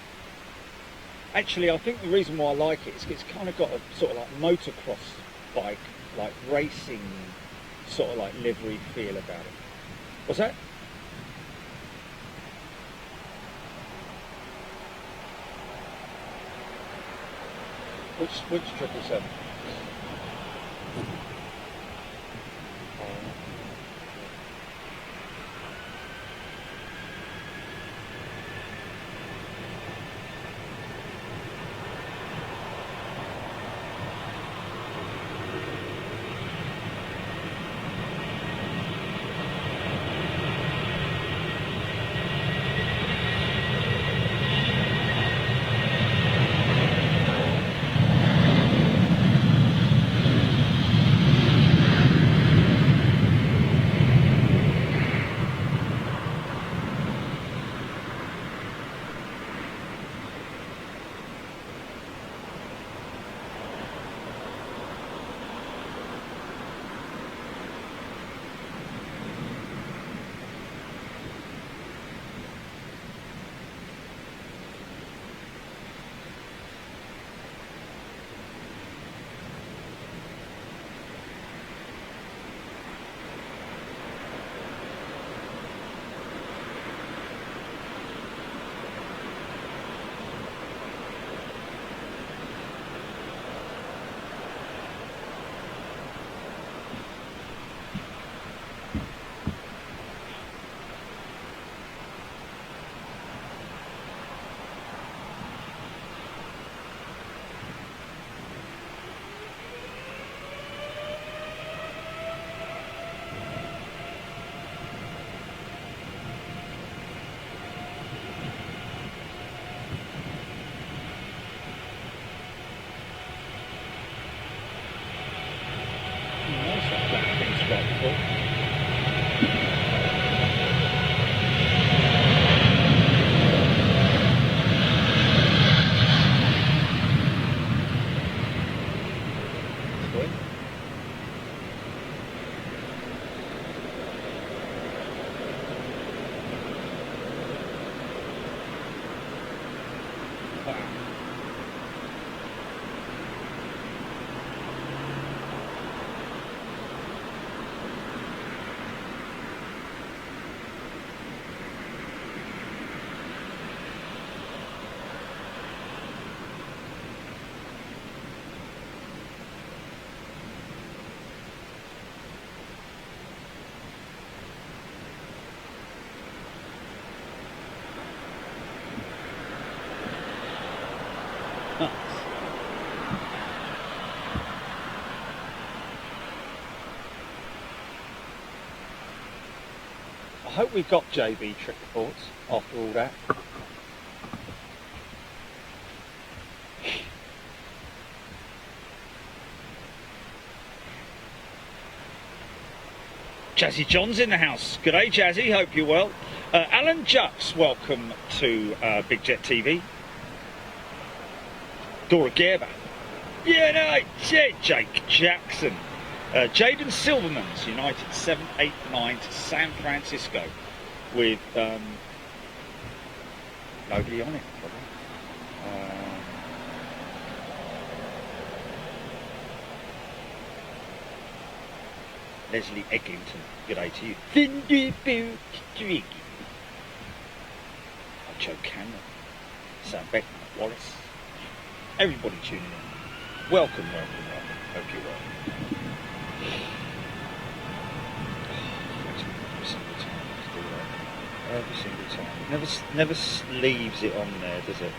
Speaker 2: Actually, I think the reason why I like it is it's kind of got a sort of like motocross bike, like racing sort of like livery feel about it. What's that? Which 777? hope we've got JB trip reports after all that. Jazzy John's in the house. G'day, Jazzy. Hope you're well. Alan Jux, welcome to Big Jet TV. Dora Gerber. Yeah, no, Jake Jackson. Jaden Silverman's United 789 to San Francisco with nobody on it, probably. Leslie Eglinton, good day to you. Thunderbolt Twiggy. Joe Cameron, Sam Beckman, Wallace. Everybody tuning in. Welcome. Hope you're well. Every single time. It never leaves it on there, does it?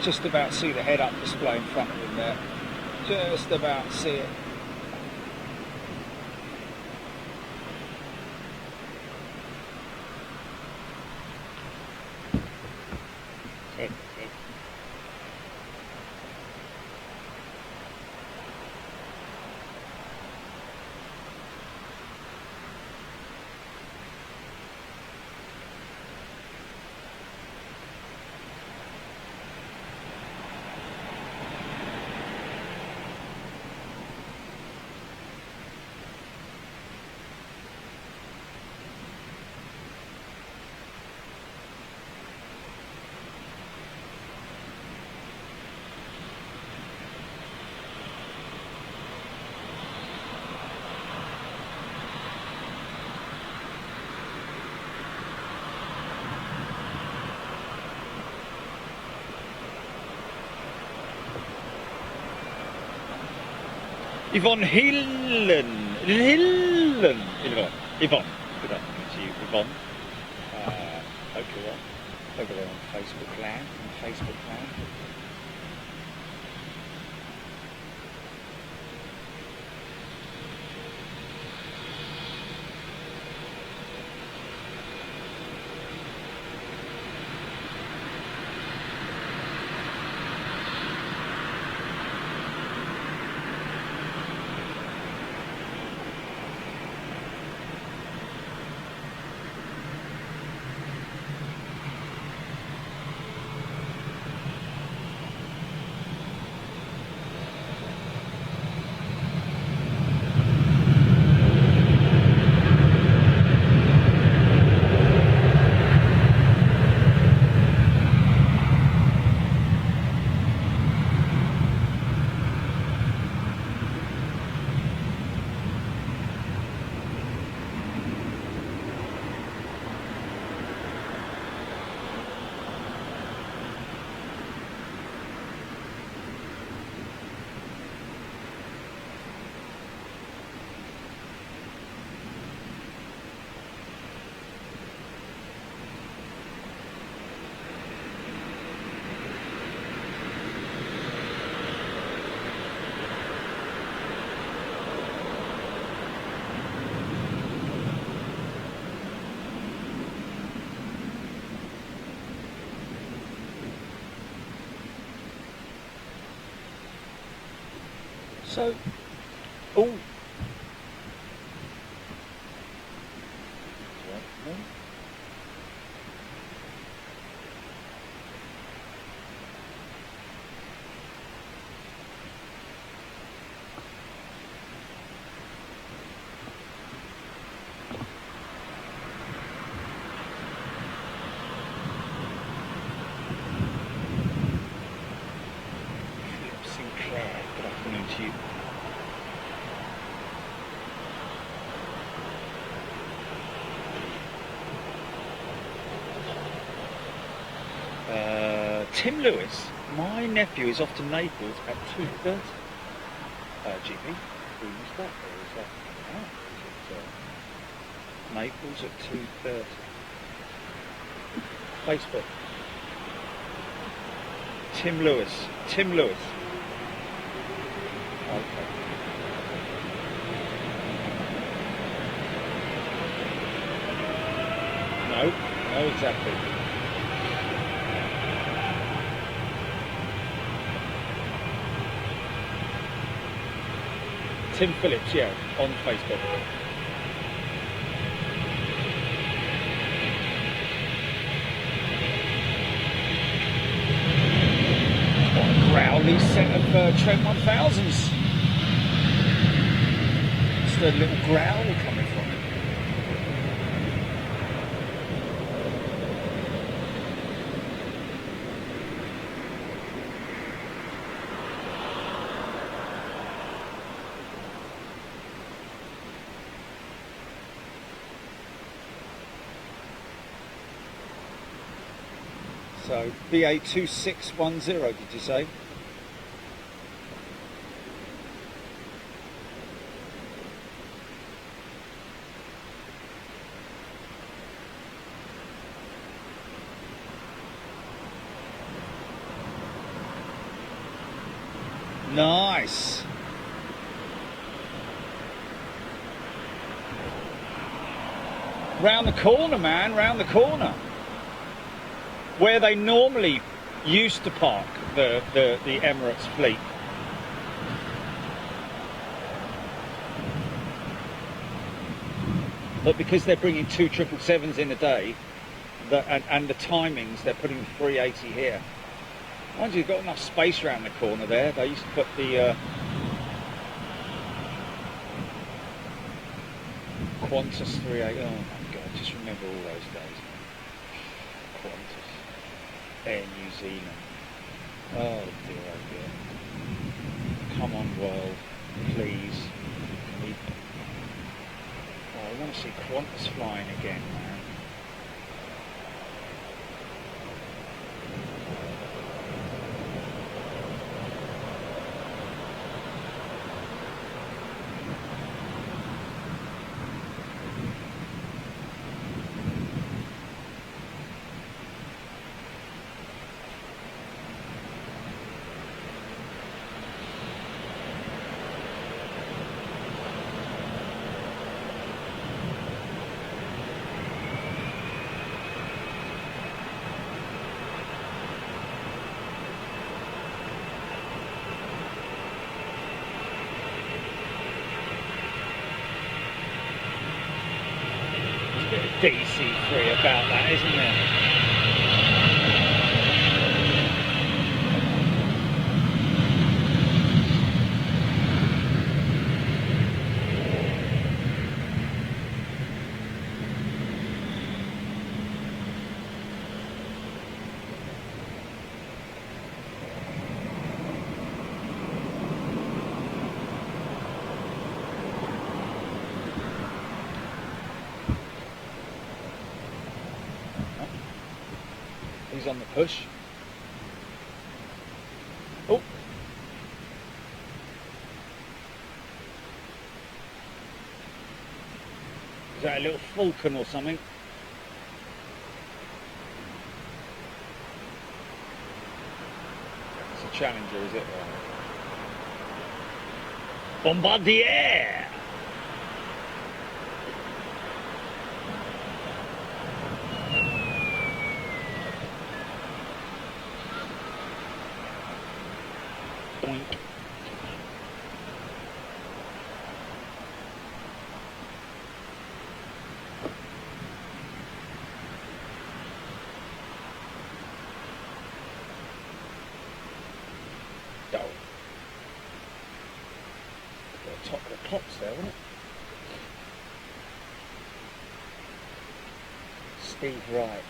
Speaker 2: Just about see the head-up display in front of him there. Just about see it. Yvonne Hillen. Yvonne. Good afternoon to you, Yvonne. Hope you're well. Over there on Facebook Land. So, oh. Sinclair, good afternoon to you. Tim Lewis, my nephew is off to Naples at 2:30. GP, who was that? Or is that out? Is it, Naples at 2:30. Facebook. Tim Lewis. Tim Lewis. Okay. No, exactly. Tim Phillips, yeah, on Facebook. What a growly set of Trent 1000s. Just a little growl coming from it. So BA2610, did you say? Nice. Round the corner, man, round the corner. Where they normally used to park the Emirates fleet. But because they're bringing 2 777s in a day, and the timings, they're putting 380 here. Mind you, you've got enough space around the corner there. They used to put the Qantas 380. Oh my God, just remember all those days. Qantas. Air New Zealand. Oh dear, oh dear. Come on, world, please. Oh, I want to see Qantas flying again, man. DC3 about that, isn't there? He's on the push. Oh. Is that a little falcon or something? It's a Challenger, is it? Bombardier! Boink. clocks there, wasn't it? Steve Wright.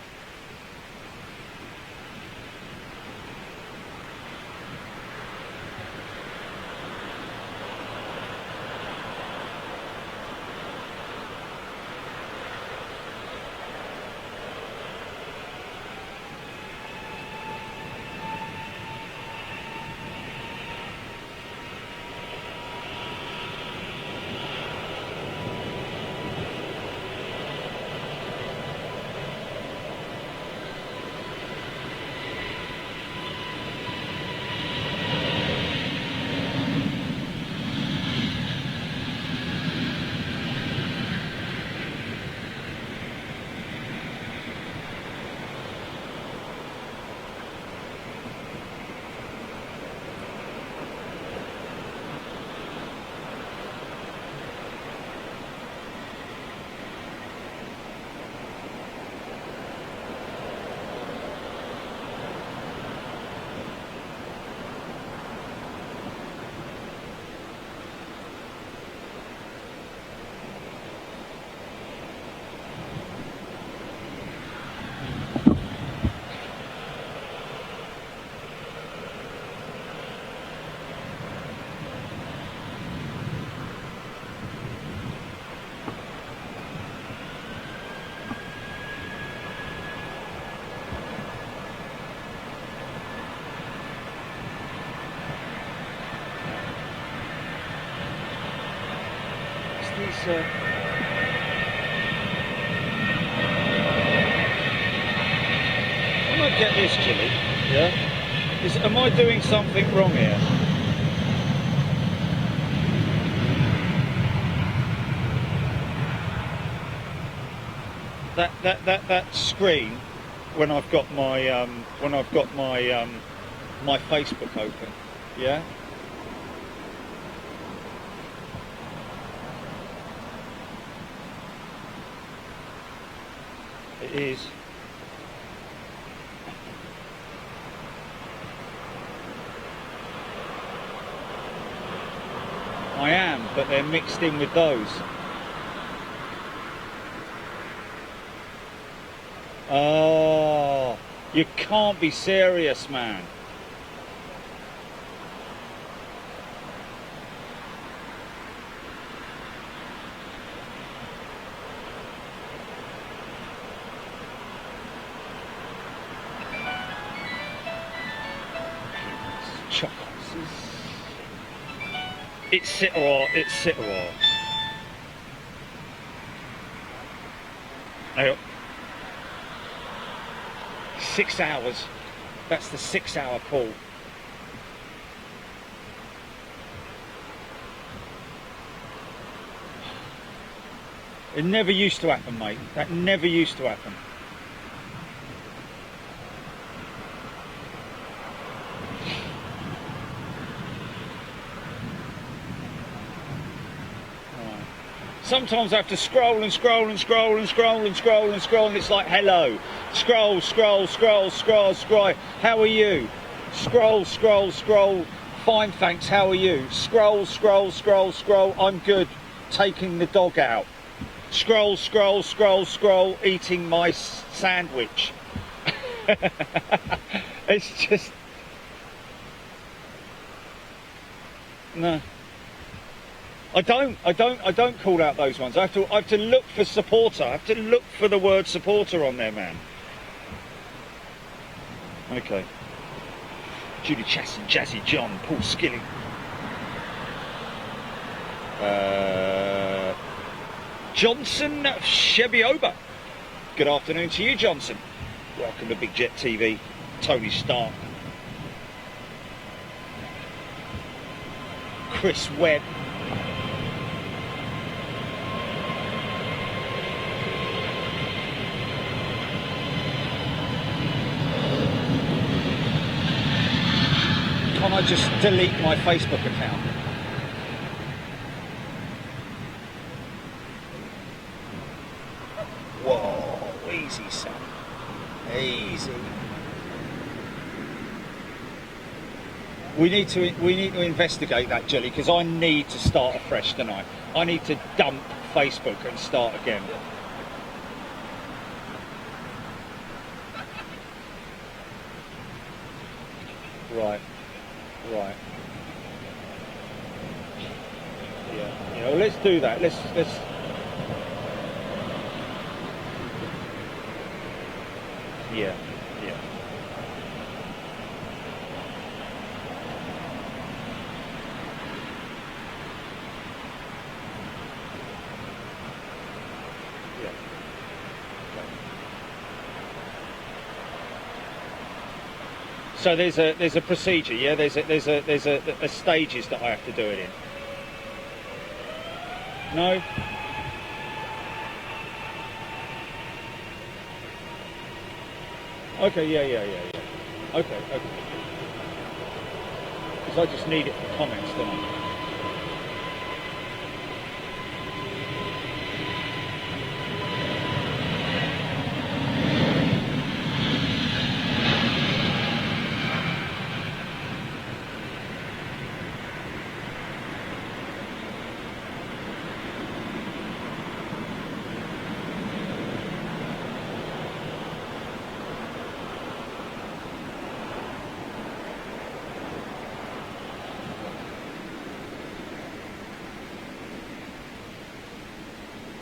Speaker 2: I might get this, Jimmy. Yeah. Am I doing something wrong here? That screen when I've got my my Facebook open. Yeah. It is. I am, but they're mixed in with those. Oh, you can't be serious, man. It's Citteral, it's Citteral. Now, 6 hours. That's the 6-hour call. It never used to happen, mate. That never used to happen. Sometimes I have to scroll and scroll and scroll and scroll and scroll and scroll, and it's like, hello. Scroll, scroll, scroll, scroll, scroll. How are you? Scroll, scroll, scroll. Fine, thanks. How are you? Scroll, scroll, scroll, scroll. I'm good. Taking the dog out. Scroll, scroll, scroll, scroll. Eating my sandwich. It's just... No. I don't call out those ones. I have to look for supporter. I have to look for the word supporter on there, man. Okay. Judy Chasson, Jazzy John, Paul Skilling. Johnson Shebioba. Good afternoon to you, Johnson. Welcome to Big Jet TV. Tony Stark. Chris Webb. Can I just delete my Facebook account? Whoa, easy, son. Easy. We need to investigate that, Jelly, because I need to start afresh tonight. I need to dump Facebook and start again. Right. Yeah. Yeah. Well, let's do that. Let's. Yeah. Yeah. Yeah. So there's a procedure, yeah. There's a stages that I have to do it in. No. Okay. Yeah. Okay. Because I just need it for comments, don't I?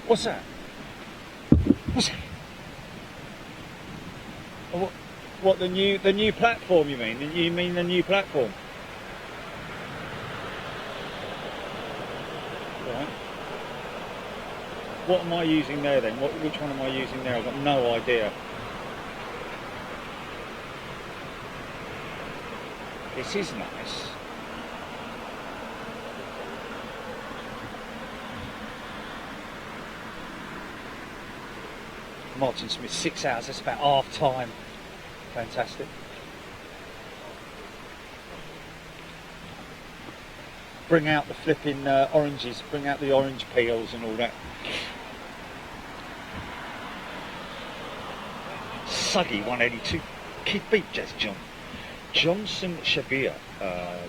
Speaker 2: What's that? What's that? What the new platform? You mean? You mean the new platform? Right. What am I using there then? Which one am I using there? I've got no idea. This is nice. Martin Smith, 6 hours, that's about half time. Fantastic. Bring out the flipping oranges, bring out the orange peels and all that. Suggy 182. Kid beat Jazz John. Johnson Shabir,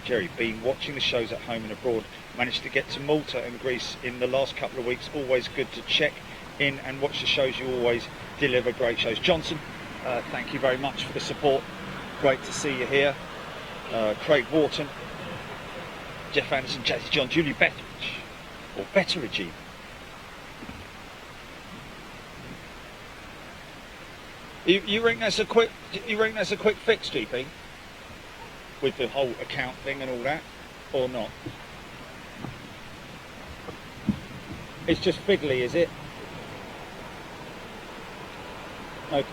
Speaker 2: Jerry, been watching the shows at home and abroad, managed to get to Malta and Greece in the last couple of weeks. Always good to check in and watch the shows. You always deliver great shows. Johnson, thank you very much for the support. Great to see you here. Craig Wharton, Jeff Anderson, Jazzy John, Julie Betteridge, or Betteridge even. You think that's a quick? You think that's a quick fix, GP? With the whole account thing and all that, or not? It's just fiddly, is it? Okay.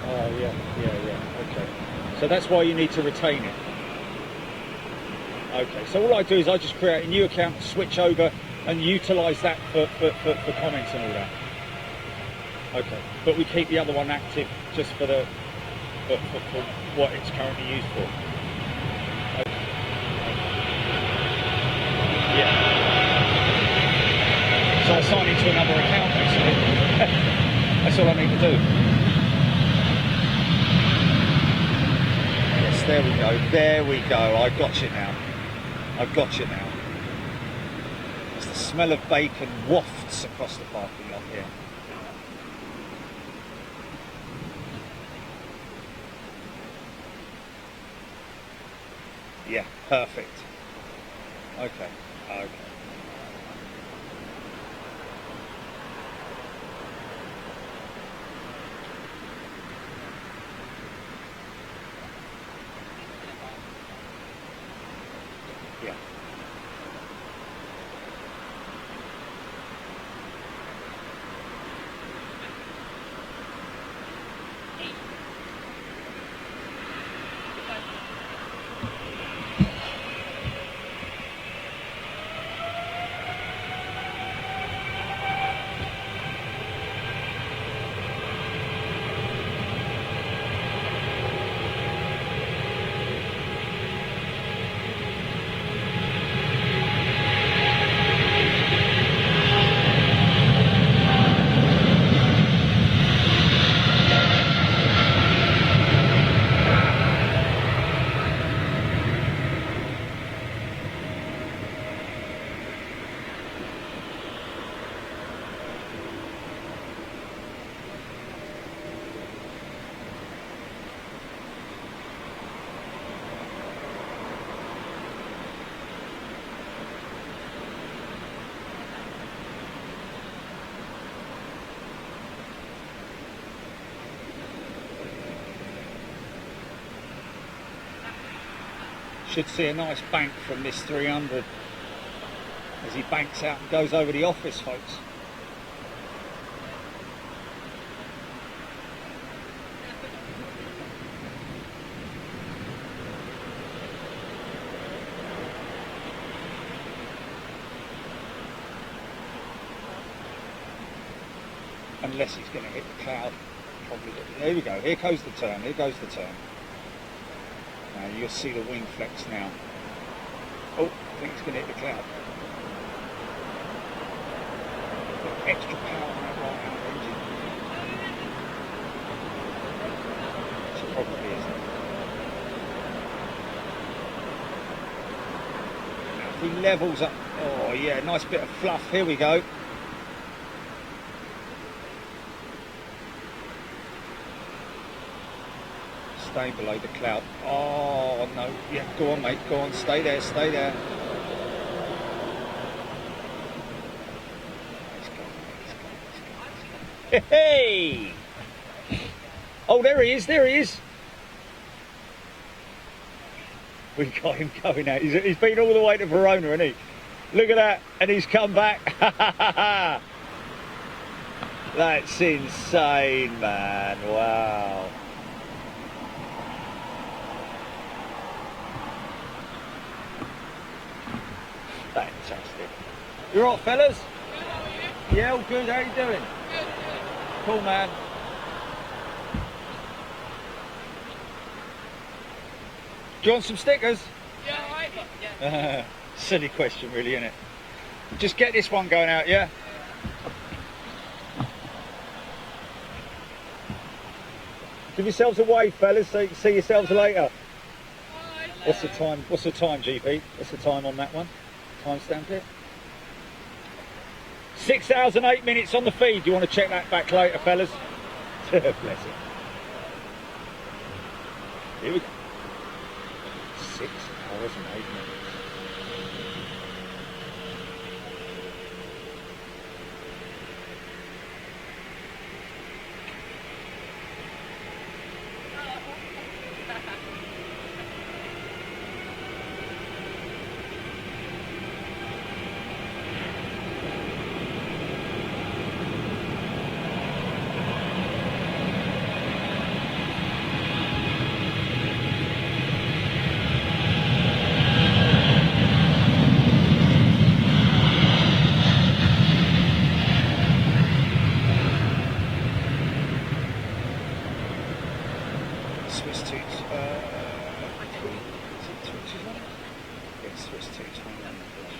Speaker 2: Oh yeah. Okay. So that's why you need to retain it. Okay. So all I do is I just create a new account, switch over, and utilise that for comments and all that. Okay, but we keep the other one active just for the for what it's currently used for. Okay. Yeah. So I sign into another account basically. That's all I need to do. Yes, there we go. There we go. I got you now. I've got you now. As the smell of bacon wafts across the parking lot here. Yeah, perfect. Okay. Yeah. Should see a nice bank from this 300 as he banks out and goes over the office, folks. Unless he's going to hit the cloud. Probably. Here we go. Here goes the turn. Here goes the turn. Now you'll see the wing flex now. Oh, I think he's going to hit the cloud. Got extra power on that right hand engine. She probably isn't. Now if he levels up. Oh yeah, nice bit of fluff. Here we go. Stay below the cloud. Oh no, yeah, go on mate, go on, stay there, stay there. Let's go. Hey! Oh, there he is, there he is. We got him going out. He's been all the way to Verona, hasn't he? Look at that, and he's come back. That's insane, man, wow. Fantastic. You all right, fellas?
Speaker 3: Good, how are you?
Speaker 2: Yeah, all good. How you doing?
Speaker 3: Good, good.
Speaker 2: Cool, man. Do you want some stickers?
Speaker 3: Yeah, alright. Yeah.
Speaker 2: Silly question, really, isn't it? Just get this one going out, yeah? Give yourselves a wave, fellas, so you can see yourselves later.
Speaker 3: Bye.
Speaker 2: What's the time? What's the time, GP? What's the time on that one? Timestamp it. 6 hours and 8 minutes on the feed. Do you want to check that back later, fellas? Bless it. Here we go. 6 hours and 8 minutes. Swiss tooth, is it twitches on it? Yes, Swiss tooth, 21 inch.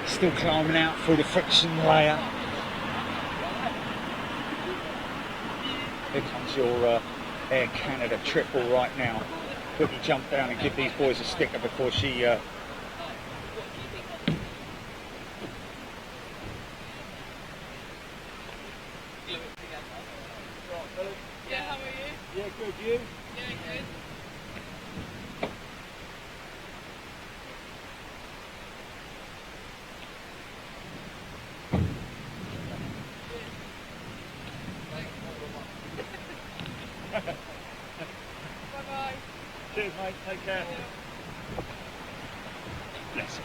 Speaker 2: Still climbing out through the friction layer. Here comes your Air Canada triple right now. Quickly jump down and give these boys a sticker before she...
Speaker 3: Yeah, how are you?
Speaker 2: Yeah, good, you?
Speaker 3: Yeah, good. Bye-bye.
Speaker 2: Cheers, mate. Take care. Bless him.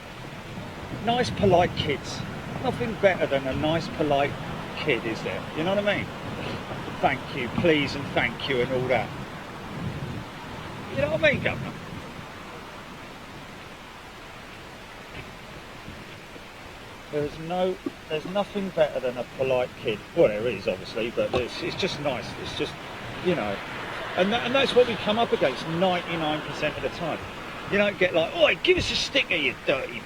Speaker 2: Nice, polite kids. Nothing better than a nice, polite kid, is there? You know what I mean? Thank you, please, and thank you, and all that. You know what I mean, Governor? There's nothing better than a polite kid. Well, there is, obviously, but it's just nice. It's just, you know, and that's what we come up against 99% of the time. You don't get like, oi, give us a sticker, you dirty.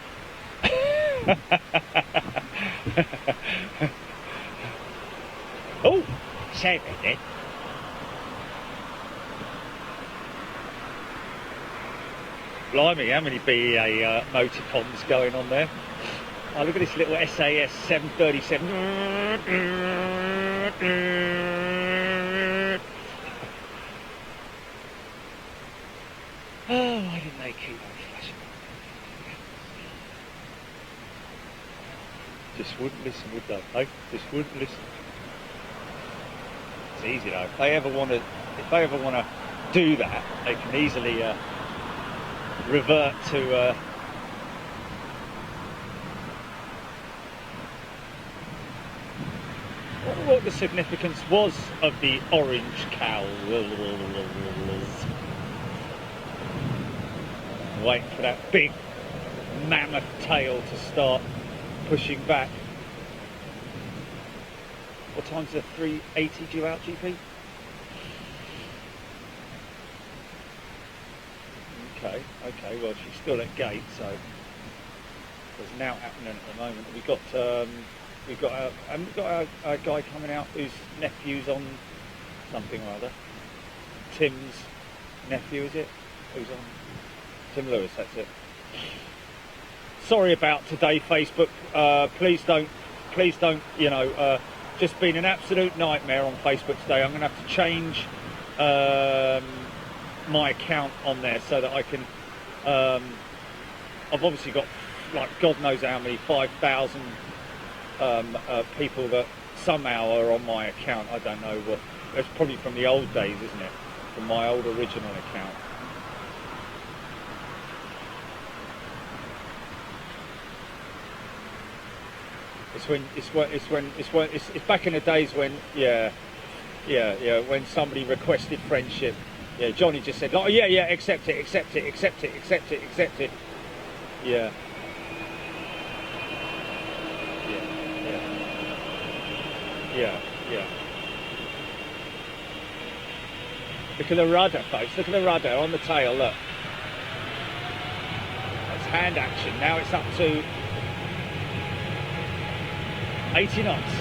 Speaker 2: Oh, sorry about that. Blimey, how many BEA moticons going on there? Oh, look at this little SAS 737. Oh, why didn't they keep on flashing? Just wouldn't listen, would they? They just wouldn't listen. It's easy though. If they ever want to do that, they can easily revert to what the significance was of the orange cow. Waiting for that big mammoth tail to start pushing back. What time's the 380 due out, GP? Okay, well she's still at gate, so there's now happening at the moment. We've got our guy coming out whose nephew's on something or other. Tim's nephew, is it? Who's on? Tim Lewis, that's it. Sorry about today, Facebook. Please don't, just been an absolute nightmare on Facebook today. I'm going to have to change my account on there so that I can, I've obviously got, like, God knows how many, 5,000 people that somehow are on my account. I don't know what, it's probably from the old days, isn't it? From my old original account. It's back in the days when, when somebody requested friendship. Yeah, Johnny just said, oh yeah, accept it. Yeah. Look at the rudder, folks. Look at the rudder on the tail, look. That's hand action. Now it's up to 80 knots.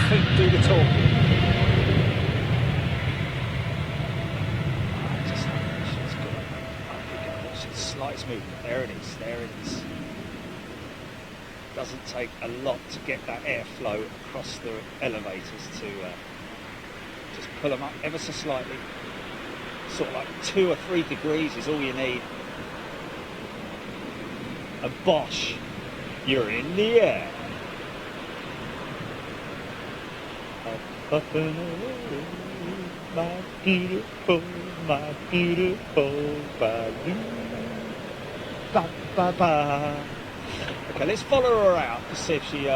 Speaker 2: Feet do the talking. Slightest movement. There it is. There it is. Doesn't take a lot to get that airflow across the elevators to just pull them up ever so slightly. Sort of like 2 or 3 degrees is all you need. And bosh, you're in the air. Up and away, my beautiful balloon. Ba ba ba. Okay, let's follow her out to see if she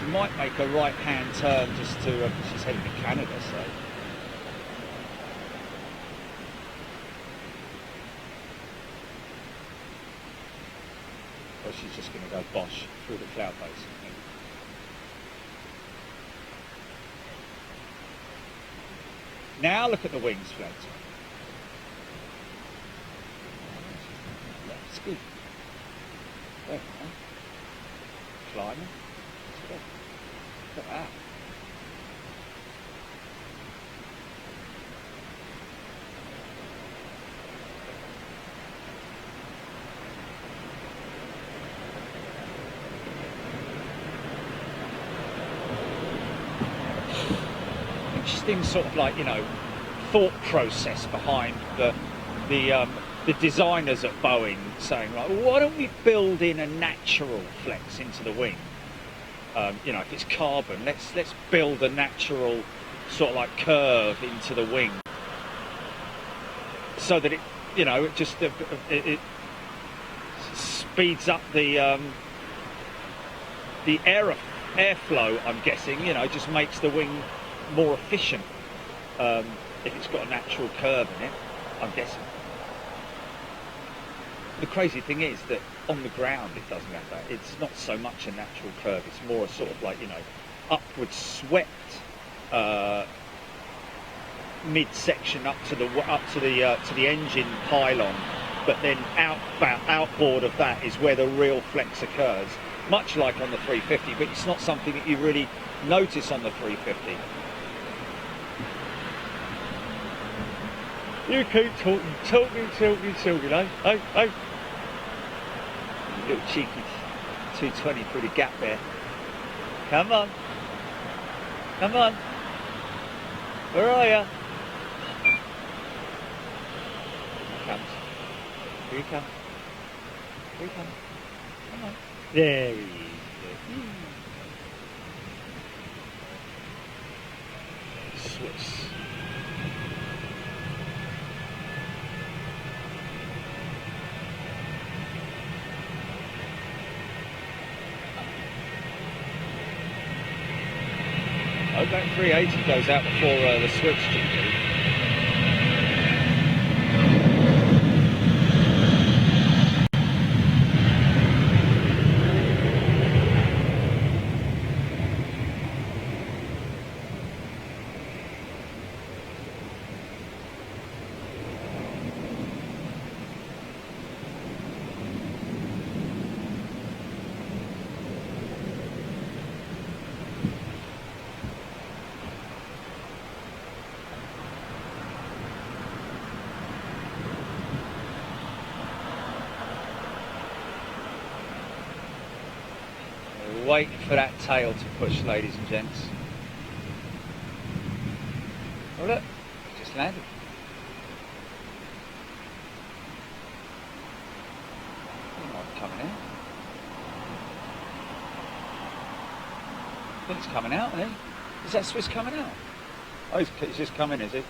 Speaker 2: might make a right-hand turn just to. She's heading to Canada, so. Or she's just going to go bosh through the cloud base. Now look at the wings floating. That's good. There we go. Climbing. Look at that. Interesting sort of like, thought process behind the designers at Boeing saying, right, well, why don't we build in a natural flex into the wing? If it's carbon, let's build a natural sort of like curve into the wing, so that it speeds up the airflow. I'm guessing, just makes the wing more efficient if it's got a natural curve in it. I'm guessing. The crazy thing is that on the ground it doesn't have that. It's not so much a natural curve. It's more a sort of like, upward swept midsection up to the engine pylon, but then outboard of that is where the real flex occurs, much like on the 350, but it's not something that you really notice on the 350. You keep talking, eh? Little cheeky 220 through the gap there. Come on. Where are you? Here he comes. Come on. There he is. Swiss. I hope that 380 goes out before the switch GP. Waiting for that tail to push, ladies and gents. Oh look, it just landed. He might be coming out. I think it's coming out, isn't he? Is that Swiss coming out? Oh, he's just coming, is he?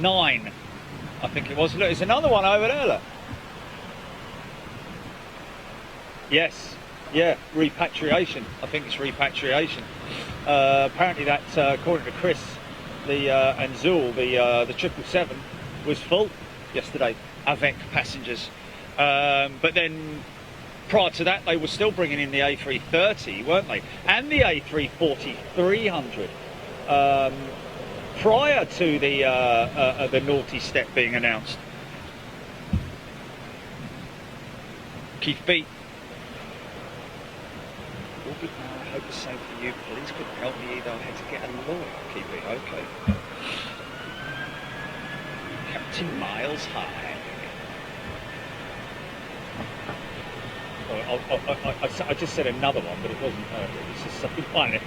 Speaker 2: Nine, I think it was. Look, there's another one over there, look. Yes, yeah, repatriation. I think it's repatriation. Apparently that, according to Chris, and Zool, the 777 was full yesterday, avec passengers. But then prior to that, they were still bringing in the A330, weren't they? And the A340-300. Prior to the naughty step being announced. Keith B. I hope the same for you. Please couldn't help me either. I had to get a lawyer. Keith B. Okay. Captain Miles High. I just said another one, but it wasn't her. It was just something funny.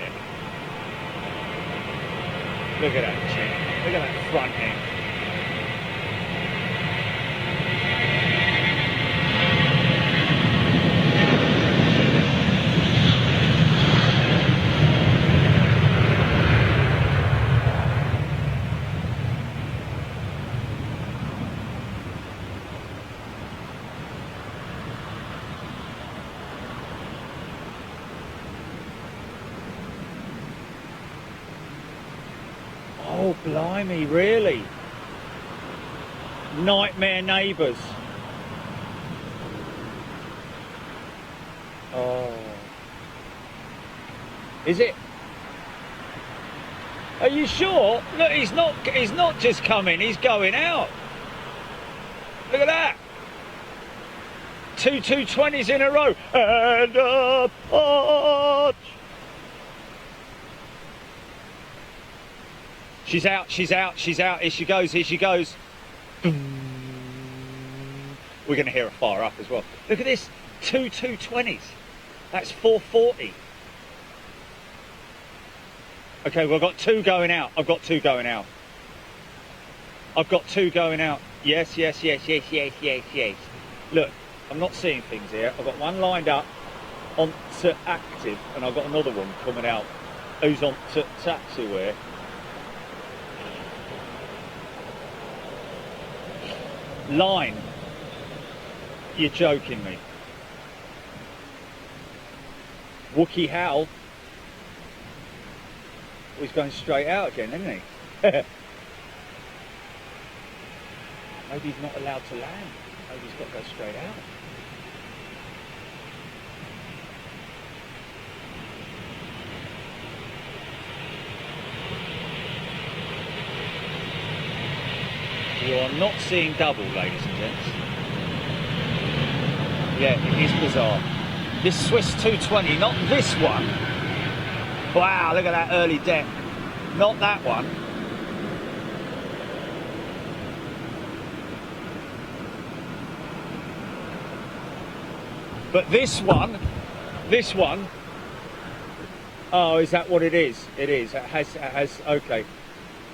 Speaker 2: Look at that chin. Look at that front end. Oh, blimey, really? Nightmare neighbours. Oh. Is it? Are you sure? Look, he's not just coming, he's going out. Look at that. Two 220s in a row. And a arch. She's out. Here she goes. We're going to hear her fire up as well. Look at this. Two 220s. That's 440. Okay, well, I've got two going out. Yes. Look, I'm not seeing things here. I've got one lined up onto active, and I've got another one coming out who's on to taxiway. Line. You're joking me. Wookie Howl. Oh, he's going straight out again, isn't he? Maybe he's not allowed to land. Maybe he's got to go straight out. You are not seeing double, ladies and gents. Yeah, it is bizarre. This Swiss 220, not this one. Wow, look at that early depth. Not that one. But this one, oh, is that what it is? It is. It has, okay.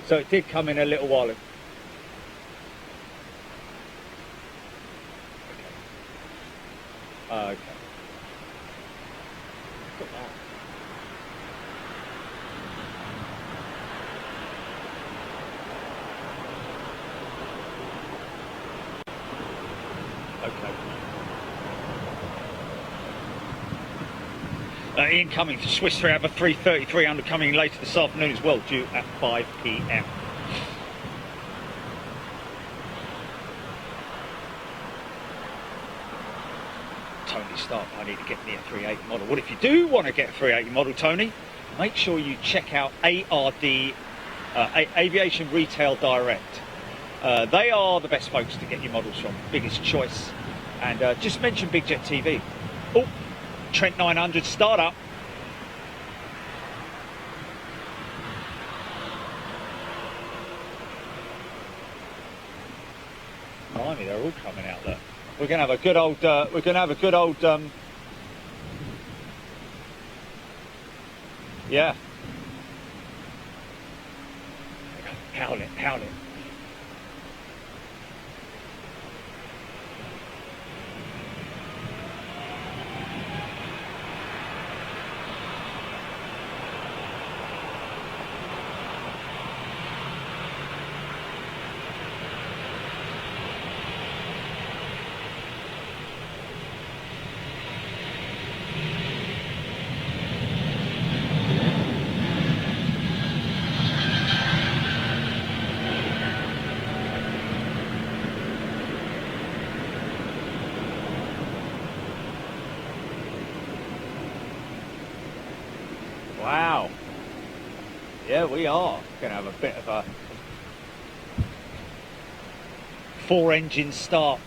Speaker 2: So it did come in a little while ago. Okay. Look at that. Okay. Incoming for Swiss 3 have a 333 coming later this afternoon as well, due at 5 p.m. Tony Stark, I need to get me a 380 model. Well, if you do want to get a 380 model, Tony, make sure you check out ARD, Aviation Retail Direct. They are the best folks to get your models from, biggest choice. And just mention Big Jet TV. Oh, Trent 900 startup. Blimey, they're all coming out there. We're gonna have a good old. Yeah. Howl it, howl it. Wow. Yeah, we are going to have a bit of a 4-engine start.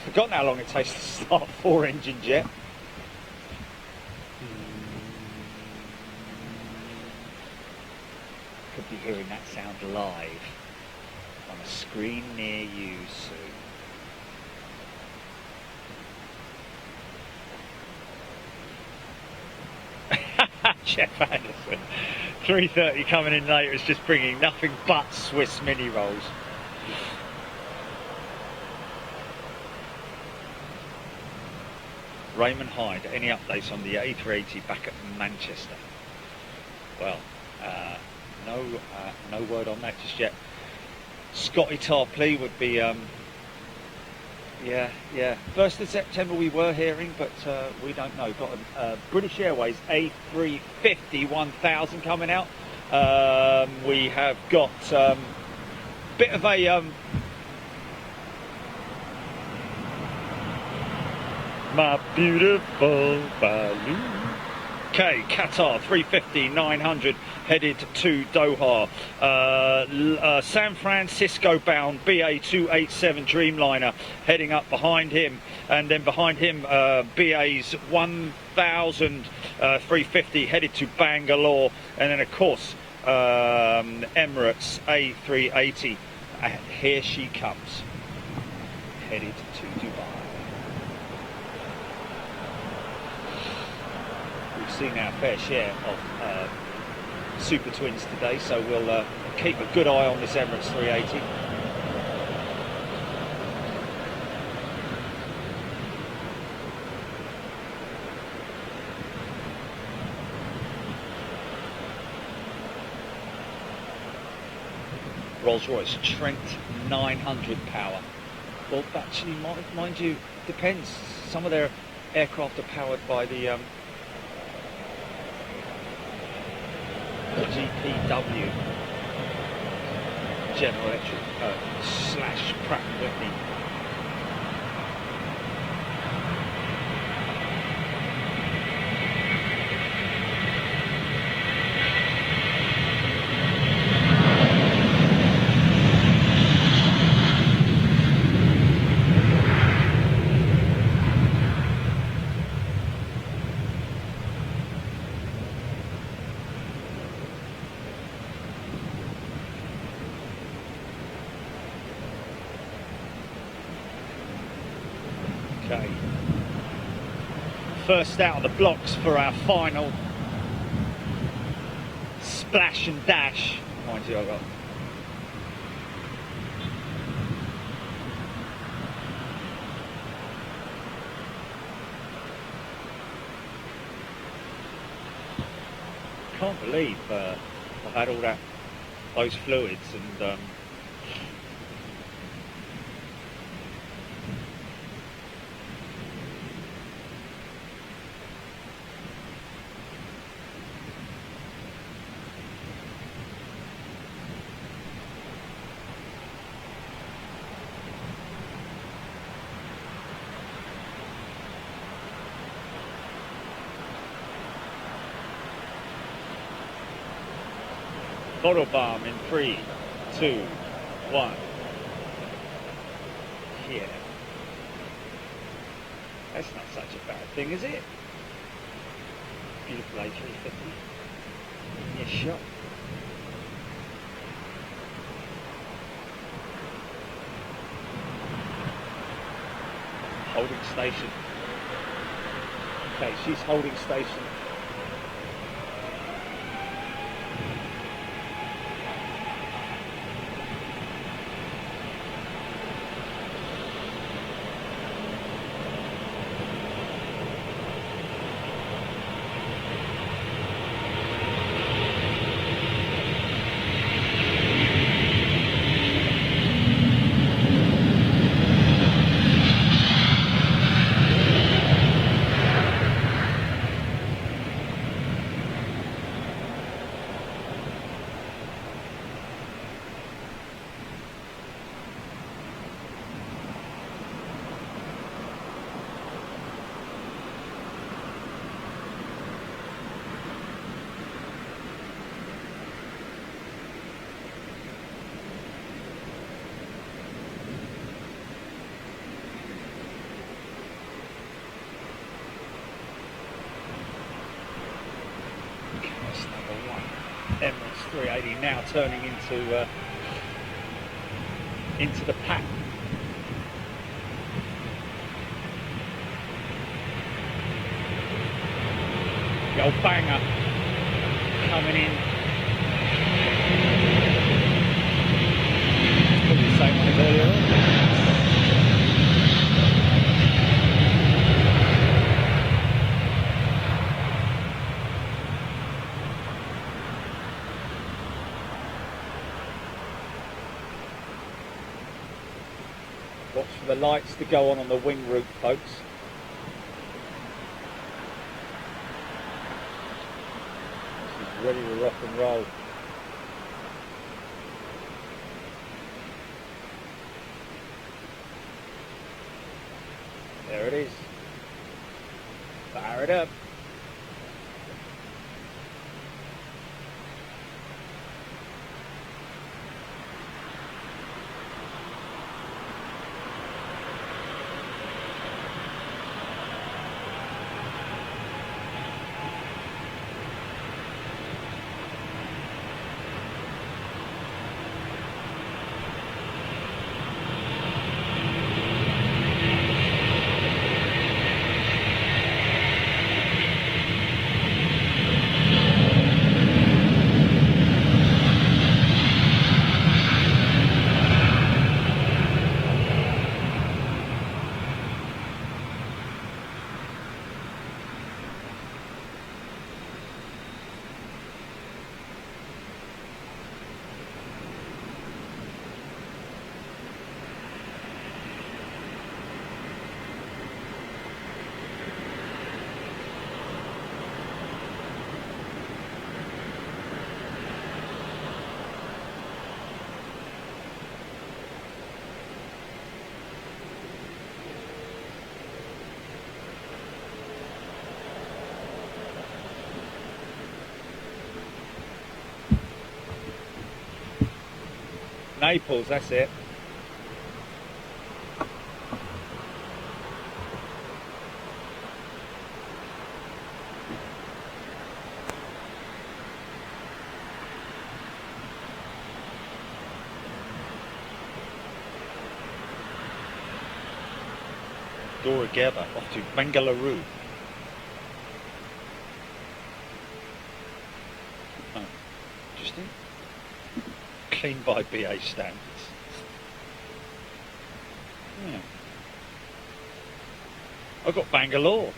Speaker 2: Forgotten how long it takes to start a 4-engine jet. Could be hearing that sound live on a screen near you soon. Jeff Anderson, 330 coming in later is just bringing nothing but Swiss mini rolls. Raymond Hyde, any updates on the A380 back at Manchester? Well, no word on that just yet. Scotty Tarpley would be, yeah. 1st of September we were hearing, but we don't know. Got a British Airways A350 1000 coming out. We have got bit of a my beautiful balloon. Okay, Qatar 350 900 headed to Doha. San Francisco bound BA 287 Dreamliner heading up behind him, and then behind him BA's 1000 350 headed to Bangalore, and then of course Emirates A380, and here she comes, headed to Dubai. We've seen our fair share of Super Twins today, so we'll keep a good eye on this Emirates 380. Rolls-Royce Trent 900 power. Well, actually, mind you, depends. Some of their aircraft are powered by the GPW, General Electric / Pratt & Whitney. first out of the blocks for our final splash and dash. Mind you, I got can't believe I've had all those fluids and bottle bomb in 3, 2, 1. Yeah. That's not such a bad thing, is it? Beautiful A350. Yeah, sure. Holding station. Okay, she's holding station. Emirates 380 now turning into the pack. The old banger coming in. It's probably the same one as earlier on. Watch for the lights to go on the wing route, folks. This is ready to rock and roll. There it is. Fire it up. Naples, that's it. Dorageva off to Bengaluru. clean by BA standards. Yeah. I've got Bangalore.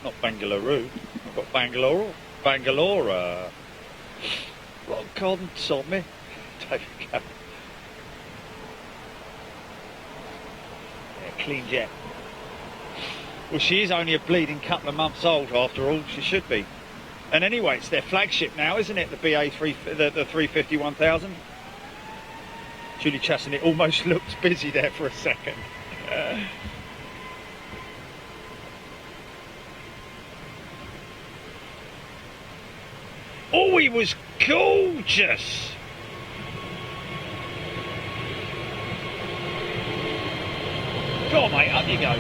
Speaker 2: Not Bangalore. I've got Bangalore. Bangalore. Well, God, sod me. There you go. Yeah, clean jet. Well, she is only a bleeding couple of months old after all. She should be. And anyway, it's their flagship now, isn't it? The BA3, the 350 1000. Julie Chasson, it almost looked busy there for a second. Oh, he was gorgeous. Go on, mate, up you go.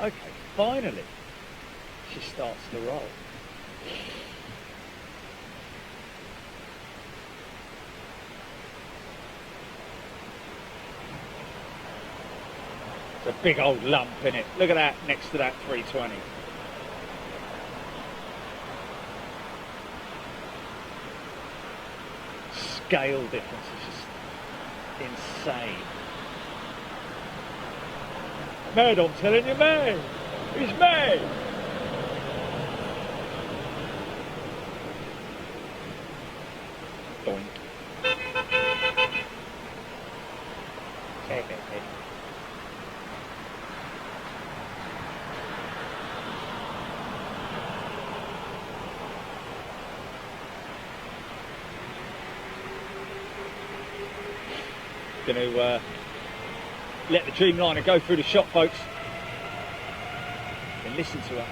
Speaker 2: Okay, finally, she starts to roll. It's a big old lump in it. Look at that next to that 320. Scale difference is just insane. Mad, I'm telling you, man. He's mad. Doink. Going to let the Dreamliner go through the shop, folks, and listen to her.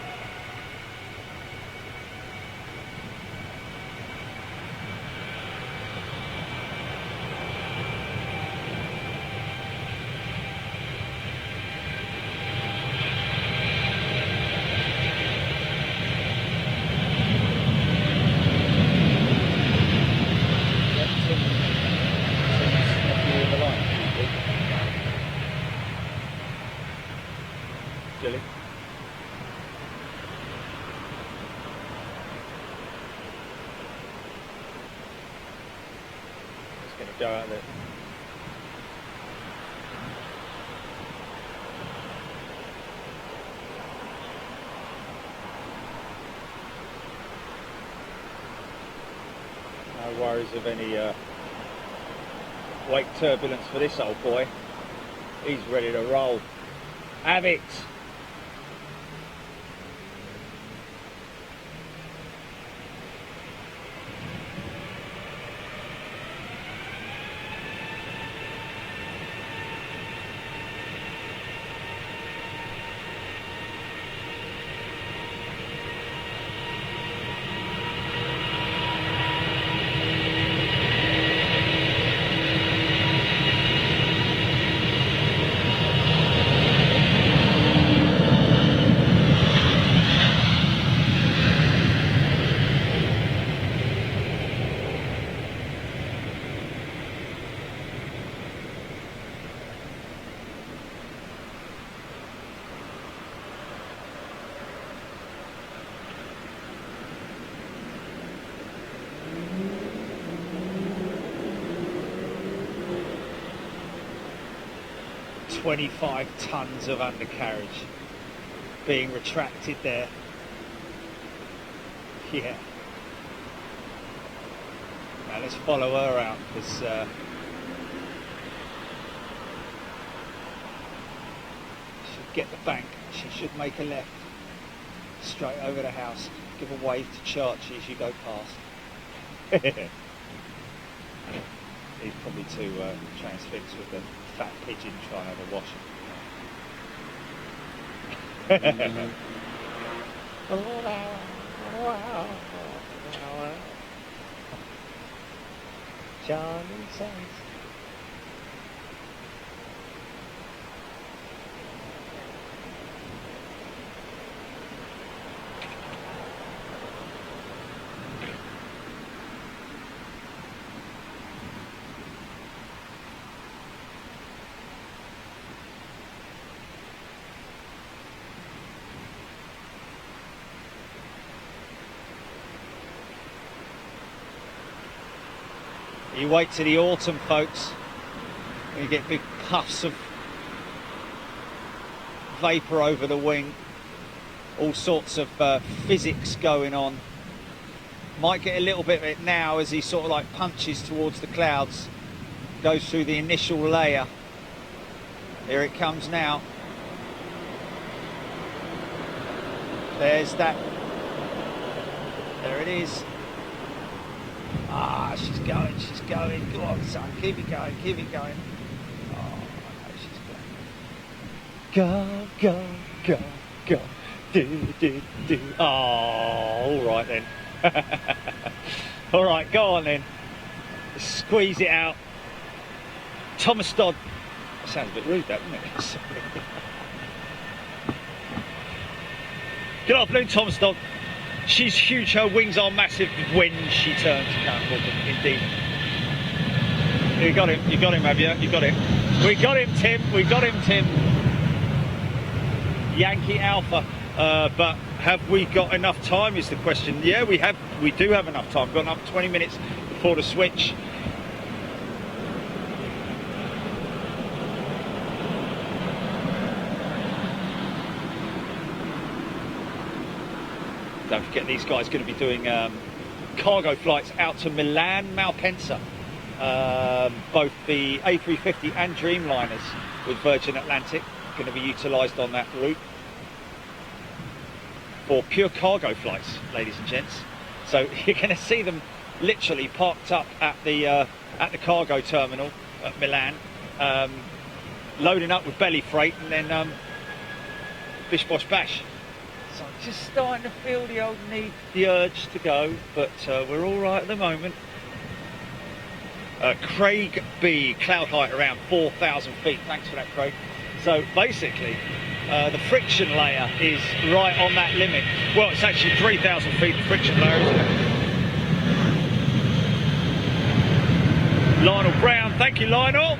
Speaker 2: Silly. Just going to go out there. No worries of any wake turbulence for this old boy. He's ready to roll. Have it! "25 tons of undercarriage being retracted there." Yeah. Now let's follow her out, because she'll get the bank. She should make a left straight over the house. Give a wave to Charchie as you go past. He's probably too transfixed with the fat pigeon trying to have a wash.
Speaker 1: Charlie says. You wait till the autumn, folks, when you get big puffs of vapour over the wing, all sorts of physics going on. Might get a little bit of it now as he sort of like punches towards the clouds, goes through the initial layer. Here it comes now. There's that. There it is. Ah, she's going, she's going. Go on, son, keep it going, keep it going. Oh, I know she's going. Go, go, go, go. Do, do, do. Oh, all right then. All right, go on then. Squeeze it out. Thomas Dodd. That sounds a bit rude, that, doesn't it? Sorry. Good afternoon, Thomas Dodd. She's huge, her wings are massive when she turns downward, indeed. You got him, have you? You got him. We got him, Tim, we got him, Tim. Yankee Alpha. But have we got enough time is the question. Yeah, we do have enough time. We've got another 20 minutes before the switch. Don't forget, these guys are going to be doing cargo flights out to Milan, Malpensa. Both the A350 and Dreamliners with Virgin Atlantic are going to be utilised on that route for pure cargo flights, ladies and gents. So you're going to see them literally parked up at the cargo terminal at Milan, loading up with belly freight, and then bish bosh bash. So I'm just starting to feel the old need, the urge to go, but we're all right at the moment. Craig B, cloud height around 4,000 feet. Thanks for that, Craig. So basically, the friction layer is right on that limit. Well, it's actually 3,000 feet, the friction layer, isn't it? Lionel Brown, thank you, Lionel.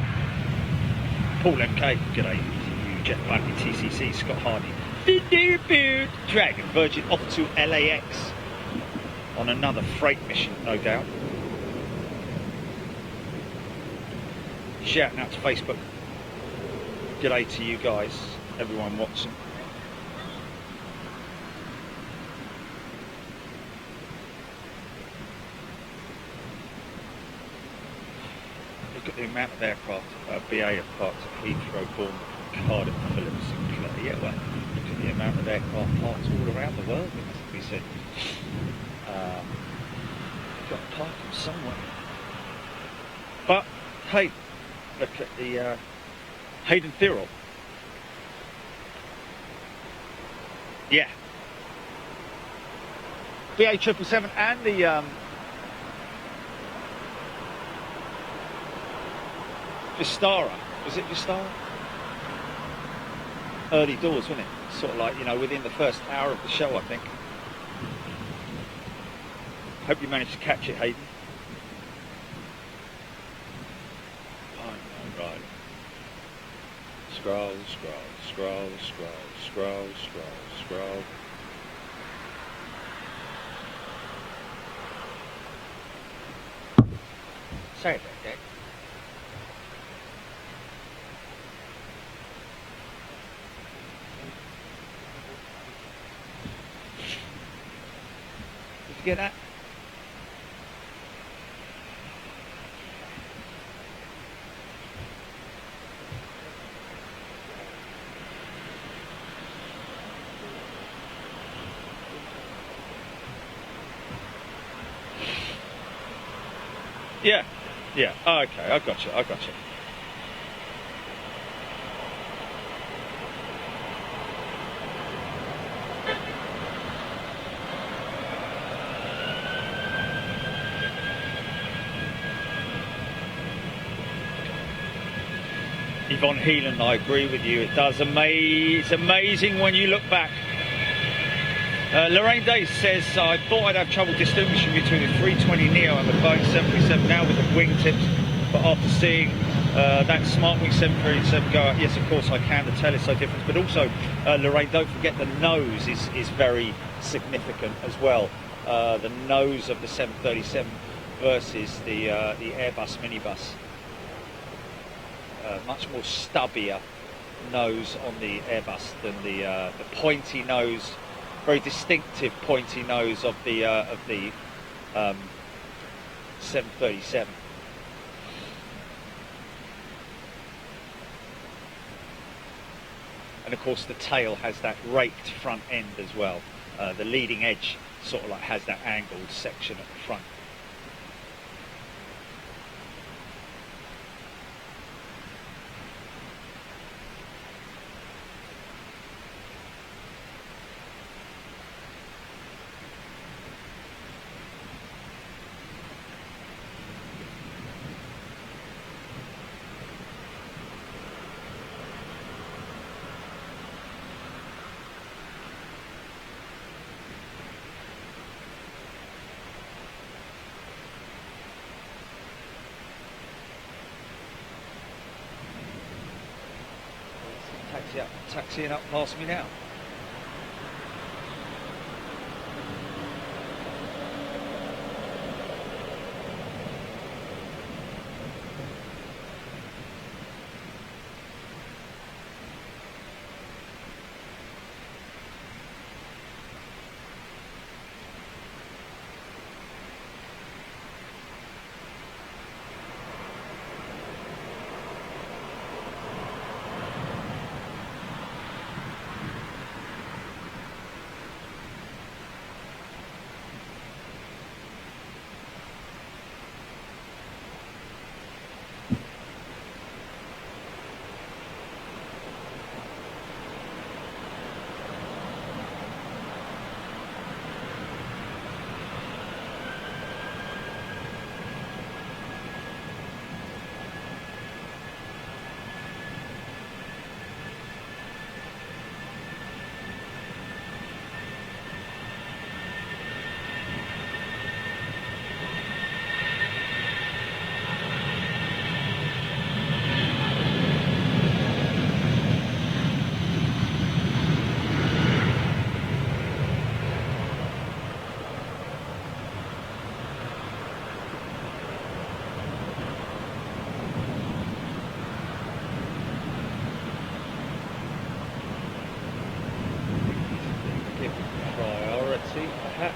Speaker 1: Paul MK, g'day. You, Jet Bunny, TCC, Scott Hardy. Dragon Virgin off to LAX on another freight mission, no doubt. Shouting out to Facebook. G'day to you guys, everyone watching. Look at the amount of aircraft BA have parked at Heathrow, Bournemouth, Cardiff, Phillips, Sinclair. Yeah, well, look at the amount of aircraft parked all around the world, it must be said. Got to park them somewhere. But hey, look at the Hayden Thirol. Yeah. BA 777 and the Vistara. Was it Vistara? Early doors, wasn't it? Sort of like, you know, within the first hour of the show, I think. Hope you managed to catch it, Hayden. Right. Scroll, scroll, scroll, scroll, scroll, scroll, scroll. Sorry about that. Did you get that? Yeah, yeah, oh, okay, I got you, I got you.
Speaker 2: Yvonne Heelan, I agree with you. It does it's amazing when you look back. Lorraine Day says, I thought I'd have trouble distinguishing between the 320 Neo and the Boeing 737 now with the wingtips, but after seeing that smart wing 737 go out, yes, of course I can. The tail is so different, but also, Lorraine, don't forget the nose is very significant as well. The nose of the 737 versus the Airbus minibus. Much more stubbier nose on the Airbus than the pointy nose, very distinctive pointy nose of the 737. And of course the tail has that raked front end as well. The leading edge sort of like has that angled section at the front. Taxiing up past me now. Perhaps.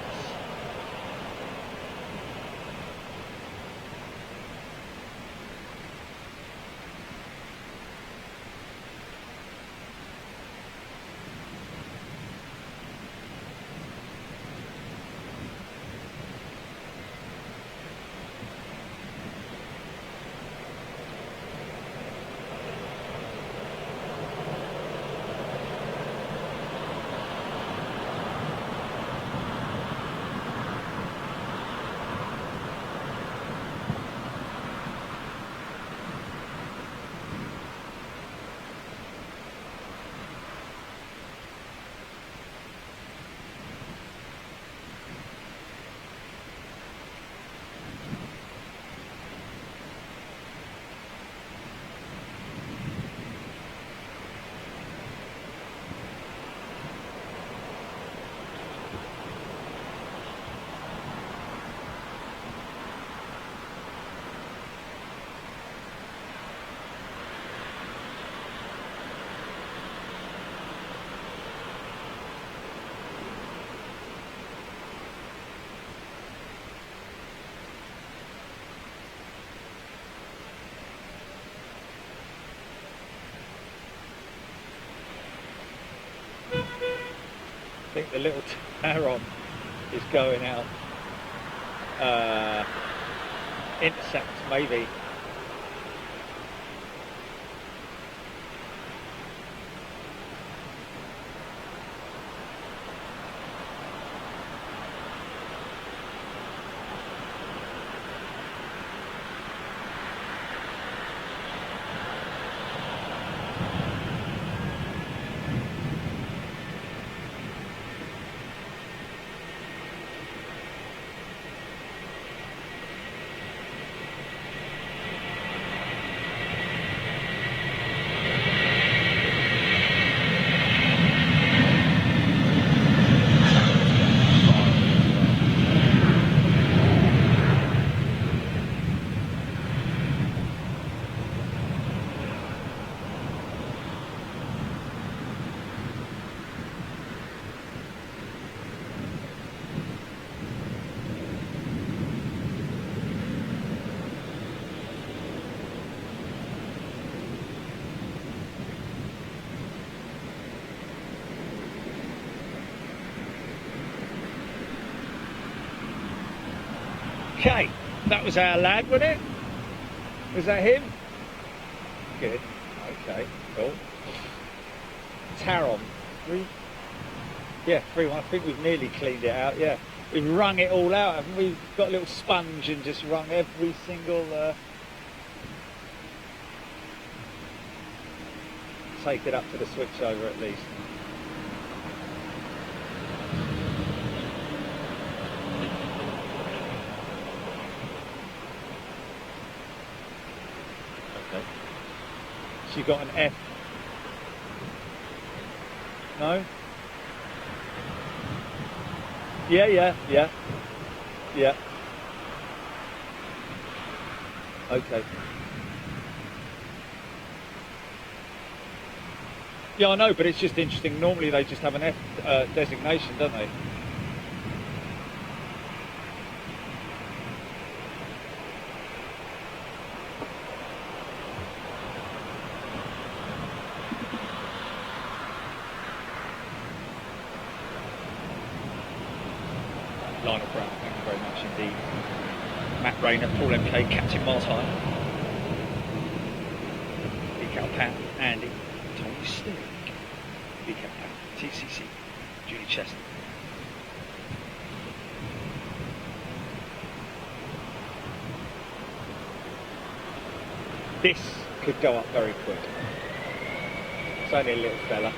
Speaker 2: I think the little Taron is going out. Intercept, maybe. Okay, that was our lad, wasn't it? Was that him? Good. Okay, cool. Taron. 3-1. I think we've nearly cleaned it out, yeah. We've wrung it all out, haven't we? We've got a little sponge and just wrung every single... Take it up to the switchover at least. Okay. So you got an F. No? Yeah. Okay. Yeah, I know, but it's just interesting. Normally they just have an F designation, don't they? Lionel Brown, thank you very much indeed. Matt Rayner, Paul MK, Captain Mars High. Decal Pat, Andy, Tony Stick, Decal Pat, TCC, Julie Chester. This could go up very quick. It's only a little fella.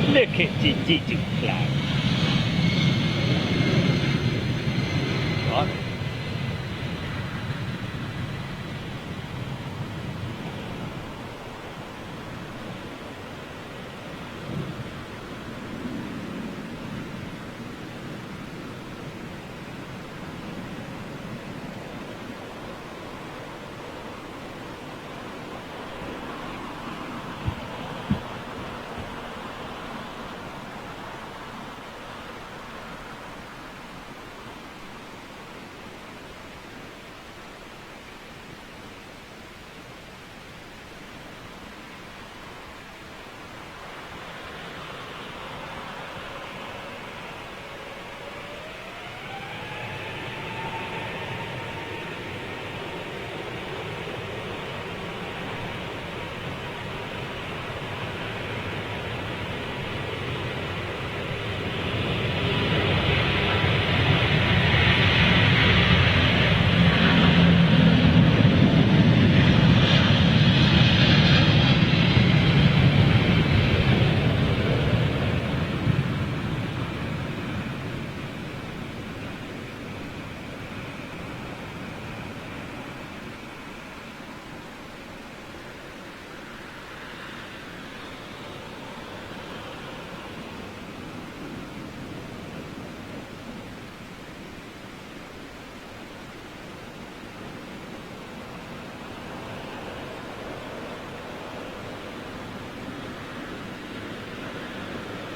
Speaker 2: Look at the little cloud. Right.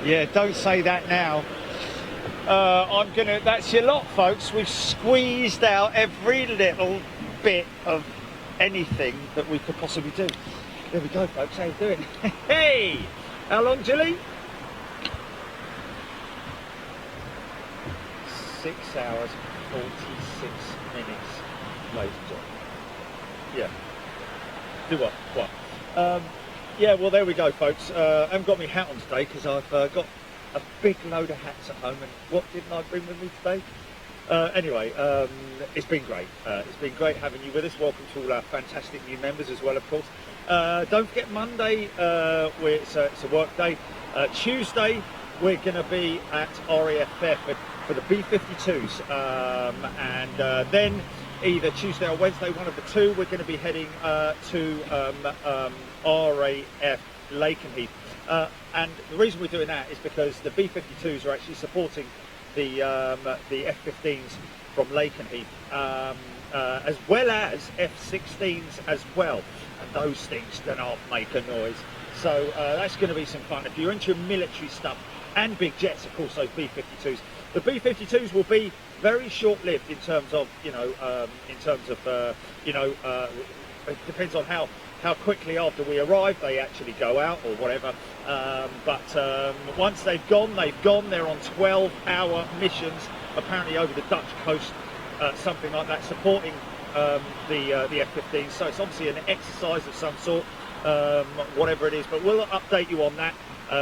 Speaker 2: Yeah, don't say that now. That's your lot, folks. We've squeezed out every little bit of anything that we could possibly do. There we go, folks. How you doing? Hey! How long, Julie? 6 hours, 46 minutes, ladies and gentlemen. Yeah. Do what? What? Yeah, well, there we go, folks. I haven't got my hat on today because I've got a big load of hats at home. And what didn't I bring with me today? Anyway, it's been great. It's been great having you with us. Welcome to all our fantastic new members as well, of course. Don't forget Monday, it's a work day. Tuesday, we're going to be at RAFF for the B-52s. And then either Tuesday or Wednesday, one of the two, we're going to be heading to RAF Lakenheath. And the reason we're doing that is because the B-52s are actually supporting the F-15s from Lakenheath, as well as F-16s as well. And those things do not make a noise.
Speaker 1: So that's going to be some fun. If you're into military stuff and big jets, of course, those B-52s. The B-52s will be very short-lived in terms of, it depends on how quickly after we arrive they actually go out or whatever. But once they've gone. They're on 12-hour missions, apparently over the Dutch coast, something like that, supporting the F-15. So it's obviously an exercise of some sort, whatever it is. But we'll update you on that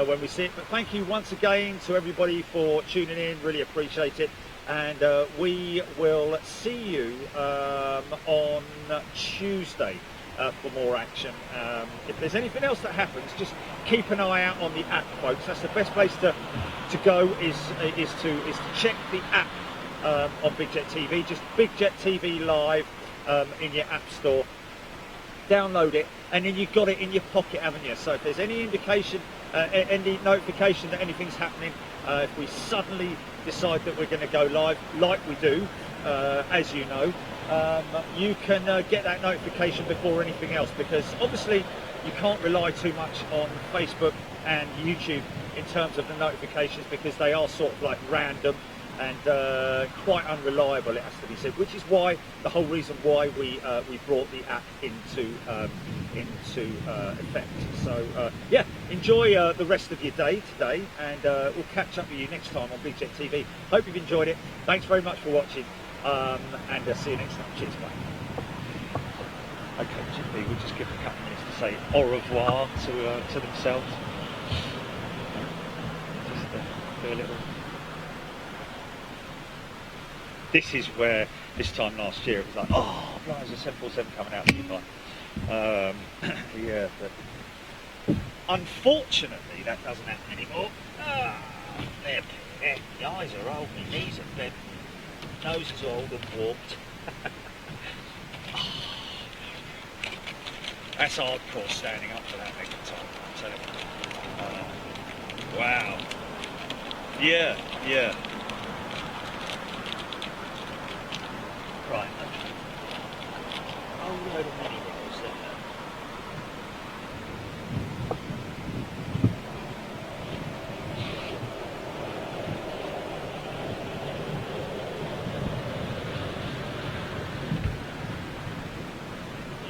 Speaker 1: when we see it. But thank you once again to everybody for tuning in. Really appreciate it. And we will see you on Tuesday for more action. If there's anything else that happens, just keep an eye out on the app, folks. That's the best place to go is to check the app on Big Jet TV. Just Big Jet TV Live in your app store. Download it, and then you've got it in your pocket, haven't you? So if there's any indication, any notification that anything's happening, if we suddenly decide that we're going to go live, like we do, as you know, you can get that notification before anything else, because obviously you can't rely too much on Facebook and YouTube in terms of the notifications, because they are sort of like random and quite unreliable, it has to be said, which is why the whole reason why we brought the app into effect. So yeah, enjoy the rest of your day today, and we'll catch up with you next time on Big Jet TV. Hope you've enjoyed it. Thanks very much for watching, and see you next time. Cheers, bye. Okay, GP, we'll just give a couple of minutes to say au revoir to themselves. Just do a little. This is where this time last year it was like, oh, there's a 747 coming out of Dubai. Yeah, but unfortunately that doesn't happen anymore. The eyes are old, my knees are bent, nose is old and warped. That's hardcore standing up for that thing at the time, I'm telling you. Wow. Yeah. Right. Oh, load of mini rolls there.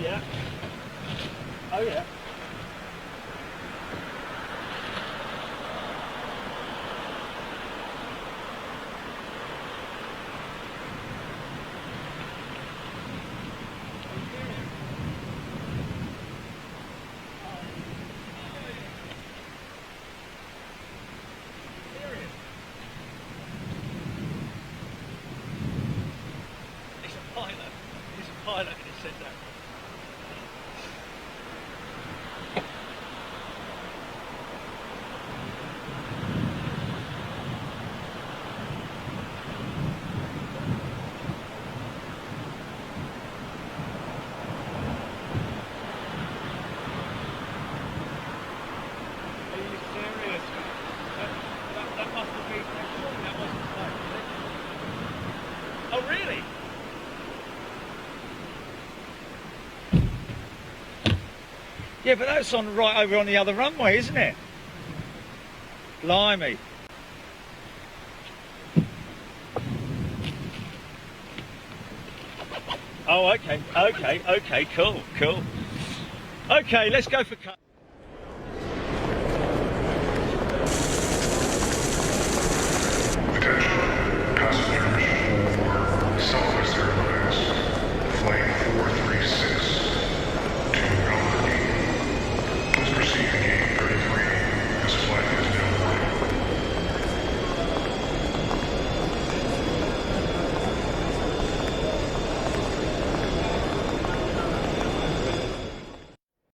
Speaker 1: Yeah. Oh yeah. He's a pilot and he said that. Are you serious? That must have been, that wasn't fun, was it? Oh really? Yeah, but that's on right over on the other runway, isn't it? Blimey. Oh, okay, cool. Okay, let's go for cut.